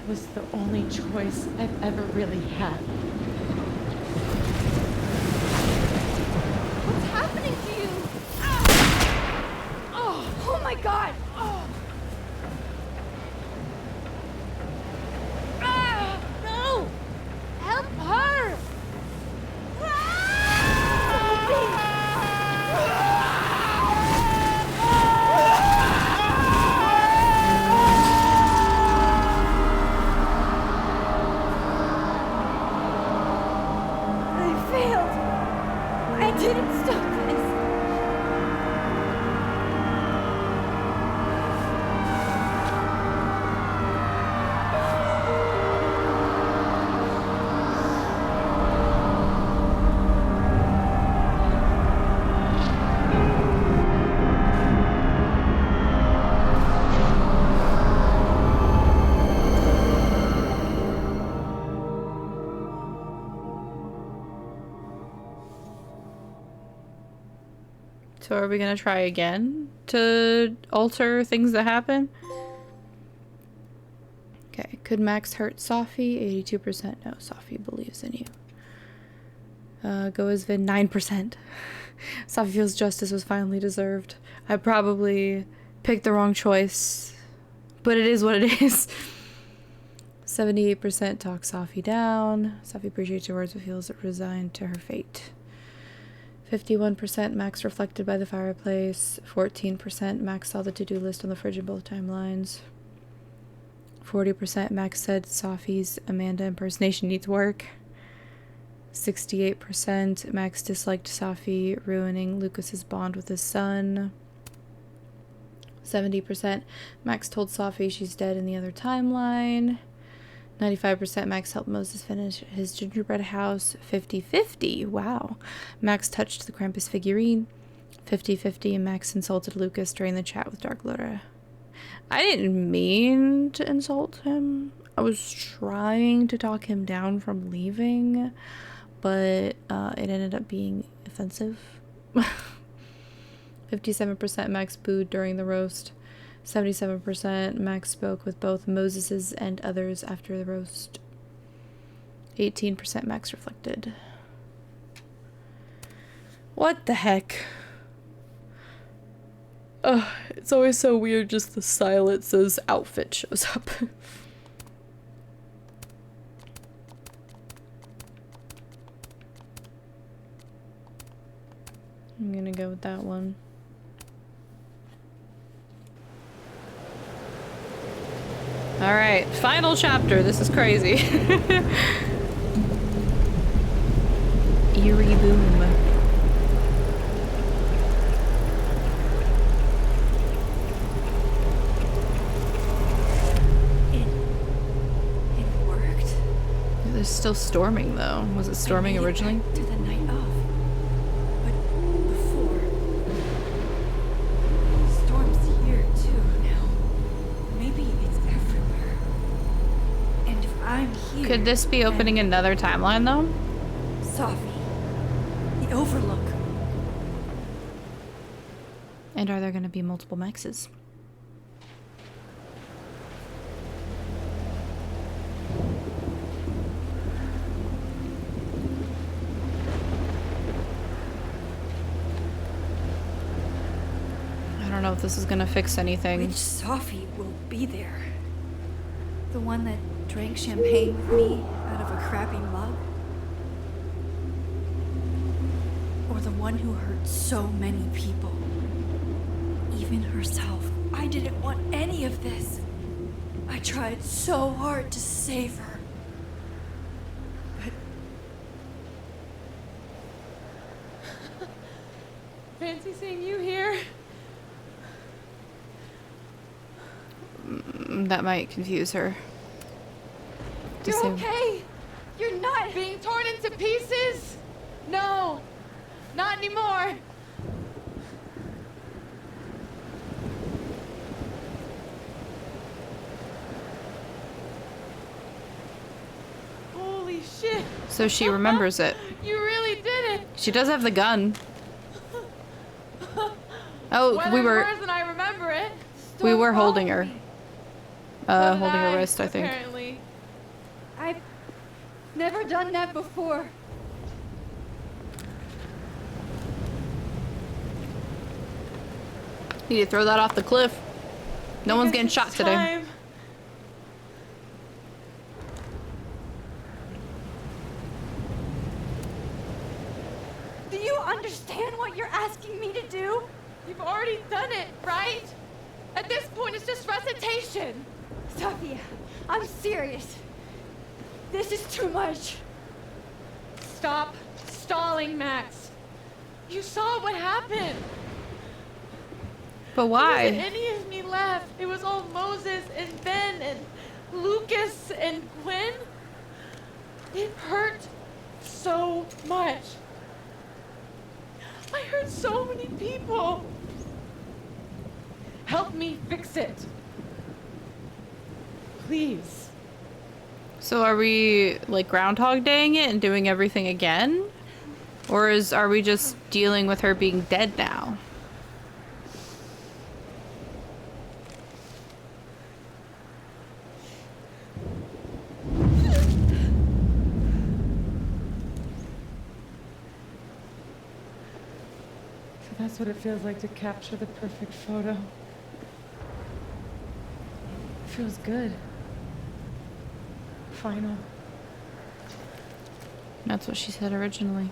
was the only choice I've ever really had. What's happening to you? Ah! Oh my god! Oh. Ah! No! Help her! I failed. I didn't stop this. So are we gonna try again to alter things that happen? Okay, could Max hurt Sophie? 82% no, Sophie believes in you. Go as Vin, 9%. Sophie feels justice was finally deserved. I probably picked the wrong choice, but it is what it is. 78% talk Sophie down. Sophie appreciates your words but feels resigned to her fate. 51% Max reflected by the fireplace. 14% Max saw the to-do list on the fridge in both timelines. 40% Max said Sophie's Amanda impersonation needs work. 68% Max disliked Sophie ruining Lucas's bond with his son. 70% Max told Sophie she's dead in the other timeline. 95% Max helped Moses finish his gingerbread house. 50-50. Wow. Max touched the Krampus figurine. 50-50. Max insulted Lucas during the chat with Dark Lora. I didn't mean to insult him. I was trying to talk him down from leaving, but it ended up being offensive. 57% Max booed during the roast. 77% Max spoke with both Moses's and others after the roast. 18% Max reflected. What the heck? It's always so weird, just the silence as outfit shows up. I'm gonna go with that one. Alright, final chapter. This is crazy. Eerie boom. It worked. It's still storming though. Was it storming originally? To the night of. But before. Storm's here too now. Maybe it's everywhere. And if I'm here. Could this be opening another timeline though? Safi. The Overlook. And are there gonna be multiple Maxes? I don't know if this is gonna fix anything. Which Safi will be there? The one that drank champagne with me out of a crappy mug? Or the one who hurt so many people? Even herself. I didn't want any of this. I tried so hard to save her. Fancy seeing you here. That might confuse her. You're okay? You're not being torn into pieces? No, not anymore. Holy shit. So she remembers it. You really did it. She does have the gun. Oh, Weather's we were worse than I remember it. holding her. Holding her wrist, I think. Apparently. I've never done that before. Need to throw that off the cliff. No one's getting shot today. Time. Do you understand what you're asking me to do? You've already done it, right? At this point, it's just recitation. Sophia, I'm serious. This is too much. Stop stalling, Max. You saw what happened. But why? There wasn't any of me left. It was all Moses and Ben and Lucas and Gwen. It hurt so much. I hurt so many people. Help me fix it. Please. So are we like Groundhog Daying it and doing everything again? Or are we just dealing with her being dead now? So that's what it feels like to capture the perfect photo. It feels good. Final. That's what she said originally.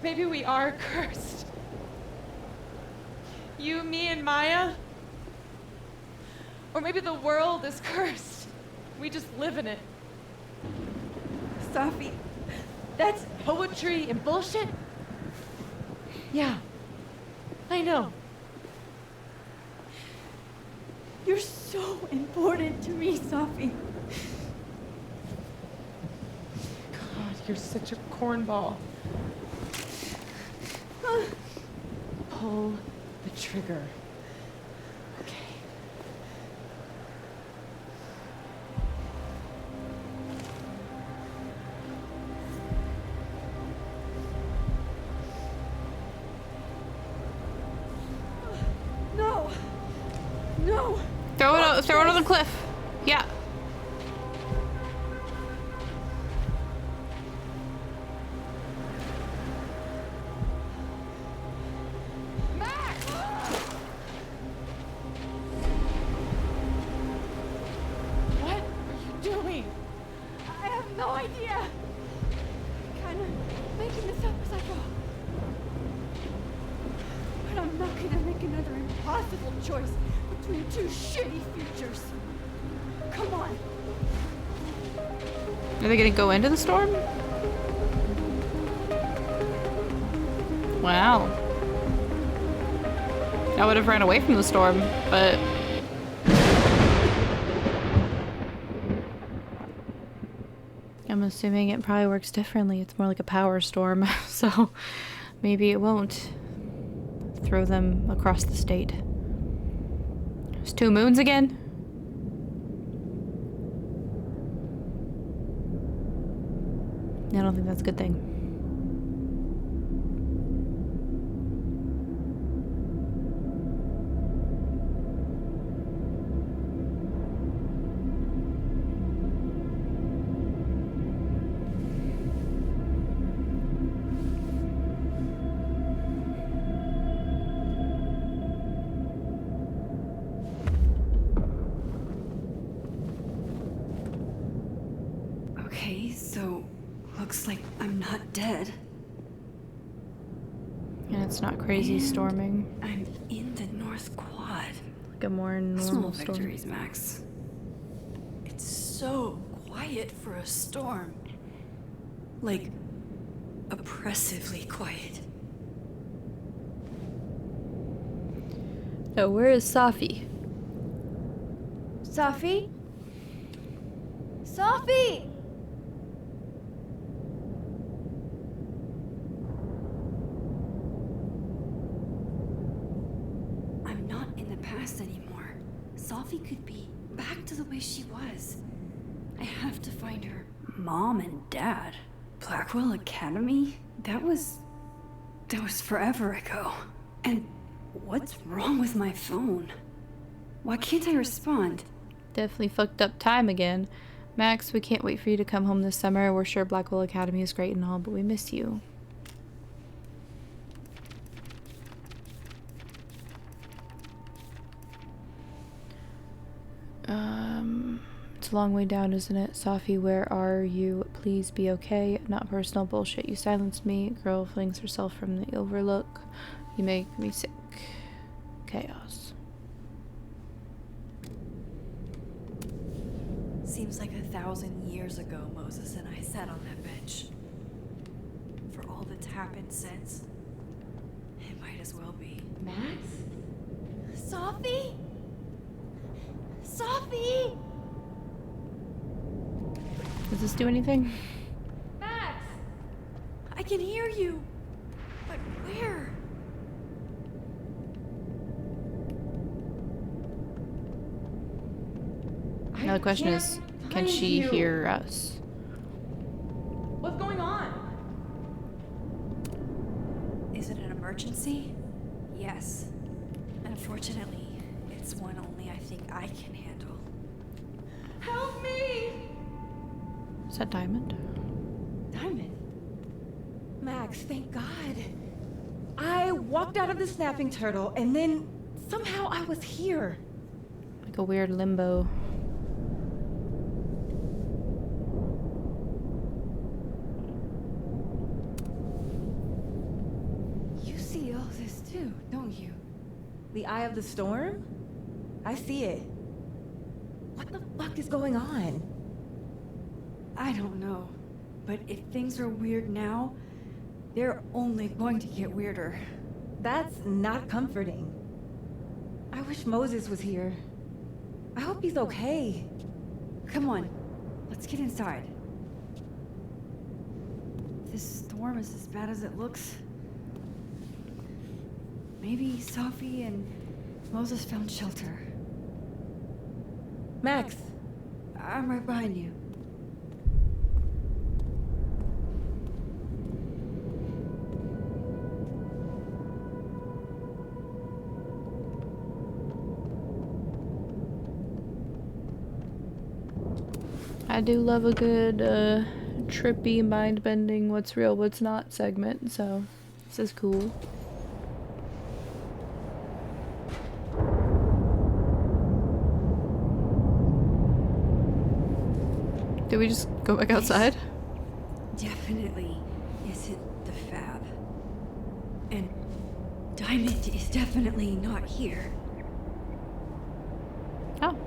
Maybe we are cursed. You, me, and Maya. Or maybe the world is cursed. We just live in it. Safi, That's poetry and bullshit? Yeah. I know. you're so important to me, Safi. God, you're such a cornball. Pull the trigger. Okay. No. No. Throw it on the cliff. Yeah. no idea. Kind of making this up as I go. But I'm not gonna make another impossible choice between two shitty futures. Come on. Are they gonna go into the storm? Wow. I would have ran away from the storm, but... I'm assuming it probably works differently. It's more like a power storm, so maybe it won't throw them across the state. There's 2 moons again? I don't think that's a good thing. Okay, so looks like I'm not dead. And it's not crazy And storming. I'm in the North Quad. Like a more normal Small storm. victories, Max. It's so quiet for a storm. Like, oppressively quiet. Oh, where is Safi? Safi? Safi! I'm not in the past anymore. Safi could be back to the way she was. I have to find her mom and dad. Blackwell Academy? That was forever ago. And what's wrong with my phone? Why can't I respond? Definitely fucked up time again. Max, we can't wait for you to come home this summer. We're sure Blackwell Academy is great and all, but we miss you. It's a long way down, isn't it? Safi, where are you? Please be okay. Not personal bullshit. You silenced me. Girl flings herself from the overlook. You make me sick. Chaos. Seems like 1,000 years ago Moses and I sat on that bench. For all that's happened since, it might as well be. Max? Safi? Safi! Does this do anything? Max! I can hear you! But where? Now the question is, can she hear us? What's going on? Is it an emergency? Yes. Unfortunately, it's one only I think I can handle. Help me! Is that Diamond? Diamond? Max, thank God. I walked out of the snapping turtle and then somehow I was here. Like a weird limbo. You see all this too, don't you? The eye of the storm? I see it. What the fuck is going on? I don't know. But if things are weird now, they're only going to get weirder. That's not comforting. I wish Moses was here. I hope he's okay. Come on, let's get inside. This storm is as bad as it looks. Maybe Safi and Moses found shelter. Max! I'm right behind you. I do love a good, trippy, mind-bending, what's real, what's not segment, so this is cool. Do Did we just go back outside? Definitely isn't the Fab. And Diamond is definitely not here. Oh.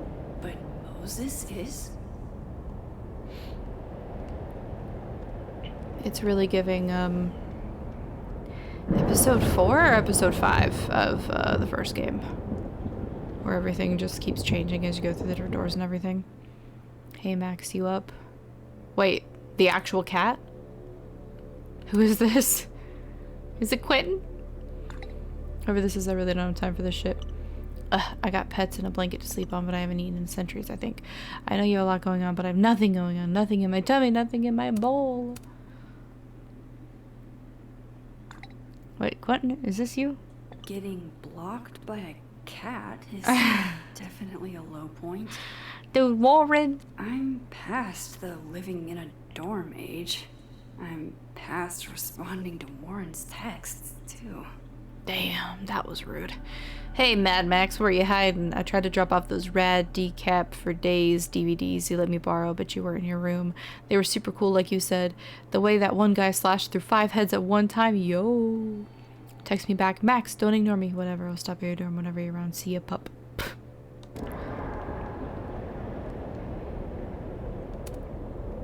But Moses is? It's really giving, episode 4 or episode 5 of the first game, where everything just keeps changing as you go through the different doors and everything. Hey Max, you up? Wait, the actual cat? Who is this? Is it Quentin? Whoever this is, I really don't have time for this shit. I got pets and a blanket to sleep on, but I haven't eaten in centuries, I think. I know you have a lot going on, but I have nothing going on. Nothing in my tummy, nothing in my bowl. Wait, Quentin, is this you? Getting blocked by a cat is definitely a low point. Dude, Warren. I'm past the living in a dorm age. I'm past responding to Warren's texts, too. Damn, that was rude. Hey, Mad Max, where you hiding? I tried to drop off those rad Decap for Days DVDs you let me borrow, but you were in your room. They were super cool, like you said. The way that one guy slashed through 5 heads at one time, yo. Text me back, Max, don't ignore me. Whatever, I'll stop by your dorm whenever you're around. See ya, pup.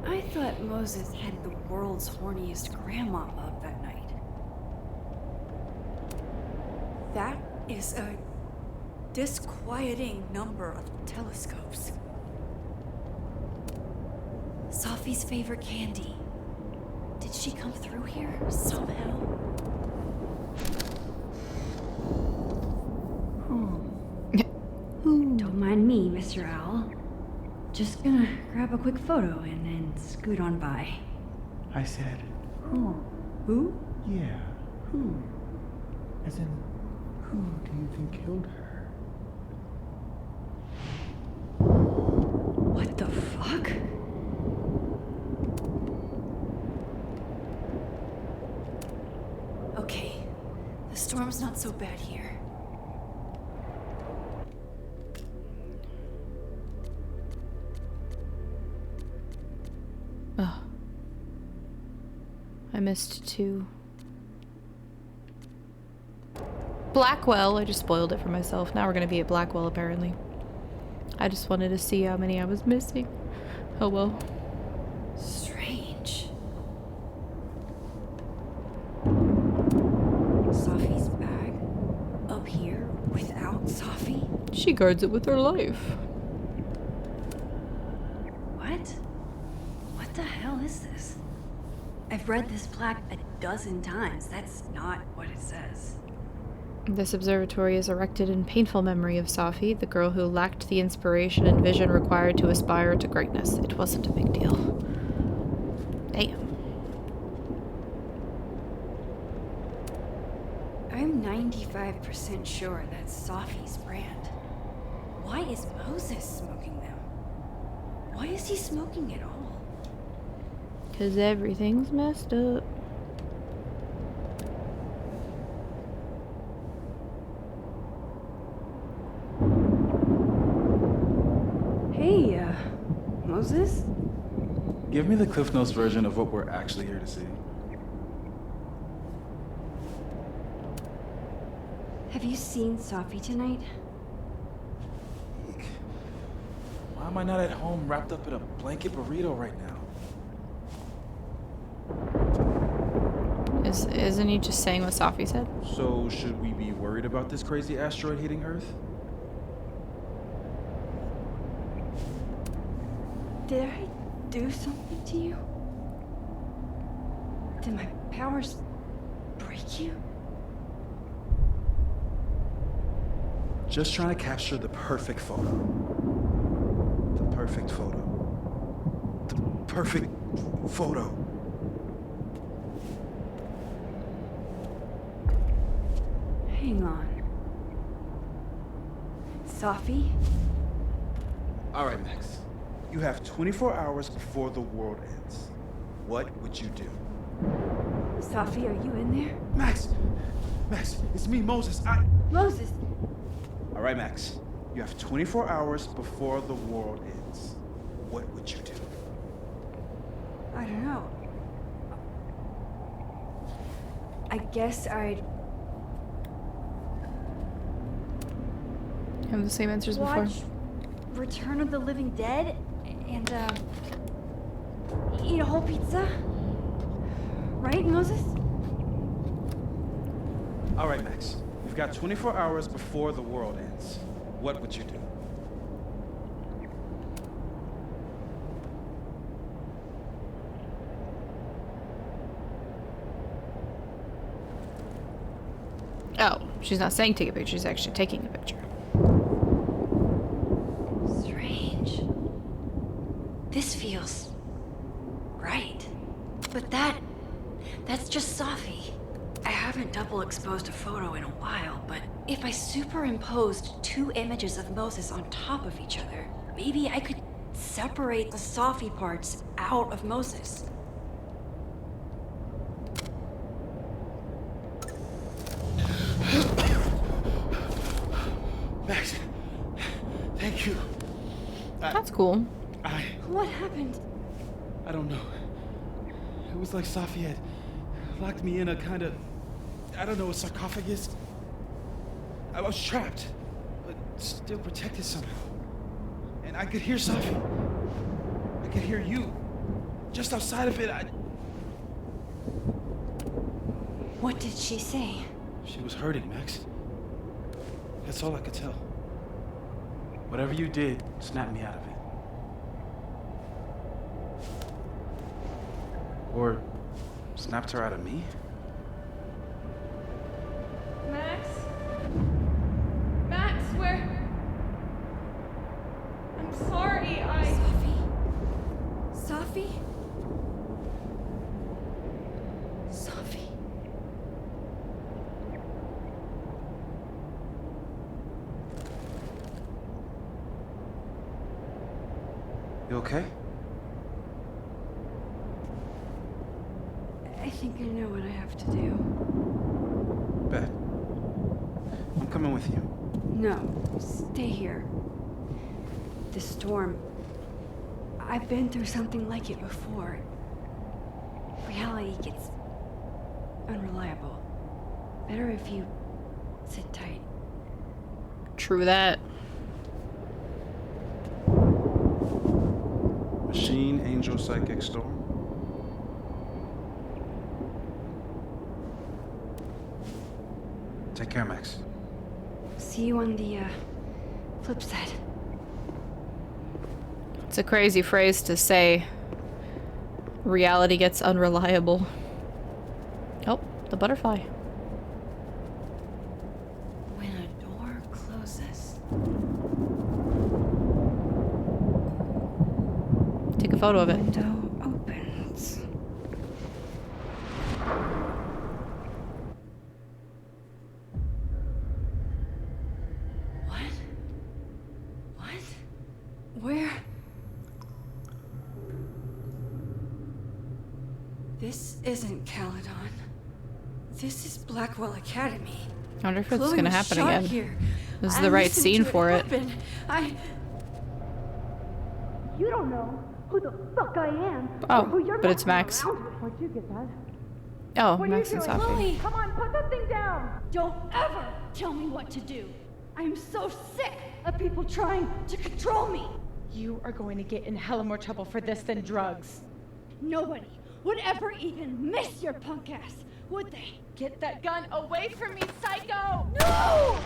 I thought Moses had the world's horniest grandma up that night. That is a disquieting number of telescopes. Sophie's favorite candy. Did she come through here somehow? Don't mind me, Mr. Owl. Just gonna grab a quick photo and then scoot on by. I said, Who? Who? yeah. Who? As in, who do you think killed her? What the fuck? Okay, the storm's not so bad here. Oh. I missed 2. Blackwell. I just spoiled it for myself. Now we're gonna be at Blackwell, apparently. I just wanted to see how many I was missing. Oh well. Strange. Sophie's bag? Up here without Sophie? She guards it with her life. What? What the hell is this? I've read this plaque a dozen times. That's not what it says. This observatory is erected in painful memory of Safi, the girl who lacked the inspiration and vision required to aspire to greatness. It wasn't a big deal. Damn. I'm 95% sure that's Safi's brand. Why is Moses smoking them? Why is he smoking it all? 'Cause everything's messed up. Hey, Moses? Give me the Cliff Notes version of what we're actually here to see. Have you seen Safi tonight? Why am I not at home wrapped up in a blanket burrito right now? Isn't he just saying what Safi said? So, should we be worried about this crazy asteroid hitting Earth? Did I do something to you? Did my powers break you? Just trying to capture the perfect photo. The perfect photo. The perfect photo. Hang on. Safi? All right, Max. You have 24 hours before the world ends. What would you do? Safi, are you in there? Max! Max, it's me, Moses. Moses! All right, Max. You have 24 hours before the world ends. What would you do? I don't know. I guess I'd Have the same answers before. watch Return of the Living Dead and eat a whole pizza. Right, Moses? All right, Max. We've got 24 hours before the world ends. What would you do? Oh, she's not saying take a picture, she's actually taking a picture. Strange. This feels right. But that's just Safi. I haven't double exposed a photo in a while, but if I superimposed 2 images of Moses on top of each other, maybe I could separate the Safi parts out of Moses. Max, thank you. That's cool. What happened? I don't know. It was like Safi had locked me in a kind of, I don't know, a sarcophagus. I was trapped, but still protected somehow. And I could hear Safi. I could hear you. Just outside of it, What did she say? She was hurting, Max. That's all I could tell. Whatever you did, snapped me out of it. Or snapped her out of me? Max? Max, where? I'm sorry, Safi? Safi. You okay? I think I know what I have to do. Bet. I'm coming with you. No, stay here. The storm. I've been through something like it before. Reality gets unreliable. Better if you sit tight. True that. Machine, Angel, Psychic, Storm. Take care, Max. See you on the flip side. It's a crazy phrase to say. Reality gets unreliable. Oh, the butterfly. When a door closes. Take a photo of it. Window opens. What? Where? This isn't Caledon. This is Blackwell Academy. I wonder if it's Chloe gonna was happen shot again. here. This is I the right listened scene to for it. happen. You don't know who the fuck I am. Oh, or who you're but it's messing Max. around with. Where'd you get that? Oh, What Max are you and doing? Safi. Chloe, come on, put that thing down. Don't ever tell me what to do. I'm so sick of people trying to control me. You are going to get in hella more trouble for this than drugs. Nobody would ever even miss your punk ass, would they? Get that gun away from me, psycho! No!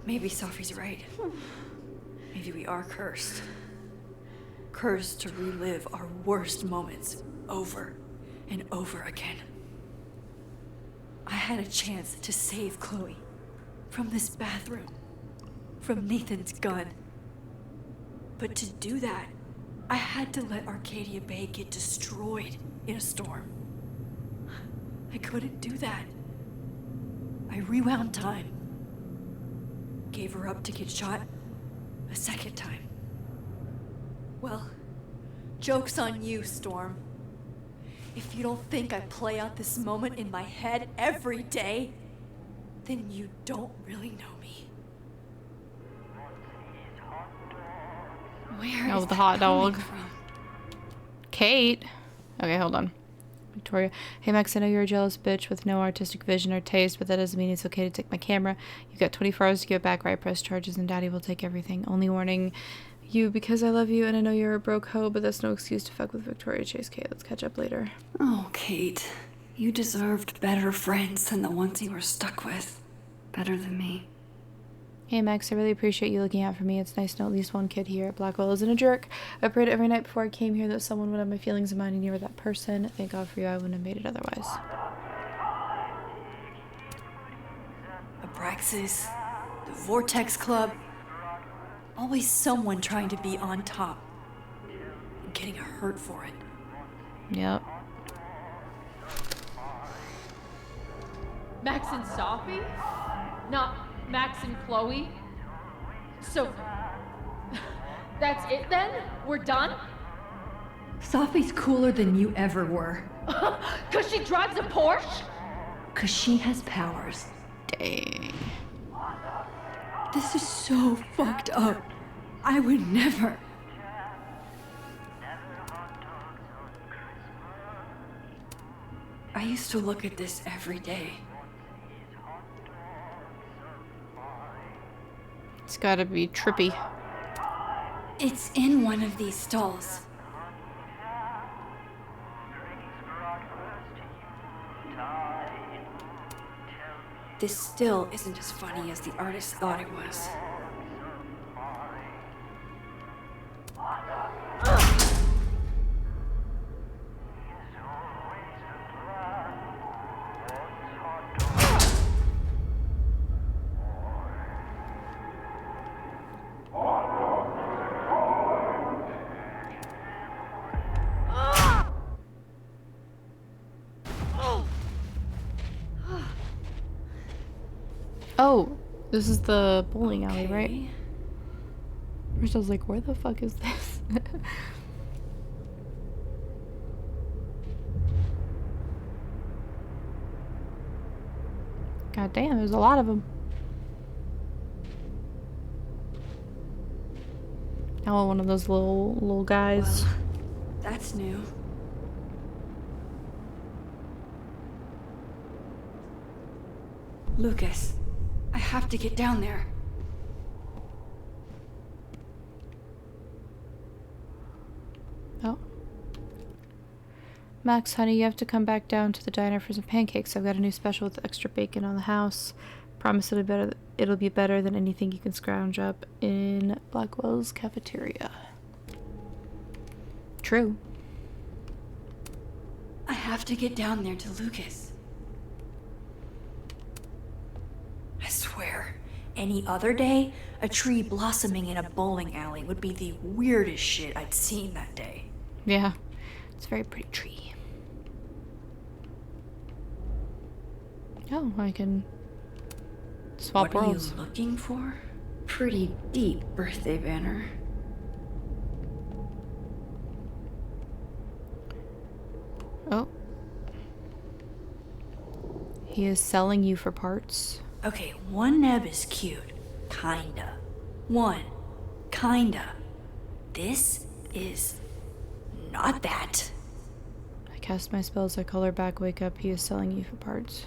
Maybe Safi's right. Maybe we are cursed. Cursed to relive our worst moments over and over again. I had a chance to save Chloe from this bathroom, from Nathan's gun. But to do that, I had to let Arcadia Bay get destroyed in a storm. I couldn't do that. I rewound time. Gave her up to get shot a second time. Well, joke's on you, Storm. If you don't think I play out this moment in my head every day, then then you don't really know me. Where Oh, is the that hot dog. coming from? Kate. Okay, hold on. Victoria. Hey Max, I know you're a jealous bitch with no artistic vision or taste, but that doesn't mean it's okay to take my camera. You've got 24 hours to give it back, or I press charges and Daddy will take everything. Only warning you because I love you and I know you're a broke hoe, but that's no excuse to fuck with Victoria Chase. Kate, let's catch up later. Oh, Kate. You deserved better friends than the ones you were stuck with. Better than me. Hey Max, I really appreciate you looking out for me. It's nice to know at least one kid here at Blackwell isn't a jerk. I prayed every night before I came here that someone would have my feelings in mind and you were that person. Thank God for you, I wouldn't have made it otherwise. Abraxas, the Vortex Club. Always someone trying to be on top. And getting hurt for it. Yep. Max and Sophie? Not Max and Chloe? So, that's it then? We're done? Sophie's cooler than you ever were. 'Cause she drives a Porsche? 'Cause she has powers. Dang. This is so fucked up. I would never. I used to look at this every day. It's gotta be trippy. It's in one of these stalls. This still isn't as funny as the artist thought it was. Oh, this is the bowling alley, right? First I was like, where the fuck is this? God damn, there's a lot of them. I want one of those little guys. Well, that's new. Lucas, I have to get down there. Oh. Max, honey, you have to come back down to the diner for some pancakes. I've got a new special with extra bacon on the house. Promise it'll be better than anything you can scrounge up in Blackwell's cafeteria. True. I have to get down there to Lucas. I swear, any other day, a tree blossoming in a bowling alley would be the weirdest shit I'd seen that day. Yeah, it's a very pretty tree. Oh, I can swap What worlds. are you looking for? Pretty deep birthday banner. Oh. He is selling you for parts. Okay, one neb is cute. Kinda. One. Kinda. This is not that. I cast my spells, I call her back, wake up. He is selling you for parts.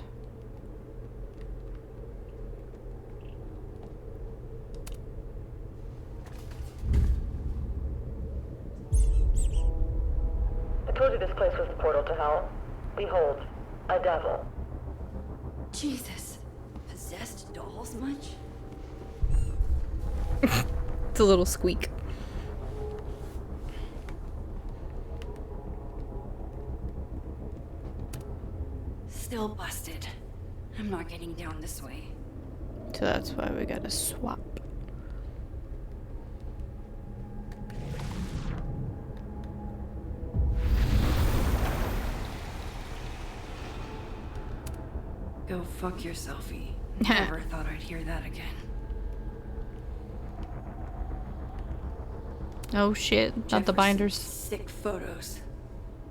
I told you this place was the portal to hell. Behold, a devil. Jesus. Possessed dolls much? It's a little squeak. Still busted. I'm not getting down this way. So that's why we gotta swap. Go fuck yourselfie. Never thought I'd hear that again. Oh shit, not the binders. Sick photos.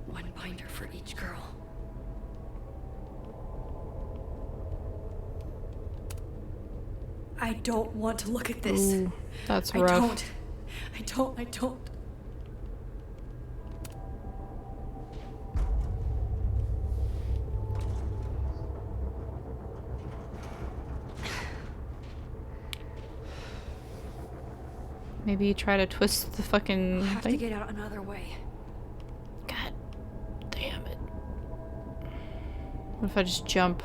One binder for each girl. I don't want to look at this. Ooh, that's I rough. I don't. Maybe you try to twist the fucking I'll have thing. to get out another way. God damn it. What if I just jump?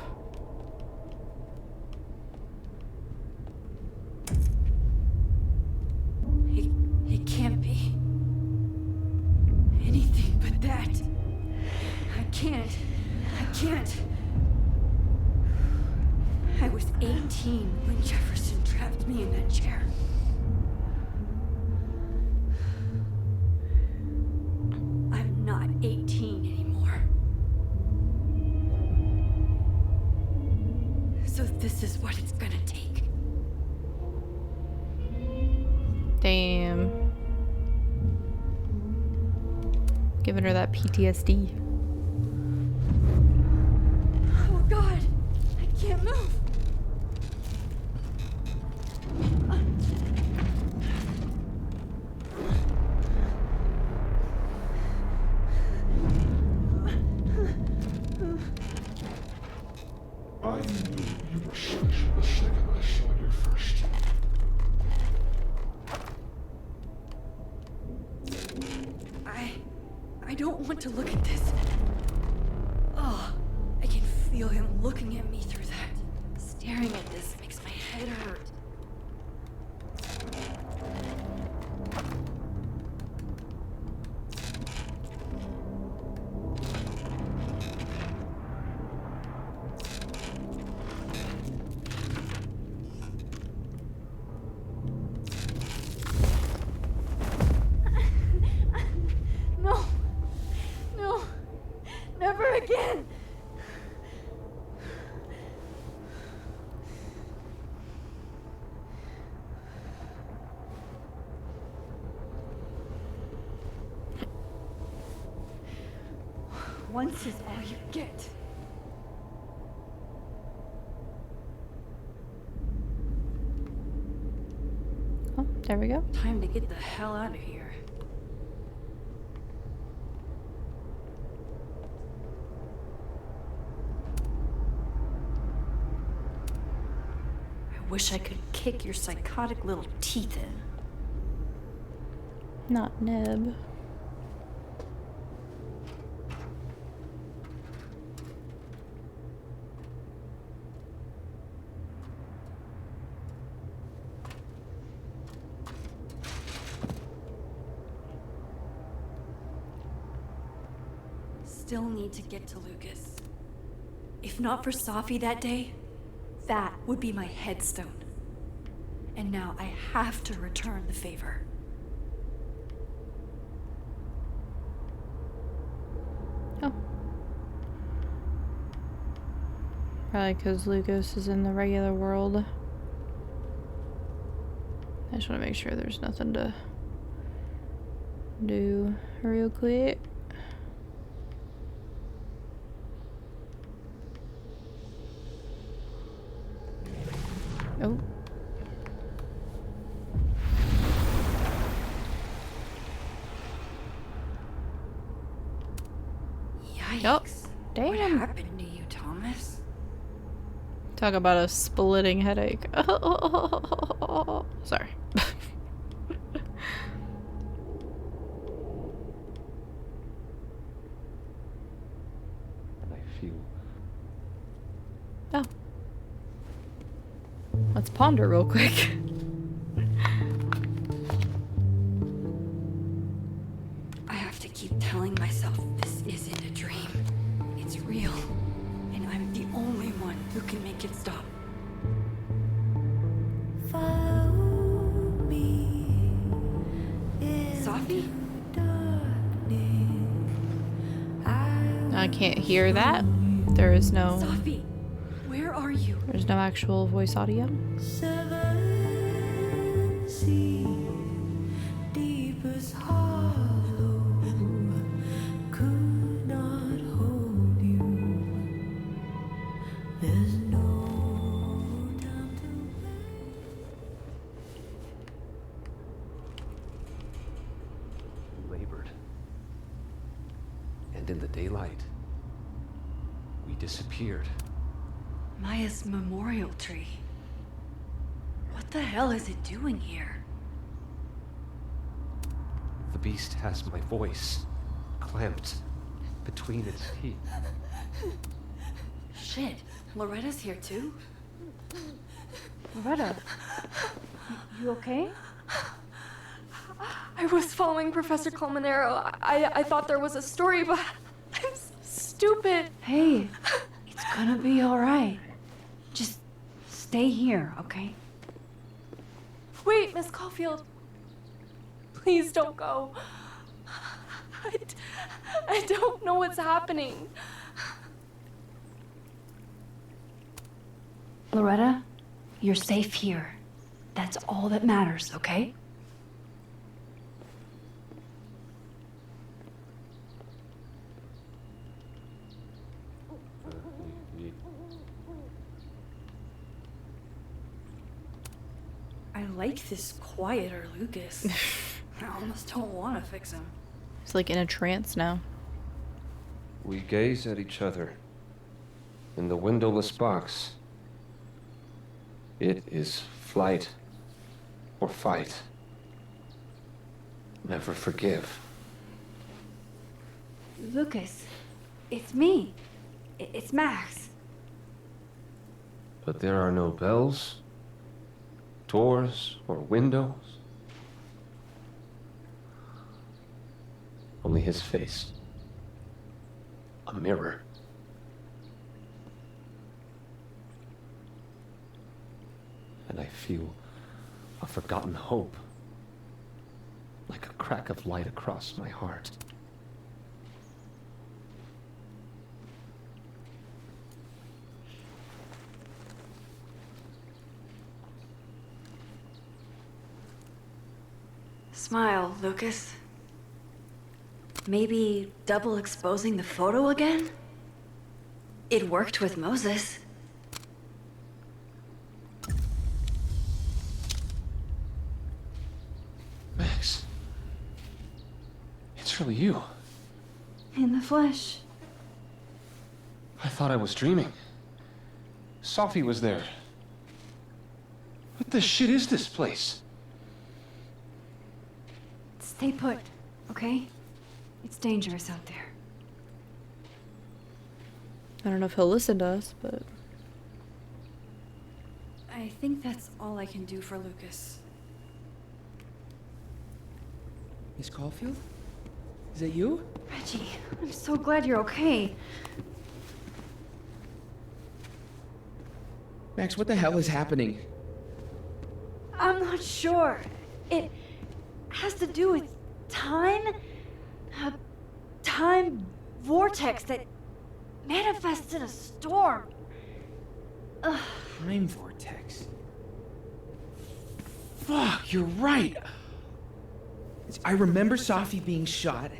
It can't be anything but that. I can't. I was 18 when Jefferson trapped me in that chair. I'm not 18 anymore. So this is what it's gonna take. Damn. Giving her that PTSD. Oh God, I can't move. I knew you were special the second I saw you first. I don't want to look at this. Oh, I can feel him looking at me through that. Staring at this makes my head hurt. No, never again. Once is all you get. Oh, there we go. Time to get the hell out of here. I wish I could kick your psychotic little teeth in. Not Neb. Still need to get to Lucas. If not for Safi that day, that would be my headstone. And now I have to return the favor. Oh. Probably because Lucas is in the regular world. I just want to make sure there's nothing to do real quick. Oh. Yikes. Oh, damn. What happened to you, Thomas? Talk about a splitting headache. Sorry. I feel. Oh. Let's ponder real quick. I have to keep telling myself this isn't a dream. It's real. And I'm the only one who can make it stop. Safi? I can't hear that. There is no. Safi, where are you? There's no actual voice audio. and in the daylight, we disappeared. Maya's memorial tree. What the hell is it doing here? The beast has my voice clamped between its teeth. Shit, Loretta's here too? Loretta, you okay? I was following Professor Colmenero. I thought there was a story, but I'm stupid. Hey, it's gonna be alright. Just stay here, okay? Wait, Miss Caulfield. Please don't go. I don't know what's happening. Loretta, you're safe here. That's all that matters, okay? I like this quieter Lucas. I almost don't want to fix him. He's like in a trance now. We gaze at each other in the windowless box. It is flight or fight. Never forgive. Lucas, it's me. It's Max. But there are no bells, doors, or windows. Only his face. A mirror. And I feel a forgotten hope, like a crack of light across my heart. Smile, Lucas. Maybe double exposing the photo again? It worked with Moses. Max. It's really you. In the flesh. I thought I was dreaming. Sophie was there. What the shit is this place? Stay put, okay? It's dangerous out there. I don't know if he'll listen to us, but... I think that's all I can do for Lucas. Miss Caulfield? Is that you? Reggie, I'm so glad you're okay. Max, what the hell is happening? I'm not sure. It has to do with time? A time vortex that manifests in a storm. Ugh. Time vortex. Fuck, you're right. I remember Sophie being shot,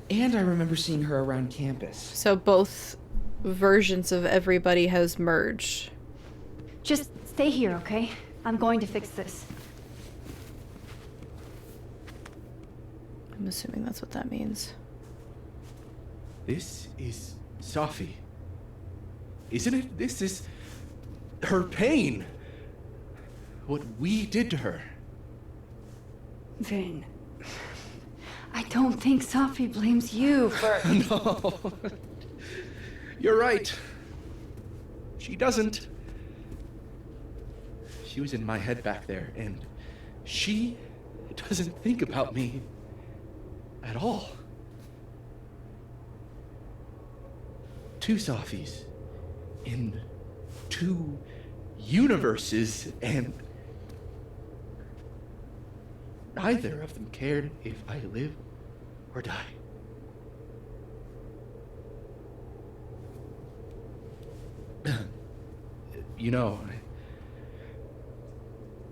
and I remember seeing her around campus. So both versions of everybody has merged. Just stay here, okay? I'm going to fix this. I'm assuming that's what that means. This is Sophie. Isn't it? This is her pain. What we did to her. Vin, I don't think Sophie blames you for... No. You're right. She doesn't. She was in my head back there, and she doesn't think about me at all. Two Sophies in two universes, and neither of them cared if I live or die. You know,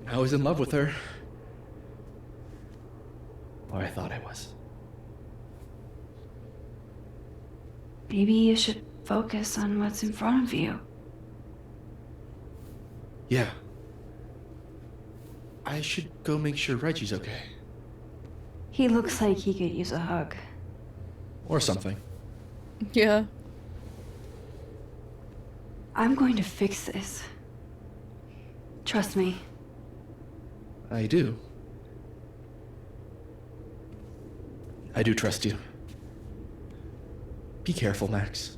I was in love with her. Or I thought I was. Maybe you should focus on what's in front of you. Yeah. I should go make sure Reggie's okay. He looks like he could use a hug. Or something. Yeah. I'm going to fix this. Trust me. I do. I do trust you. Be careful, Max.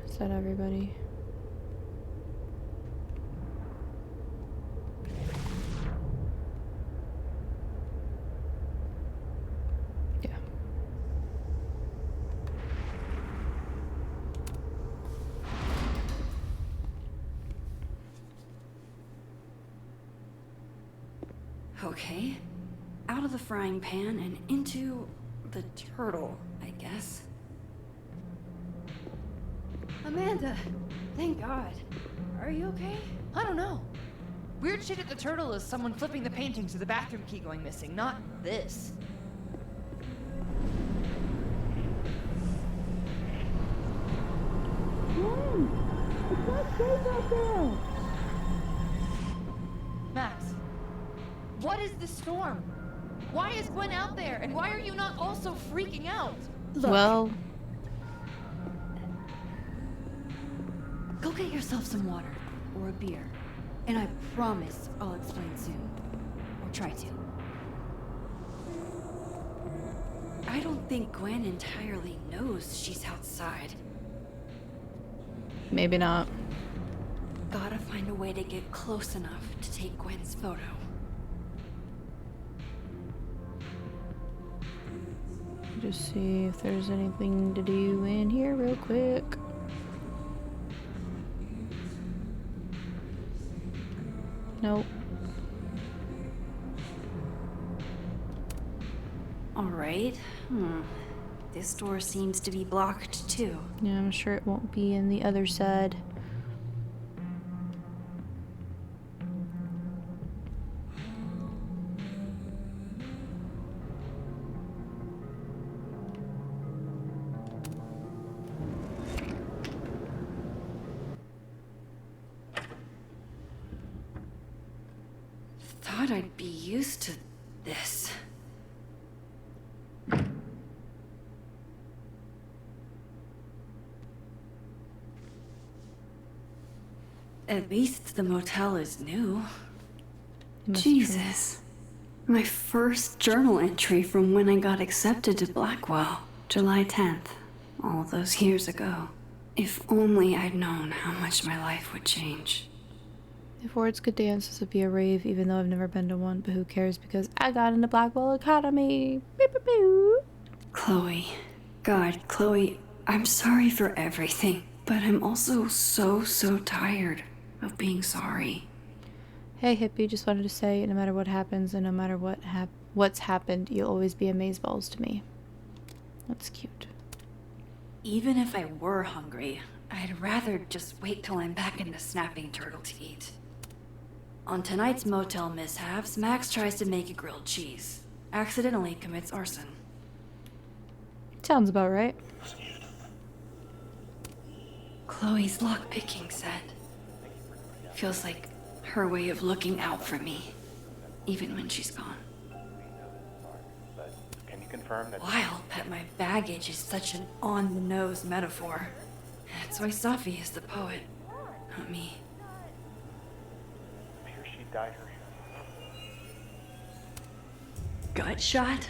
Is that everybody? Yeah. Okay. Out of the frying pan and into the turtle, I guess. Amanda! Thank God. Are you okay? I don't know. Weird shit at the turtle is someone flipping the paintings or the bathroom key going missing, not this. It's not safe out there! Max, what is this storm? Why is Gwen out there? And why are you not also freaking out? Look. Well, Go get yourself some water or a beer, and I promise I'll explain soon. Or try to. I don't think Gwen entirely knows she's outside. maybe not. Gotta find a way to get close enough to take Gwen's photo. Just see if there's anything to do in here real quick. Nope. Alright. This door seems to be blocked too. Yeah, I'm sure it won't be in the other side. Thought I'd be used to this. At least the motel is new. Jesus. My first journal entry from when I got accepted to Blackwell, July 10th, all those years ago. If only I'd known how much my life would change. If words could dance, this would be a rave, even though I've never been to one, but who cares because I got into Blackwell Academy. Beep, beep, beep. Chloe. God, Chloe, I'm sorry for everything, but I'm also so tired of being sorry. Hey hippie, just wanted to say, no matter what happens and no matter what's happened, you'll always be amazeballs to me. That's cute. Even if I were hungry, I'd rather just wait till I'm back in the snapping turtle to eat. On tonight's motel mishaps, Max tries to make a grilled cheese. Accidentally commits arson. Sounds about right. Chloe's lockpicking set. Feels like her way of looking out for me, even when she's gone. Can you confirm that? Wild that my baggage is such an on-the-nose metaphor. That's why Safi is the poet, not me. I'm sure she dyed her hair. Gut shot?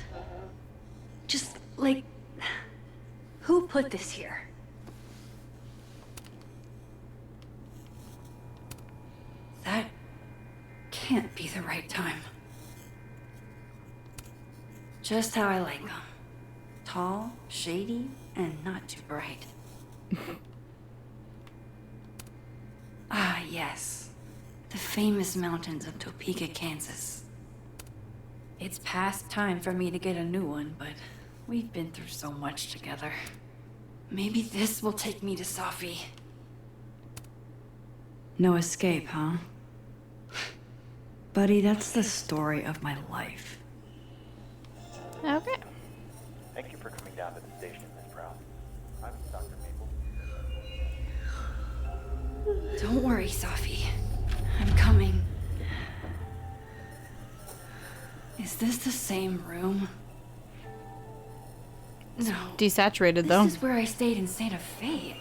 Just like, who put this here? That can't be the right time. Just how I like them. Tall, shady, and not too bright. Ah, yes. The famous mountains of Topeka, Kansas. It's past time for me to get a new one, but we've been through so much together. Maybe this will take me to Safi. No escape, huh? Buddy, that's the story of my life. Okay. Thank you for coming down to the station, Miss Brown. I'm Dr. Maple. Don't worry, Safi. I'm coming. Is this the same room? No. Desaturated though. This is where I stayed in Santa Fe.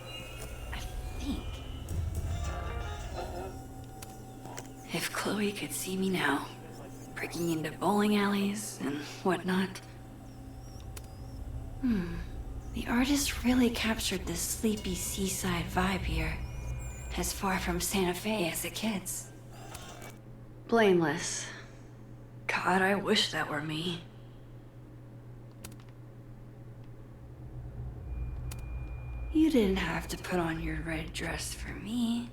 I think. If Chloe could see me now, breaking into bowling alleys and whatnot. The artist really captured this sleepy seaside vibe here. As far from Santa Fe as it gets. Blameless. God, I wish that were me. You didn't have to put on your red dress for me.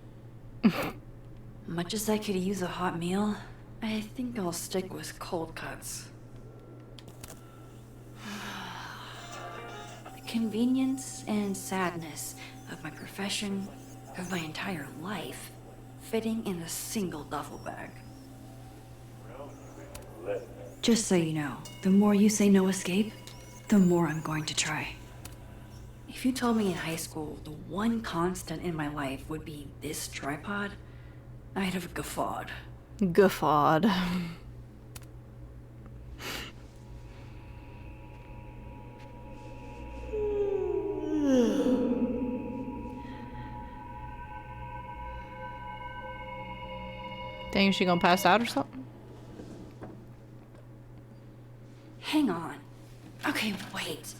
Much as I could use a hot meal, I think I'll stick with cold cuts. The convenience and sadness of my profession, of my entire life, fitting in a single duffel bag. Just so you know, the more you say no escape, the more I'm going to try. If you told me in high school the one constant in my life would be this tripod, I'd have guffawed. Guffawed. Dang, is she gonna pass out or something? Hang on. Okay, wait.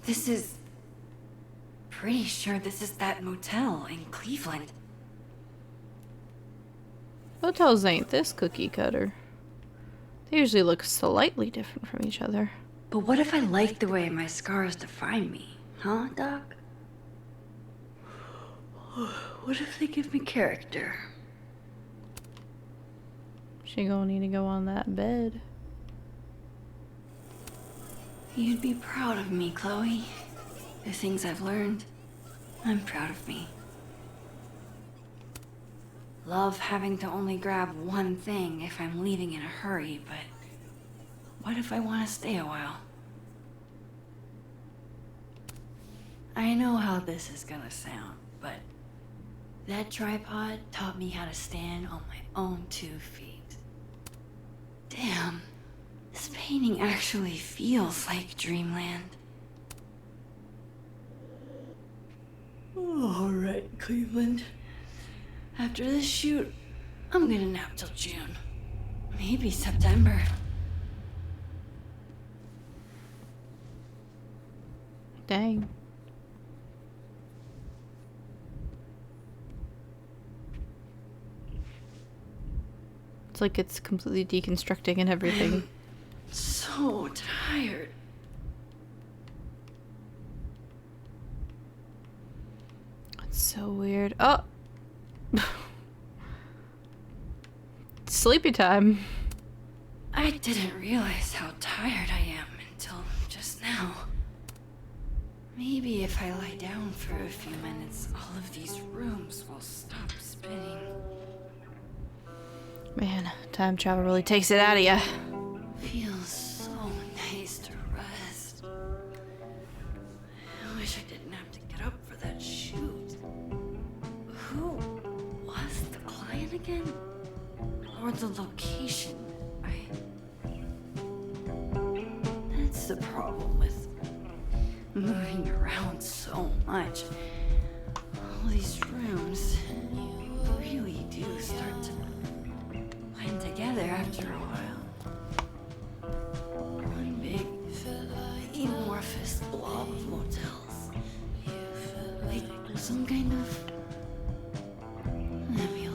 This is... Pretty sure this is that motel in Cleveland. Hotels ain't this cookie cutter. They usually look slightly different from each other. But what if I like the way my scars define me? Huh, Doc? What if they give me character? She gonna need to go on that bed. You'd be proud of me, Chloe. The things I've learned, I'm proud of me. Love having to only grab one thing if I'm leaving in a hurry, but what if I want to stay a while? I know how this is gonna sound, but that tripod taught me how to stand on my own 2 feet. Damn, this painting actually feels like dreamland. All right, Cleveland. After this shoot, I'm gonna nap till June. Maybe September. Dang. It's like it's completely deconstructing and everything. So tired. It's so weird. Oh! Sleepy time. I didn't realize how tired I am until just now. Maybe if I lie down for a few minutes, all of these rooms will stop spinning. Man, time travel really takes it out of ya. Feels so nice to rest. I wish I didn't have to get up for that shoot. Who was the client again? Or the location? That's the problem with moving around so much. All these rooms really do start to blend together after a while. One big, amorphous blob of motels. Like some kind of nebula.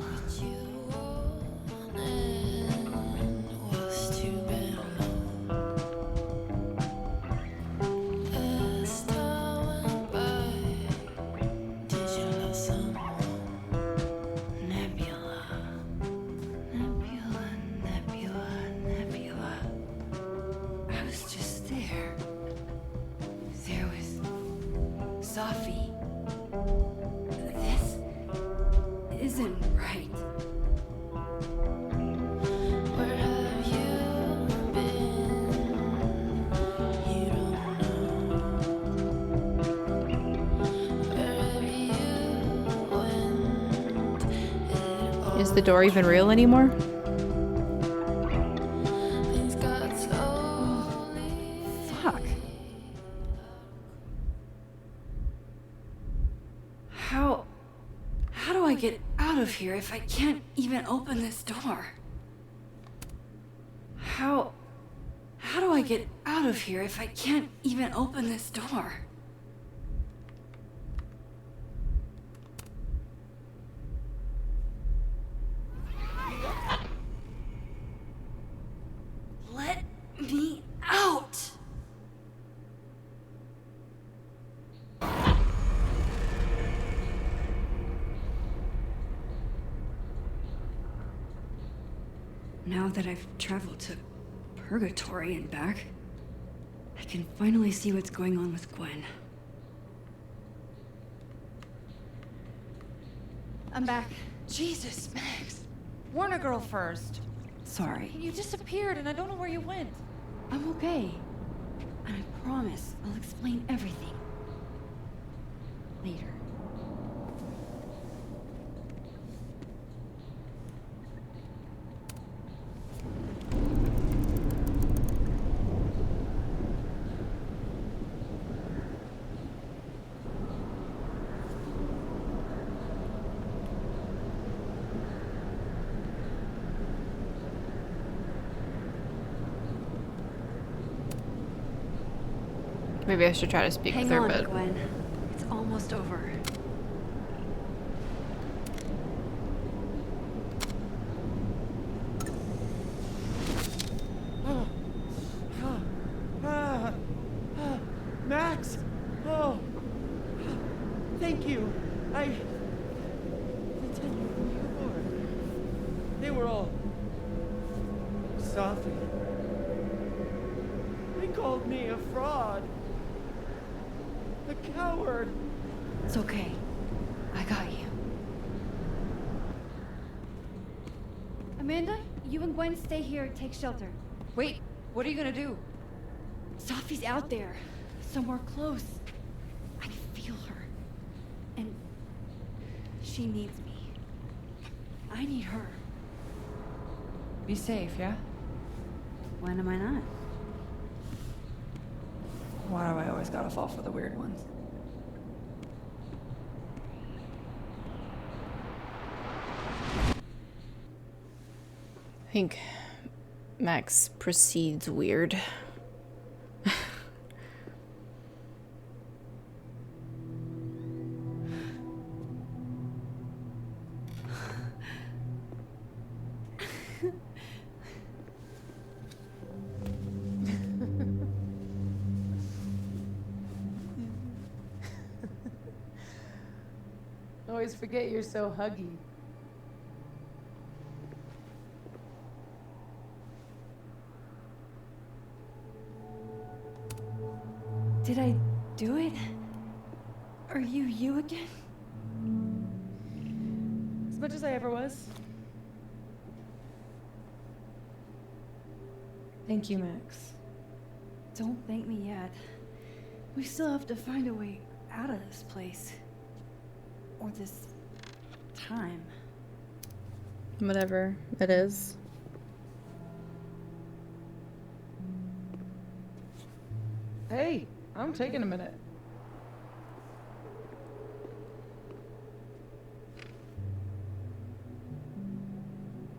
Safi. This isn't right. Where have you been? You don't know. Where the door even real anymore? Fuck. How do I get out of here if I can't even open this door? How do I get out of here if I can't even open this door? Let me out! Now that I've traveled to Purgatory and back, I can finally see what's going on with Gwen. I'm back. Jesus, Max. Warn a girl first. Sorry. You disappeared and I don't know where you went. I'm okay. And I promise I'll explain everything. Later. Maybe I should try to speak with her, Hang on, but Gwen. It's almost over. Max! Oh! Thank you. The 10 you were. They were all. Sophie. They called me a fraud. A coward. It's okay. I got you. Amanda, you and Gwen stay here, take shelter. Wait, what are you gonna do? Sophie's out there. Somewhere close. I can feel her. And she needs me. I need her. Be safe, yeah? When am I not? Why do I always gotta fall for the weird ones? I think Max proceeds weird. Always forget you're so huggy. Did I do it? Are you you again? As much as I ever was. Thank you, Max. Don't thank me yet. We still have to find a way out of this place. Or this time. Whatever it is. Hey, I'm taking a minute.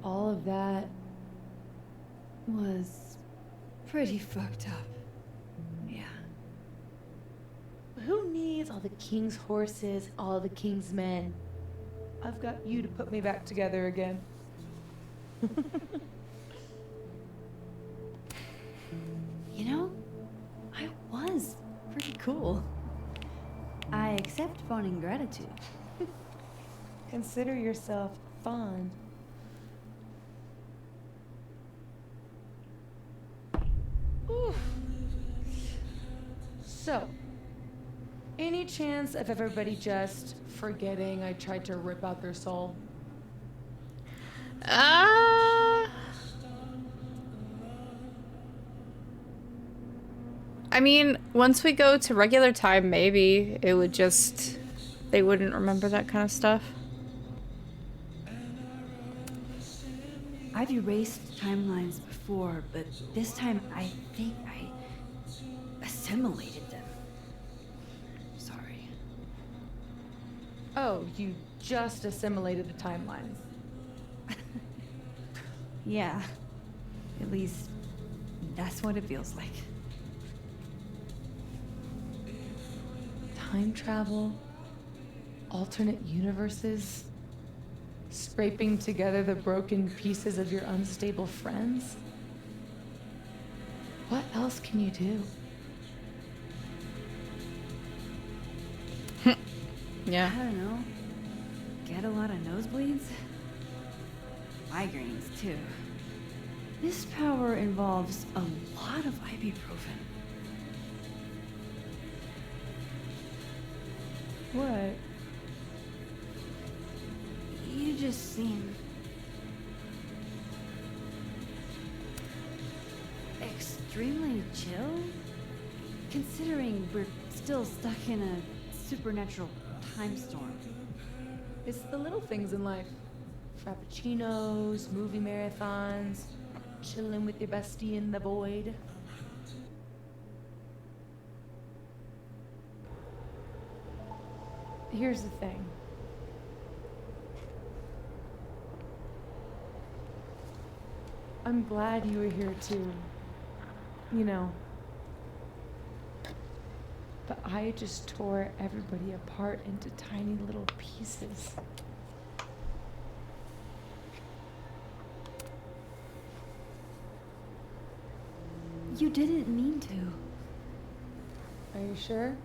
All of that was pretty fucked up. Yeah. Who needs all the king's horses, all the king's men? I've got you to put me back together again. You know, I was pretty cool. I accept fun and gratitude. Consider yourself fond. Oof. So, any chance of everybody just forgetting I tried to rip out their soul? I mean, once we go to regular time, maybe it would just... they wouldn't remember that kind of stuff. I've erased timelines before, but this time I think I assimilated them. Sorry. Oh, you just assimilated the timelines. Yeah. At least that's what it feels like. Time travel, alternate universes, scraping together the broken pieces of your unstable friends. What else can you do? Yeah. I don't know. Get a lot of nosebleeds? Migraines, too. This power involves a lot of ibuprofen. What? You just seem extremely chill, considering we're still stuck in a supernatural time storm. It's the little things in life. Frappuccinos, movie marathons, chilling with your bestie in the void. Here's the thing. I'm glad you were here too. You know. But I just tore everybody apart into tiny little pieces. You didn't mean to. Are you sure?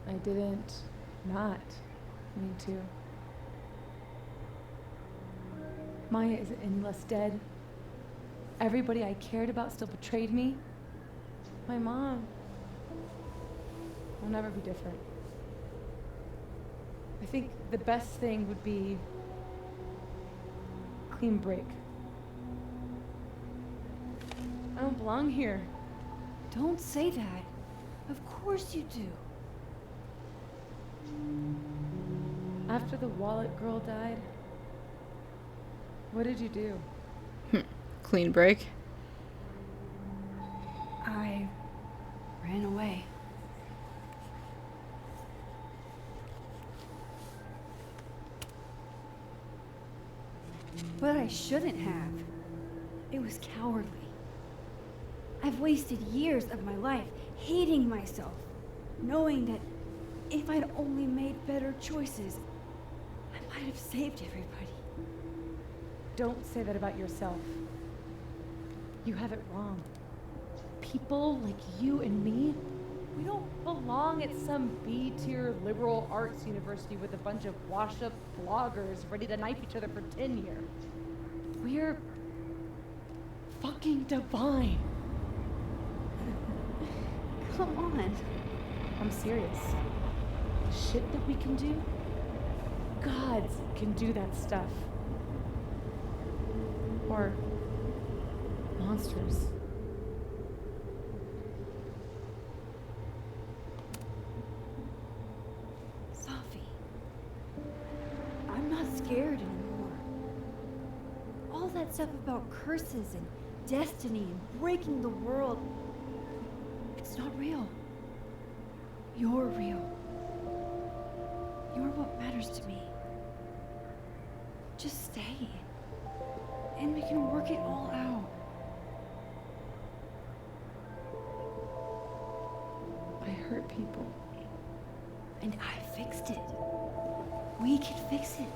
I didn't not mean to. Maya isn't any less dead. Everybody I cared about still betrayed me. My mom will never be different. I think the best thing would be clean break. I don't belong here. Don't say that. Of course you do. After the wallet girl died, what did you do? Clean break. I ran away. But I shouldn't have. It was cowardly. I've wasted years of my life hating myself, knowing that if I'd only made better choices, I might have saved everybody. Don't say that about yourself. You have it wrong. People like you and me, we don't belong at some B-tier liberal arts university with a bunch of washed-up bloggers ready to knife each other for tenure. We're fucking divine. Come on. I'm serious. The shit that we can do, gods can do that stuff. Or monsters. Safi, I'm not scared anymore. All that stuff about curses and destiny and breaking the world, it's not real. You're real. You're what matters to me. Just stay. And we can work it all out. I hurt people. And I fixed it. We can fix it.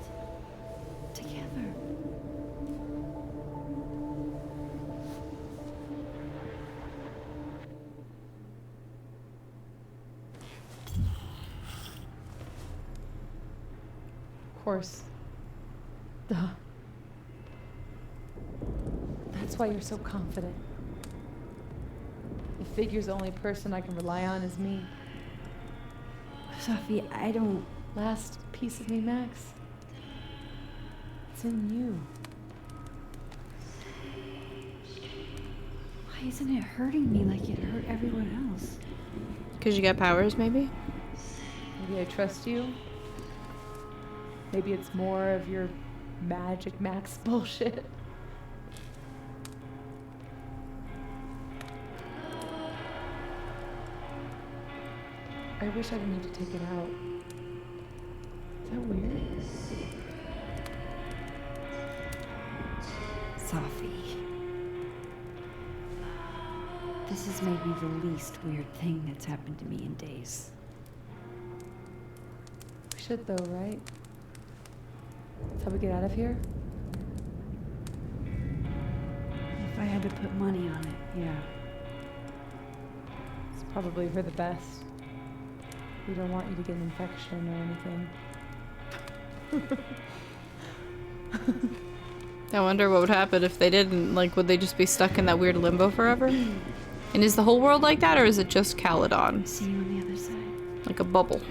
Together. Of course. Duh. That's why you're so confident. You figure the only person I can rely on is me. Safi, I don't... Last piece of me, Max. It's in you. Why isn't it hurting me like it hurt everyone else? Because you got powers, maybe? Maybe I trust you. Maybe it's more of your Magic Max bullshit. I wish I didn't have to take it out. Is that weird? Safi. This is maybe the least weird thing that's happened to me in days. We should though, right? That's how we get out of here? If I had to put money on it, yeah. It's probably for the best. We don't want you to get an infection or anything. I wonder what would happen if they didn't. Like, would they just be stuck in that weird limbo forever? And is the whole world like that, or is it just Caledon? See you on the other side. Like a bubble.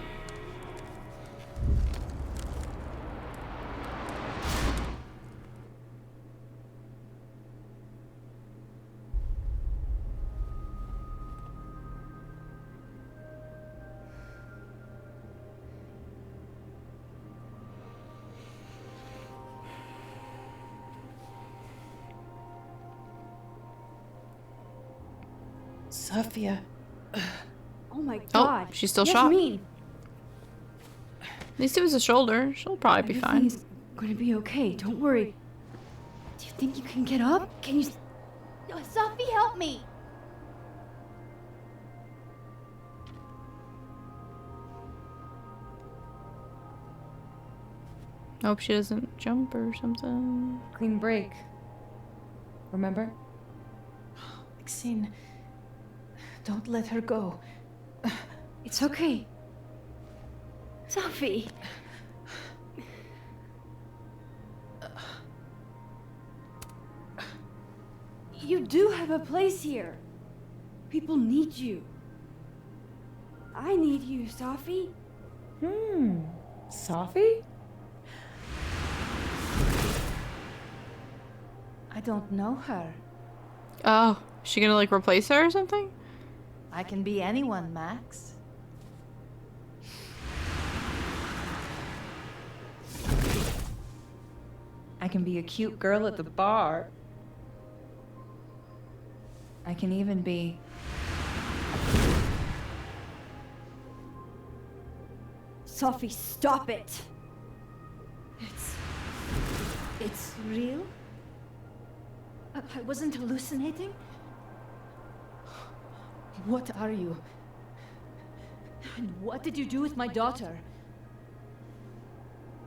Safia. Oh my Oh, god. she's still shot. Yasmin, At least it was a shoulder. She'll probably be fine. everything's gonna be okay. Don't worry. Do you think you can get up? Can you? Safi, help me! Hope she doesn't jump or something. Clean break. Remember? Maxine, don't let her go. It's okay. Safi. You do have a place here. People need you. I need you, Safi. Safi? I don't know her. Oh, is she gonna like replace her or something? I can be anyone, Max. I can be a cute girl at the bar. I can even be... Safi, stop it. It's real? I wasn't hallucinating? What are you? And what did you do with my daughter?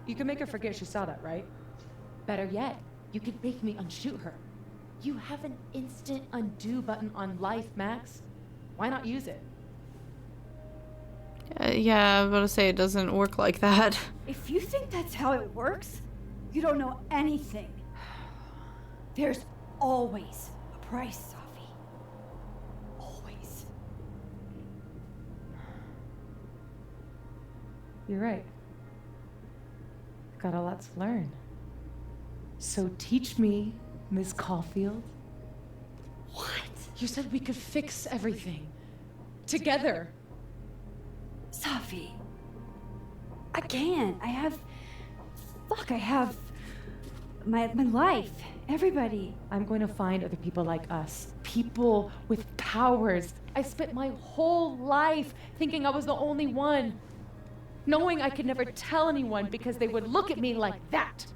You can make her forget she saw that, right? Better yet, you could make me unshoot her. You have an instant undo button on life, Max. Why not use it? Yeah, I was about to say it doesn't work like that. If you think that's how it works, you don't know anything. There's always a price, Safi. Always. You're right. Got a lot to learn. So teach me, Miss Caulfield. What? You said we could fix everything. Together. Safi. I can't. I have my life. Everybody. I'm going to find other people like us. People with powers. I spent my whole life thinking I was the only one. Knowing I could never tell anyone because they would look at me like that.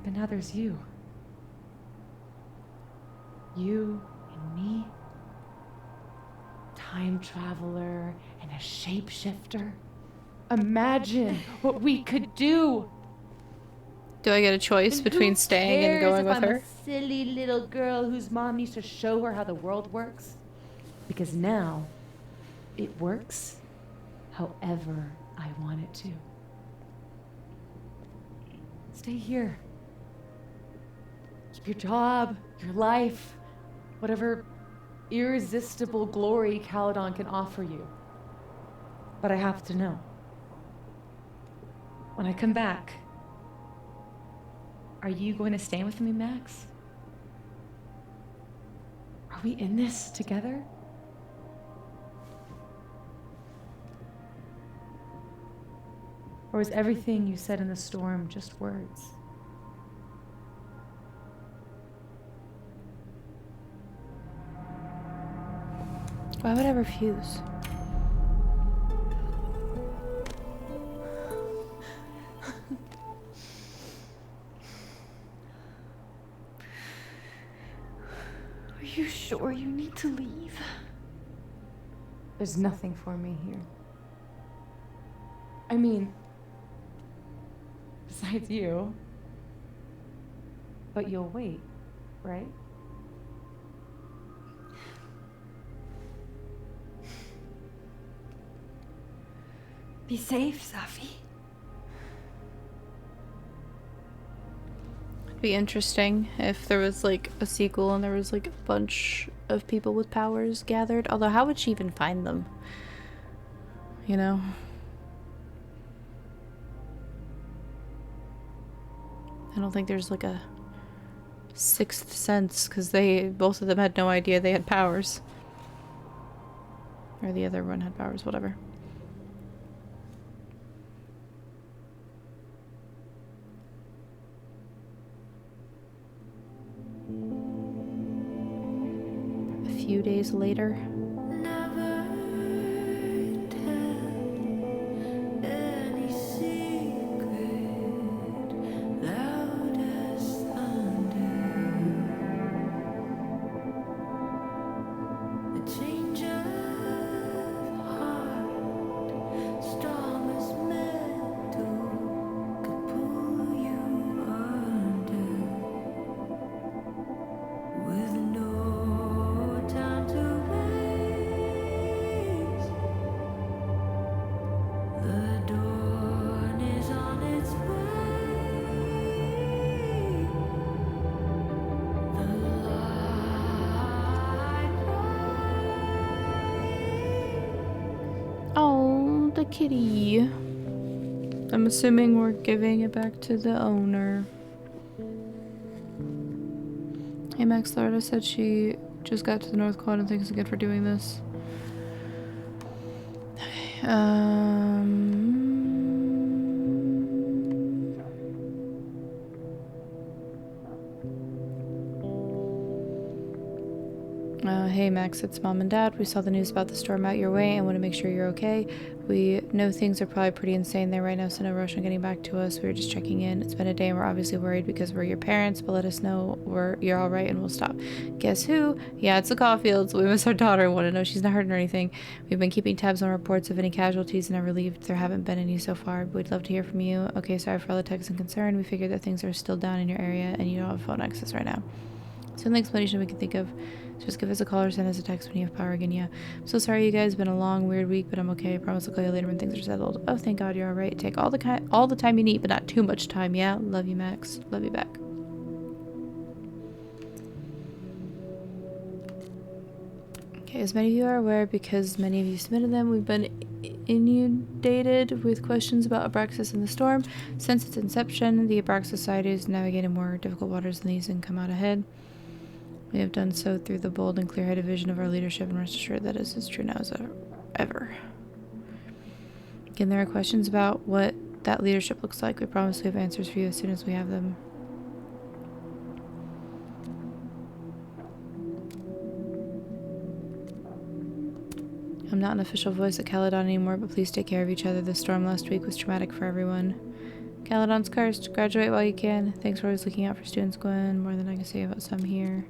But now there's you. You and me. Time traveler and a shapeshifter. Imagine what we could do. Do I get a choice And between who staying and cares going if with I'm her? a silly little girl whose mom used to show her how the world works? Because now it works however I want it to. Stay here. Keep your job, your life, whatever irresistible glory Caledon can offer you. But I have to know. When I come back, are you going to stay with me, Max? Are we in this together? Or is everything you said in the storm just words? Why would I refuse? Are you sure you need to leave? There's nothing for me here. I mean, besides you. But you'll wait, right? Be safe, Safi. It'd be interesting if there was like a sequel and there was like a bunch of people with powers gathered. Although, how would she even find them? You know? I don't think there's like a sixth sense, because both of them had no idea they had powers. Or the other one had powers, whatever. A few days later. Oh, the kitty. I'm assuming we're giving it back to the owner. Hey Max, Loretta said she just got to the North Quad and thanks again for doing this. Hey Max, it's Mom and Dad. We saw the news about the storm out your way and want to make sure you're okay. We know things are probably pretty insane there right now, so no rush on getting back to us. We were just checking in. It's been a day and we're obviously worried because we're your parents, but let us know you're alright and we'll stop. Guess who? Yeah, it's the Caulfields. We miss our daughter and want to know she's not hurting or anything. We've been keeping tabs on reports of any casualties and are relieved there haven't been any so far. We'd love to hear from you. Okay, sorry for all the texts and concern. We figured that things are still down in your area and you don't have phone access right now. So the only explanation we can think of, just give us a call or send us a text when you have power again. Yeah. I'm so sorry, you guys. It's been a long, weird week, but I'm okay. I promise I'll call you later when things are settled. Oh, thank God you're all right. Take all the time you need, but not too much time. Yeah. Love you, Max. Love you back. Okay, as many of you are aware, because many of you submitted them, we've been inundated with questions about Abraxas and the storm. Since its inception, the Abraxas Society has navigated more difficult waters than these and come out ahead. We have done so through the bold and clear-headed vision of our leadership, and rest assured that is as true now as ever. Again, there are questions about what that leadership looks like. We promise we have answers for you as soon as we have them. I'm not an official voice at Caledon anymore, but please take care of each other. The storm last week was traumatic for everyone. Caledon's cursed. Graduate while you can. Thanks for always looking out for students, Gwen. More than I can say about some here.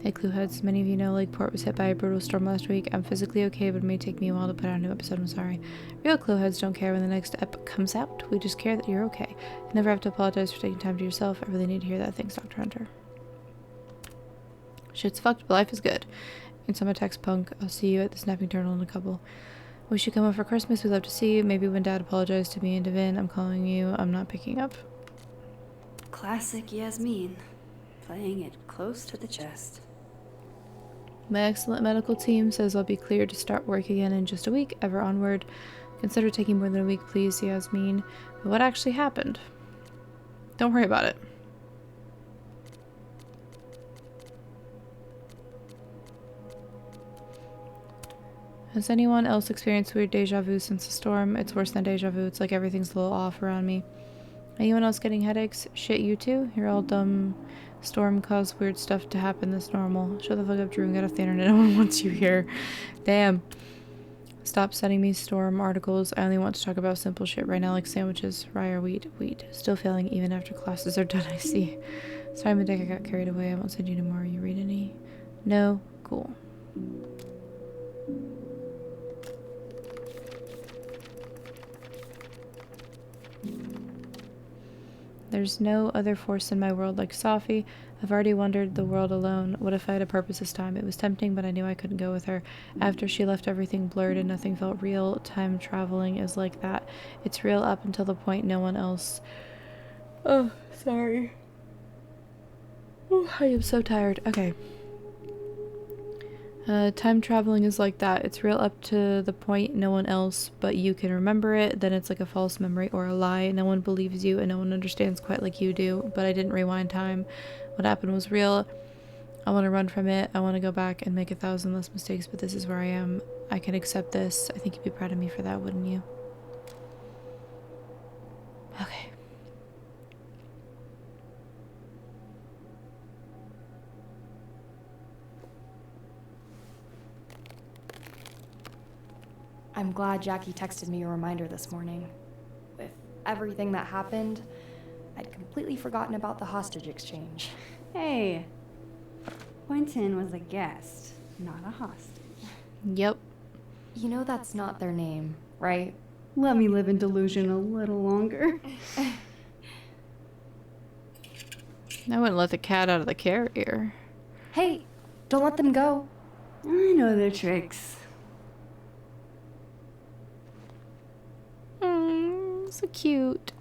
Hey, Clueheads. Many of you know Lakeport was hit by a brutal storm last week. I'm physically okay, but it may take me a while to put out a new episode. I'm sorry. Real Clueheads don't care when the next ep comes out. We just care that you're okay. You never have to apologize for taking time to yourself. I really need to hear that. Thanks, Dr. Hunter. Shit's fucked, but life is good. And so I'm a text punk. I'll see you at the Snapping Turtle in a couple. We should come up for Christmas. We'd love to see you. Maybe when Dad apologized to me and Devin, I'm calling you. I'm not picking up. Classic Yasmin. Playing it close to the chest. My excellent medical team says I'll be cleared to start work again in just a week. Ever onward. Consider taking more than a week, please, Yasmin. But what actually happened? Don't worry about it. Has anyone else experienced weird deja vu since the storm? It's worse than deja vu. It's like everything's a little off around me. Anyone else getting headaches? Shit, you too? You're all dumb. Storm caused weird stuff to happen that's normal. Shut the fuck up, Drew, and get off the internet. No one wants you here. Damn. Stop sending me Storm articles. I only want to talk about simple shit right now, like sandwiches, rye or wheat. Wheat. Still failing even after classes are done, I see. Sorry, my dick, I got carried away. I won't send you tomorrow. You read any? No? Cool. There's no other force in my world like Safi. I've already wandered the world alone. What if I had a purpose this time? It was tempting, but I knew I couldn't go with her. After she left, everything blurred and nothing felt real. Time traveling is like that. It's real up until the point no one else... Oh, sorry. Oh, I am so tired. Okay. Time traveling is like that. It's real up to the point no one else but you can remember it. Then it's like a false memory or a lie. No one believes you and no one understands quite like you do. But I didn't rewind time. What happened was real. I want to run from it. I want to go back and make 1,000 less mistakes, but this is where I am. I can accept this. I think you'd be proud of me for that, wouldn't you? Okay. I'm glad Jackie texted me a reminder this morning. With everything that happened, I'd completely forgotten about the hostage exchange. Hey, Quentin was a guest, not a hostage. Yep. You know that's not their name, right? Let me live in delusion a little longer. I wouldn't let the cat out of the carrier. Hey, don't let them go. I know their tricks. So cute.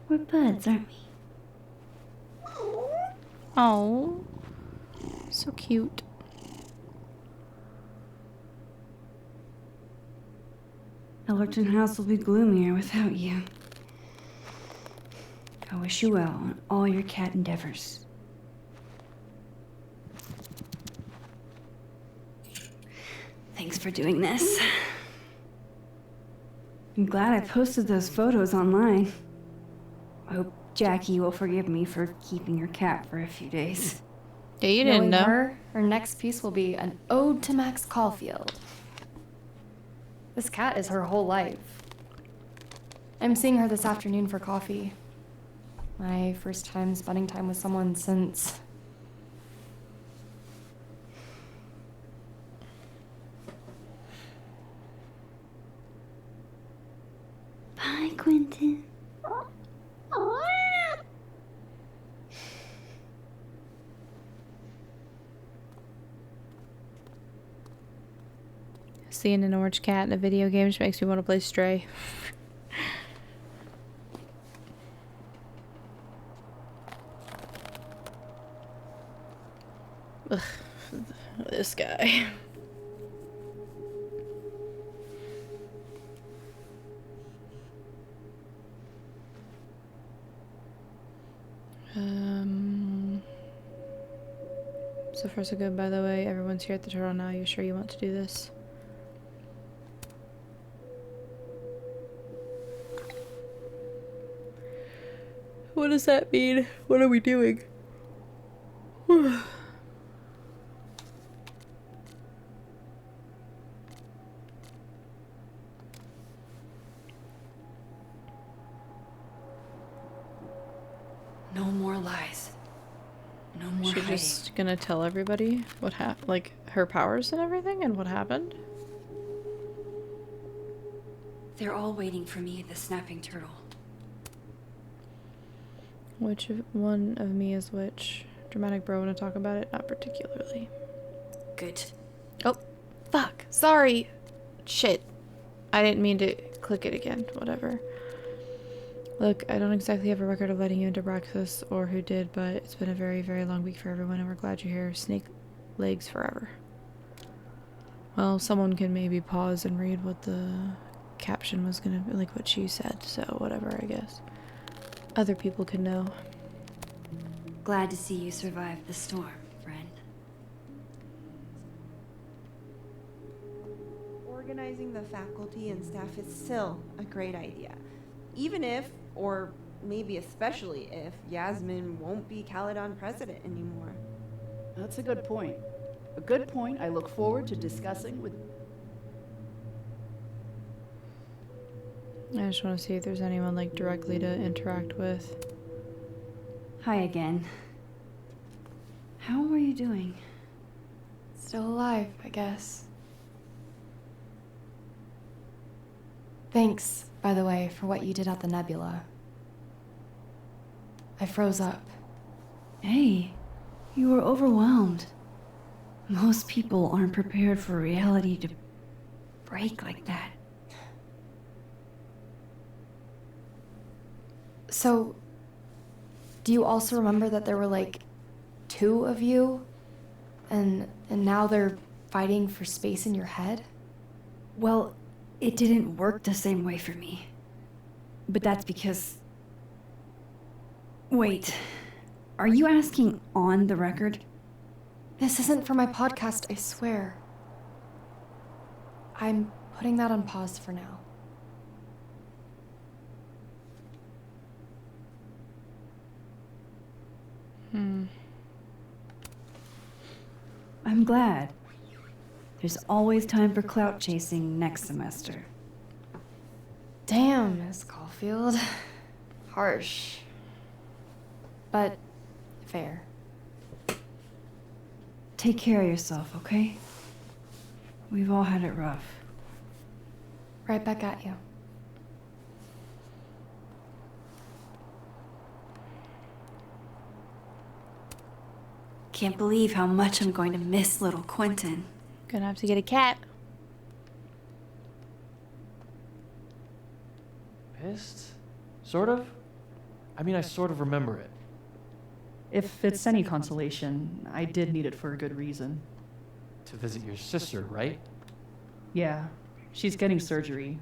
We're buds, aren't we? Oh, so cute. Ellerton House will be gloomier without you. I wish you well on all your cat endeavors. Thanks for doing this. I'm glad I posted those photos online. I hope Jackie will forgive me for keeping her cat for a few days. Yeah, you didn't know. Her next piece will be an ode to Max Caulfield. This cat is her whole life. I'm seeing her this afternoon for coffee. My first time spending time with someone since... Bye, Quentin. Seeing an orange cat in a video game just makes me want to play Stray. Ugh, this guy. So far so good, by the way. Everyone's here at the turtle now. You sure you want to do this? What does that mean? What are we doing? No more lies. No more She's hiding. just gonna tell everybody what happened, like her powers and everything, and what happened. They're all waiting for me at the Snapping Turtle. Which one of me is which? Dramatic bro, wanna talk about it? Not particularly. Good. Oh, fuck. Sorry. Shit. I didn't mean to click it again. Whatever. Look, I don't exactly have a record of letting you into Braxis or who did, but it's been a very, very long week for everyone, and we're glad you're here. Snake legs forever. Well, someone can maybe pause and read what the caption was gonna be, like what she said, so whatever, I guess. Other people can know. Glad to see you survived the storm, friend. Organizing the faculty and staff is still a great idea. Even if Or maybe especially if Yasmin won't be Caledon president anymore. That's a good point. A good point I look forward to discussing with... I just want to see if there's anyone like directly to interact with. Hi again. How are you doing? Still alive, I guess. Thanks, by the way, for what you did at the Nebula. I froze up. Hey, you were overwhelmed. Most people aren't prepared for reality to break like that. So, do you also remember that there were like 2 of you? And now they're fighting for space in your head? Well, it didn't work the same way for me. But that's because... Wait, are you asking on the record? This isn't for my podcast, I swear. I'm putting that on pause for now. I'm glad. There's always time for clout chasing next semester. Damn, Miss Caulfield. Harsh. But fair. Take care of yourself, okay? We've all had it rough. Right back at you. Can't believe how much I'm going to miss little Quentin. Gonna have to get a cat. Pissed? Sort of? I mean, I sort of remember it. If it's any consolation, I did need it for a good reason. To visit your sister, right? Yeah, she's getting surgery.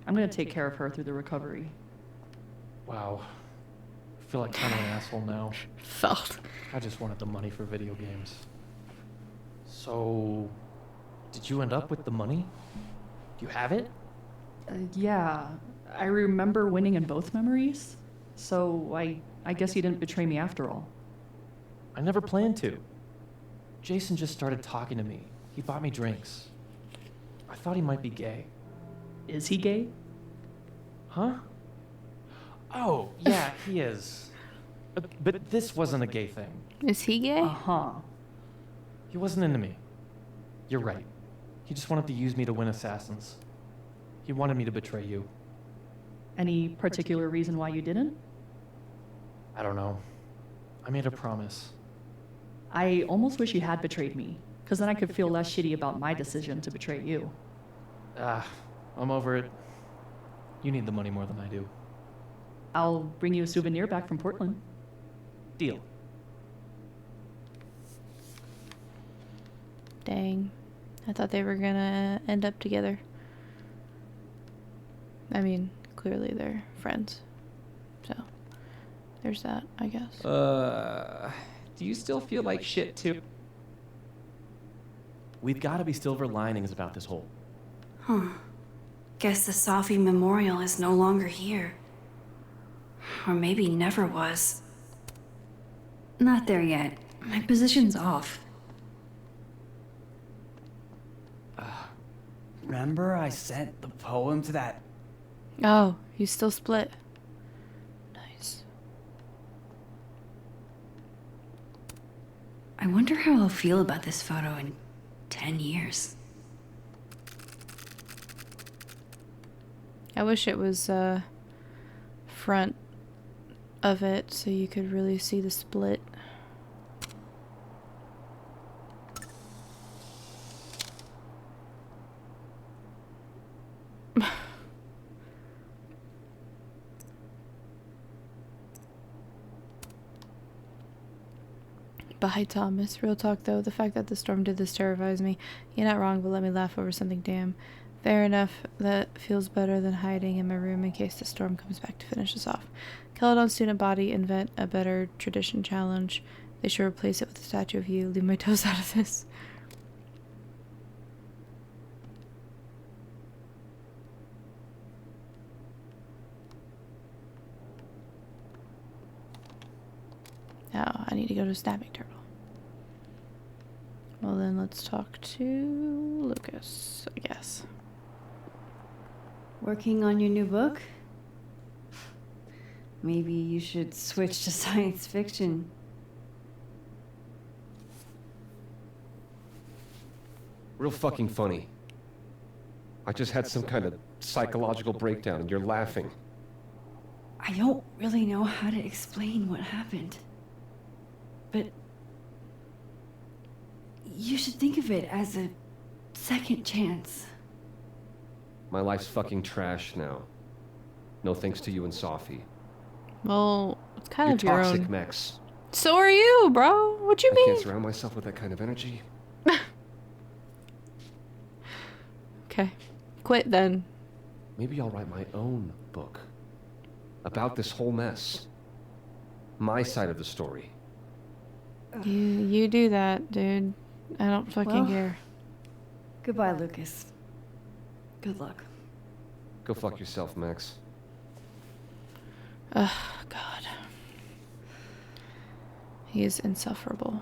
I'm gonna take care of her through the recovery. Wow. I feel like kind of an asshole now. Felt. I just wanted the money for video games. So, did you end up with the money? Do you have it? Yeah, I remember winning in both memories. So I guess you didn't betray me after all. I never planned to. Jason just started talking to me. He bought me drinks. I thought he might be gay. Is he gay? Huh? Oh, yeah, he is. But this wasn't a gay thing. Is he gay? Uh-huh. He wasn't into me. You're right. He just wanted to use me to win assassins. He wanted me to betray you. Any particular reason why you didn't? I don't know. I made a promise. I almost wish you had betrayed me, because then I could feel less shitty about my decision to betray you. I'm over it. You need the money more than I do. I'll bring you a souvenir back from Portland. Deal. Dang. I thought they were gonna end up together. I mean, clearly they're friends. So, there's that, I guess. Do you still feel like shit too? We've got to be silver linings about this whole. Huh. Guess the Safi Memorial is no longer here. Or maybe never was. Not there yet. My position's off. Remember I sent the poem to that... Oh, you still split. Nice. I wonder how I'll feel about this photo in 10 years. I wish it was front of it so you could really see the split. Bye, Thomas. Real talk, though. The fact that the storm did this terrifies me. You're not wrong, but let me laugh over something damn. Fair enough. That feels better than hiding in my room in case the storm comes back to finish us off. Caledon student body, invent a better tradition challenge. They should replace it with a statue of you. Leave my toes out of this. Oh, I need to go to Snapping Turtle. Well, then let's talk to Lucas, I guess. Working on your new book? Maybe you should switch to science fiction. Real fucking funny. I just had some kind of psychological breakdown and you're laughing. I don't really know how to explain what happened. But you should think of it as a second chance. My life's fucking trash now. No thanks to you and Sophie. Well, it's kind You're of your toxic, own. Max. So are you, bro. What you I mean? can't surround myself with that kind of energy. Okay. Quit then. Maybe I'll write my own book. About this whole mess. My side of the story. You do that, dude. I don't fucking Well, care. Goodbye, Lucas. Good luck. Go fuck yourself, Max. Ugh, God. He is insufferable.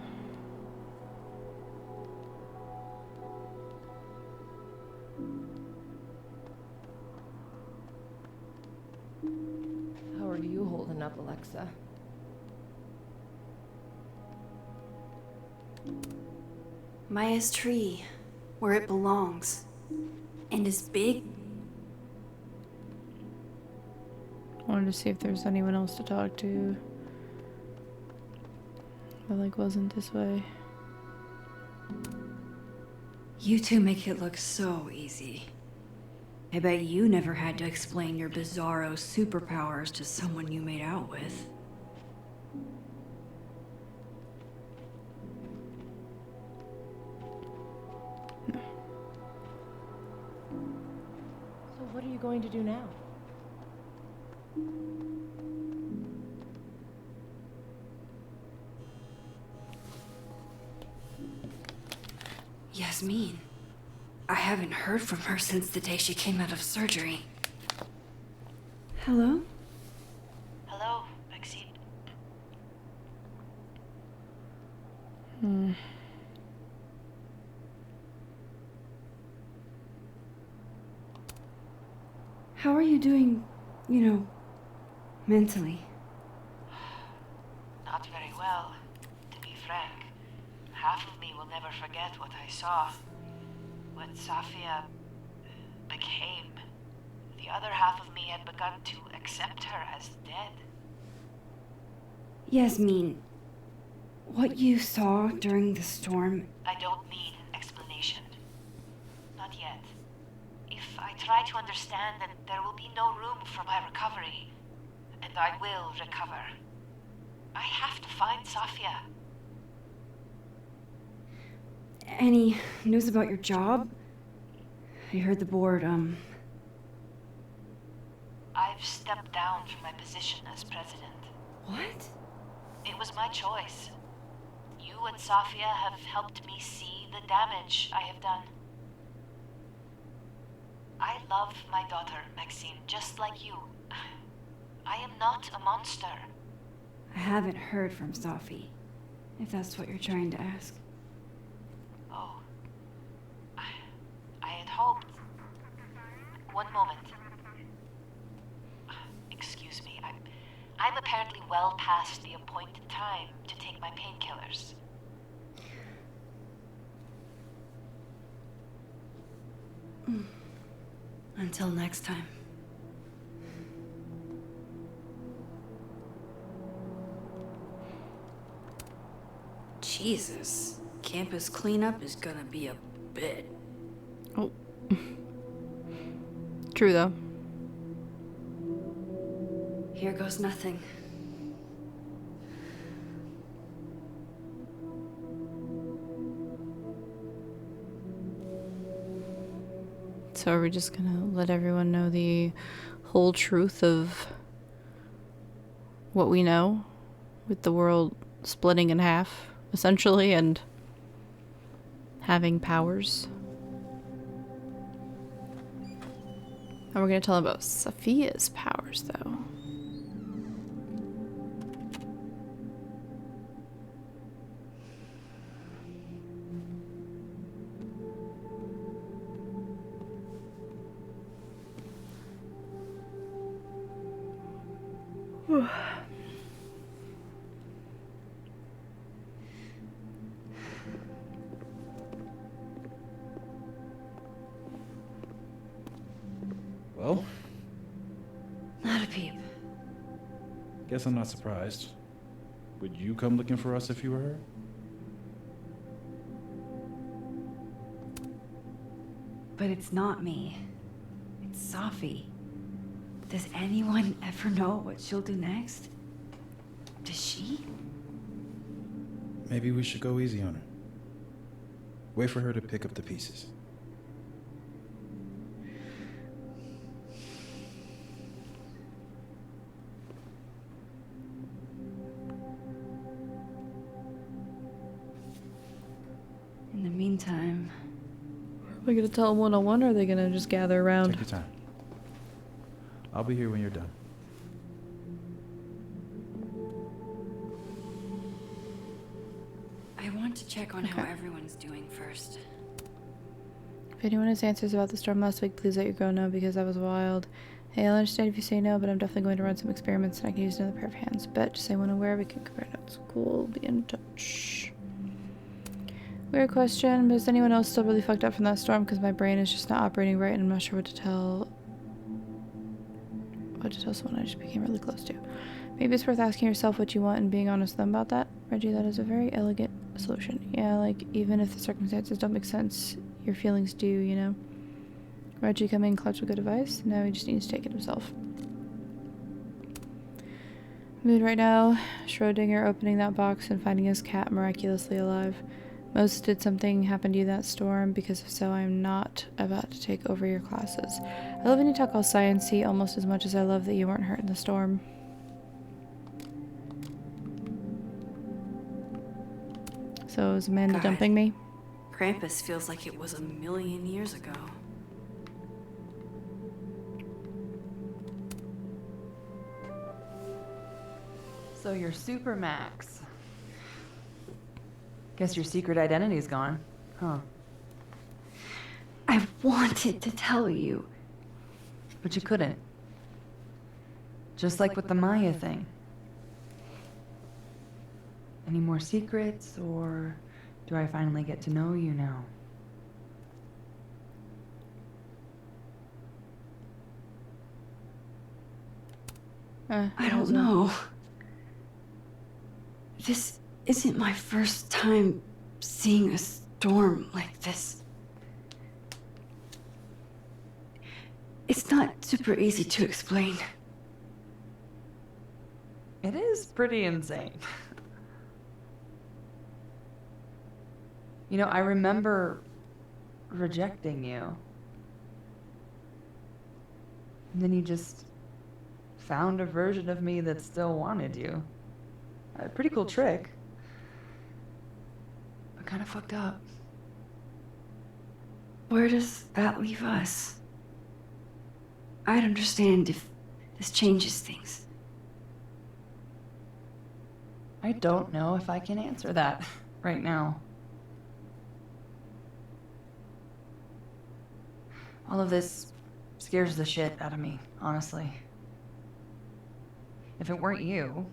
How are you holding up, Alexa? Maya's tree, where it belongs. And as big. I wanted to see if there's anyone else to talk to. But like wasn't this way. You two make it look so easy. I bet you never had to explain your bizarro superpowers to someone you made out with. So what are you going to do now? Yasmin. I haven't heard from her since the day she came out of surgery. Hello? Hello, Maxine. How are you doing, mentally? Not very well, to be frank. Half of me will never forget what I saw. What Safia became. The other half of me had begun to accept her as dead. Yasmin, what you saw during the storm, I don't need explanation. Not yet. If I try to understand, then there will be no room for my recovery. And I will recover. I have to find Safia. any news about your job? I heard the board, I've stepped down from my position as president. What? It was my choice. You and Safia have helped me see the damage I have done. I love my daughter, Maxine, just like you. I am not a monster. I haven't heard from Safi, if that's what you're trying to ask. Oh. I had hoped. One moment. Excuse me. I'm apparently well past the appointed time to take my painkillers. Until next time. Jesus. Campus cleanup is gonna be a bit. Oh. True, though. Here goes nothing. So are we just gonna let everyone know the whole truth of what we know, with the world splitting in half, essentially, and having powers? And we're gonna tell them about Safia's powers, though. Well, Not a peep. guess I'm not surprised. Would you come looking for us if you were her? But it's not me. It's Safi. Does anyone ever know what she'll do next? Does she? Maybe we should go easy on her. Wait for her to pick up the pieces. In the meantime, Are we gonna tell them 101 or are they gonna just gather around? Take your time. I'll be here when you're done. I want to check on how everyone's doing first. If anyone has answers about the storm last week, please let your girl know because that was wild. Hey, I'll understand if you say no, but I'm definitely going to run some experiments and I can use another pair of hands. Bet, just say when and where we can compare notes. Cool, be in touch. Weird question, but is anyone else still really fucked up from that storm? Because my brain is just not operating right and I'm not sure what to tell someone I just became really close to. Maybe it's worth asking yourself what you want and being honest with them about that. Reggie, that is a very elegant solution. Yeah, like, even if the circumstances don't make sense, your feelings do, you know? Reggie coming in clutch with good advice. Now he just needs to take it himself. Mood right now. Schrodinger opening that box and finding his cat miraculously alive. Moses, did something happen to you that storm? Because if so, I am not about to take over your classes. I love when you talk all science-y almost as much as I love that you weren't hurt in the storm. So is Amanda God. dumping me? Krampus feels like it was 1,000,000 years ago. So you're Super Max. Guess your secret identity's gone, huh? I wanted to tell you. But you couldn't. Just like with the Maya thing. Any more secrets, or do I finally get to know you now? I don't know. This isn't my first time seeing a storm like this. It's not super easy to explain. It is pretty insane. You know, I remember rejecting you. And then you just found a version of me that still wanted you. A pretty cool trick. But kind of fucked up. Where does that leave us? I'd understand if this changes things. I don't know if I can answer that right now. All of this scares the shit out of me, honestly. If it weren't you,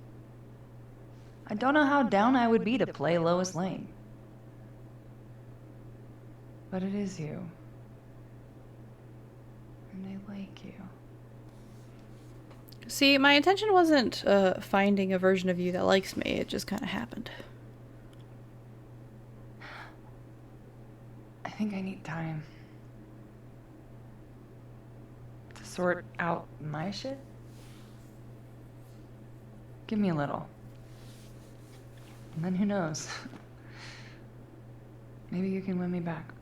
I don't know how down I would be to play Lois Lane. But it is you. And I like you. See, my intention wasn't finding a version of you that likes me. It just kind of happened. I think I need time to sort out my shit. Give me a little. And then who knows? Maybe you can win me back.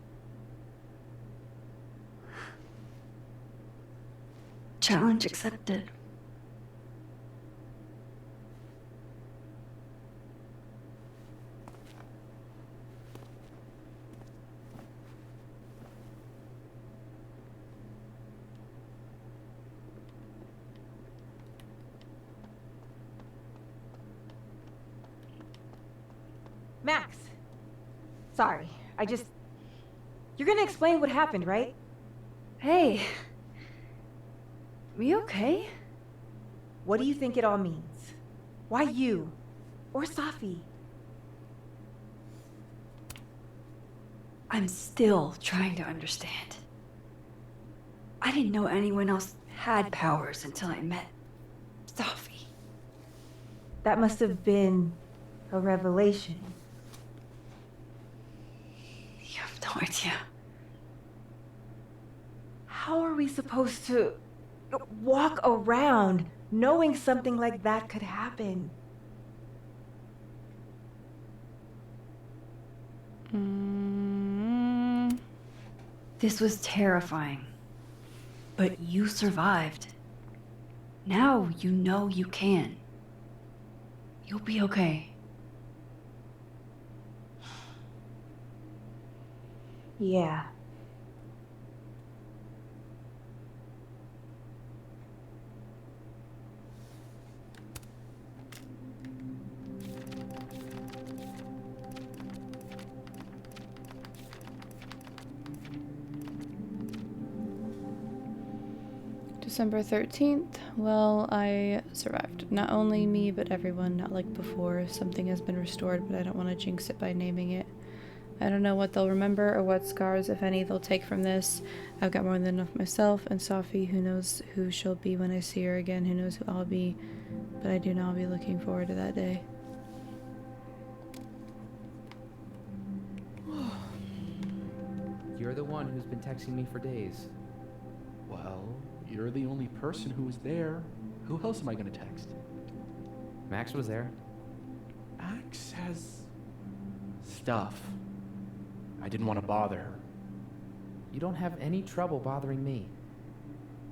Challenge accepted. Max. Sorry, You're gonna explain what happened, right? Hey. We okay? What do you think it all means? Why you? Or Safi? I'm still trying to understand. I didn't know anyone else had powers until I met Safi. That must have been a revelation. You have no idea. How are we supposed to walk around knowing something like that could happen? This was terrifying. But you survived. Now you know you can. You'll be okay. Yeah. December 13th. Well, I survived. Not only me, but everyone, not like before. Something has been restored, but I don't want to jinx it by naming it. I don't know what they'll remember or what scars, if any, they'll take from this. I've got more than enough myself, and Safi, who knows who she'll be when I see her again, who knows who I'll be. But I do know I'll be looking forward to that day. You're the one who's been texting me for days. Well, you're the only person who was there. Who else am I gonna text? Max was there. Max has stuff. I didn't want to bother her. You don't have any trouble bothering me.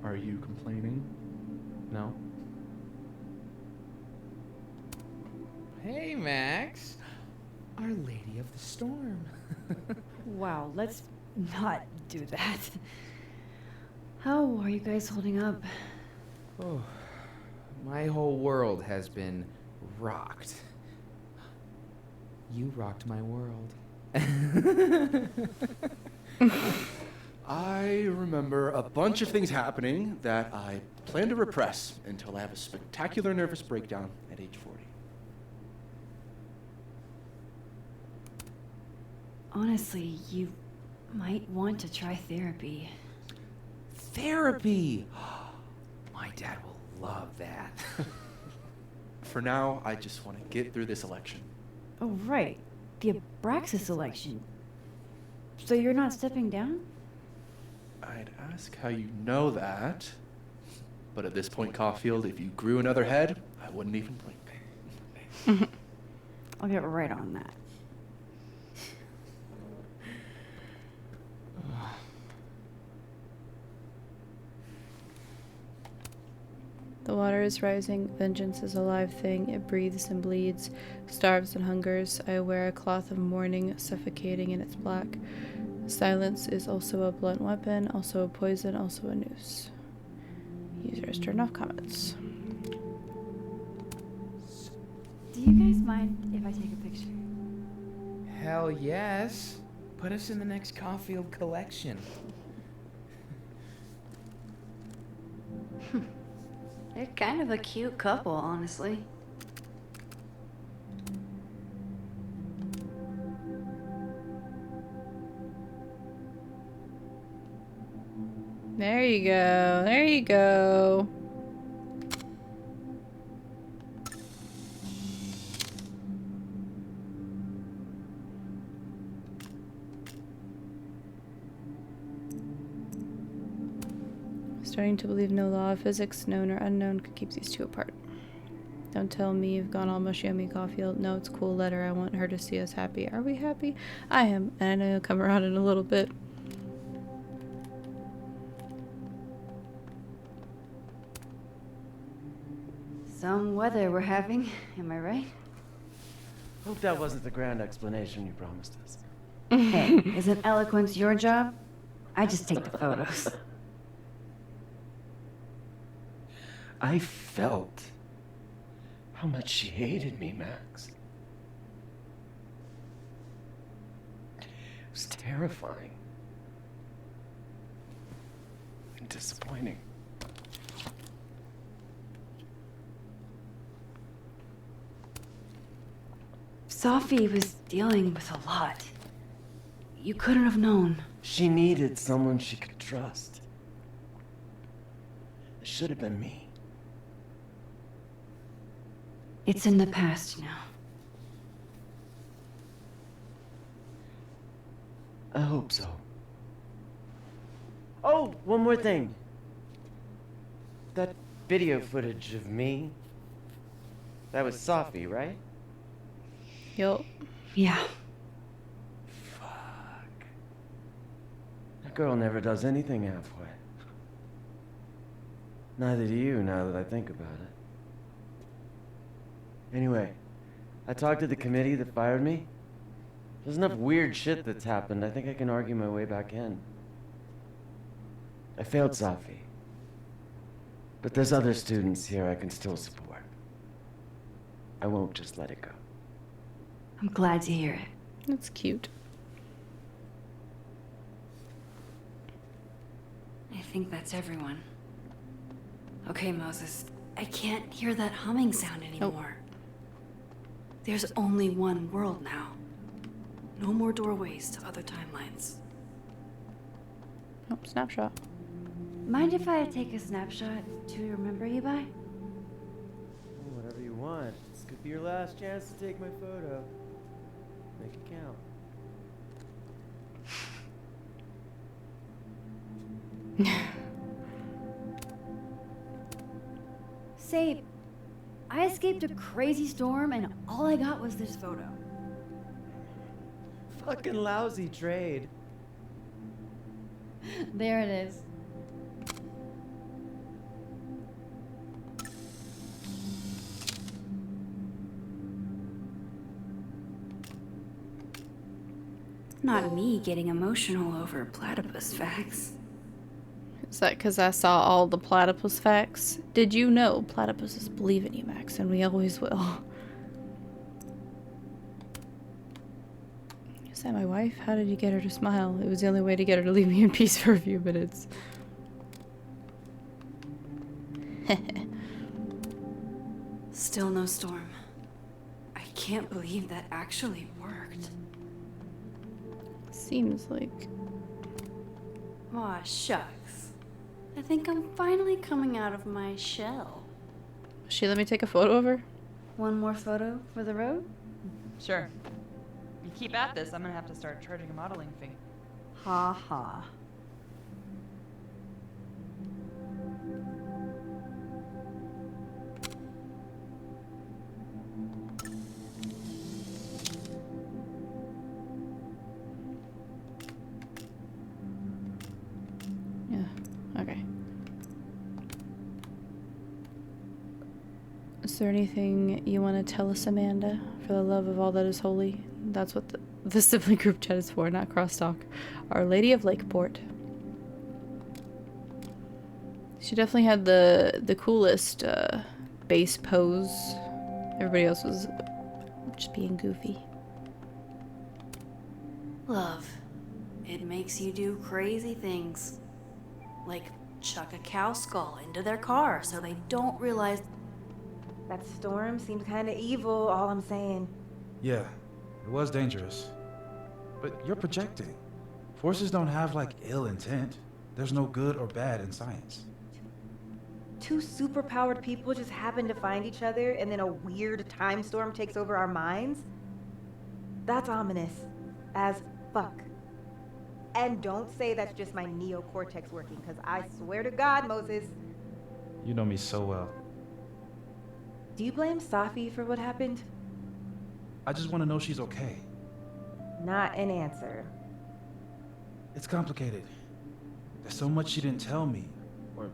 Are you complaining? No. Hey, Max. Our Lady of the Storm. Wow, let's not do that. How are you guys holding up? Oh, my whole world has been rocked. You rocked my world. I remember a bunch of things happening that I plan to repress until I have a spectacular nervous breakdown at age 40. Honestly, you might want to try therapy. Therapy! My dad will love that. For now, I just want to get through this election. Oh, right. The Abraxas election. So you're not stepping down? I'd ask how you know that. But at this point, Caulfield, if you grew another head, I wouldn't even blink. I'll get right on that. The water is rising. Vengeance is a live thing. It breathes and bleeds, starves and hungers. I wear a cloth of mourning, suffocating in its black. Silence is also a blunt weapon, also a poison, also a noose. Users turn off comments. Do you guys mind if I take a picture? Hell yes. Put us in the next Caulfield collection. They're kind of a cute couple, honestly. There you go. There you go. Starting to believe no law of physics, known or unknown, could keep these two apart. Don't tell me you've gone all mushy on me, Caulfield. No, it's a cool letter. I want her to see us happy. Are we happy? I am, and I know you'll come around in a little bit. Some weather we're having, am I right? Hope that wasn't the grand explanation you promised us. Hey, isn't eloquence your job? I just take the photos. I felt how much she hated me, Max. It was terrifying. And disappointing. Safi was dealing with a lot. You couldn't have known. She needed someone she could trust. It should have been me. It's in the past now. I hope so. Oh, one more thing. That video footage of me, that was Safi, right? Yup. Yeah. That girl never does anything halfway. Neither do you, now that I think about it. Anyway, I talked to the committee that fired me. There's enough weird shit that's happened. I think I can argue my way back in. I failed Safi. But there's other students here I can still support. I won't just let it go. I'm glad to hear it. That's cute. I think that's everyone. Okay, Moses. I can't hear that humming sound anymore. There's only one world now. No more doorways to other timelines. Oh, snapshot. Mind if I take a snapshot to remember you by? Whatever you want. This could be your last chance to take my photo. Make it count. Say, I escaped a crazy storm and all I got was this photo. Fucking lousy trade. There it is. Not me getting emotional over platypus facts. Is that because I saw all the platypus facts? Did you know platypuses believe in you, Max, and we always will? Is that my wife? How did you get her to smile? It was the only way to get her to leave me in peace for a few minutes. Still no storm. I can't believe that actually worked. Seems like... Aw, shucks. I think I'm finally coming out of my shell. She let me take a photo of her? One more photo for the road? Sure. If you keep at this, I'm gonna have to start charging a modeling fee. Ha ha. Yeah, okay. Is there anything you want to tell us, Amanda? For the love of all that is holy. That's what the sibling group chat is for, not crosstalk. Our Lady of Lakeport. She definitely had the coolest base pose. Everybody else was just being goofy. Love. It makes you do crazy things. Like chuck a cow skull into their car so they don't realize. That storm seemed kind of evil, all I'm saying. Yeah, it was dangerous. But you're projecting. Forces don't have, like, ill intent. There's no good or bad in science. Two superpowered people just happen to find each other and then a weird time storm takes over our minds? That's ominous. As fuck. And don't say that's just my neocortex working, because I swear to God, Moses. You know me so well. Do you blame Safi for what happened? I just want to know she's okay. Not an answer. It's complicated. There's so much she didn't tell me. Or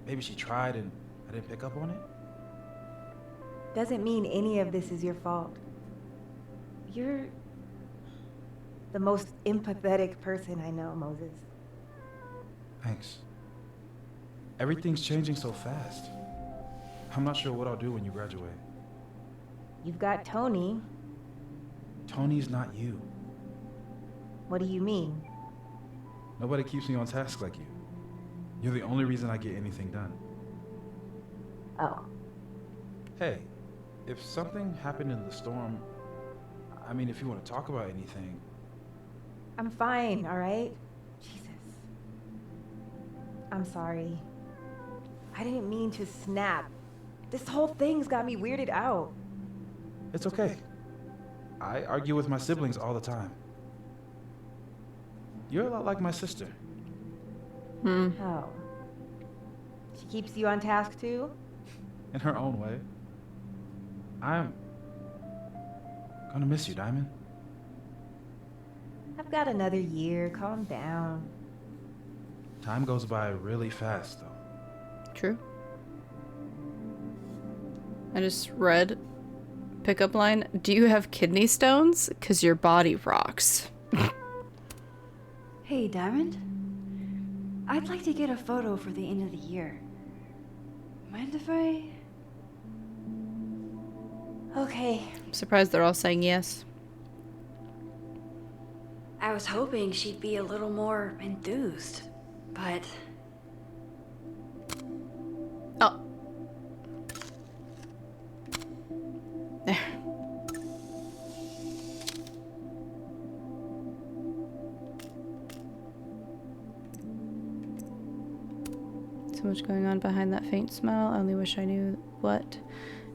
maybe she tried and I didn't pick up on it. Doesn't mean any of this is your fault. You're the most empathetic person I know, Moses. Thanks. Everything's changing so fast. I'm not sure what I'll do when you graduate. You've got Tony. Tony's not you. What do you mean? Nobody keeps me on task like you. You're the only reason I get anything done. Oh. Hey, if something happened in the storm, I mean, if you want to talk about anything. I'm fine, all right? Jesus. I'm sorry. I didn't mean to snap. This whole thing's got me weirded out. It's okay. I argue with my siblings all the time. You're a lot like my sister. Oh. She keeps you on task too? In her own way. I'm gonna miss you, Diamond. I've got another year. Calm down. Time goes by really fast, though. True. I just read pickup line. Do you have kidney stones? 'Cause your body rocks. Hey, Diamond. I'd like to get a photo for the end of the year. Mind if I... Okay. I'm surprised they're all saying yes. I was hoping she'd be a little more enthused, but... Oh. There. So much going on behind that faint smile. I only wish I knew what.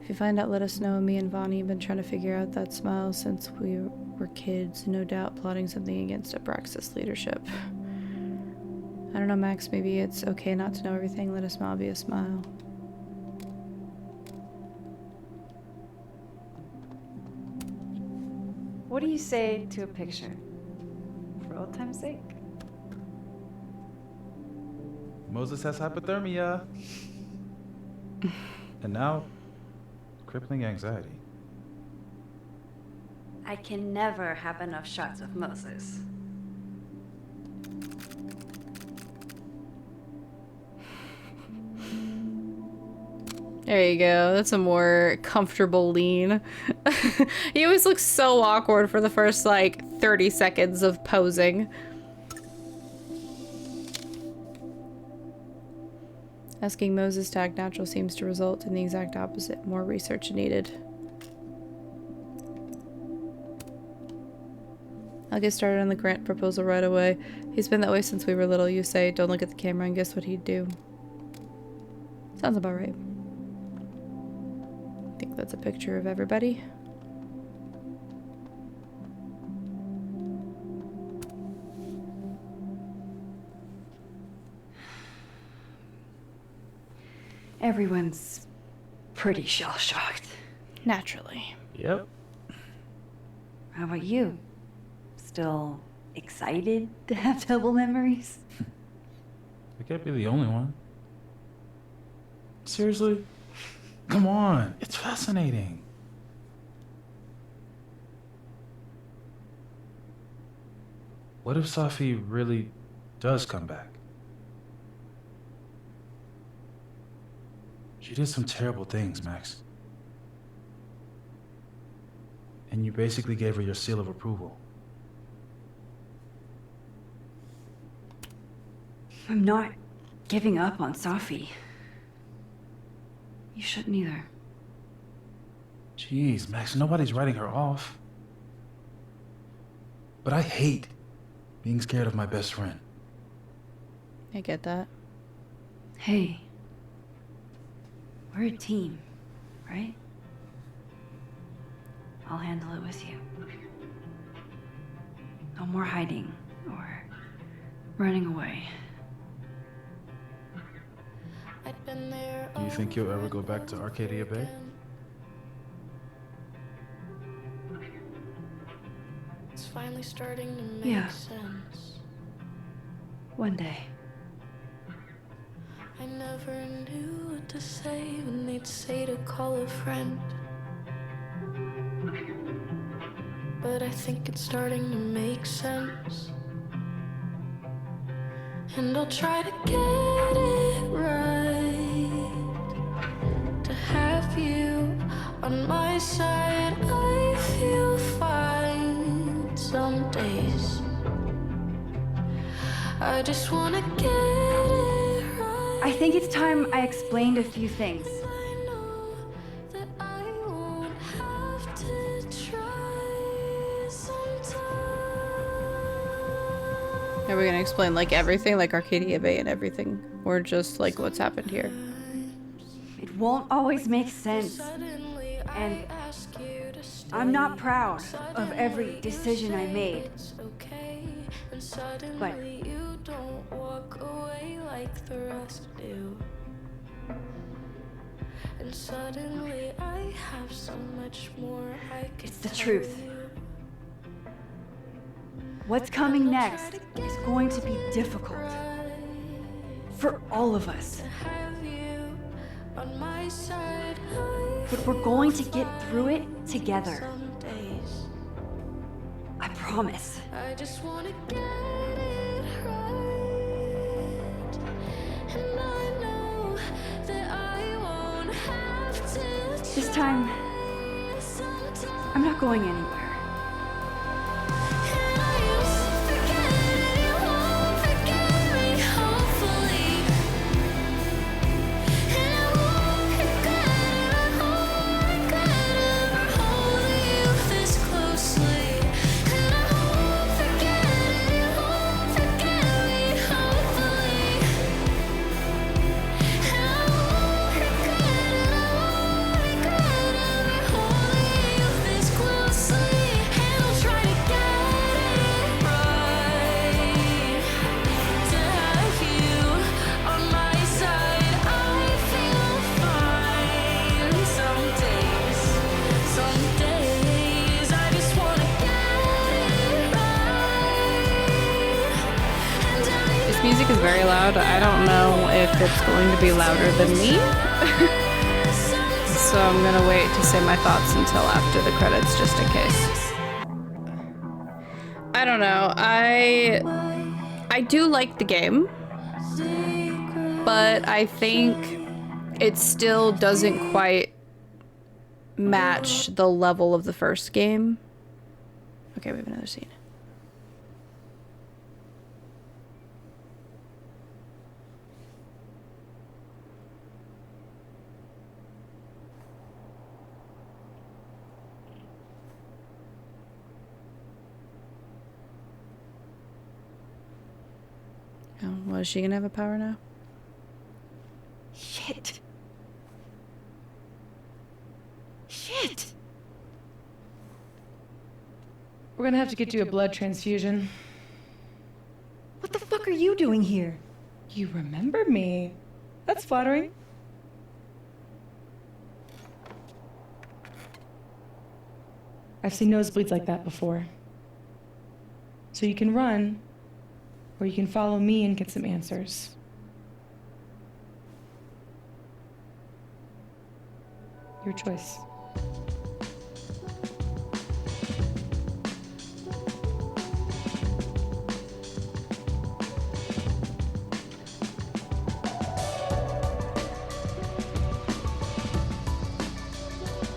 If you find out, let us know. Me and Vonnie have been trying to figure out that smile since we were kids. No doubt plotting something against Abraxas leadership. I don't know, Max. Maybe it's okay not to know everything. Let a smile be a smile. What do you say to a picture? For old time's sake? Moses has hypothermia. And now, crippling anxiety. I can never have enough shots of Moses. There you go. That's a more comfortable lean. He always looks so awkward for the first, like, 30 seconds of posing. Asking Moses to act natural seems to result in the exact opposite. More research needed. I'll get started on the grant proposal right away. He's been that way since we were little. You say, don't look at the camera, and guess what he'd do? Sounds about right. I think that's a picture of everybody. Everyone's pretty shell-shocked. Naturally. Yep. How about you? Still excited to have double memories? I can't be the only one. Seriously? Come on, it's fascinating. What if Safi really does come back? She did some terrible things, Max. And you basically gave her your seal of approval. I'm not giving up on Safi. You shouldn't either. Jeez, Max, nobody's writing her off. But I hate being scared of my best friend. I get that. Hey. We're a team, right? I'll handle it with you. No more hiding or running away. Do you think you'll ever go back to Arcadia Bay? It's finally starting to make Yeah. sense. One day. I never knew what to say when they'd say to call a friend. But I think it's starting to make sense. And I'll try to get it right. To have you on my side, I feel fine some days. I just wanna get it right. I think it's time I explained a few things. Are we gonna explain like everything, like Arcadia Bay and everything? Or just like what's happened here? It won't always make sense. And I'm not proud of every decision I made. But and suddenly I have so much more I could it's the truth. What's coming next is going to be difficult. For all of us. on my side. But we're going to get through it together. I promise. I just wanna get it right. And I know that I won't have to. This time, I'm not going anywhere. Music is very loud. I don't know if it's going to be louder than me. So I'm gonna wait to say my thoughts until after the credits, just in case. I don't know. I do like the game, but I think it still doesn't quite match the level of the first game. Okay, we have another scene. Oh, well, is she gonna have a power now? Shit. Shit. We're gonna have to get you a blood transfusion. What the fuck are you doing here? You remember me. That's flattering. I've seen nosebleeds like that before. So you can run, or you can follow me and get some answers. Your choice.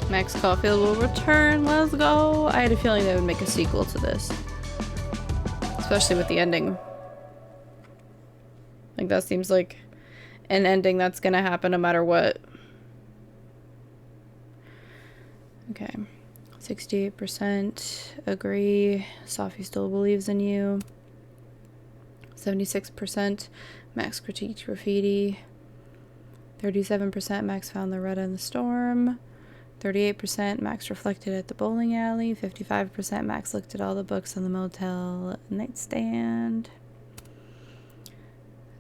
Max Caulfield will return. Let's go. I had a feeling they would make a sequel to this. Especially with the ending. Like, that seems like an ending that's gonna happen no matter what. Okay. 68% agree. Safi still believes in you. 76% Max critiqued graffiti. 37% Max found Loretta in the storm. 38% Max reflected at the bowling alley. 55% Max looked at all the books on the motel nightstand.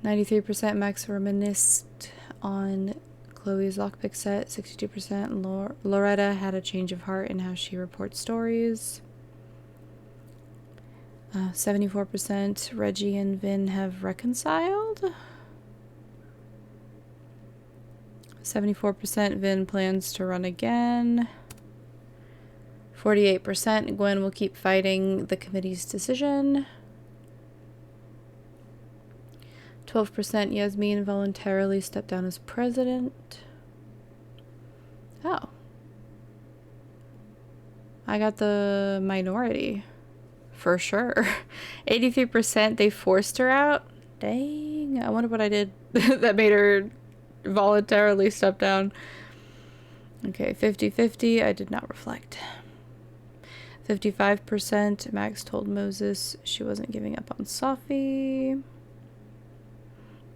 93% Max reminisced on Chloe's lockpick set. 62% Loretta had a change of heart in how she reports stories. 74% Reggie and Vin have reconciled. 74% Vin plans to run again. 48% Gwen will keep fighting the committee's decision. 12% Yasmin voluntarily stepped down as president. Oh. I got the minority. For sure. 83% they forced her out. Dang. I wonder what I did that made her voluntarily step down. Okay, 50-50. I did not reflect. 55%. Max told Moses she wasn't giving up on Safi.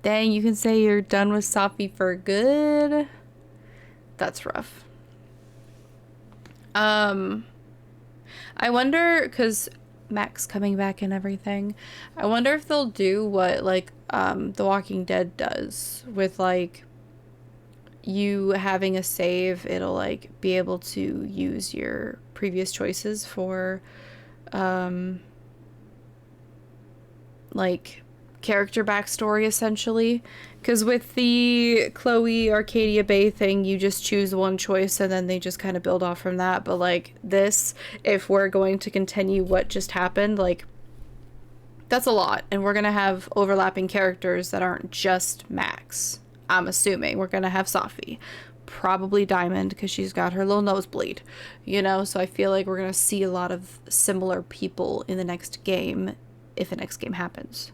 Dang, you can say you're done with Safi for good. That's rough. I wonder, because Max coming back and everything, I wonder if they'll do what, like, The Walking Dead does with, like, you having a save. It'll, like, be able to use your previous choices for, like, character backstory, essentially. Because with the Chloe Arcadia Bay thing, you just choose one choice and then they just kind of build off from that. But like this, if we're going to continue what just happened, like that's a lot. And we're going to have overlapping characters that aren't just Max. I'm assuming we're going to have Safi, probably Diamond because she's got her little nosebleed, you know? So I feel like we're going to see a lot of similar people in the next game if the next game happens.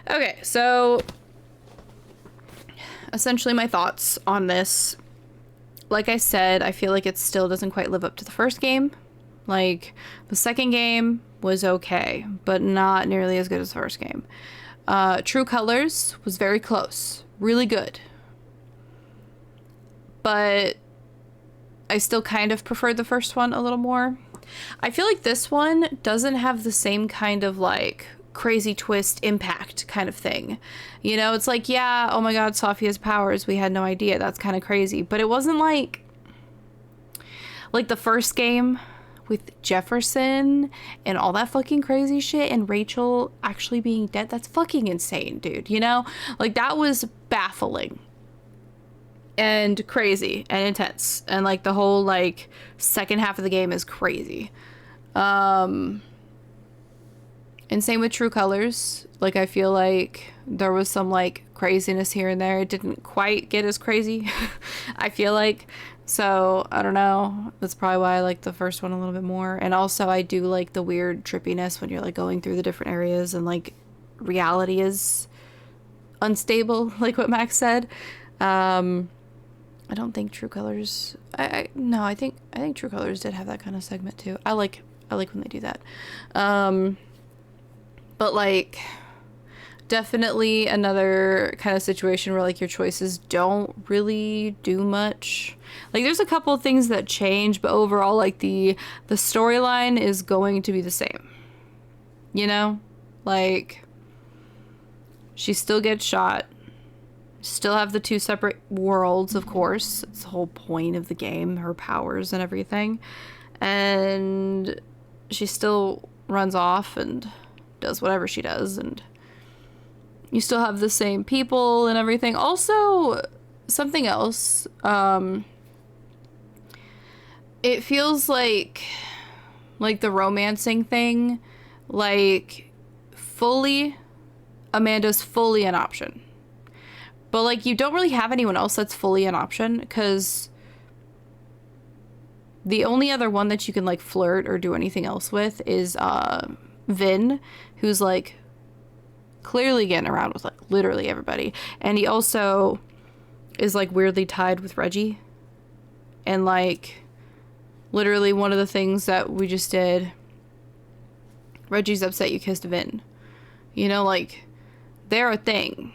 Okay, so essentially my thoughts on this. Like I said, I feel like it still doesn't quite live up to the first game. Like, the second game was okay, but not nearly as good as the first game. True Colors was very close. Really good. But I still kind of preferred the first one a little more. I feel like this one doesn't have the same kind of, like, crazy twist impact kind of thing. You know, it's like, yeah, oh my god, Safi has powers. We had no idea. That's kind of crazy. But it wasn't like the first game with Jefferson and all that fucking crazy shit and Rachel actually being dead. That's fucking insane, dude. You know? Like, that was baffling and crazy and intense. And like the whole like second half of the game is crazy. And same with True Colors. Like, I feel like there was some, like, craziness here and there. It didn't quite get as crazy, I feel like. So, I don't know. That's probably why I like the first one a little bit more. And also, I do like the weird trippiness when you're, like, going through the different areas and, like, reality is unstable, like what Max said. I don't think True Colors... No, I think True Colors did have that kind of segment, too. I like when they do that. But, like, definitely another kind of situation where, like, your choices don't really do much. Like, there's a couple of things that change, but overall, like, the storyline is going to be the same. You know? Like, she still gets shot. Still have the two separate worlds, of course. It's the whole point of the game, her powers and everything. And she still runs off and does whatever she does, and you still have the same people and everything. Also, something else, it feels like the romancing thing, like, Amanda's fully an option. But, like, you don't really have anyone else that's fully an option, because the only other one that you can, like, flirt or do anything else with is, Vin, who's, like, clearly getting around with, like, literally everybody. And he also is, like, weirdly tied with Reggie. And, like, literally one of the things that we just did, Reggie's upset you kissed Vin. You know, like, they're a thing.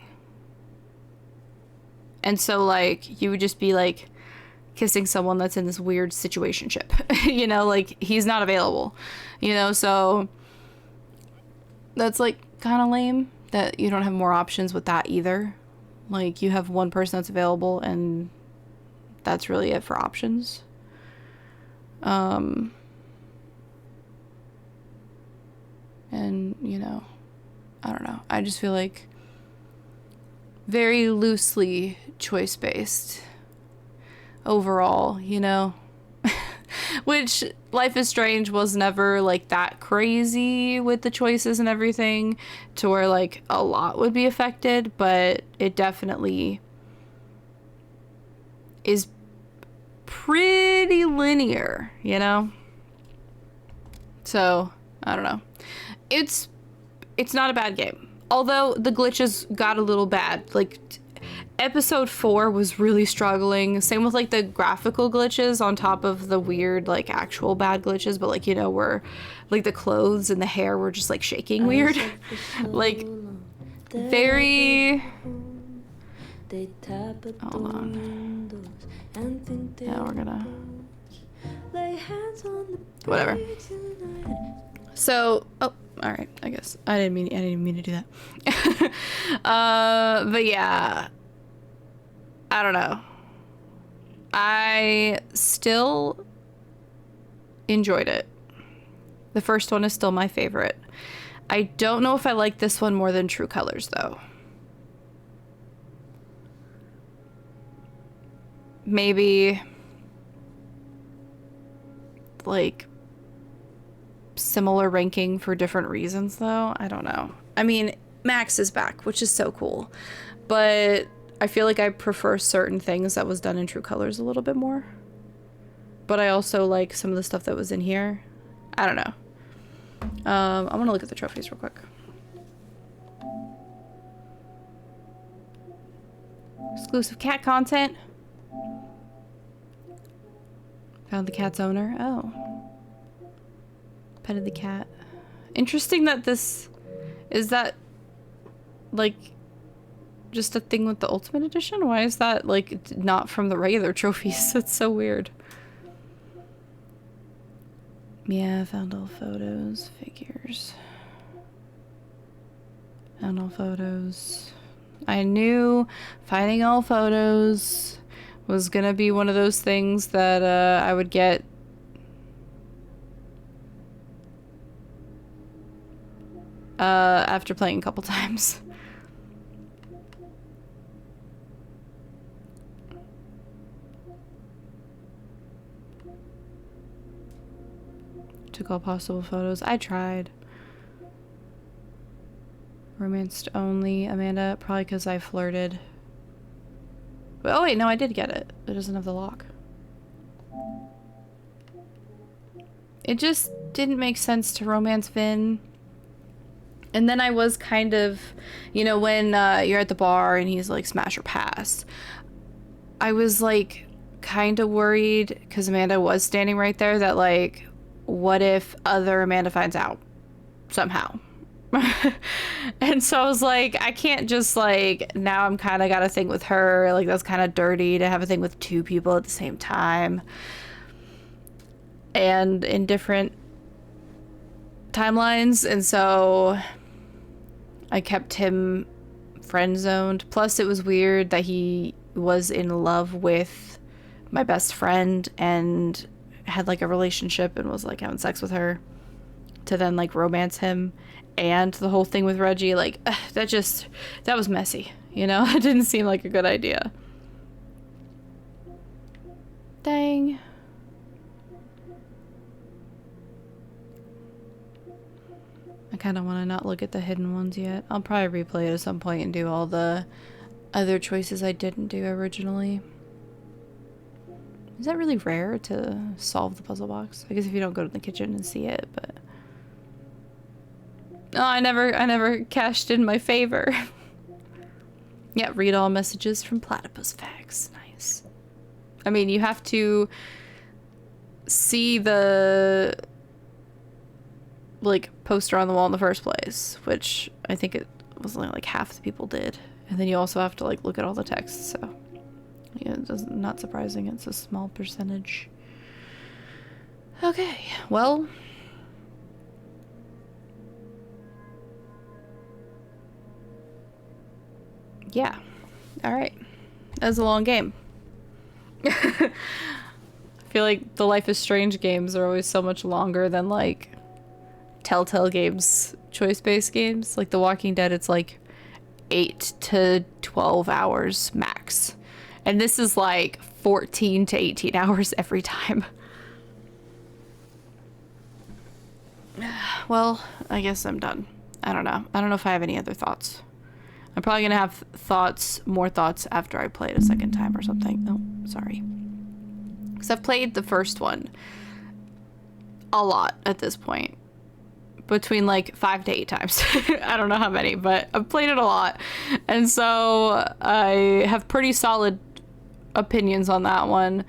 And so, like, you would just be, like, kissing someone that's in this weird situationship. You know, like, he's not available. You know, so that's, like, kind of lame that you don't have more options with that either. Like, you have one person that's available and that's really it for options. And, you know, I don't know. I just feel like very loosely choice-based overall, you know? Which Life is Strange was never, like, that crazy with the choices and everything to where, like, a lot would be affected, but it definitely is pretty linear, you know? So, I don't know. It's not a bad game. Although the glitches got a little bad. Like, episode 4 was really struggling. Same with like the graphical glitches on top of the weird like actual bad glitches, but like, you know, where like the clothes and the hair were just like shaking weird. Like very... Hold on. Yeah, we're gonna... Whatever. So, oh, all right. I guess I didn't mean to do that. But yeah, I don't know. I still enjoyed it. The first one is still my favorite. I don't know if I like this one more than True Colors though. Maybe like similar ranking for different reasons though. I don't know. I mean, Max is back, which is so cool, but I feel like I prefer certain things that was done in True Colors a little bit more, but I also like some of the stuff that was in here. I don't know. I'm gonna look at the trophies real quick. Exclusive cat content. Found the cat's owner. Oh. Petted the cat. Interesting that this... Is that, like, just a thing with the Ultimate Edition? Why is that, like, not from the regular trophies? That's so weird. Yeah, found all photos. Figures. Found all photos. I knew finding all photos was gonna be one of those things that I would get after playing a couple times. Took all possible photos. I tried. Romanced only, Amanda, probably because I flirted. Oh wait, no, I did get it. It doesn't have the lock. It just didn't make sense to romance Vin. And then I was kind of, you know, when you're at the bar and he's like smash or pass, I was like kind of worried because Amanda was standing right there that like, what if other Amanda finds out somehow? And so I was like, I can't just like, now I'm kind of got a thing with her, like that's kind of dirty to have a thing with two people at the same time and in different timelines. And so I kept him friend zoned. Plus it was weird that he was in love with my best friend and had like a relationship and was like having sex with her to then like romance him. And the whole thing with Reggie, like, that was messy, you know? It didn't seem like a good idea. Dang. I kind of want to not look at the hidden ones yet. I'll probably replay it at some point and do all the other choices I didn't do originally. Is that really rare to solve the puzzle box? I guess if you don't go to the kitchen and see it, but... Oh, I never cashed in my favor. Yeah, read all messages from Platypus Fags. Nice. I mean, you have to see the like poster on the wall in the first place, which I think it was only like half the people did. And then you also have to like look at all the text, so yeah, not surprising it's a small percentage. Okay, well, yeah. All right. That was a long game. I feel like the Life is Strange games are always so much longer than like Telltale games, choice-based games. Like The Walking Dead, it's like 8 to 12 hours max. And this is like 14 to 18 hours every time. Well, I guess I'm done. I don't know. I don't know if I have any other thoughts. I'm probably gonna have more thoughts after I play it a second time or something. Oh, sorry. Because I've played the first one a lot at this point. between like 5 to 8 times. I don't know how many, but I've played it a lot. And so I have pretty solid opinions on that one.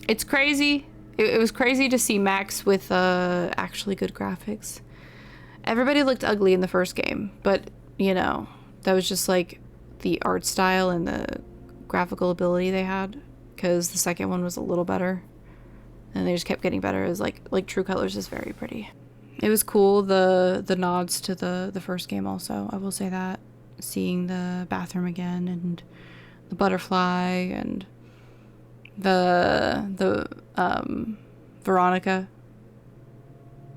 It's crazy. It was crazy to see Max with actually good graphics. Everybody looked ugly in the first game, but you know, that was just like the art style and the graphical ability they had, because the second one was a little better and they just kept getting better. It was like True Colors is very pretty. It was cool, the nods to the first game also, I will say that. Seeing the bathroom again and the butterfly and the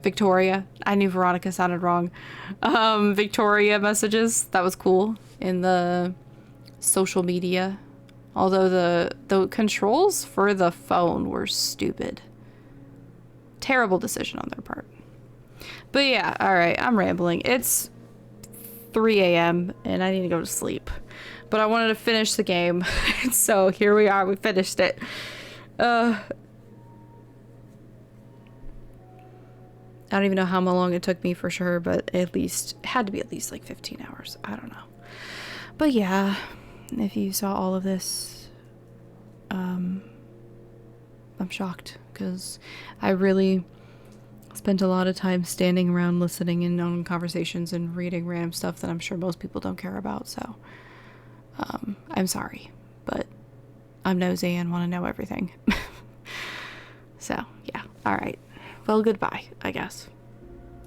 Victoria. I knew Veronica sounded wrong. Victoria messages. That was cool in the social media. Although the controls for the phone were stupid. Terrible decision on their part. But yeah, alright, I'm rambling. It's 3 a.m. and I need to go to sleep. But I wanted to finish the game. So here we are, we finished it. I don't even know how long it took me for sure, but it had to be at least like 15 hours. I don't know. But yeah, if you saw all of this, I'm shocked because I really spent a lot of time standing around listening in on conversations and reading random stuff that I'm sure most people don't care about. So I'm sorry, but I'm nosy and want to know everything. So yeah, all right. Well, goodbye, I guess.